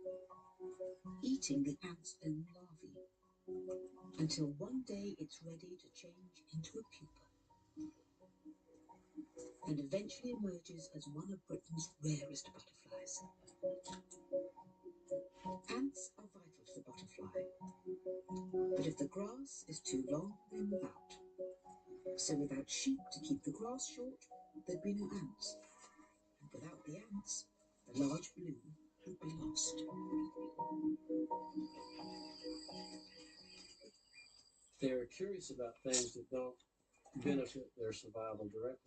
eating the ant's own larvae, until one day it's ready to change into a pupa, and eventually emerges as one of Britain's rarest butterflies. Ants are vital to the butterfly, but if the grass is too long, they move out. So without sheep to keep the grass short, there'd be no ants. And without the ants, the large blue would be lost. They're curious about things that don't benefit their survival directly.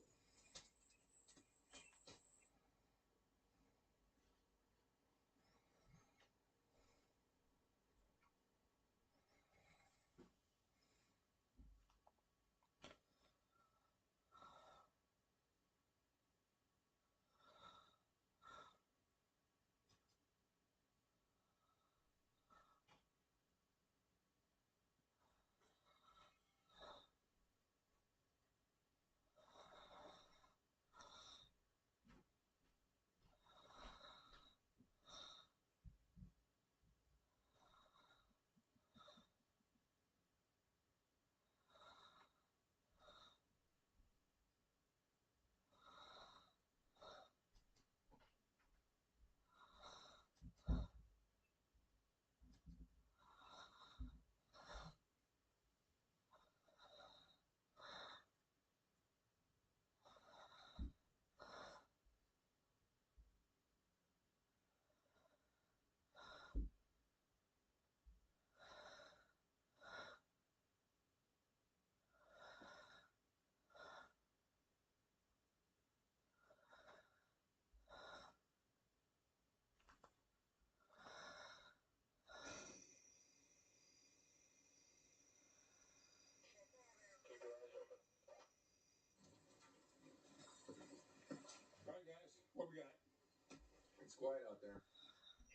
It's quiet out there.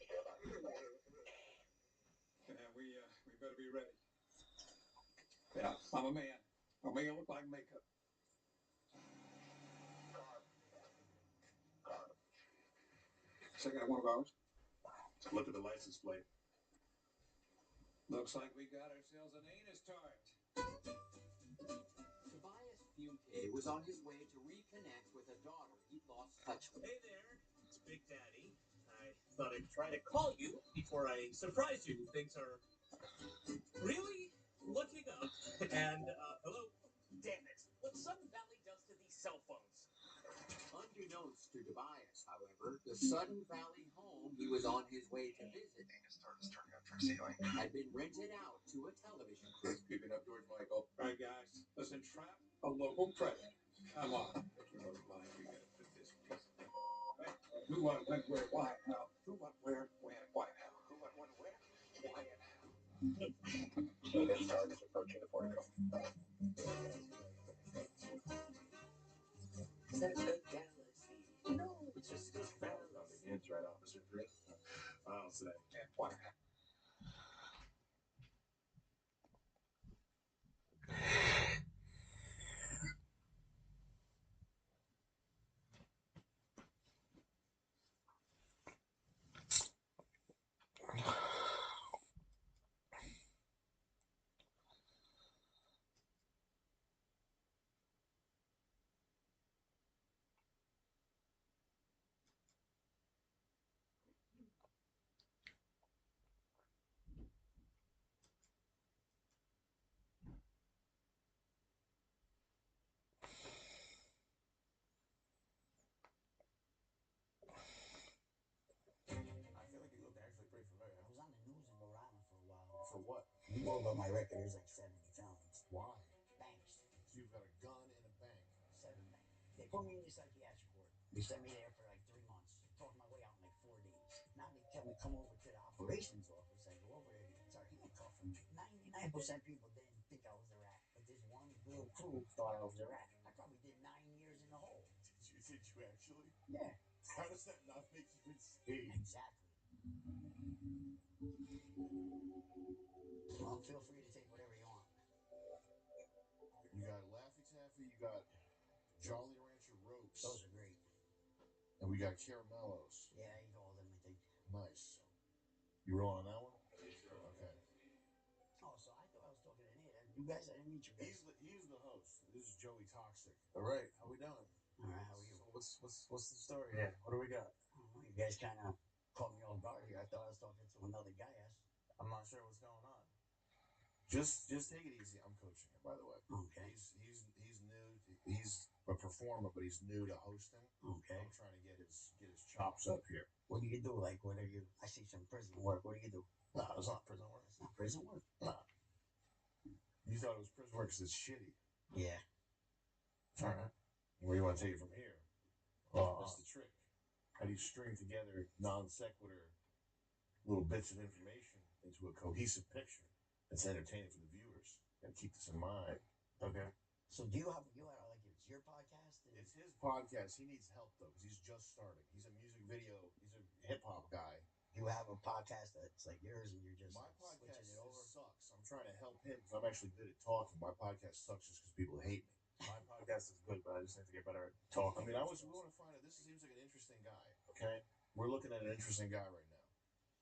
Yeah, we better be ready. Yeah, I'm a man. I'll make it look like makeup. Check out one of ours. Look at the license plate. Looks like we got ourselves an anus tart. Tobias Fumke was on his way to reconnect with a daughter he'd lost touch with. Hey there, it's Big Daddy. I thought I'd try to call you before I surprise you. Things are really looking up. And, hello? Damn it. What Sun Valley does to these cell phones. Unbeknownst to Tobias, however, the Sudden Valley home he was on his way to visit had been rented out to a television crew. Keeping up, George Michael. All right, guys, let's entrap a local predator. Come on. Who, what, when, where, why, how? Who, what, where, when, why, how? Who, what, when, where, why, and how? Alien stars approaching the portico. Such a galaxy. No, it's just a fallacy. It's right opposite Chris. I'll say, and why, how? I feel like you look actually pretty familiar. I was on the news in Rhode Island for a while. For what? You go over my record, there's like 70 felons. Why? Banks. So you've got a gun in a bank. 7 banks. They put me in the psychiatric ward. They sent me there for like 3 months. Talked my way out in like 4 days. Now they tell me come over to the operations office. I go over there to start handcuffing me. 99% people didn't think I was a rat. But this one little crew thought I was a rat. I probably did 9 years in the hole. Did you actually? Yeah. How does that not make you insane? Exactly. Well, feel free to take whatever you want. You got Laffy Taffy, you got Jolly Rancher ropes. Those are great. And we got caramellos. Yeah, I eat all of them, I think. Nice. You rolling on that one? Okay. Oh, so I thought I was talking to Nate. You guys, I didn't meet you guys. He's the host. This is Joey Toxic. All right, how we doing? All right, how are you? So what's the story here? What do we got? I don't know. You guys kind of caught me off guard here. I thought I was talking to another guy. I'm not sure what's going on. Just take it easy. I'm coaching him, by the way. Okay. He's new. He's a performer, but he's new to hosting. Okay. I'm trying to get his chops up here. What do you do? Like, what are you? I see some prison work. What do you do? No, it's not prison work. It's not prison work. No. You thought it was prison work because it's shitty. Yeah. All right. Where do you want to take it from here? That's the trick. How do you string together non sequitur little bits of information into a cohesive picture that's entertaining for the viewers? And keep this in mind. Okay. So do you have like it's your podcast? It's his podcast. He needs help though because he's just starting. He's a music video. He's a hip hop guy. You have a podcast that's like yours, and you're just my like, podcast switching it over. sucks. I'm trying to help him because I'm actually good at talking. My podcast sucks just because people hate me. My podcast is good, but I just need to get better at talking. I mean, we want to find out. This seems like an interesting guy. Okay, we're looking at an interesting guy right now.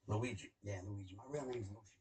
Luigi. Yeah, Luigi. My real name's Lucy.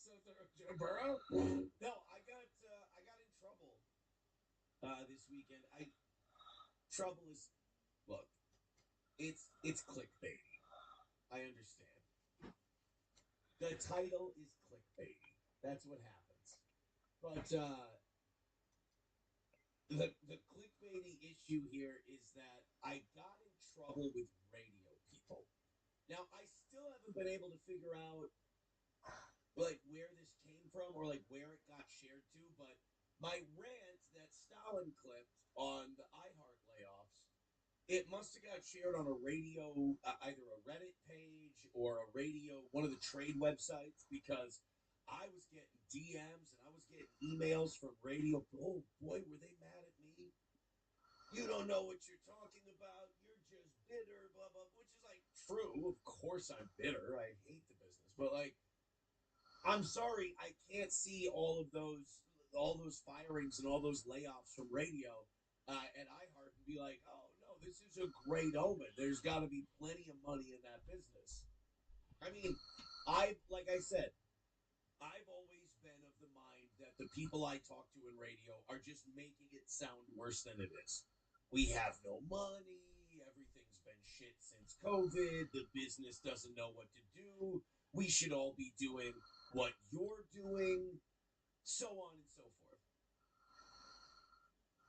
So Joe Burrow? No, I got in trouble this weekend. Trouble is, look, it's clickbaity. I understand. The title is clickbaity. That's what happens. But the clickbaity issue here is that I got in trouble with radio people. Now I still haven't been able to figure out like where this came from or like where it got shared to, but my rant that Stalin clipped on the iHeart layoffs, it must have got shared on a radio, either a Reddit page or a radio, one of the trade websites, because I was getting DMs and I was getting emails from radio. Oh boy, were they mad at me? You don't know what you're talking about. You're just bitter, blah, blah, which is like true. Of course I'm bitter. I hate the business. But like, I'm sorry, I can't see all those firings and all those layoffs from radio at iHeart and be like, oh no, this is a great omen. There's got to be plenty of money in that business. I mean, like I said, I've always been of the mind that the people I talk to in radio are just making it sound worse than it is. We have no money. Everything's been shit since COVID. The business doesn't know what to do. We should all be doing what you're doing, so on and so forth.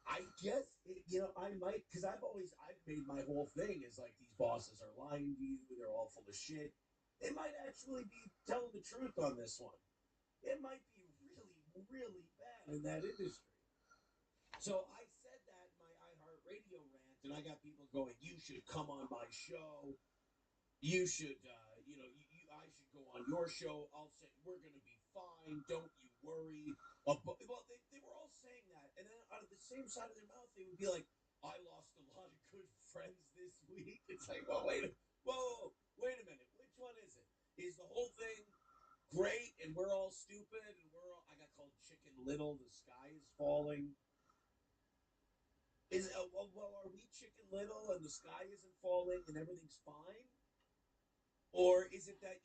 I guess, I might, because I've made my whole thing is like these bosses are lying to you. They're all full of shit. They might actually be telling the truth on this one. It might be really, really bad in that industry. So I said that in my iHeart Radio rant, and I got people going, you should come on my show. You should, I should go on your show. I'll say, we're going to be fine. Don't you worry. Well, they were all saying that. And then out of the same side of their mouth, they would be like, I lost a lot of good friends this week. It's like, well, wait a minute. Which one is it? Is the whole thing great and we're all stupid and I got called Chicken Little, the sky is falling? Are we Chicken Little and the sky isn't falling and everything's fine? Or is it that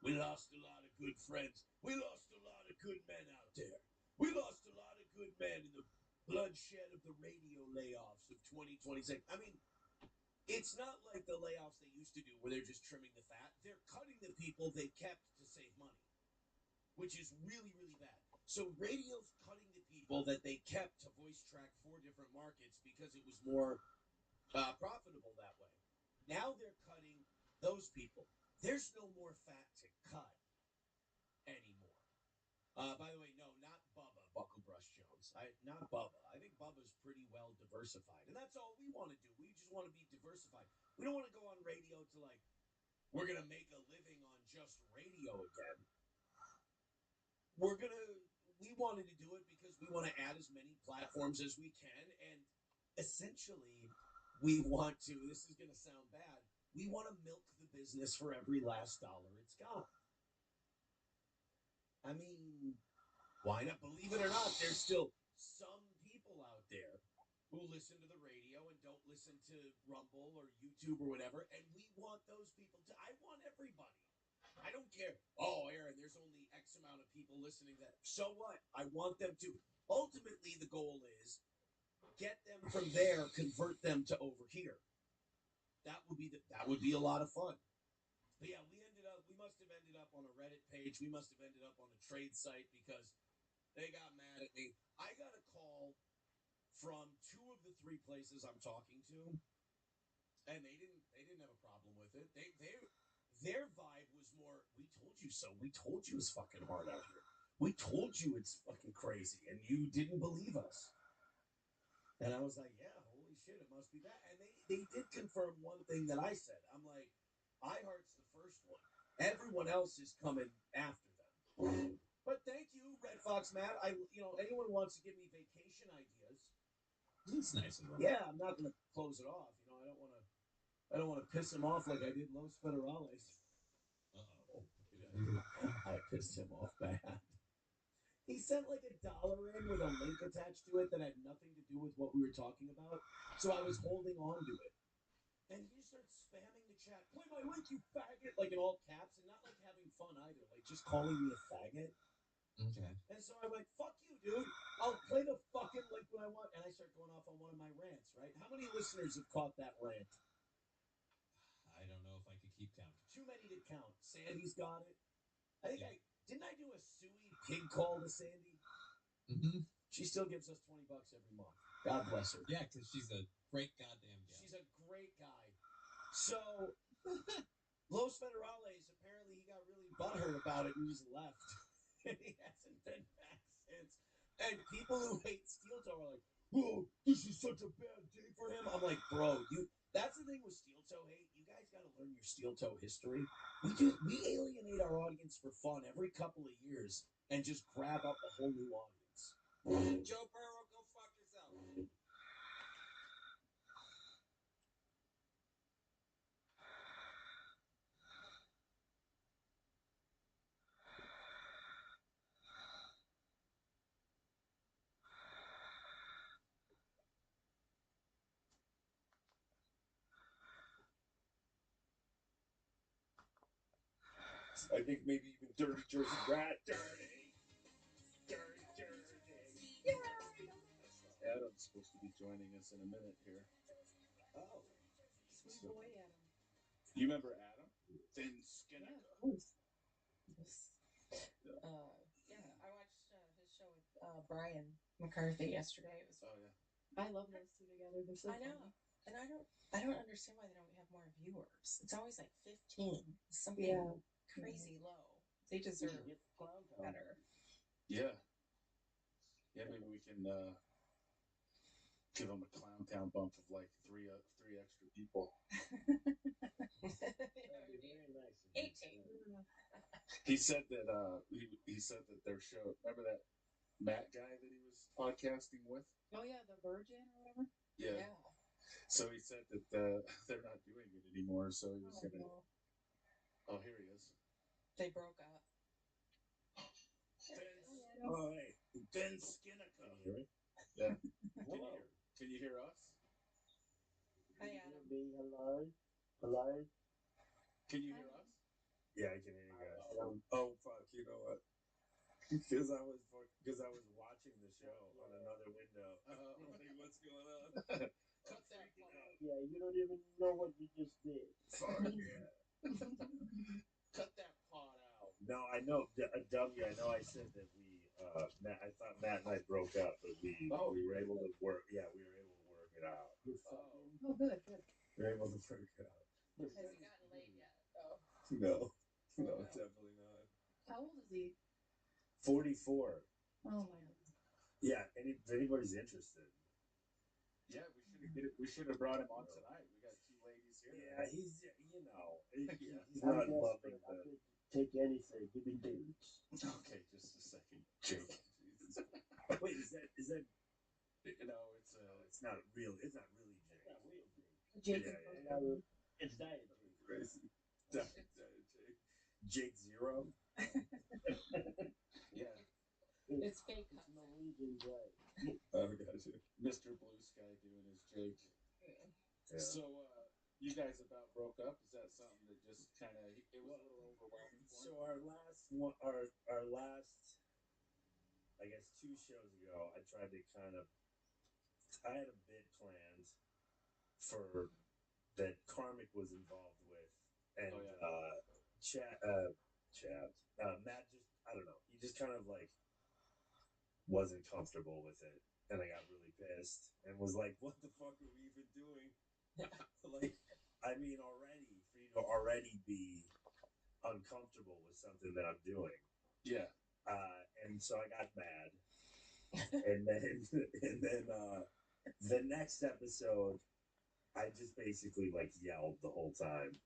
we lost a lot of good friends. We lost a lot of good men out there. We lost a lot of good men in the bloodshed of the radio layoffs of 2026. I mean, it's not like the layoffs they used to do where they're just trimming the fat. They're cutting the people they kept to save money, which is really, really bad. So radio's cutting the people that they kept to voice track 4 different markets because it was more profitable that way. Now they're cutting those people. There's no more fat to cut anymore. By the way, no, not Bubba Bucklebrush Jones. Not Bubba. I think Bubba's pretty well diversified, and that's all we want to do. We just want to be diversified. We don't want to go on radio to like, we're gonna make a living on just radio again. We wanted to do it because we want to add as many platforms as we can, and essentially, we want to. This is gonna sound bad. We want to milk the business for every last dollar it's got. I mean, why not? Believe it or not, there's still some people out there who listen to the radio and don't listen to Rumble or YouTube or whatever, and we want those people to. I want everybody. I don't care. Oh, Aaron, there's only X amount of people listening to that. So what? I want them to. Ultimately, the goal is get them from there, convert them to over here. That would be a lot of fun. But yeah, we must have ended up on a Reddit page. We must have ended up on a trade site because they got mad at me. I got a call from 2 of the 3 places I'm talking to, and they didn't have a problem with it. Their vibe was more, we told you so. We told you it's fucking hard out here. We told you it's fucking crazy, and you didn't believe us. And I was like, yeah, holy shit, it must be that. And they did confirm one thing that I said. I'm like, iHeart's the first one. Everyone else is coming after them. But thank you, Red Fox Matt. Anyone wants to give me vacation ideas. That's nice of them. Yeah, I'm not going to close it off. I don't want to piss him off like I did Los Federales. Uh-oh. I pissed him off bad. He sent like $1 in with a link attached to it that had nothing to do with what we were talking about. So I was holding on to it. and he just starts spamming the chat. Play my link, you faggot! Like in all caps, and not like having fun either. Like just calling me a faggot. Okay. And so I went, fuck you, dude. I'll play the fucking link when I want. And I start going off on one of my rants, right? How many listeners have caught that rant? I don't know if I could keep count. Too many to count. Sandy's got it. I think didn't I do a suey pig call to Sandy? Mm-hmm. She still gives us $20 every month. God bless her. Yeah, because she's a great goddamn gal. She's a great guy. So, Los Federales, apparently he got really butthurt about it and just left. And he hasn't been back since. And people who hate Steel Toe are like, oh, this is such a bad day for him. I'm like, bro, that's the thing with Steel Toe hate. You guys got to learn your Steel Toe history. We alienate our audience for fun every couple of years and just grab up a whole new audience. Joe Burrow, go fuck yourself. I think maybe even Dirty Jersey Rat. Dirty. Adam's supposed to be joining us in a minute here. Oh. Sweet boy Adam. You remember Adam? Thin Skinner. Yeah, of course. Yes. Yeah, I watched his show with Brian McCarthy yesterday. It was. Oh yeah. I love those two together. They're so funny. And I don't understand why they don't have more viewers. It's always like 15. Something crazy low. They deserve better. Yeah. Yeah, maybe we can give them a Clown Town bump of like three extra people. That'd be very nice. 18. He said that he said that their show. Remember that Matt guy that he was podcasting with? Oh yeah, the Virgin or whatever. Yeah. So he said that they're not doing it anymore. So he was gonna. No. Oh, here he is. They broke up. Oh, hey, Ben Skinner. Can you hear me? Yeah. Whoa. Can you hear us? Hi, Can you Adam. hear me? Hello? Hello? Can you hear us? Yeah, I can hear you guys. Oh fuck! You know what? Because I was watching the show on another window. Like, what's going on? Cut that part out. Yeah, you don't even know what you just did. Fuck yeah. Cut that part out. No, I know. W, I know I said that Matt, I thought Matt and I broke up, but we were able to work. Yeah, we were able to work it out. Oh, good. We were able to work it out. Has he gotten laid yet? Oh. No, definitely not. How old is he? 44. Oh my God. Yeah, if anybody's interested. Yeah, we should have brought him on tonight. We got two ladies here. Yeah, he's he's I'm not loving desperate. I the. could take anything. Give me dudes. Okay, just a second, Jake. Jesus. Wait, is that? No, it's not real. It's not really Jake. It's not real Jake. Jake. It's Diet Jake. Crazy. Jake. Jake Zero. Yeah. It's fake. It's Norwegian Jake. Oh, gotcha. Mr. Blue Sky doing his Jake. Yeah. So, you guys about broke up? Is that something that just kind of it was a little overwhelming for So you? our last, I guess 2 shows ago, I tried to I had a bit planned for that Karmic was involved with, and Matt just, I don't know, he just kind of like wasn't comfortable with it, and I got really pissed and was like, what the fuck are we even doing? Like, I mean, for you to already be uncomfortable with something that I'm doing. Yeah. And so I got mad. and then the next episode, I just basically like yelled the whole time.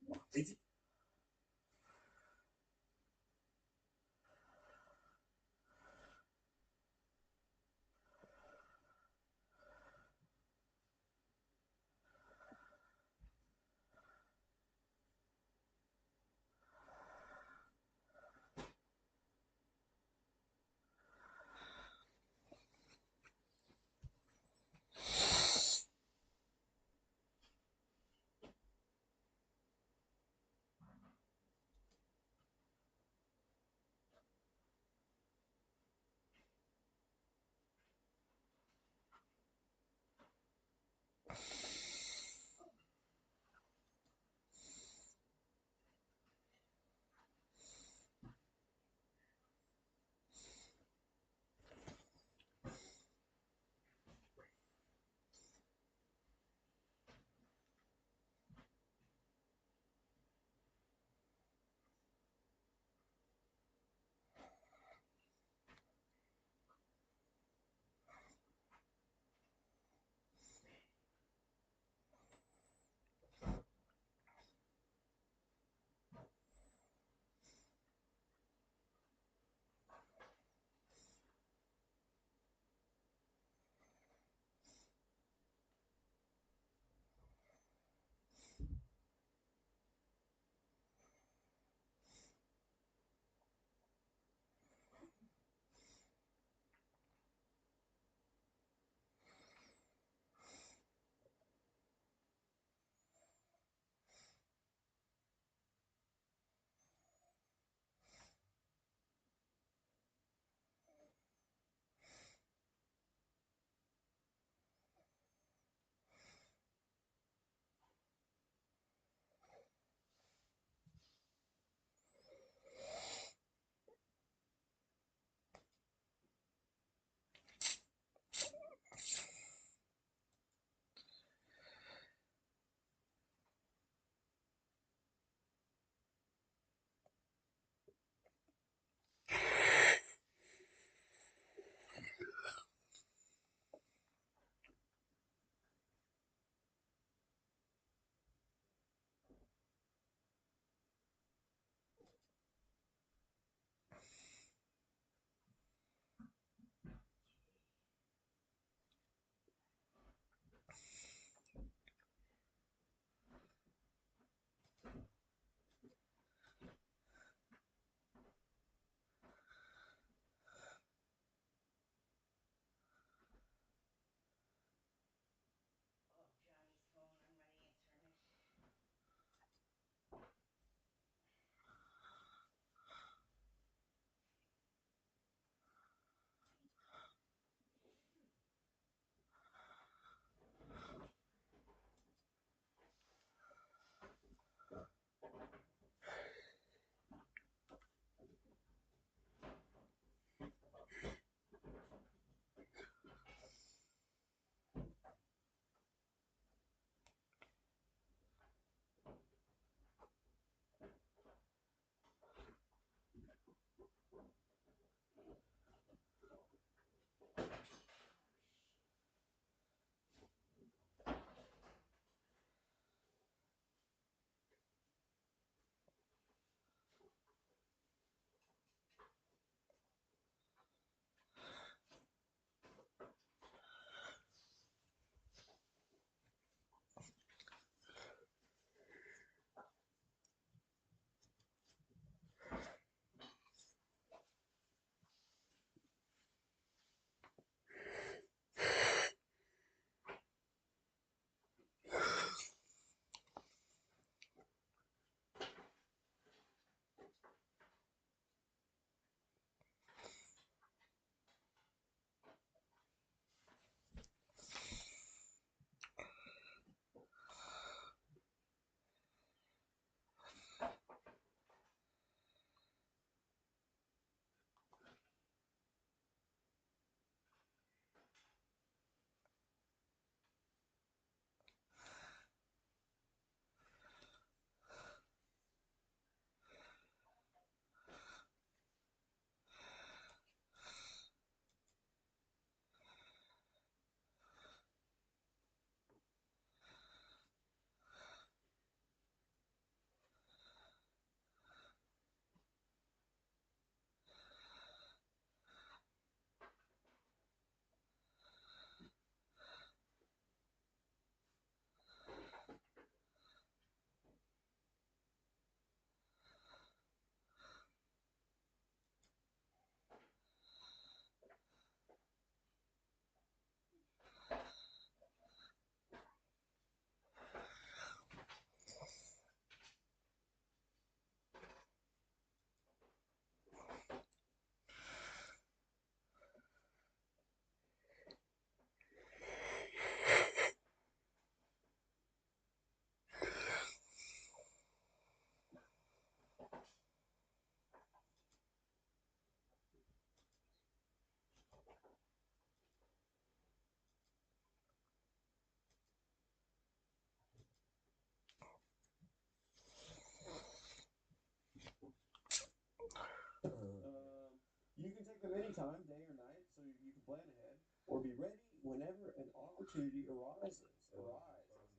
them anytime, day or night, so you can plan ahead, or be ready whenever an opportunity arises. To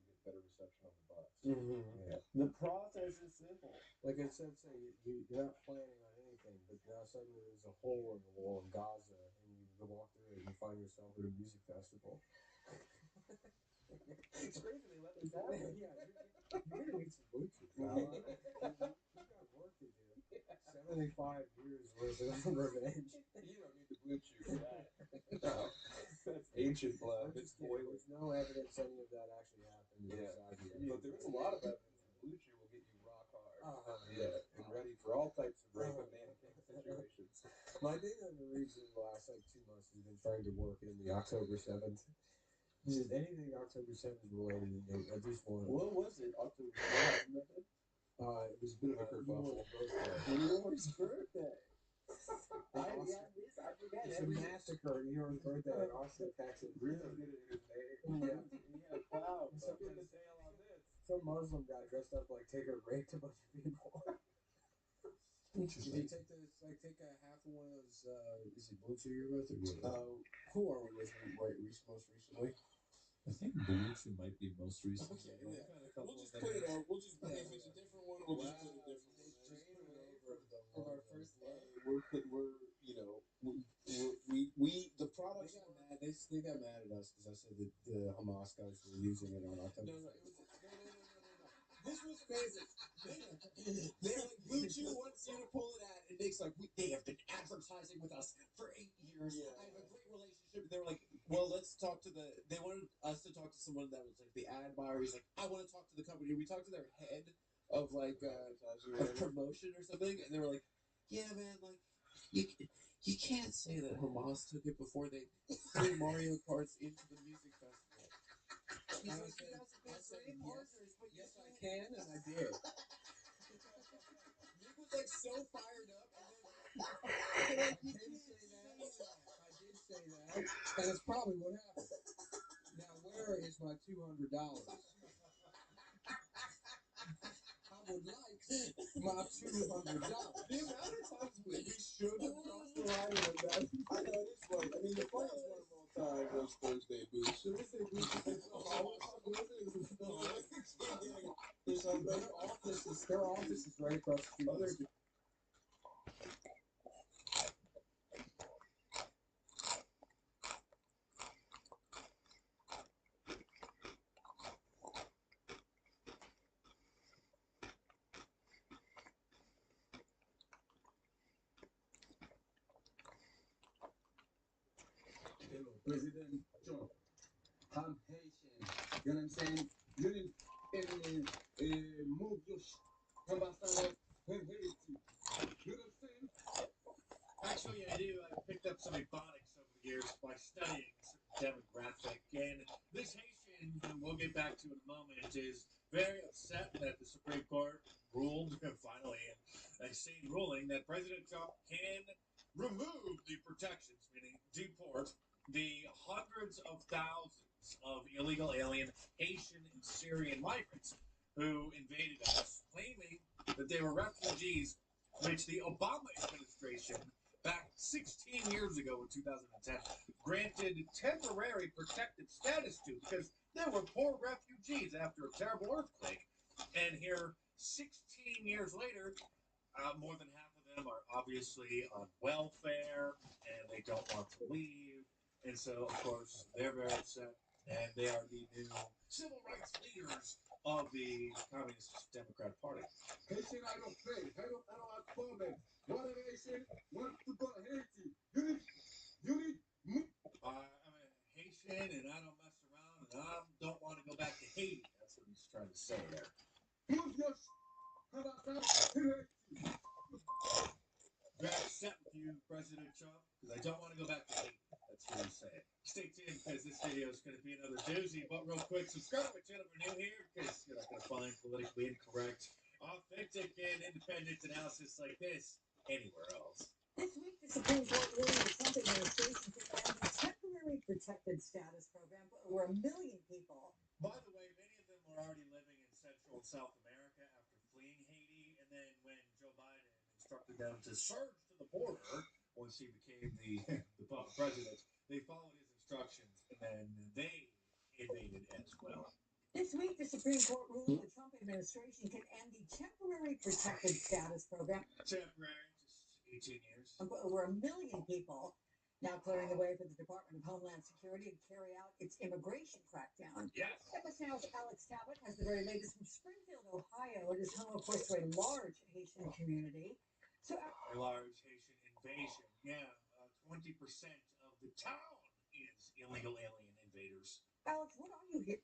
get better reception on the bus. Yeah. The process is simple. Like I said, say you're not planning on anything, but now suddenly there's a hole in the wall in Gaza, and you go walk through it and you find yourself at a music festival. It's crazy they let this happen. Yeah, you're gonna need some Bluetooth. You've got work to do. 75 years worth of revenge. You don't need the Bluetooth for that. No, that's ancient blood. It's boiling. There's no evidence any of that actually happened. Yeah. Inside But there is a lot of evidence the Blue Chew will get you rock hard. Yeah, and ready for all types of rape and mannequin situations. My thing on the reason the last 2 months has been trying to work in the October 7th. Just anything October 7th related, I just want. What was it? October 7th? It was a bit of a kerfuffle. Leo's birthday. I forget. It's a massacre on Leo's birthday in Austin, Texas. Really? Yeah. Wow. Some Muslim guy dressed up like Tigger raped a bunch of people. Interesting. Did you take this, take a half of one of those, is it Bluetooth you're with? Or who are we with most recently? I think Blue Chew might be most recent. Okay, yeah. We'll just put it over. We'll just, if it's a different one, we'll just put a different one. Just put it over From our first day, the products. They got mad at us because I said that the Hamas guys were using it on October. No. This was crazy. They're like, Blue Chew wants you to pull it out, and Nick's like, they have been advertising with us for 8 years. Yeah. I have a great relationship. They were like, well, let's talk to they wanted us to talk to someone that was like the ad buyer. He's like, I want to talk to the company. We talked to their head of like of promotion or something, and they were like, yeah, man, like you can't say that Hamas took it before they threw Mario Karts into the music festival. He's like, you guys have been great partners, but yes, I can, and I did. Nick was like so fired up, and then I did say that, and it's probably what happened. Now, where is my $200? I would like my $200. The amount of times we should have crossed the line with that. I know, it is funny. I mean, the funniest one of all time was Thursday Boost. Thursday Boost is their office is right across the street. President Trump, I'm patient. You know what I'm saying? You didn't move your ambassador. You know what I'm saying? Actually, I do. I picked up some ebonics over the years by studying demographic. And this Haitian, who we'll get back to in a moment, is very upset that the Supreme Court ruled, finally, a sane ruling, that President Trump can remove the protections, meaning deport the hundreds of thousands of illegal alien Haitian and Syrian migrants who invaded us, claiming that they were refugees, which the Obama administration, back 16 years ago in 2010, granted temporary protected status to because they were poor refugees after a terrible earthquake. And here, 16 years later, more than half of them are obviously on welfare, and they don't want to leave. And so, of course, they're very upset, and they are the new civil rights leaders of the Communist Democratic Party. Haitian, I don't play. I don't have comment. What an Haitian wants to go to Haiti. You need. I'm a Haitian, and I don't mess around, and I don't want to go back to Haiti. That's what he's trying to say there. Move your How about that? Very upset with you, President Trump, because I don't want to go back to Haiti. That's what he's saying. Stay tuned, because this video is going to be another doozy. But real quick, subscribe to my channel if you're new here, because you're not going to find politically incorrect, authentic, and independent analysis like this anywhere else. This week, the Supreme Court ruled the Trump administration to end the temporary protected status program for over 1 million people. By the way, many of them were already living in Central and South America after fleeing Haiti, and then when Joe Biden instructed them to surge to the border, once he became the president. They followed his instructions, and then they invaded as well. This week, the Supreme Court ruled the Trump administration can end the temporary protected status program. Temporary, just 18 years. Over 1 million people, now clearing the way for the Department of Homeland Security to carry out its immigration crackdown. Yes. MS Now's Alex Talbot has the very latest from Springfield, Ohio. It is home, of course, to a large Haitian community. So, a large Haitian invasion. Yeah, 20% of the town is illegal alien invaders. Alex, what are you here?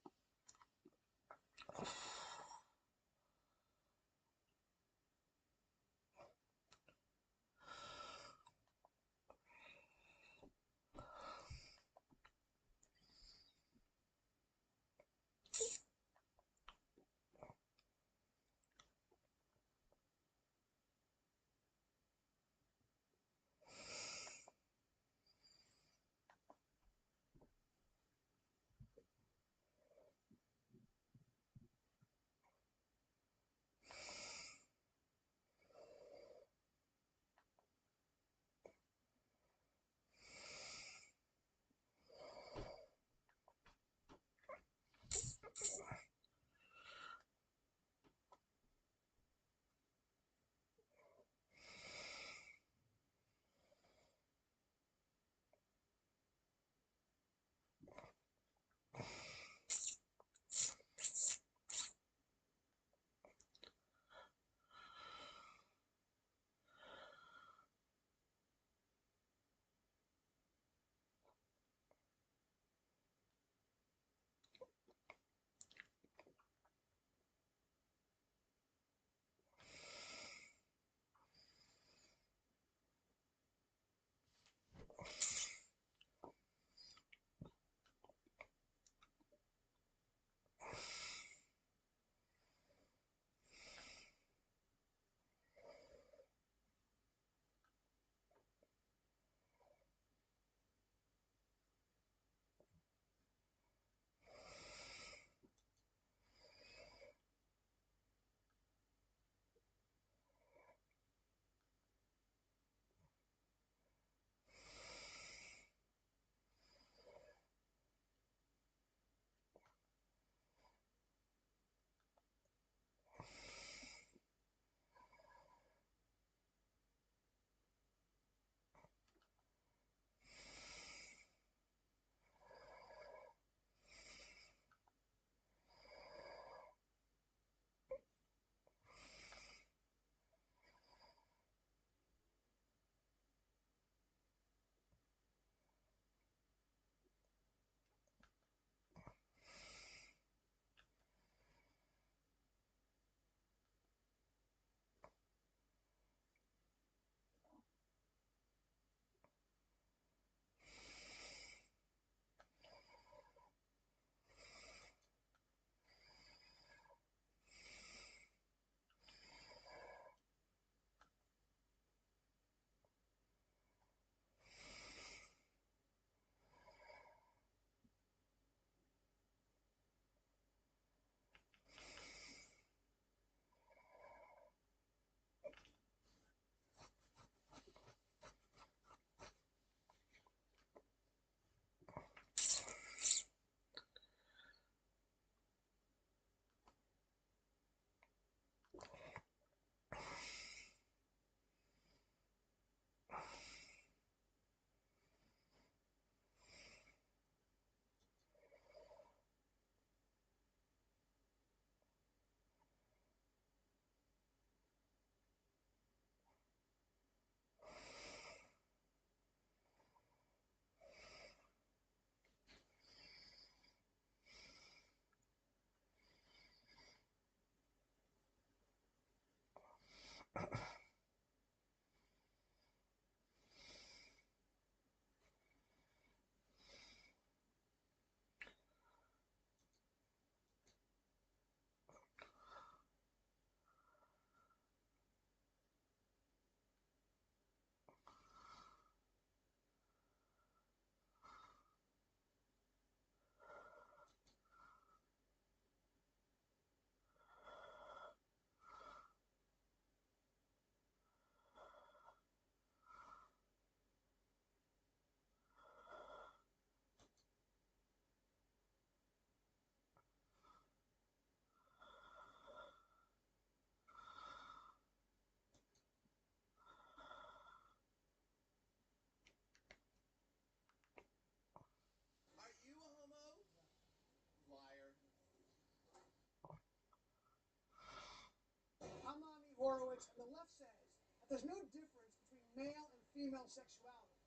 language, and the left says that there's no difference between male and female sexuality.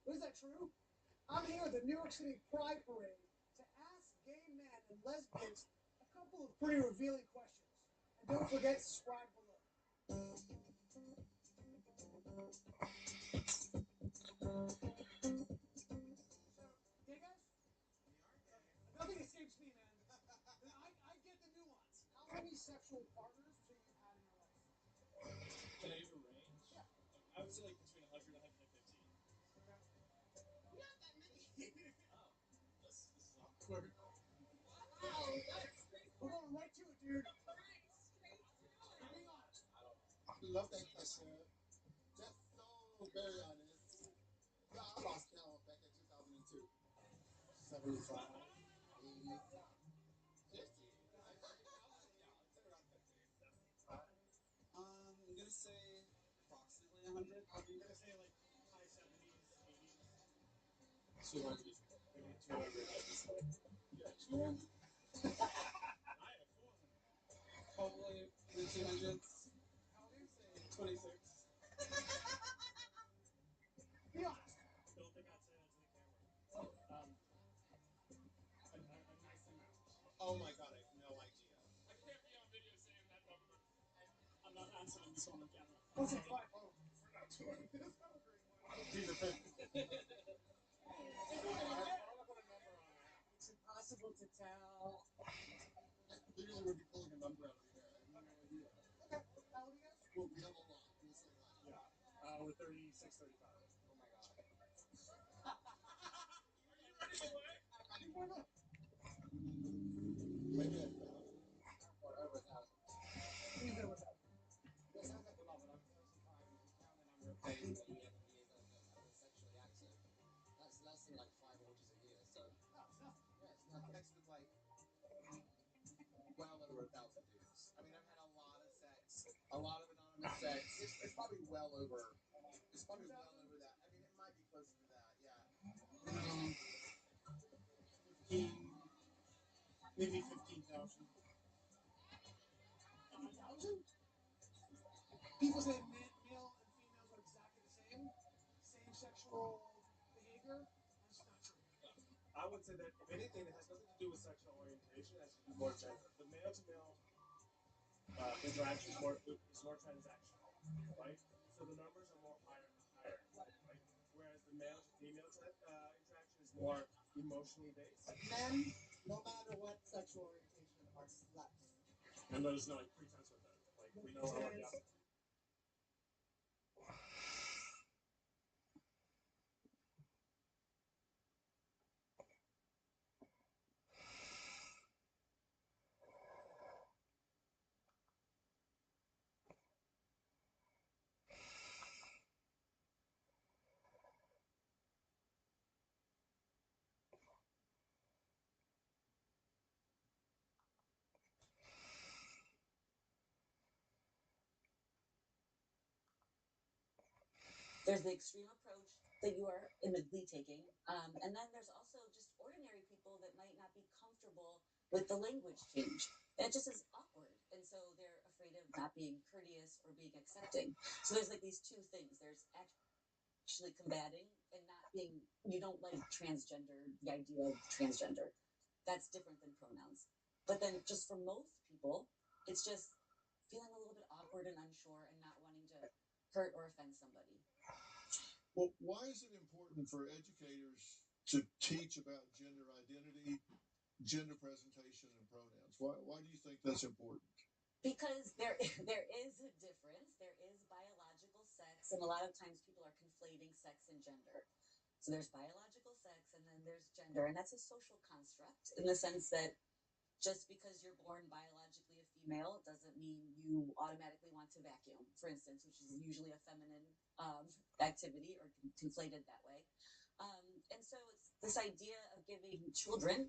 Is that true? I'm here at the New York City Pride Parade to ask gay men and lesbians a couple of pretty revealing questions. And don't forget to subscribe below. Gay guys? Nothing escapes me, man. I get the nuance. How many sexual partners would you say you've had in your life? Can I give a range? Yeah. I would say like between 100 and 150. Not that many. Oh, this is awkward. Wow, that's great. We're going right to it, dude. Be honest. Love that question. That's so very honest. Yeah, I lost count back in 2002. 75, 80, 50. I'm gonna say approximately 100. I'm gonna say like high 70s, 80s. 200. Maybe 200. Yeah, 200. I have a 400. Probably in the 200s. How old are you? Say 26. Be honest. Don't think I'd say that to the camera. A nice amount. Oh my god, I have no idea. I can't be on video saying that number. I'm not answering this one on camera. What's it like? Oh, we're not doing this. That was a great one. These are 50. It's impossible to tell. I literally would be pulling a number out of the air. I have no idea. Okay. How old are you guys? Well, we have a lot. We'll say that. Yeah. We're 36, 35. Oh my god. Are you ready to play? I think we're good. Maybe a 1,000. Or over 1,000. Who's there with that? That sounds like a lot, but I'm 35. If you count the number of days that he was sexually active, that's less than like 5 orgies a year. So Oh, it's nothing. yeah, it's nothing. Sex with like well over 1,000 dudes. I mean, I've had a lot of sex, a lot of anonymous sex. It's probably well over. It's probably well over that. I mean, it might be closer to that. Yeah. 15. Maybe 15,000. 5,000? People say male and females are exactly the same. Same sexual behavior. That's not true. I would say that if anything, it has nothing to do with sexual orientation. It has to do more gender. The male to male interaction is more transactional, right? So the numbers are more higher, right? Whereas the male to female interaction is more emotionally based. Men, no matter what sexual orientation, are sluts. And there's no like pretense with it. Like we know already. Yeah. There's the extreme approach that you are admittedly taking. And then there's also just ordinary people that might not be comfortable with the language change. It just is awkward. And so they're afraid of not being courteous or being accepting. So there's like these two things. There's actually combating and not being, you don't like transgender, the idea of transgender. That's different than pronouns. But then just for most people, it's just feeling a little bit awkward and unsure and not wanting to hurt or offend somebody. Well, why is it important for educators to teach about gender identity, gender presentation, and pronouns? Why do you think that's important? Because there is a difference. There is biological sex, and a lot of times people are conflating sex and gender. So there's biological sex, and then there's gender, and that's a social construct in the sense that just because you're born biologically a female doesn't mean you automatically want to vacuum, for instance, which is usually a feminine activity or conflated that way. And so it's this idea of giving children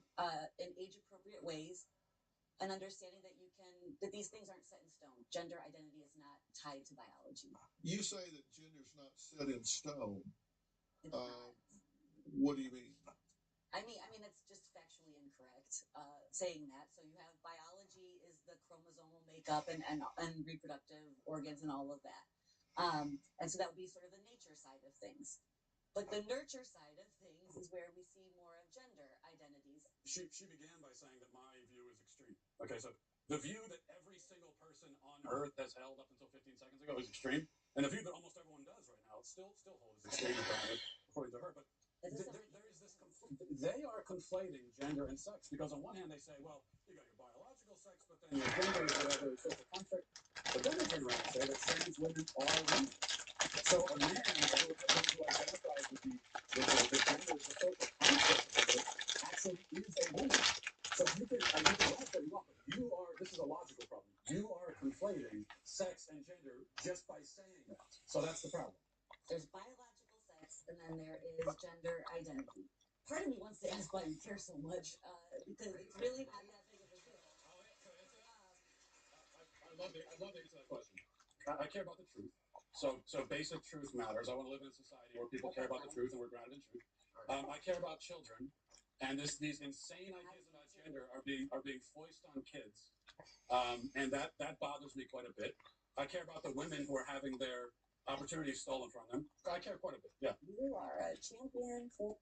in age-appropriate ways an understanding that that these things aren't set in stone. Gender identity is not tied to biology. You say that gender's not set in stone. It's not. What do you mean? I mean that's just factually incorrect saying that. So you have biology is the chromosomal makeup and reproductive organs and all of that. And so that would be sort of the nature side of things. But the nurture side of things is where we see more of gender identities. She began by saying that my view is extreme. Okay, so the view that every single person on Earth has held up until 15 seconds ago is extreme, and the view that almost everyone does right now still holds as extreme according to her. But there is this they are conflating gender and sex, because on one hand they say, well, you got your biological sex, but then your gender is whatever social construct. But then they turn around and say that trans women are women. So a man who identifies with the gender, the social construct actually is a woman. So you can laugh what you want, but this is a logical problem. You are conflating sex and gender just by saying that. So that's the problem. There's biological sex, and then there is gender identity. Part of me wants to ask why you care so much, because it's really not that big of a deal. I'd love to answer that question. I care about the truth. So basic truth matters. I want to live in a society where people care about the truth and we're grounded in truth. I care about children, and these insane ideas about gender are being foisted on kids, and that bothers me quite a bit. I care about the women who are having their opportunities stolen from them. I care quite a bit. Yeah. You are a champion for.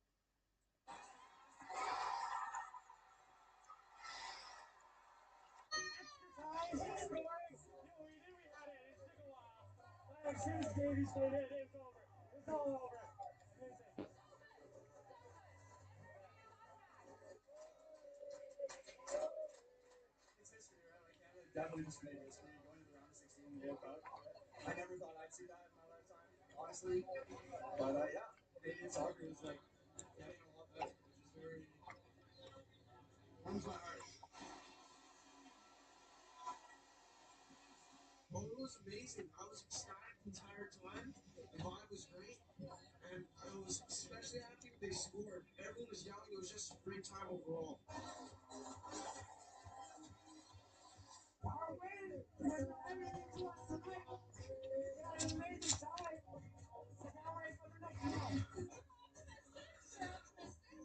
Since Davey stayed in, it's over. It's all over. Amazing. It's history, right? Like Canada definitely just made history going to the round of 16 in the World Cup. I never thought I'd see that in my lifetime, honestly. But yeah, Canadian soccer is like getting a lot better, which is very warms my heart. Oh, it was amazing. I was ecstatic the entire time. The vibe was great. And I was especially happy when they scored. Everyone was yelling. It was just a great time overall. Our win was everything to us tonight. We had an amazing time. So now we're ready for the next one.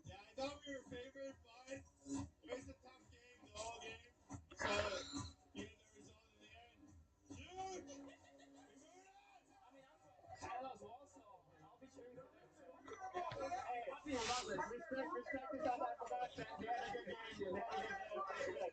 Yeah, I thought we were favored, but it was a tough game, the whole game. So, getting the result in the end, huge! We moved on! Canada's also, I'll be cheering for them too. Hey, happy and love it. Respect to South Africa. They had a good game. They had a good game.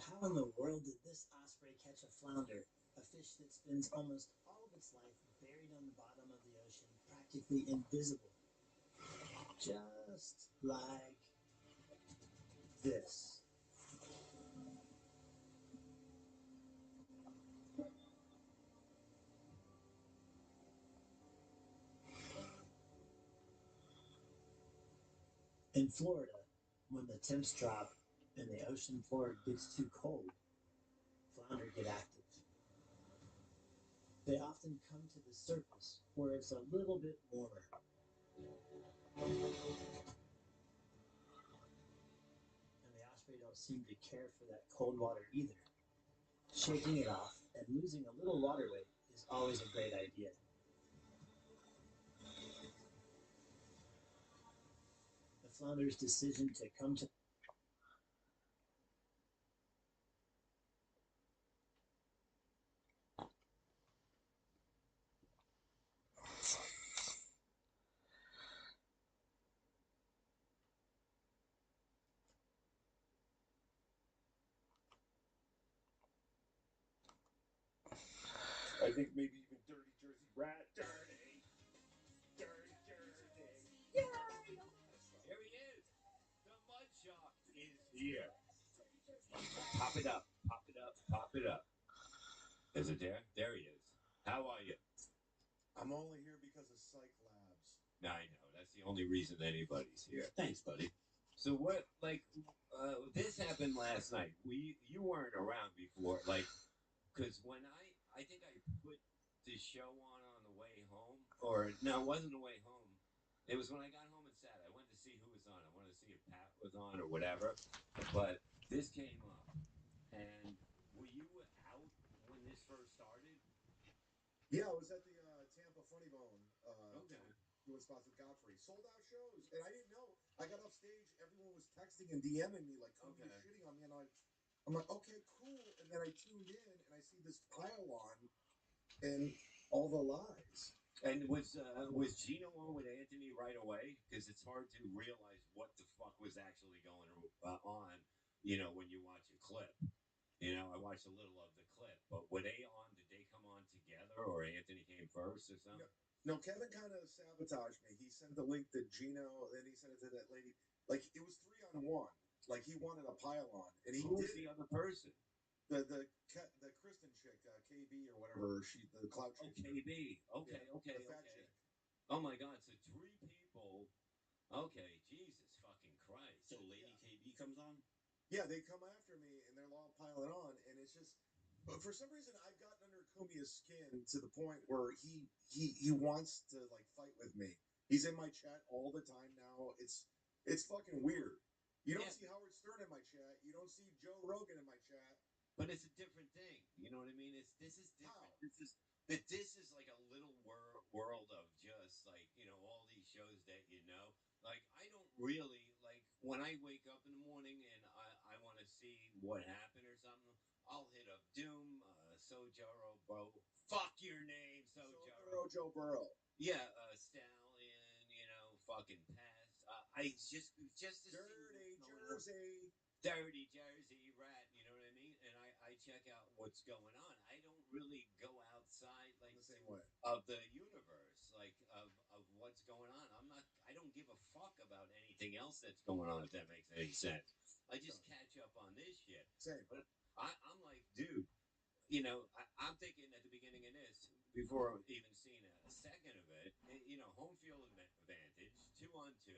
How in the world did this osprey catch a flounder, a fish that spends almost all of its life buried on the bottom of the ocean, practically invisible? Just like this. In Florida, when the temps drop and the ocean floor gets too cold, flounder get active. They often come to the surface where it's a little bit warmer. And the osprey don't seem to care for that cold water either. Shaking it off and losing a little water weight is always a great idea. The flounder's decision to come to I think maybe even Dirty Jersey Rat. Dirty Jersey. Here he is. The Mud Shark is here. Pop it up, pop it up, pop Pop it up. Is it there? There he is. How are you? I'm only here because of Psych Labs. I know. That's the only reason anybody's here. Thanks, buddy. So what, this happened last night. You weren't around before, because when I think I put the show on the way home, or no, it wasn't the way home. It was when I got home and sat. I went to see who was on. I wanted to see if Pat was on or whatever. But this came up, and were you out when this first started? Yeah, I was at the Tampa Funny Bone. Okay. Doing spots with Godfrey. Sold out shows. And I didn't know. I got off stage. Everyone was texting and DMing me like, oh, you're shitting on me. And I'm like, okay, cool. And then I tuned in and I see this pile-on and all the lies. And was Gino on with Anthony right away? Because it's hard to realize what the fuck was actually going on, when you watch a clip. I watched a little of the clip. But were they on? Did they come on together, or Anthony came first or something? No, Kevin kind of sabotaged me. He sent the link to Gino, then he sent it to that lady. Like, it was 3-on-1. Like, he wanted a pile-on. And he Who was did the other person? The Kristen chick, KB or whatever, the cloud chick. Oh, KB. Okay, Yeah, okay, the fat okay. chick. Oh my God! So 3 people. Okay, Jesus fucking Christ. So Lady KB comes on? Yeah, they come after me and they're all piling on, and it's just. But for some reason, I've gotten under Kumia's skin to the point where he wants to fight with me. He's in my chat all the time now. It's fucking weird. You don't see Howard Stern in my chat. You don't see Joe Rogan in my chat. But it's a different thing. You know what I mean? This is different. This is like a little world of just all these shows that I don't really when I wake up in the morning and I want to see what happened or something. I'll hit up Doom, Sojaro, Bo. Fuck your name, Sojaro. Joe Burrow. Yeah, Stallion. Fucking Pass. I just to Dirty see Jersey. Dirty Jersey rat, you know what I mean? And I check out what's going on. I don't really go outside the same way of the universe, of what's going on. I don't give a fuck about anything else that's going on, if that makes any sense. I just catch up on this shit. Same. But I'm like, dude, I'm thinking at the beginning of this, before even seeing a second of it, home field advantage, 2-on-2.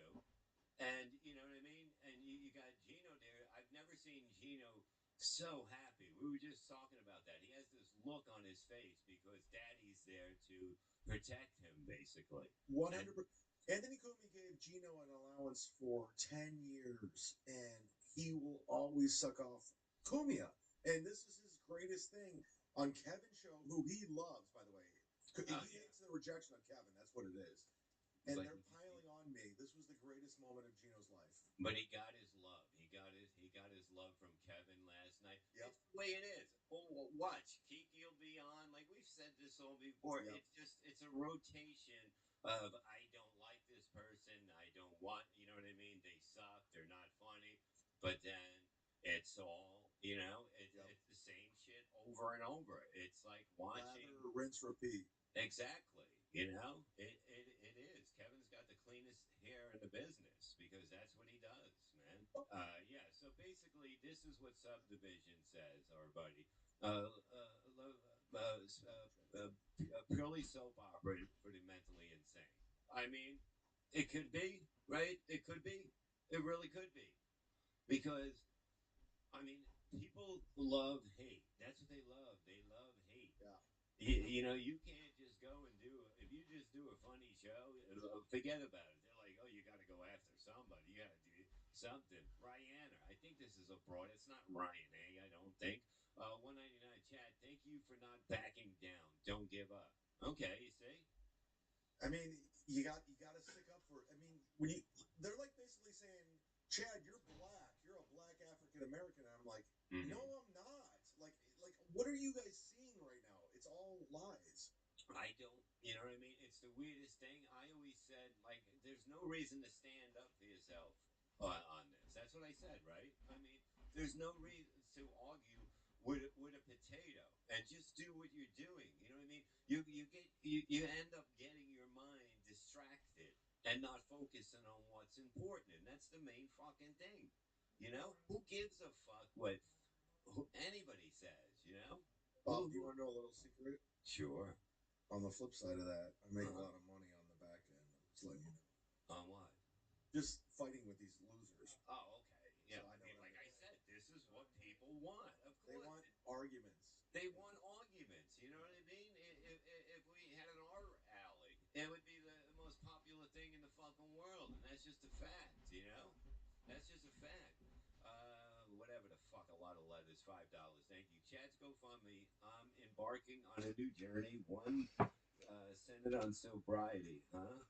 And you know what I mean? And you got Gino there. I've never seen Gino so happy. We were just talking about that. He has this look on his face because Daddy's there to protect him, basically. 100%. Anthony Kumi gave Gino an allowance for 10 years, and he will always suck off Kumia. And this is his greatest thing on Kevin's show, who he loves, by the way. He hates the rejection of Kevin. That's what it is. And they're piling on me. This was the greatest moment of Gino's life. But he got his love. He got his love from Kevin last night. Yep. It's the way it is. Well, watch. Kiki will be on. Like we've said this all before. Yep. It's a rotation of I don't like this person. I don't want. You know what I mean? They suck. They're not funny. But then it's all. It's the same shit over and over. It's like watching. Lather, rinse, repeat. Exactly. It is. Kevin's got the cleanest hair in the business because that's what he does, man. Yeah. So basically, this is what Subdivision says, our buddy. Purely soap opera for the mentally insane. I mean, it could be, right? It could be. It really could be. Because, I mean, people love hate. That's what they love. They love hate. Yeah. You can't just go and if you just do a funny show, forget about it. They're like, oh, you got to go after somebody. You got to do something. Rihanna, I think this is a broad. It's not Ryan, I don't think. 199 chat, thank you for not backing down. Don't give up. Okay, you see? I mean, you got to stick up for it. I mean, they're like basically saying, Chad, you're black. You're a black African American. And I'm like, no, I'm not. Like, what are you guys seeing right now? It's all lies. I don't, you know what I mean? It's the weirdest thing. I always said, there's no reason to stand up for yourself on this. That's what I said, right? I mean, there's no reason to argue with a potato and just do what you're doing. You know what I mean? You end up getting your mind distracted and not focusing on what's important, and that's the main fucking thing. Who gives a fuck anybody says, you know. Bob, do you want to know a little secret? Sure. On the flip side of that, I make a lot of money on the back end. Just letting you know. On what? Just fighting with these losers. Oh, okay. Yeah, So I mean, like I said, this is what people want. Of course, they want arguments. They want arguments. You know what I mean? If we had an art alley, it would be the most popular thing in the fucking world, and that's just a fact. You know, that's just a fact. Whatever the fuck. A lot of letters. $5. Thank you. Chad's GoFundMe. I'm embarking on a new journey. One centered on sobriety. Huh?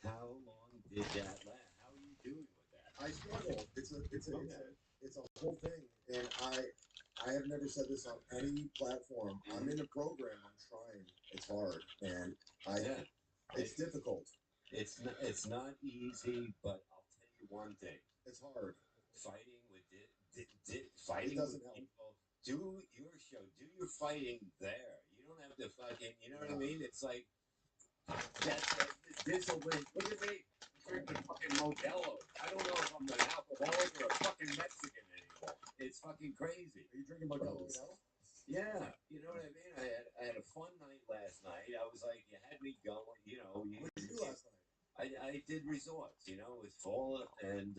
How long did that last? How are you doing with that? I struggle. It's a whole thing, and I have never said this on any platform. I'm in a program. I'm trying. It's hard, and it's difficult. It's not easy, but I'll tell you one thing. It's hard. Fighting with fighting with people. Do your show. Do your fighting there. You don't have to fucking. You know what I mean? It's like this will win. Look at me. Drinking fucking Modelo. I don't know if I'm an alcoholic or a fucking Mexican anymore. It's fucking crazy. Are you drinking Modelo now? Yeah, you know what I mean. I had a fun night last night. I was like, you had me going. You know, what did you do last night? I did resorts. You know, with fall, and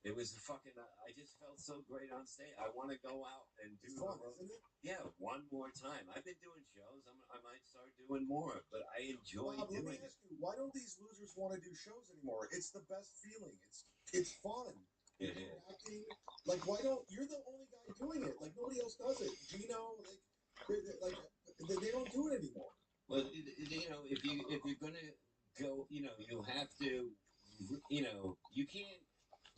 it was fucking. I just felt so great on stage. I want to go out and do. It's fun, isn't it? Yeah, one more time. I've been doing shows. I might start doing more, but I enjoy Bob, doing let me ask you, why don't these losers want to do shows anymore? It's the best feeling. It's fun. It is. Acting. Like, why don't you're the only guy doing it? Like nobody else does it. Gino, they don't do it anymore. Well, you know, if you're gonna go, you know, you have to, you know, you can't.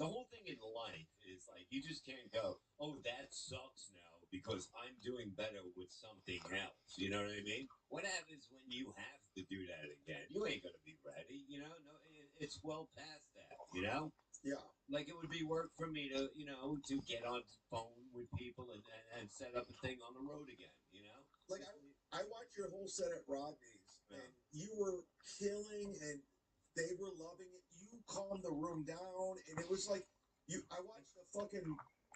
The whole thing in life is like you just can't go, oh, that sucks now because I'm doing better with something else. You know what I mean? What happens when you have to do that again? You ain't gonna be ready. You know, no, it's well past that. You know? Yeah. Like it would be work for me to, you know, to get on the phone with people and set up a thing on the road again. You know? Like I watched your whole set at Rodney's, and you were killing, and they were loving it. You calmed the room down, and it was like I watched a fucking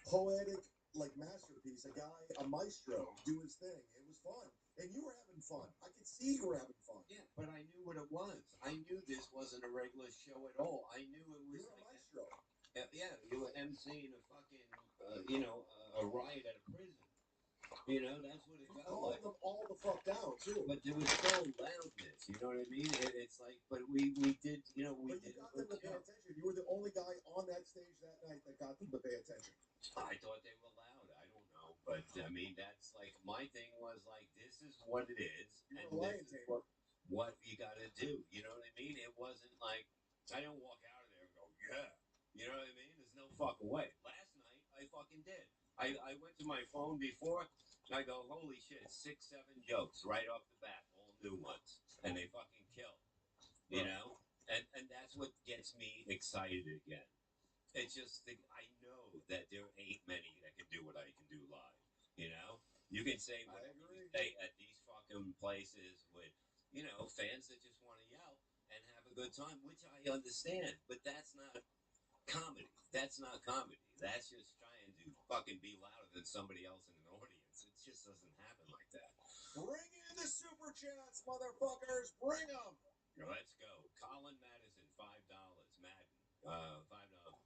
poetic masterpiece. A maestro, do his thing. It was fun, and you were having fun. I could see you were having fun. Yeah, but I knew what it was. I knew this wasn't a regular show at all. I knew it was a maestro. Yeah, you were emceeing a fucking, you know, a riot at a prison. You know, that's what it felt like. Them all the fuck down too. But there was still loudness. You know what I mean? It's like, but we did, you know, But you got them to pay attention. You were the only guy on that stage that night that got them to pay attention. I thought they were loud. I don't know, but I mean, that's like my thing was like, this is what it is, and this is what you got to do. You know what I mean? It wasn't like I didn't walk out of there and go, yeah. You know what I mean? There's no fucking way. Last night I fucking did. I went to my phone before. I go, holy shit, 6, 7 jokes right off the bat, all new ones, and they fucking kill. You know, and that's what gets me excited again. It's just I know that there ain't many that can do what I can do live. You know, you can say whatever you say at these fucking places with, you know, fans that just want to yell and have a good time, which I understand, but that's not comedy. That's not comedy. That's just trying to fucking be louder than somebody else in an audience. It just doesn't happen like that. Bring in the super chats, motherfuckers. Bring them. Let's go. Colin Madison, $5. Madden, $5.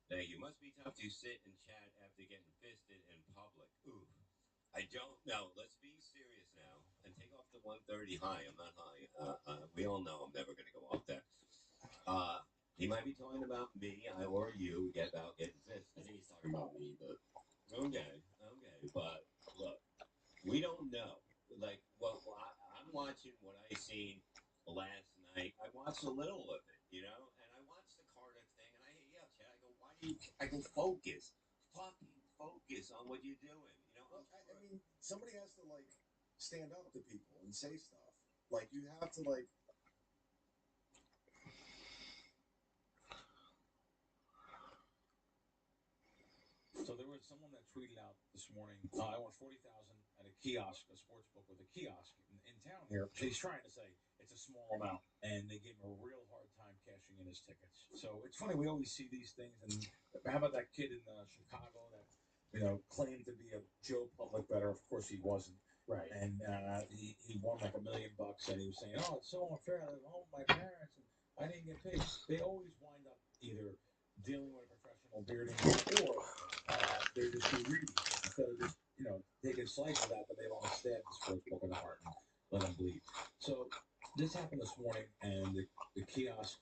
Thank you. Must be tough to sit and chat after getting fisted in public. Ooh. I don't know. Let's be serious now and take off the 130 high. I'm not high. We all know I'm never going to go off that. He might be talking about me, or you, about getting fisted. I think he's talking about me, but okay. But look, we don't know. Like, well, I'm watching what I seen last night. I watched a little of it, you know, and I watched the Carter thing, and I hit you up, Chad. I go, why do you? I go, focus, fucking focus on what you're doing. You know, I mean, somebody has to stand up to people and say stuff. Like you have to So there was someone that tweeted out this morning, I want 40,000 at a kiosk, a sports book with a kiosk in town here. He's trying to say it's a small amount, and they gave him a real hard time cashing in his tickets. So it's funny, we always see these things, and how about that kid in Chicago that claimed to be a Joe Public better. Of course, he wasn't. Right. And he won like $1 million, and he was saying, "Oh, it's so unfair. I live home with my parents, and I didn't get paid." They always wind up either dealing with a professional bearding, or they're just too greedy. Instead of just taking a slice of that, but they want to stab the sports book in the heart and let them bleed. So this happened this morning, and the kiosk,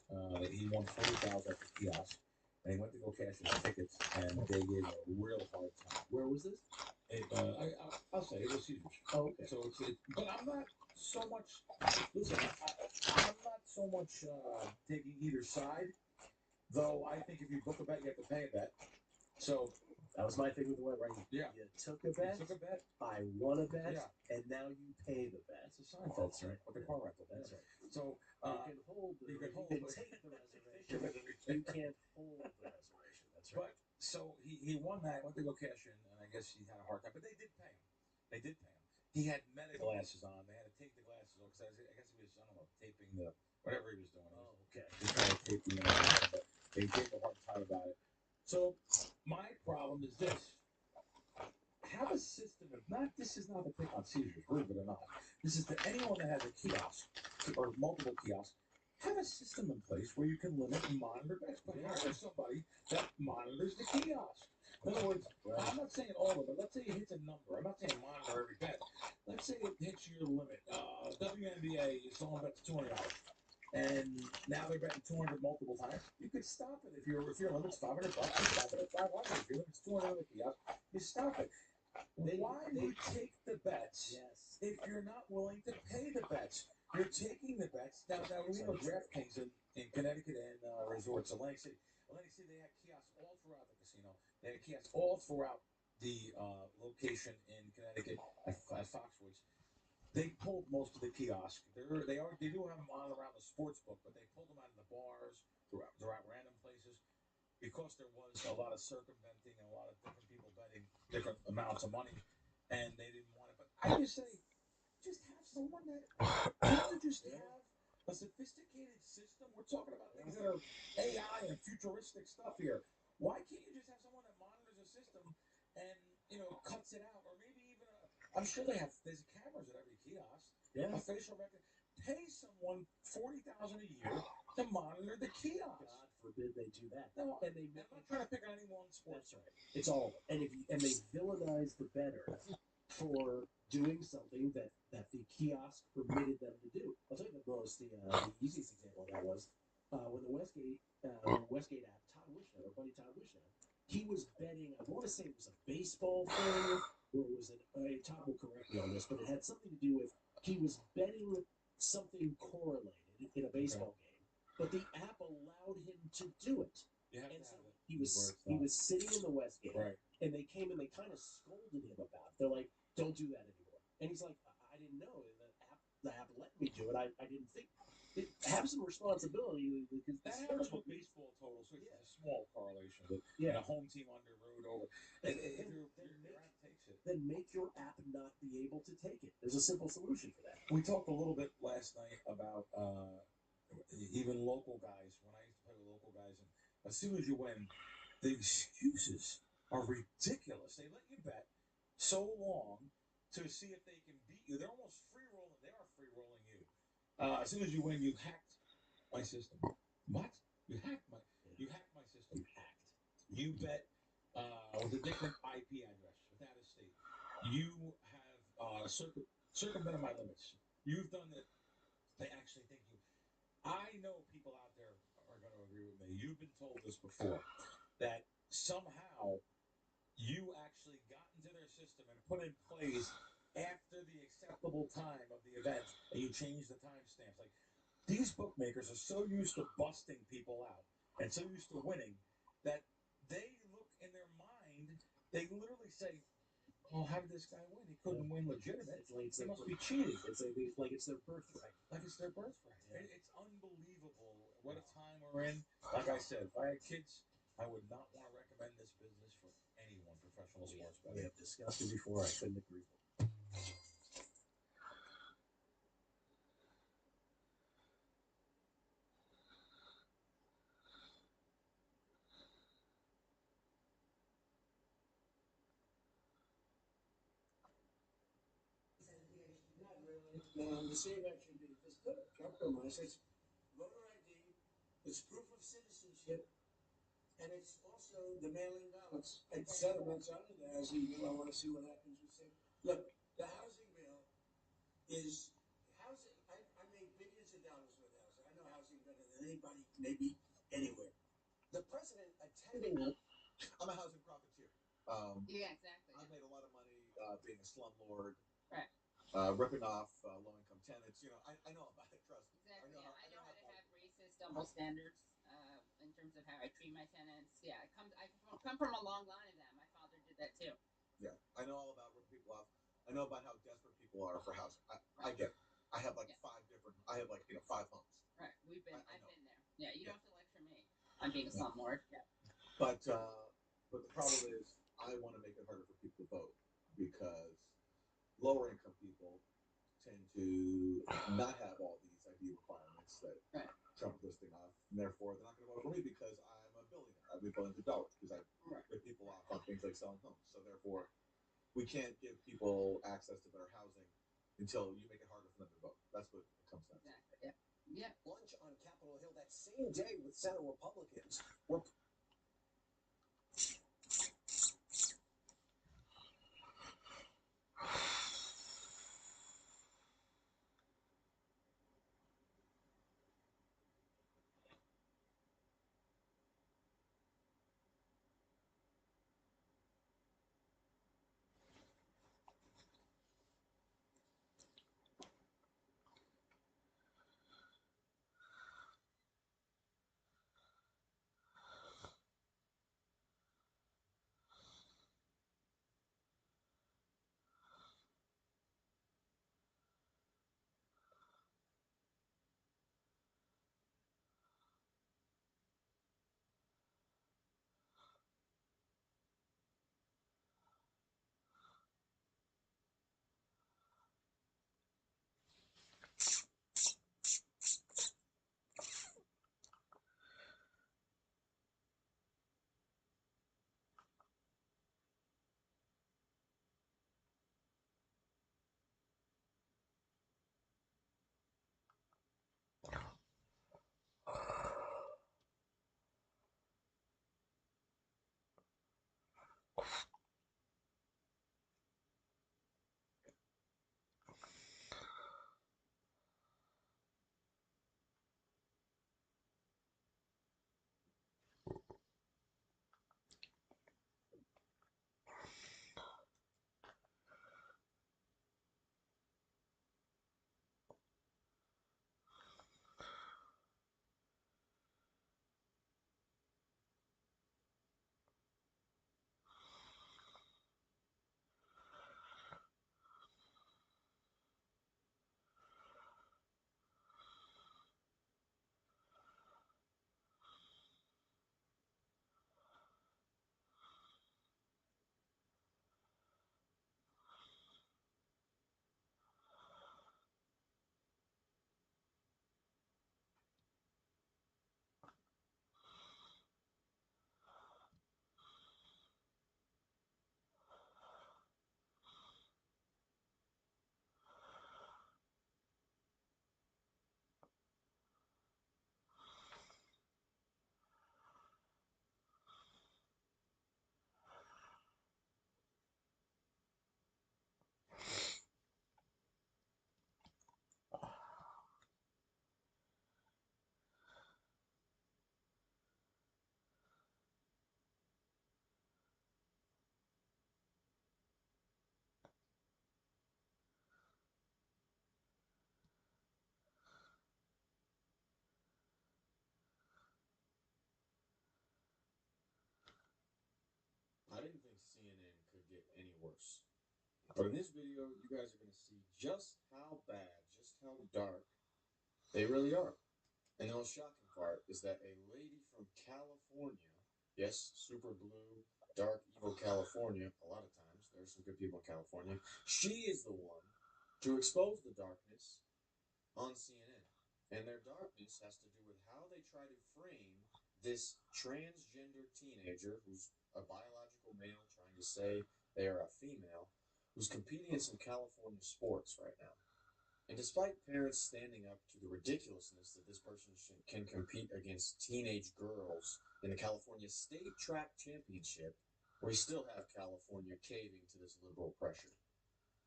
he won $40,000 at the kiosk. And he went to go cash his tickets, and they gave him a real hard time. Where was this? I'll say it was Caesars. Oh, okay. So but I'm not so much. Listen, I'm not so much taking either side. Though I think if you book a bet, you have to pay a bet. So that was my thing with the web, right? Yeah. You took a bet. I won a bet, and now you pay the bet. It's a Seinfeld story with the car rental. That's right. So you can take the reservation. You can't hold the reservation. That's right. But so he won that. Went to go cash in, and I guess he had a hard time. But they did pay him. He had meta glasses on. They had to take the glasses off because I guess he was taping the whatever he was doing. Oh, okay. He was trying to tape the but they gave him a hard time about it. So my problem is this. Have a system of this is not to pick on Caesars, believe it or not. This is to anyone that has a kiosk or multiple kiosks. Have a system in place where you can limit and monitor bets, but hire somebody that monitors the kiosk. In other words, I'm not saying all of it. Let's say it hits a number. I'm not saying monitor every bet. Let's say it hits your limit. WNBA is someone bets $200. And now they're betting 200 multiple times. You could stop it if your limit's $500. You stop it at 500. If your limit's 200 on the kiosk, you stop it. Why you take the bets if you're not willing to pay the bets? You're taking the bets. Now we know DraftKings in Connecticut and resorts, Atlantic City. Atlantic City, they had kiosks all throughout the casino. They had kiosks all throughout the location in Connecticut at Foxwoods. They pulled most of the kiosks. They do have them on around the sports book, but they pulled them out of the bars, throughout random places, because there was a lot of circumventing and a lot of different people betting different amounts of money, and they didn't want it. But I just say, just have someone that can't you just have a sophisticated system? We're talking about things that are AI and futuristic stuff here. Why can't you just have someone that monitors a system and cuts it out, or maybe even I'm sure there's cameras at every kiosk. Yeah. A facial record. Pay someone $40,000 a year to monitor the kiosk. God forbid they do that. No, and I'm not trying to pick on any one sport. That's right. It's all of it. And they villainize the bettor for doing something that the kiosk permitted them to do. I'll tell you the easiest example of that was when the Westgate app, Todd Wishnow, our buddy Todd Wishnow, he was betting. I want to say it was a baseball thing. Or was it? Todd will correct me on this, but it had something to do with he was betting something correlated in a baseball game, but the app allowed him to do it. And so he was sitting in the Westgate, and they came and they kind of scolded him about it. They're like, "Don't do that anymore." And he's like, "I didn't know the app let me do it. I didn't think." Have some responsibility because that happens with baseball totals. So it's a small correlation, but a home team under road over. Then make your app not be able to take it. There's a simple solution for that. We talked a little bit last night about even local guys. When I used to play with local guys, and as soon as you win, the excuses are ridiculous. They let you bet so long to see if they can beat you. They're almost free rolling. They are free rolling you. As soon as you win, you hacked my system. What? You hacked my system. You bet with a different IP address without a state. You have circumvented my limits. You've done it. They actually think you. I know people out there are going to agree with me. You've been told this before, that somehow you actually got into their system and put in place after the acceptable time of the event, and you change the timestamps. Like, these bookmakers are so used to busting people out and so used to winning that they look in their mind, they literally say, "Well, how did this guy win? He couldn't win legitimate. He must be cheating." It's like it's their birthright. Like it's their birthright. Yeah. It's unbelievable what a time we're in. Like I said, if I had kids, I would not want to recommend this business for anyone, professional sports betting. We have discussed it before. I couldn't agree more. Now, the save action did this good compromise. It's voter ID, it's proof of citizenship, and it's also the mailing ballots. I said I'm not signing the housing bill. I want to see what happens with it. Look, the housing bill is housing. I made billions of dollars with housing. I know housing better than anybody, maybe anywhere. The president attending. I'm a housing profiteer. Yeah, exactly. I've made a lot of money being a slumlord, Right. Ripping off low-income tenants. You know, I know about it. Trust me. Exactly. I know how to have racist double standards in terms of how I treat my tenants. Yeah, I come from a long line of that. My father did that too. Yeah, I know all about ripping people off. I know about how desperate people are for housing. I get it. I have like 5 homes. Right. I've been there. Yeah, you don't have to lecture me. I'm being a slumlord. Yeah. But the problem is, I want to make it harder for people to vote because lower income people tend to not have all these ID requirements that Trump listing off, and therefore they're not going to vote for me because I'm a billionaire. I've made billions of dollars because I rip people off on things like selling homes. So therefore, we can't give people access to better housing until you make it harder for them to vote. That's what it comes down to. Exactly. Yeah. Lunch on Capitol Hill that same day with Senate Republicans were. I didn't think CNN could get any worse. But in this video, you guys are going to see just how bad, just how dark they really are. And the most shocking part is that a lady from California, yes, super blue, dark, evil California, a lot of times, there's some good people in California, she is the one to expose the darkness on CNN. And their darkness has to do with how they try to frame this transgender teenager who's a biological male trying to say they are a female, who's competing in some California sports right now. And despite parents standing up to the ridiculousness that this person can compete against teenage girls in the California State Track Championship, we still have California caving to this liberal pressure.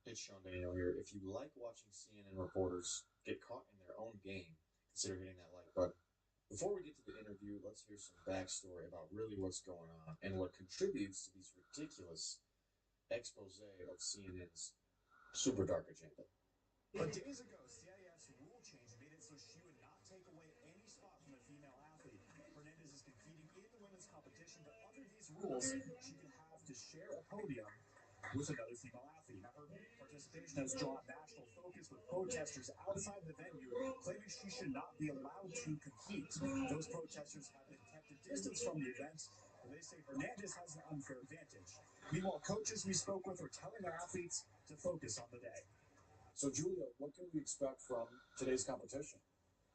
It's Sean Daniel here. If you like watching CNN reporters get caught in their own game, consider hitting that like button. Before we get to the interview, let's hear some backstory about really what's going on and what contributes to these ridiculous expose of CNN's super dark agenda. But days ago, CIF's rule change made it so she would not take away any spot from a female athlete. Hernandez is competing in the women's competition, but under these rules, she could have to share a podium with another female athlete. Now, her participation has drawn national focus with protesters outside the venue claiming she should not be allowed to compete. Those protesters have been kept a distance from the event, and they say Hernandez has an unfair advantage. Meanwhile, coaches we spoke with are telling their athletes to focus on the day. So, Julia, what can we expect from today's competition?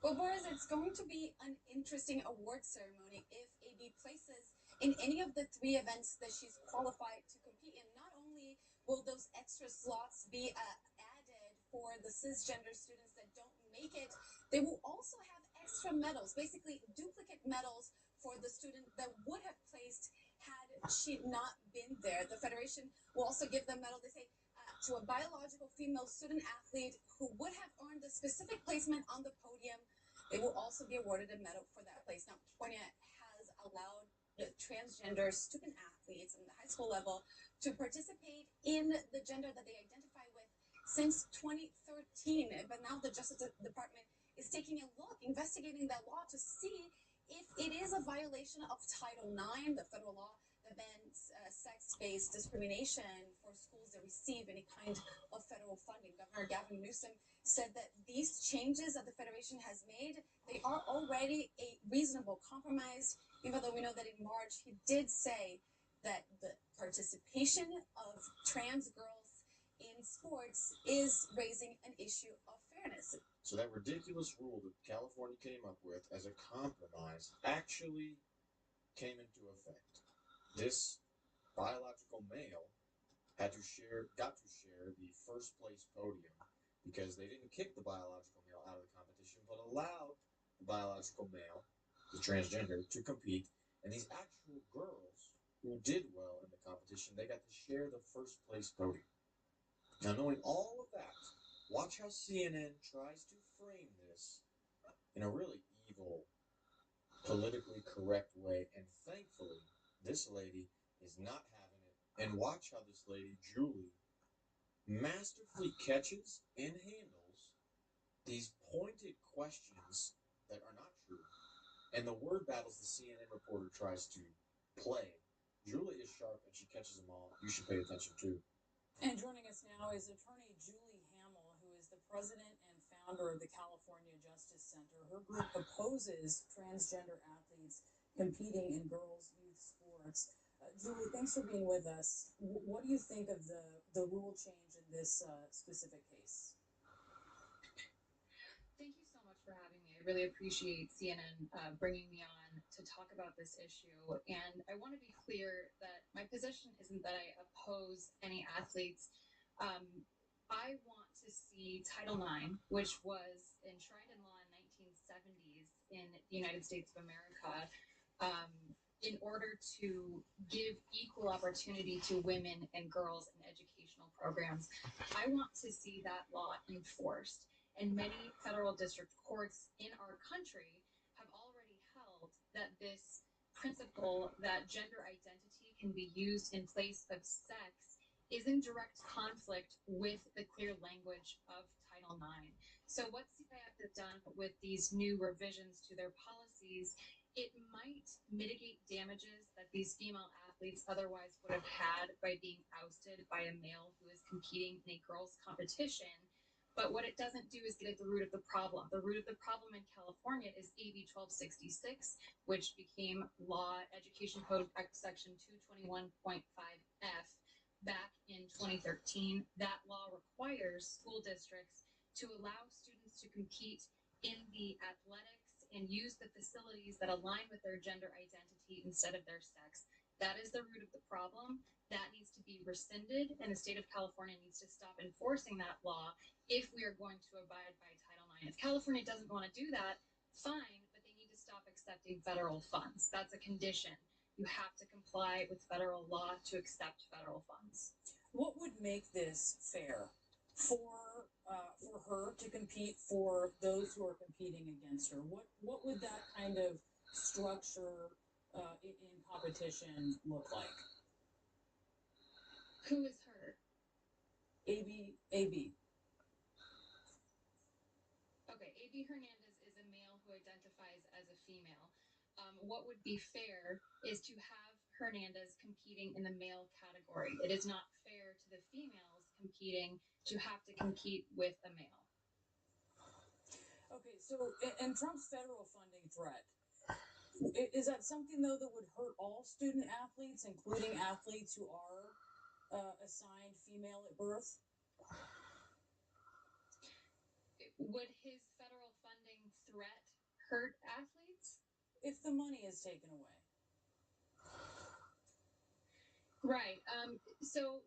Well, Boris, it's going to be an interesting award ceremony if AB places in any of the 3 events that she's qualified to compete in. Not only will those extra slots be added for the cisgender students that don't make it, they will also have extra medals, basically duplicate medals for the student that would have placed had she not been there. The Federation will also give the medal, they say, to a biological female student athlete who would have earned a specific placement on the podium. They will also be awarded a medal for that place. Now, California has allowed the transgender student athletes in the high school level to participate in the gender that they identify with since 2013. But now the Justice Department is taking a look, investigating that law to see if it is a violation of Title IX, the federal law that bans sex-based discrimination for schools that receive any kind of federal funding. Governor Gavin Newsom said that these changes that the Federation has made, they are already a reasonable compromise, even though we know that in March he did say that the participation of trans girls in sports is raising an issue of fairness. So that ridiculous rule that California came up with as a compromise actually came into effect. This biological male got to share the first place podium because they didn't kick the biological male out of the competition, but allowed the biological male, the transgender, to compete. And these actual girls who did well in the competition, they got to share the first place podium. Now, knowing all of that, watch how CNN tries to frame this in a really evil, politically correct way, and thankfully, this lady is not having it. And watch how this lady, Julie, masterfully catches and handles these pointed questions that are not true. And the word battles the CNN reporter tries to play. Julie is sharp and she catches them all. You should pay attention too. And joining us now is attorney Julie Hamill, who is the president and founder of the California Justice Center. Her group opposes transgender athletes competing in girls' youth sports. Julie, thanks for being with us. What do you think of the rule change in this specific case? Thank you so much for having me. I really appreciate CNN bringing me on to talk about this issue. And I want to be clear that my position isn't that I oppose any athletes. I want to see Title IX, which was enshrined in law in 1970s in the United States of America, in order to give equal opportunity to women and girls in educational programs. I want to see that law enforced. And many federal district courts in our country have already held that this principle that gender identity can be used in place of sex is in direct conflict with the clear language of Title IX. So what CIF has done with these new revisions to their policies, it might mitigate damages that these female athletes otherwise would have had by being ousted by a male who is competing in a girls' competition. But what it doesn't do is get at the root of the problem. The root of the problem in California is AB 1266, which became law, Education Code Section 221.5F, back in 2013. That law requires school districts to allow students to compete in the athletics and use the facilities that align with their gender identity instead of their sex. That is the root of the problem. That needs to be rescinded, and the state of California needs to stop enforcing that law if we are going to abide by Title IX. If California doesn't want to do that, fine, but they need to stop accepting federal funds. That's a condition. You have to comply with federal law to accept federal funds. What would make this fair for her to compete for those who are competing against her? What would that kind of structure in competition look like? Who is her? AB. Okay, AB Hernandez is a male who identifies as a female. What would be fair is to have Hernandez competing in the male category. It is not fair to the females competing to have to compete with a male. Okay, so in Trump's federal funding threat, is that something though that would hurt all student athletes, including athletes who are assigned female at birth? Would his federal funding threat hurt athletes? If the money is taken away. Right. So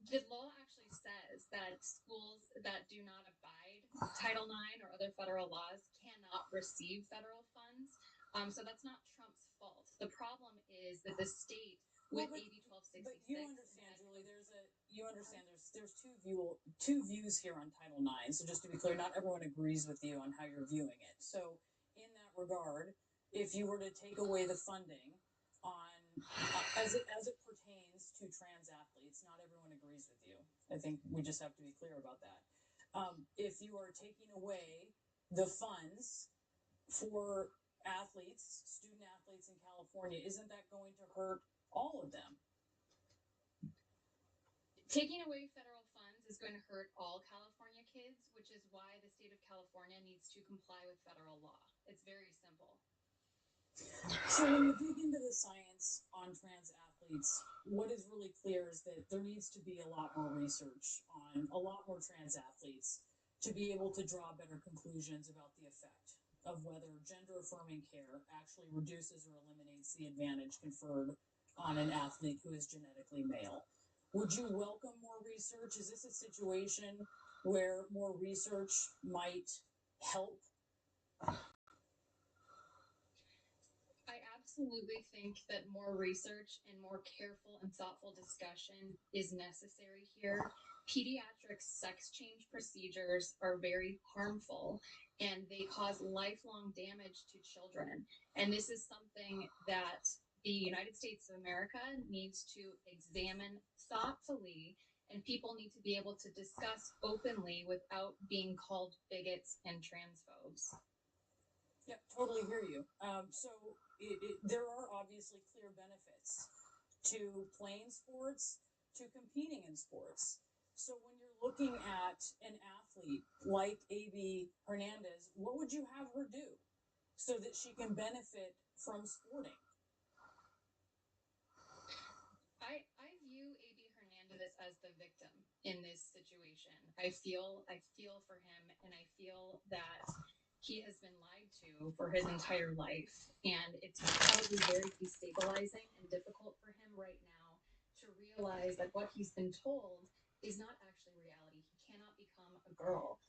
the law actually says that schools that do not abide Title IX or other federal laws cannot receive federal funds. So that's not Trump's fault. The problem is that the state with AB 1266. But you understand, Julie. There's two views here on Title IX. So just to be clear, not everyone agrees with you on how you're viewing it. So in that regard, if you were to take away the funding on as it pertains to trans athletes, not everyone agrees with you. I think we just have to be clear about that. If you are taking away the funds for athletes, student athletes in California, isn't that going to hurt all of them? Taking away federal funds is going to hurt all California kids, which is why the state of California needs to comply with federal law. It's very simple. So when you dig into the science on trans athletes, what is really clear is that there needs to be a lot more research on a lot more trans athletes to be able to draw better conclusions about the effect of whether gender affirming care actually reduces or eliminates the advantage conferred on an athlete who is genetically male. Would you welcome more research? Is this a situation where more research might help? I absolutely think that more research and more careful and thoughtful discussion is necessary here. Pediatric sex change procedures are very harmful and they cause lifelong damage to children. And this is something that the United States of America needs to examine thoughtfully, and people need to be able to discuss openly without being called bigots and transphobes. Yep, totally hear you. There are obviously clear benefits to playing sports, to competing in sports. So when you're looking at an athlete like AB Hernandez, what would you have her do so that she can benefit from sporting? I view AB Hernandez as the victim in this situation. I feel for him, and I feel that he has been lied to for his entire life, and it's probably very destabilizing and difficult for him right now to realize that what he's been told is not actually reality. He cannot become a girl.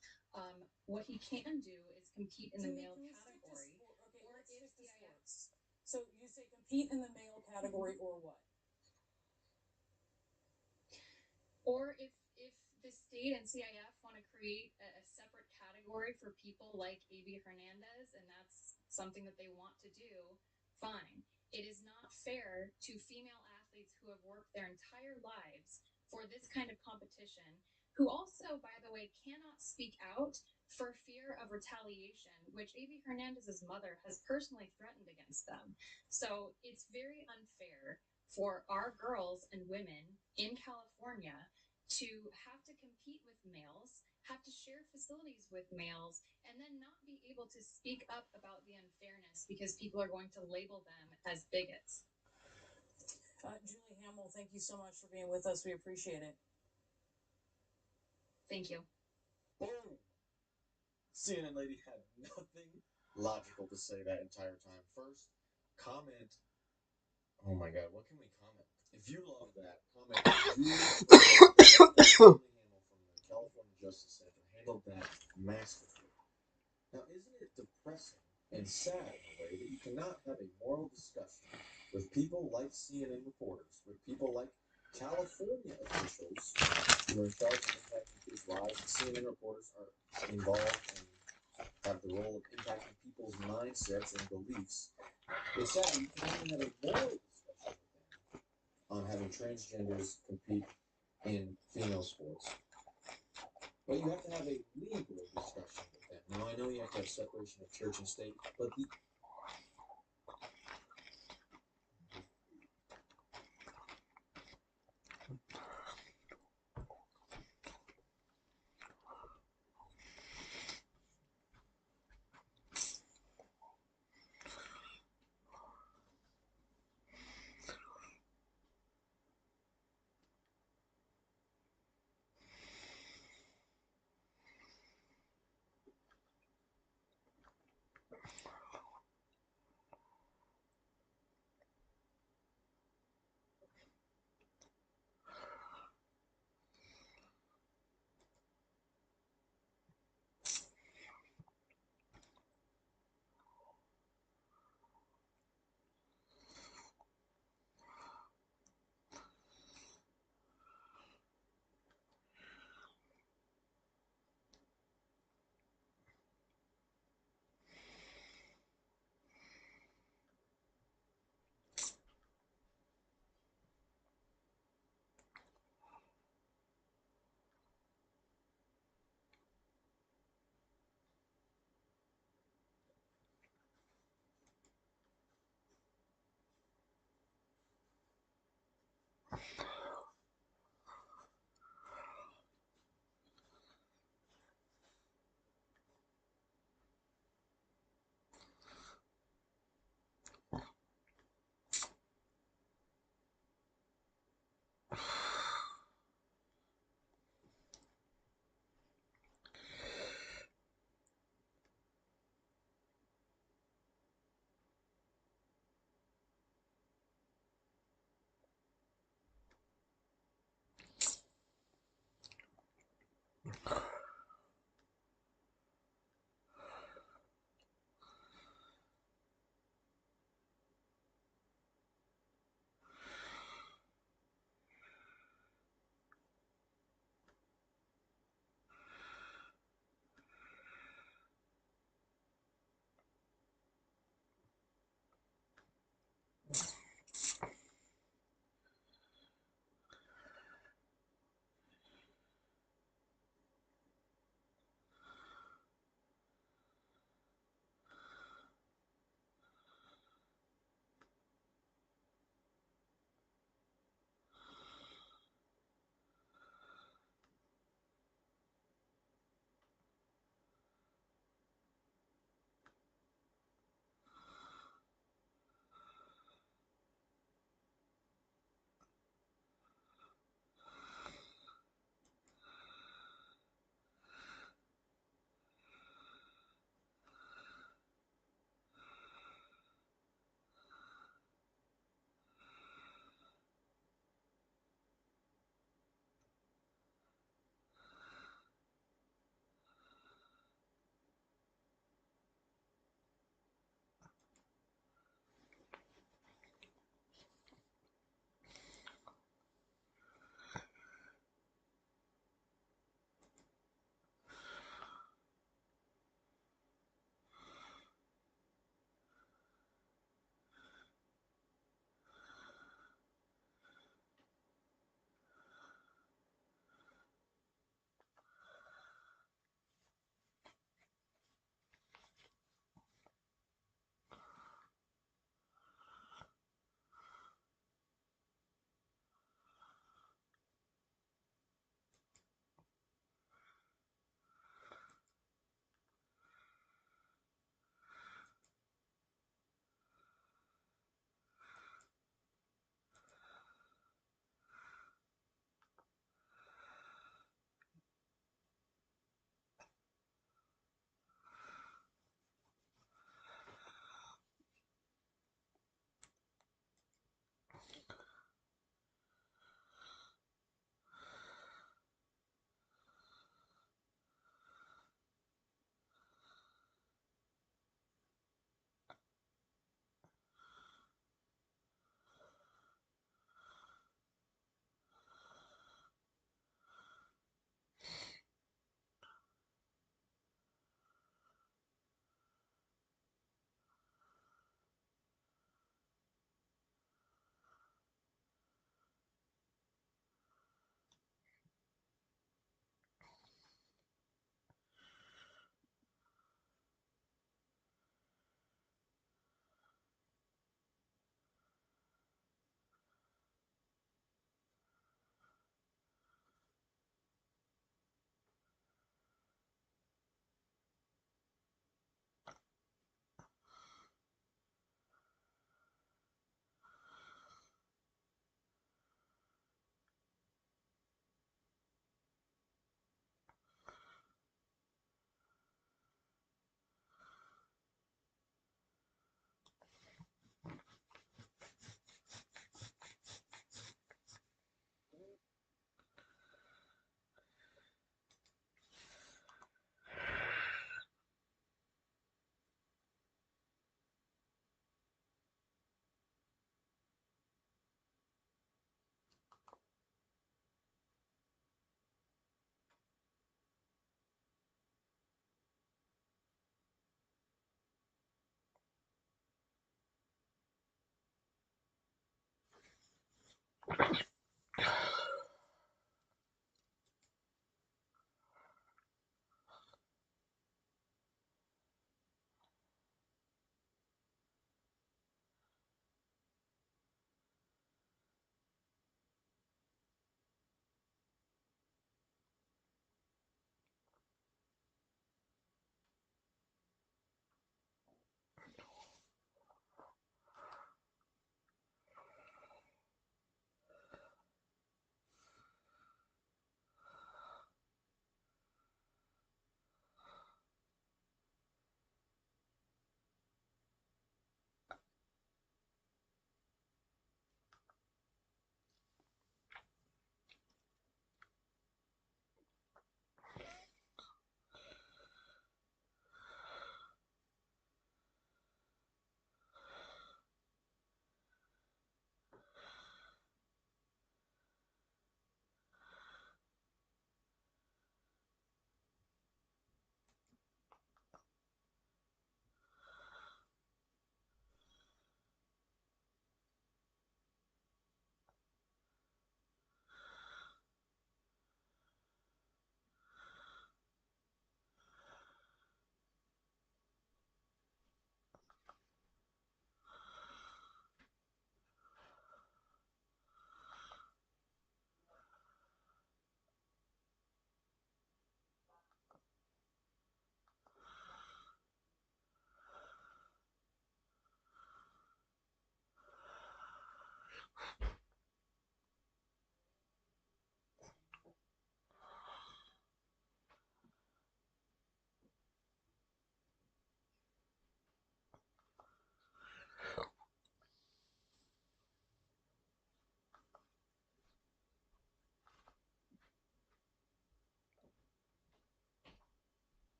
What he can do is compete in the male category. Okay, let's stick to sports. So you say compete in the male category or what? Or if the state and CIF want to create a separate category for people like AB Hernandez, and that's something that they want to do, fine. It is not fair to female athletes who have worked their entire lives for this kind of competition, who also, by the way, cannot speak out for fear of retaliation, which AB Hernandez's mother has personally threatened against them. So it's very unfair for our girls and women in California to have to compete with males, have to share facilities with males, and then not be able to speak up about the unfairness because people are going to label them as bigots. Julie Hamill, thank you so much for being with us. We appreciate it. Thank you. Boom! CNN lady had nothing logical to say that entire time. First, comment Oh my God, what can we comment? If you love that, comment. Julie Hamill from the California Justice Center handled that masterfully. Now, isn't it depressing and sad in a way that you cannot have a moral discussion with people like CNN reporters, with people like California officials who are in charge of impacting people's lives, and CNN reporters are involved and have the role of impacting people's mindsets and beliefs? It's sad you can only have a moral discussion with them on having transgenders compete in female sports. But you have to have a legal discussion with them. Now, I know you have to have separation of church and state, but the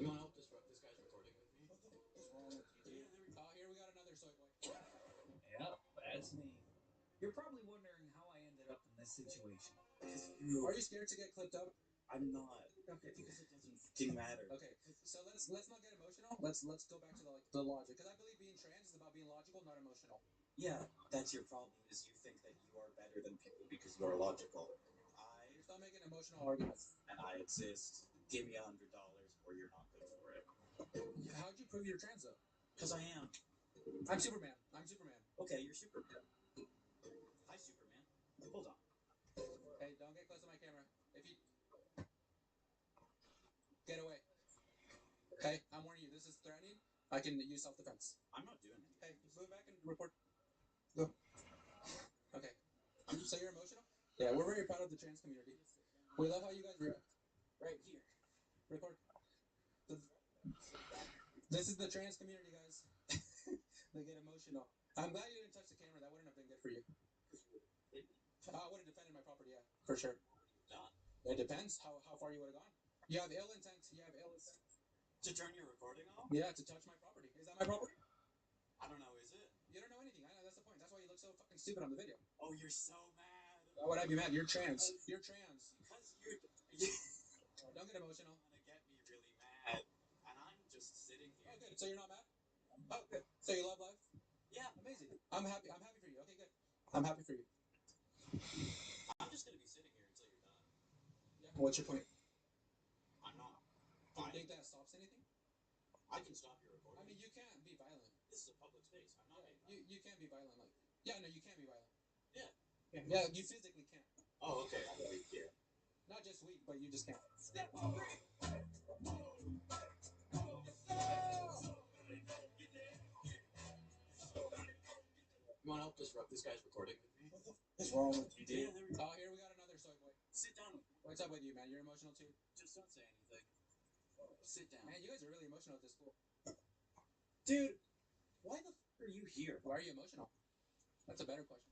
You want to help disrupt this guy's recording with me? What the fuck is wrong with you, dude? Here we got another soy boy. Yep, that's me. You're probably wondering how I ended up in this situation. Are you scared to get clipped up? I'm not. Okay. Because it doesn't fucking matter. Okay, so let's not get emotional. Let's go back to the logic, because I believe being trans is about being logical, not emotional. Yeah, that's your problem, is you think that you are better than people because you are logical. You're still making emotional arguments. And I exist. Give me $100 or you're not good for it. How'd you prove you're trans though? Because I am. I'm Superman. Okay, you're Superman. Hi, Superman. Hold on. Hey, don't get close to my camera. If you get away. Okay, I'm warning you. This is threatening. I can use self-defense. I'm not doing anything. Hey, move back and report. Go. Okay. So you're emotional? Yeah, we're very proud of the trans community. We love how you guys react. Right here. Record. This is the trans community, guys. They get emotional. I'm glad you didn't touch the camera. That wouldn't have been good for you. I would have defended my property, yeah, for sure. It depends how far you would have gone. You have ill intent. To turn your recording off? Yeah, to touch my property. Is that my property? I don't know, is it? You don't know anything. I know, that's the point. That's why you look so fucking stupid on the video. Oh, you're so mad. Why would I be mad? You're trans. You're trans. Because you're... Don't get emotional. Gonna get me really mad. And I'm just sitting here. Oh, good. So you're not mad? Oh, good. So you love life? Yeah. Amazing. I'm happy for you. Okay, good. I'm happy for you. I'm just gonna be sitting here until you're done. Yeah. What's your point? I'm not. Do you think that stops anything? I can stop your recording. I mean, you can't be violent. This is a public space. I'm not being violent. You can't be violent. Like, yeah, no, you can't be violent. Yeah. Yeah, you physically can't. Oh, okay. I'm weak, yeah. Not just weak, but you just can't. Step 3. You want to help disrupt this guy's recording with me? What the fuck is wrong with you, dude? Here we got another soy boy. Sit down with me. What's up with you, man? You're emotional too? Just don't say anything. Sit down. Man, you guys are really emotional at this school. Dude, why the fuck are you here? Why are you emotional? That's a better question.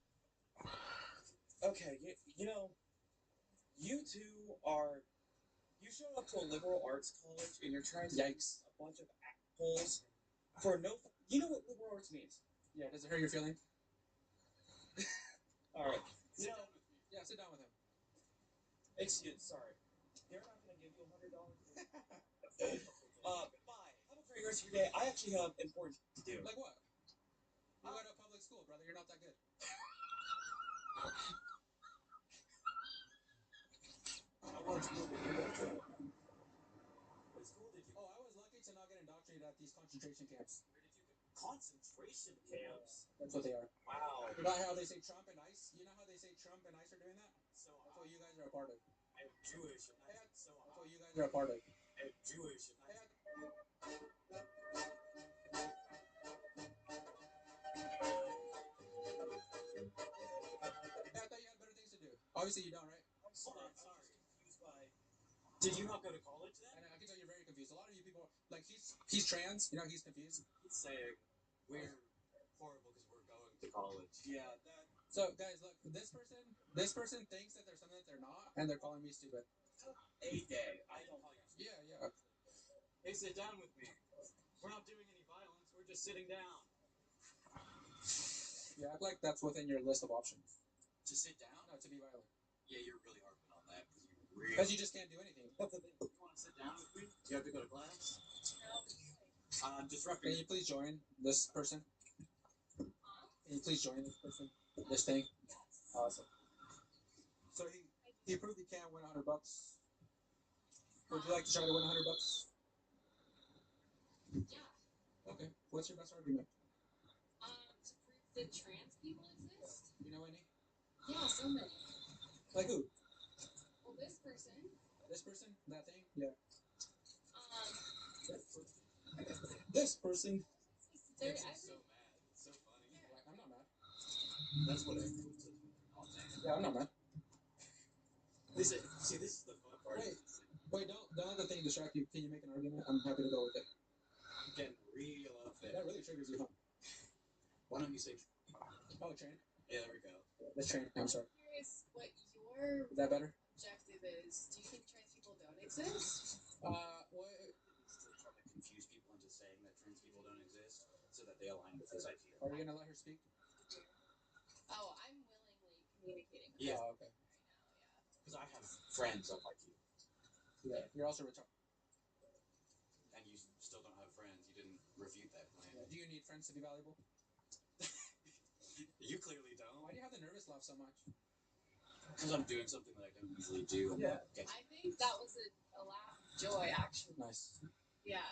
Okay, you know, you two are... You showed up to a liberal arts college and you're trying to Yikes. a bunch of assholes for no... You know what liberal arts means? Yeah, does it hurt your feelings? Alright. Sit down with me. Yeah, sit down with him. Sorry. They're not going to give you $100. Bye. Have a great rest of your day. I actually have important to do. Like what? You go to a public school, brother. You're not that good. What school did you go to? What school did you... Oh, I was lucky to not get indoctrinated at these concentration camps. Where did you go? Concentration camps? That's what they are. Wow. You know how they say Trump and ICE? You know how they say Trump and ICE are doing that? So That's what you guys are a part of. I'm Jewish. And That's what you guys are a part of. I'm Jewish. And Obviously you don't, right? Hold on, sorry. Confused by. Did you not go to college then? I know, I can tell you're very confused. A lot of you people, like he's trans, you know, he's confused. He's saying we're horrible because we're going to college. Yeah, that. So guys, look, this person thinks that there's something that they're not, and they're calling me stupid. A day. I don't call you. Yeah. Hey, sit down with me. We're not doing any violence. We're just sitting down. You act like that's within your list of options. To sit down? No, to be violent. Yeah, you're really harping on that Because you just can't do anything. That's the thing. You want to sit down with me? Do you have to go to class? Disrupting. Can you please join this person? Can you please join this person? This thing? Awesome. So he proved he can win $100. Would you like to try to win $100? Yeah. Okay. What's your best argument? To prove that trans people exist? You know any? Yeah, so many. Like who? Well, this person. This person? That thing? Yeah. This person. This person? There, It's so mad. It's so funny. I'm not mad. That's what everyone says all the time. Yeah, I'm not mad. This is the fun part. Wait, don't let the thing distract you. Can you make an argument? I'm happy to go with it. I'm getting real up there. That really triggers you, huh? Why don't you say? Oh, train. Yeah, there we go. Let's train. I'm sorry. I'm curious what your Is that better? objective is. Do you think trans people don't exist? What? Still trying to confuse people into saying that trans people don't exist, so that they align with his idea. Are you gonna let her speak? Oh, I'm willingly communicating with Yeah. Oh, okay. Because I have friends unlike you. Yeah. You're also retarded. And you still don't have friends. You didn't refute that claim. Yeah. Do you need friends to be valuable? You clearly don't. Why do you have the nervous laugh so much? Because I'm doing something that I don't usually do. And Yeah. I think that was a laugh of joy, actually. Nice. Yeah.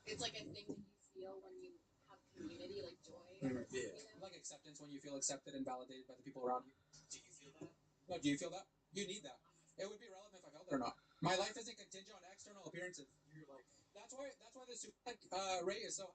It's like a thing that you feel when you have community, like joy. Yeah. You know? Like acceptance when you feel accepted and validated by the people around you. Do you feel that? No, do you feel that? You need that. It would be relevant if I felt it or not. My life isn't contingent on external appearances. You're like. That's why the super rate is so.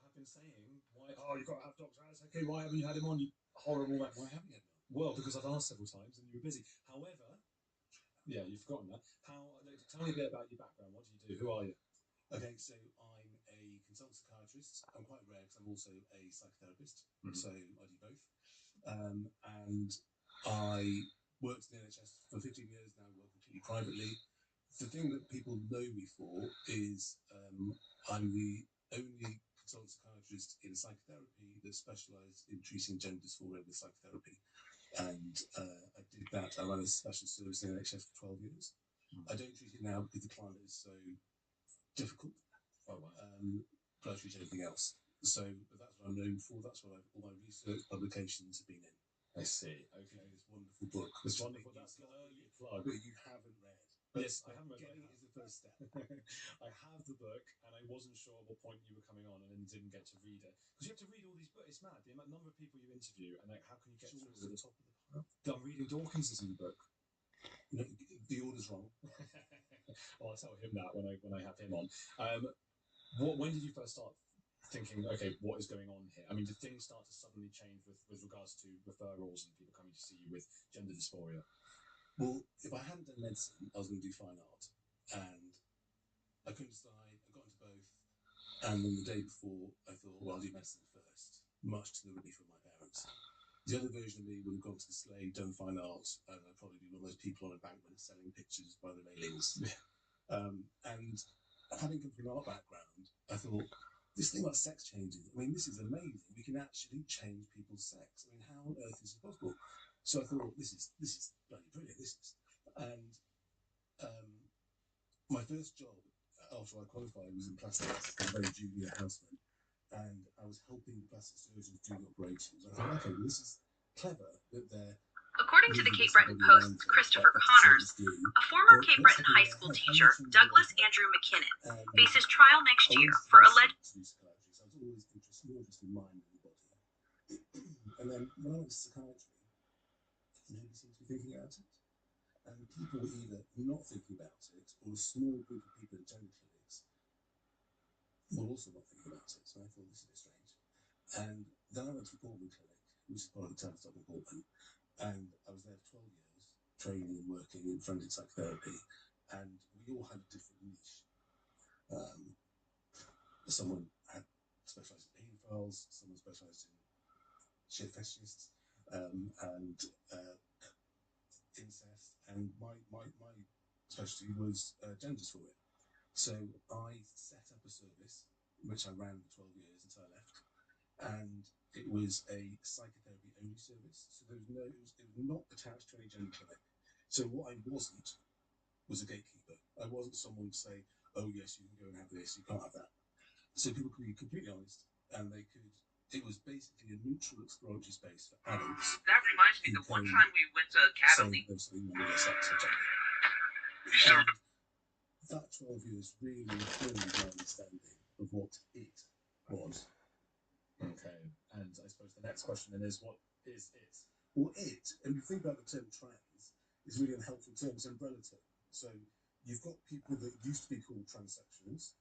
have been saying, why? Oh, you've got to have Dr. Alice. Okay, why haven't you had him on? You horrible. That. Why haven't you? Well, because I've asked several times and you were busy. However, yeah, you've forgotten that. Tell me a bit about your background. What do you do? Who are you? Okay, so I'm a consultant psychiatrist. I'm quite rare because I'm also a psychotherapist, so I do both. And I worked in the NHS for 15 years now, work completely privately. The thing that people know me for is I'm the only consultant psychiatrist in psychotherapy that specialised in treating gender dysphoria with psychotherapy. And I did that. I ran a special service in the NHS for 12 years. I don't treat it now because the climate is so difficult. But I treat anything else. So that's what I'm known for. That's what all my research publications have been in. I see. Okay. This wonderful book. This wonderful. That's the early plug that you haven't read. Yes, I haven't read. Getting it is the first step. I have the book, and I wasn't sure at what point you were coming on, and then didn't get to read it because you have to read all these books. It's mad the number of people you interview, and like, how can you get through to the top of the pile? I'm reading Dawkins' new book. No, the order's wrong. Well, I'll tell him that when I have him on. When did you first start thinking, okay, what is going on here? I mean, did things start to suddenly change with regards to referrals and people coming to see you with gender dysphoria? Well, if I hadn't done medicine, I was going to do fine art, and I couldn't decide. I got into both, and then the day before, I thought, well, I'll do medicine first, much to the relief of my parents. The other version of me would have gone to the slave, done fine art, and I'd probably be one of those people on a embankment selling pictures by the railings. And having come from an art background, I thought, this thing about sex changes, I mean, this is amazing. We can actually change people's sex. I mean, how on earth is it possible? So I thought, this is bloody brilliant. And my first job after I qualified was in plastics, a very junior houseman, and I was helping the plastic surgeons do the operations. I thought, okay, well, this is clever that they're. According to the Cape Breton Post's Christopher Connors, a former Cape Breton high school teacher, Douglas Andrew McKinnon, faces trial next year for alleged. So I was always more interested in mind than the body. And then when I went to psychiatry, nobody seemed to be thinking about it. And people were either not thinking about it, or a small group of people in gender clinics were also not thinking about it. So I thought, this is a bit strange. And then I went to the Portman Clinic, which is part of the Tavistock in Portman, and I was there for 12 years, training and working in forensic psychotherapy, and we all had a different niche. Someone had specialised in paedophiles, someone specialised in shit fetishists, and incest, and my specialty was gender dysphoria. So I set up a service which I ran for 12 years until I left, and it was a psychotherapy only service. So it was not attached to any gender clinic. So what I wasn't was a gatekeeper. I wasn't someone to say, oh yes, you can go and have this, you can't have that. So people could be completely honest, and they could. It was basically a neutral exploratory space for adults. That reminds me, the one time we went to Academy. And that 12 years really informed my understanding of what it was. Okay, and I suppose the next question then is, what is it? Well, it, and you think about the term trans, is really unhelpful term, it's an umbrella term. So you've got people that used to be called transsexuals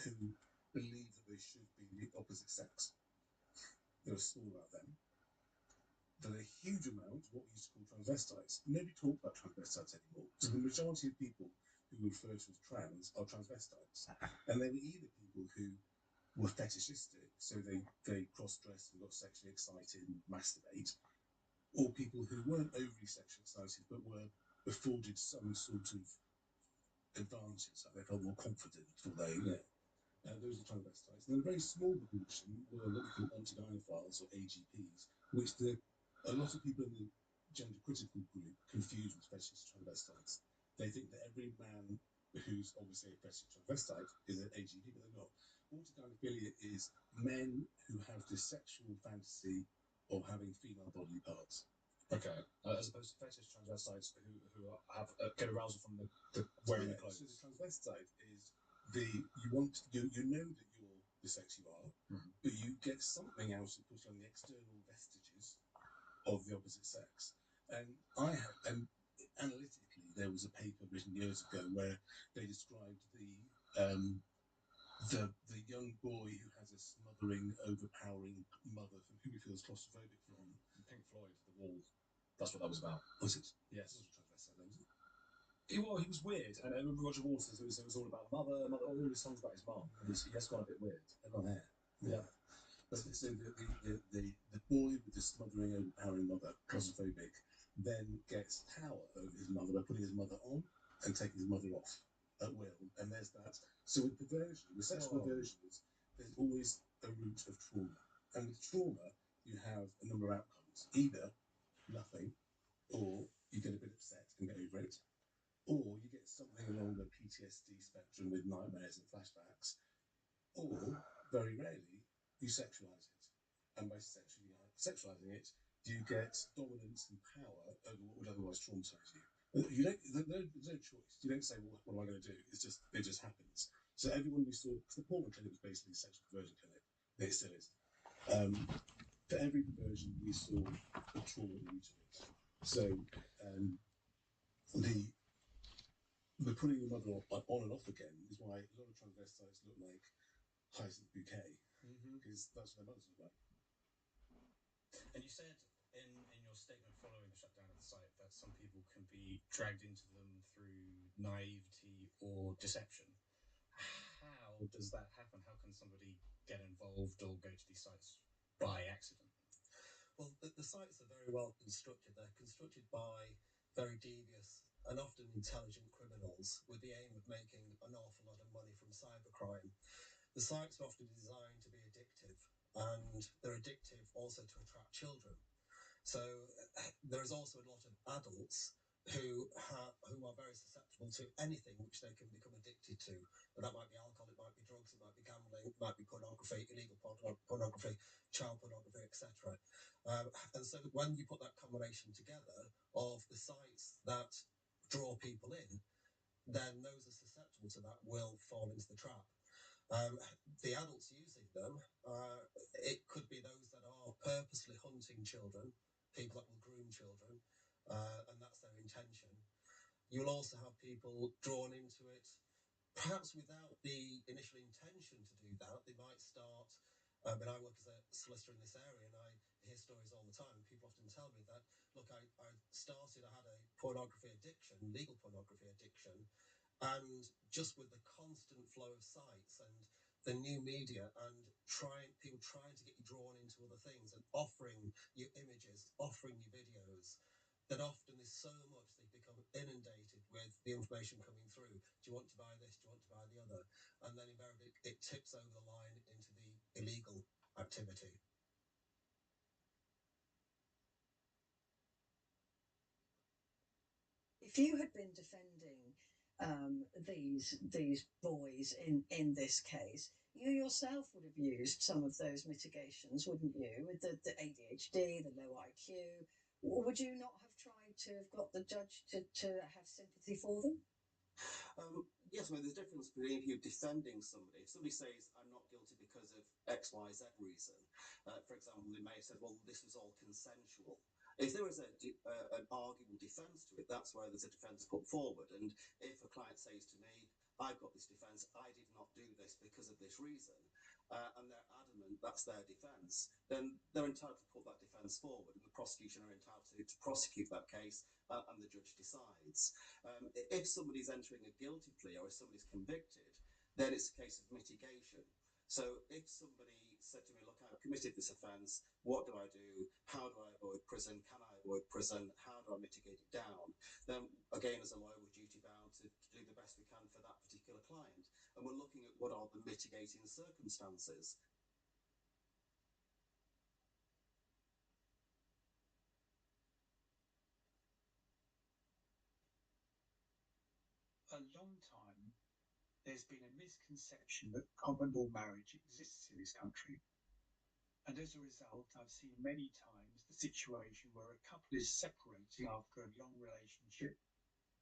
who believe that they should be the opposite sex. There are small about them. There are a huge amount of what we used to call transvestites. Nobody talks about transvestites anymore. So the majority of people who refer to as trans are transvestites. And they were either people who were fetishistic, so they cross-dressed and got sexually excited and masturbate, or people who weren't overly sexually excited but were afforded some sort of advantage, like they felt more confident, or those are transvestites. And then a very small proportion were what we call anti-gynophiles, or AGPs, which a lot of people in the gender critical group confuse with fetishist transvestites. They think that every man who's obviously a fetishist transvestite is an AGP, but they're not. Autogynephilia is men who have this sexual fantasy of having female bodily parts. Okay, as opposed to fetish transvestites who have get arousal from the wearing the clothes. So the transvestite is you know that you're the sex you are, but you get something else that puts you on the external vestiges of the opposite sex. And analytically, there was a paper written years ago where they described the young boy who has a smothering, overpowering mother from who he feels claustrophobic from. Pink Floyd, The Wall. That's what that was about. Was it? Yes. It wasn't transvestite, was it? He was weird, and I remember Roger Waters. It was all about mother, all his songs about his mom. And he has gone a bit weird. And long hair. Yeah. But so the boy with the smothering, overpowering mother, claustrophobic, then gets power over his mother by putting his mother on and taking his mother off at will. And there's that. So with perversion, with sexual perversions, there's always a root of trauma. And with trauma, you have a number of outcomes. Either nothing, or you get a bit upset and get over it, or you get something along the PTSD spectrum with nightmares and flashbacks, or, very rarely, you sexualize it. And by sexualizing it, you get dominance and power over what would otherwise traumatize you. There's no choice. You don't say, well, what am I going to do? It just happens. So everyone we saw, the Portland clinic was basically a sexual perversion clinic. It still is. For every perversion, we saw a trauma at the root of it. So the putting your mother on and off again is why a lot of transvestites look like Hyacinth Bouquet, because that's what their mothers look like. And you said in your statement following the shutdown of the site that some people can be dragged into them through naivety or deception. How does that happen? How can somebody get involved or go to these sites by accident? Well, the sites are very well constructed. They're constructed by very devious and often intelligent criminals with the aim of making an awful lot of money from cybercrime. The sites are often designed to be addictive, and they're addictive also to attract children. So there is also a lot of adults who are very susceptible to anything which they can become addicted to. And that might be alcohol, it might be drugs, it might be gambling, it might be pornography, illegal pornography, child pornography, etc. And so when you put that combination together of the sites that draw people in, then those are susceptible to that will fall into the trap. The adults using them, it could be those that are purposely hunting children, people that will groom children, and that's their intention. You'll also have people drawn into it, perhaps without the initial intention to do that. They might start, I work as a solicitor in this area, and I hear stories all the time. People often tell me that, look, I had a pornography addiction, legal pornography addiction, and just with the constant flow of sites and the new media and people trying to get you drawn into other things and offering you images, offering you videos, that often there's so much they become inundated with the information coming through. Do you want to buy this? Do you want to buy the other? And then invariably it tips over the line into the illegal activity. If you had been defending these boys in this case, you yourself would have used some of those mitigations, wouldn't you? With the ADHD, the low IQ, would you not have tried to have got the judge to have sympathy for them? Yes, there's a difference between you defending somebody. If somebody says, I'm not guilty because of X, Y, Z reason, for example, they may have said, well, this was all consensual. If there is an arguable defence to it, that's where there's a defence put forward. And if a client says to me, I've got this defence, I did not do this because of this reason, and they're adamant that's their defence, then they're entitled to put that defence forward, and the prosecution are entitled to prosecute that case, and the judge decides. If somebody's entering a guilty plea or if somebody's convicted, then it's a case of mitigation. So if somebody said to me, look, I've committed this offence, what do I do? How do I avoid prison? Can I avoid prison? How do I mitigate it down? Then again, as a lawyer, we're duty bound to do the best we can for that particular client. And we're looking at what are the mitigating circumstances. A long time, there's been a misconception that common law marriage exists in this country. And as a result, I've seen many times the situation where a couple is separating after a long relationship,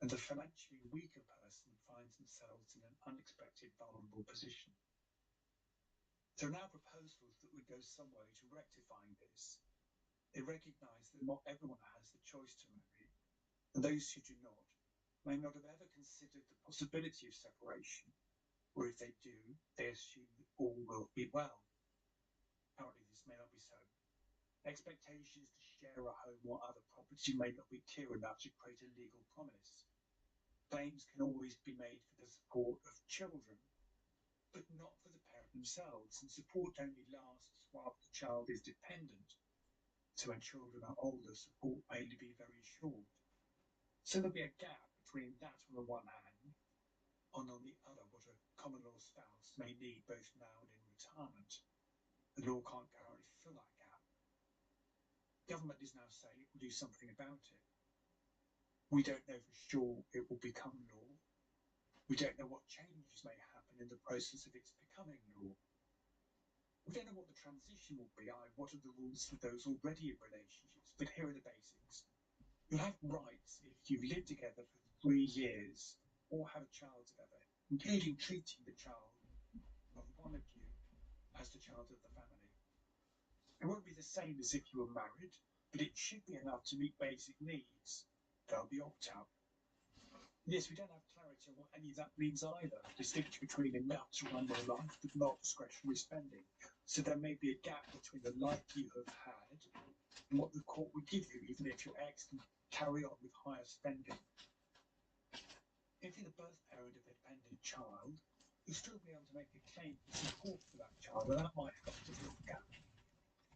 and the financially weaker person finds themselves in an unexpected vulnerable position. There are now proposals that would go some way to rectifying this. They recognise that not everyone has the choice to marry, and those who do not may not have ever considered the possibility of separation. or if they do, they assume that all will be well. Apparently, this may not be so. Expectations to share a home or other property may not be clear enough to create a legal promise. Claims can always be made for the support of children, but not for the parent themselves, and support only lasts while the child is dependent. So when children are older, support may be very short. So there'll be a gap between that on the one hand, and on the other what a common law spouse may need both now and in retirement. The law can't currently fill that gap. Government is now saying it will do something about it. We don't know for sure it will become law. We don't know what changes may happen in the process of its becoming law. We don't know what the transition will be, what are the rules for those already in relationships, but here are the basics. You have rights if you live together for 3 years or have a child together, including treating the child of one of you as the child of the family. It won't be the same as if you were married, but it should be enough to meet basic needs. There'll be opt-out. Yes, we don't have clarity on what any of that means either. Distinction between enough to run your life but not discretionary spending. So there may be a gap between the life you have had and what the court would give you, even if your ex can carry on with higher spending. If you're the birth parent of a dependent child, you'll still be able to make a claim for support for that child, and that might help to fill the gap.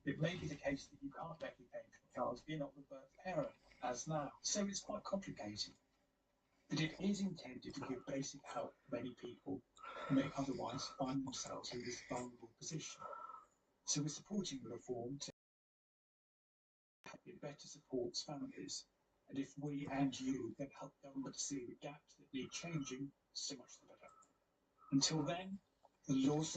It may be the case that you can't make a claim for the child if you're not the birth parent, as now. So it's quite complicated. But it is intended to give basic help to many people who may otherwise find themselves in this vulnerable position. So we're supporting the reform to help it better supports families. And if we and you can help government to see the gaps that need changing, so much the better. Until then, the laws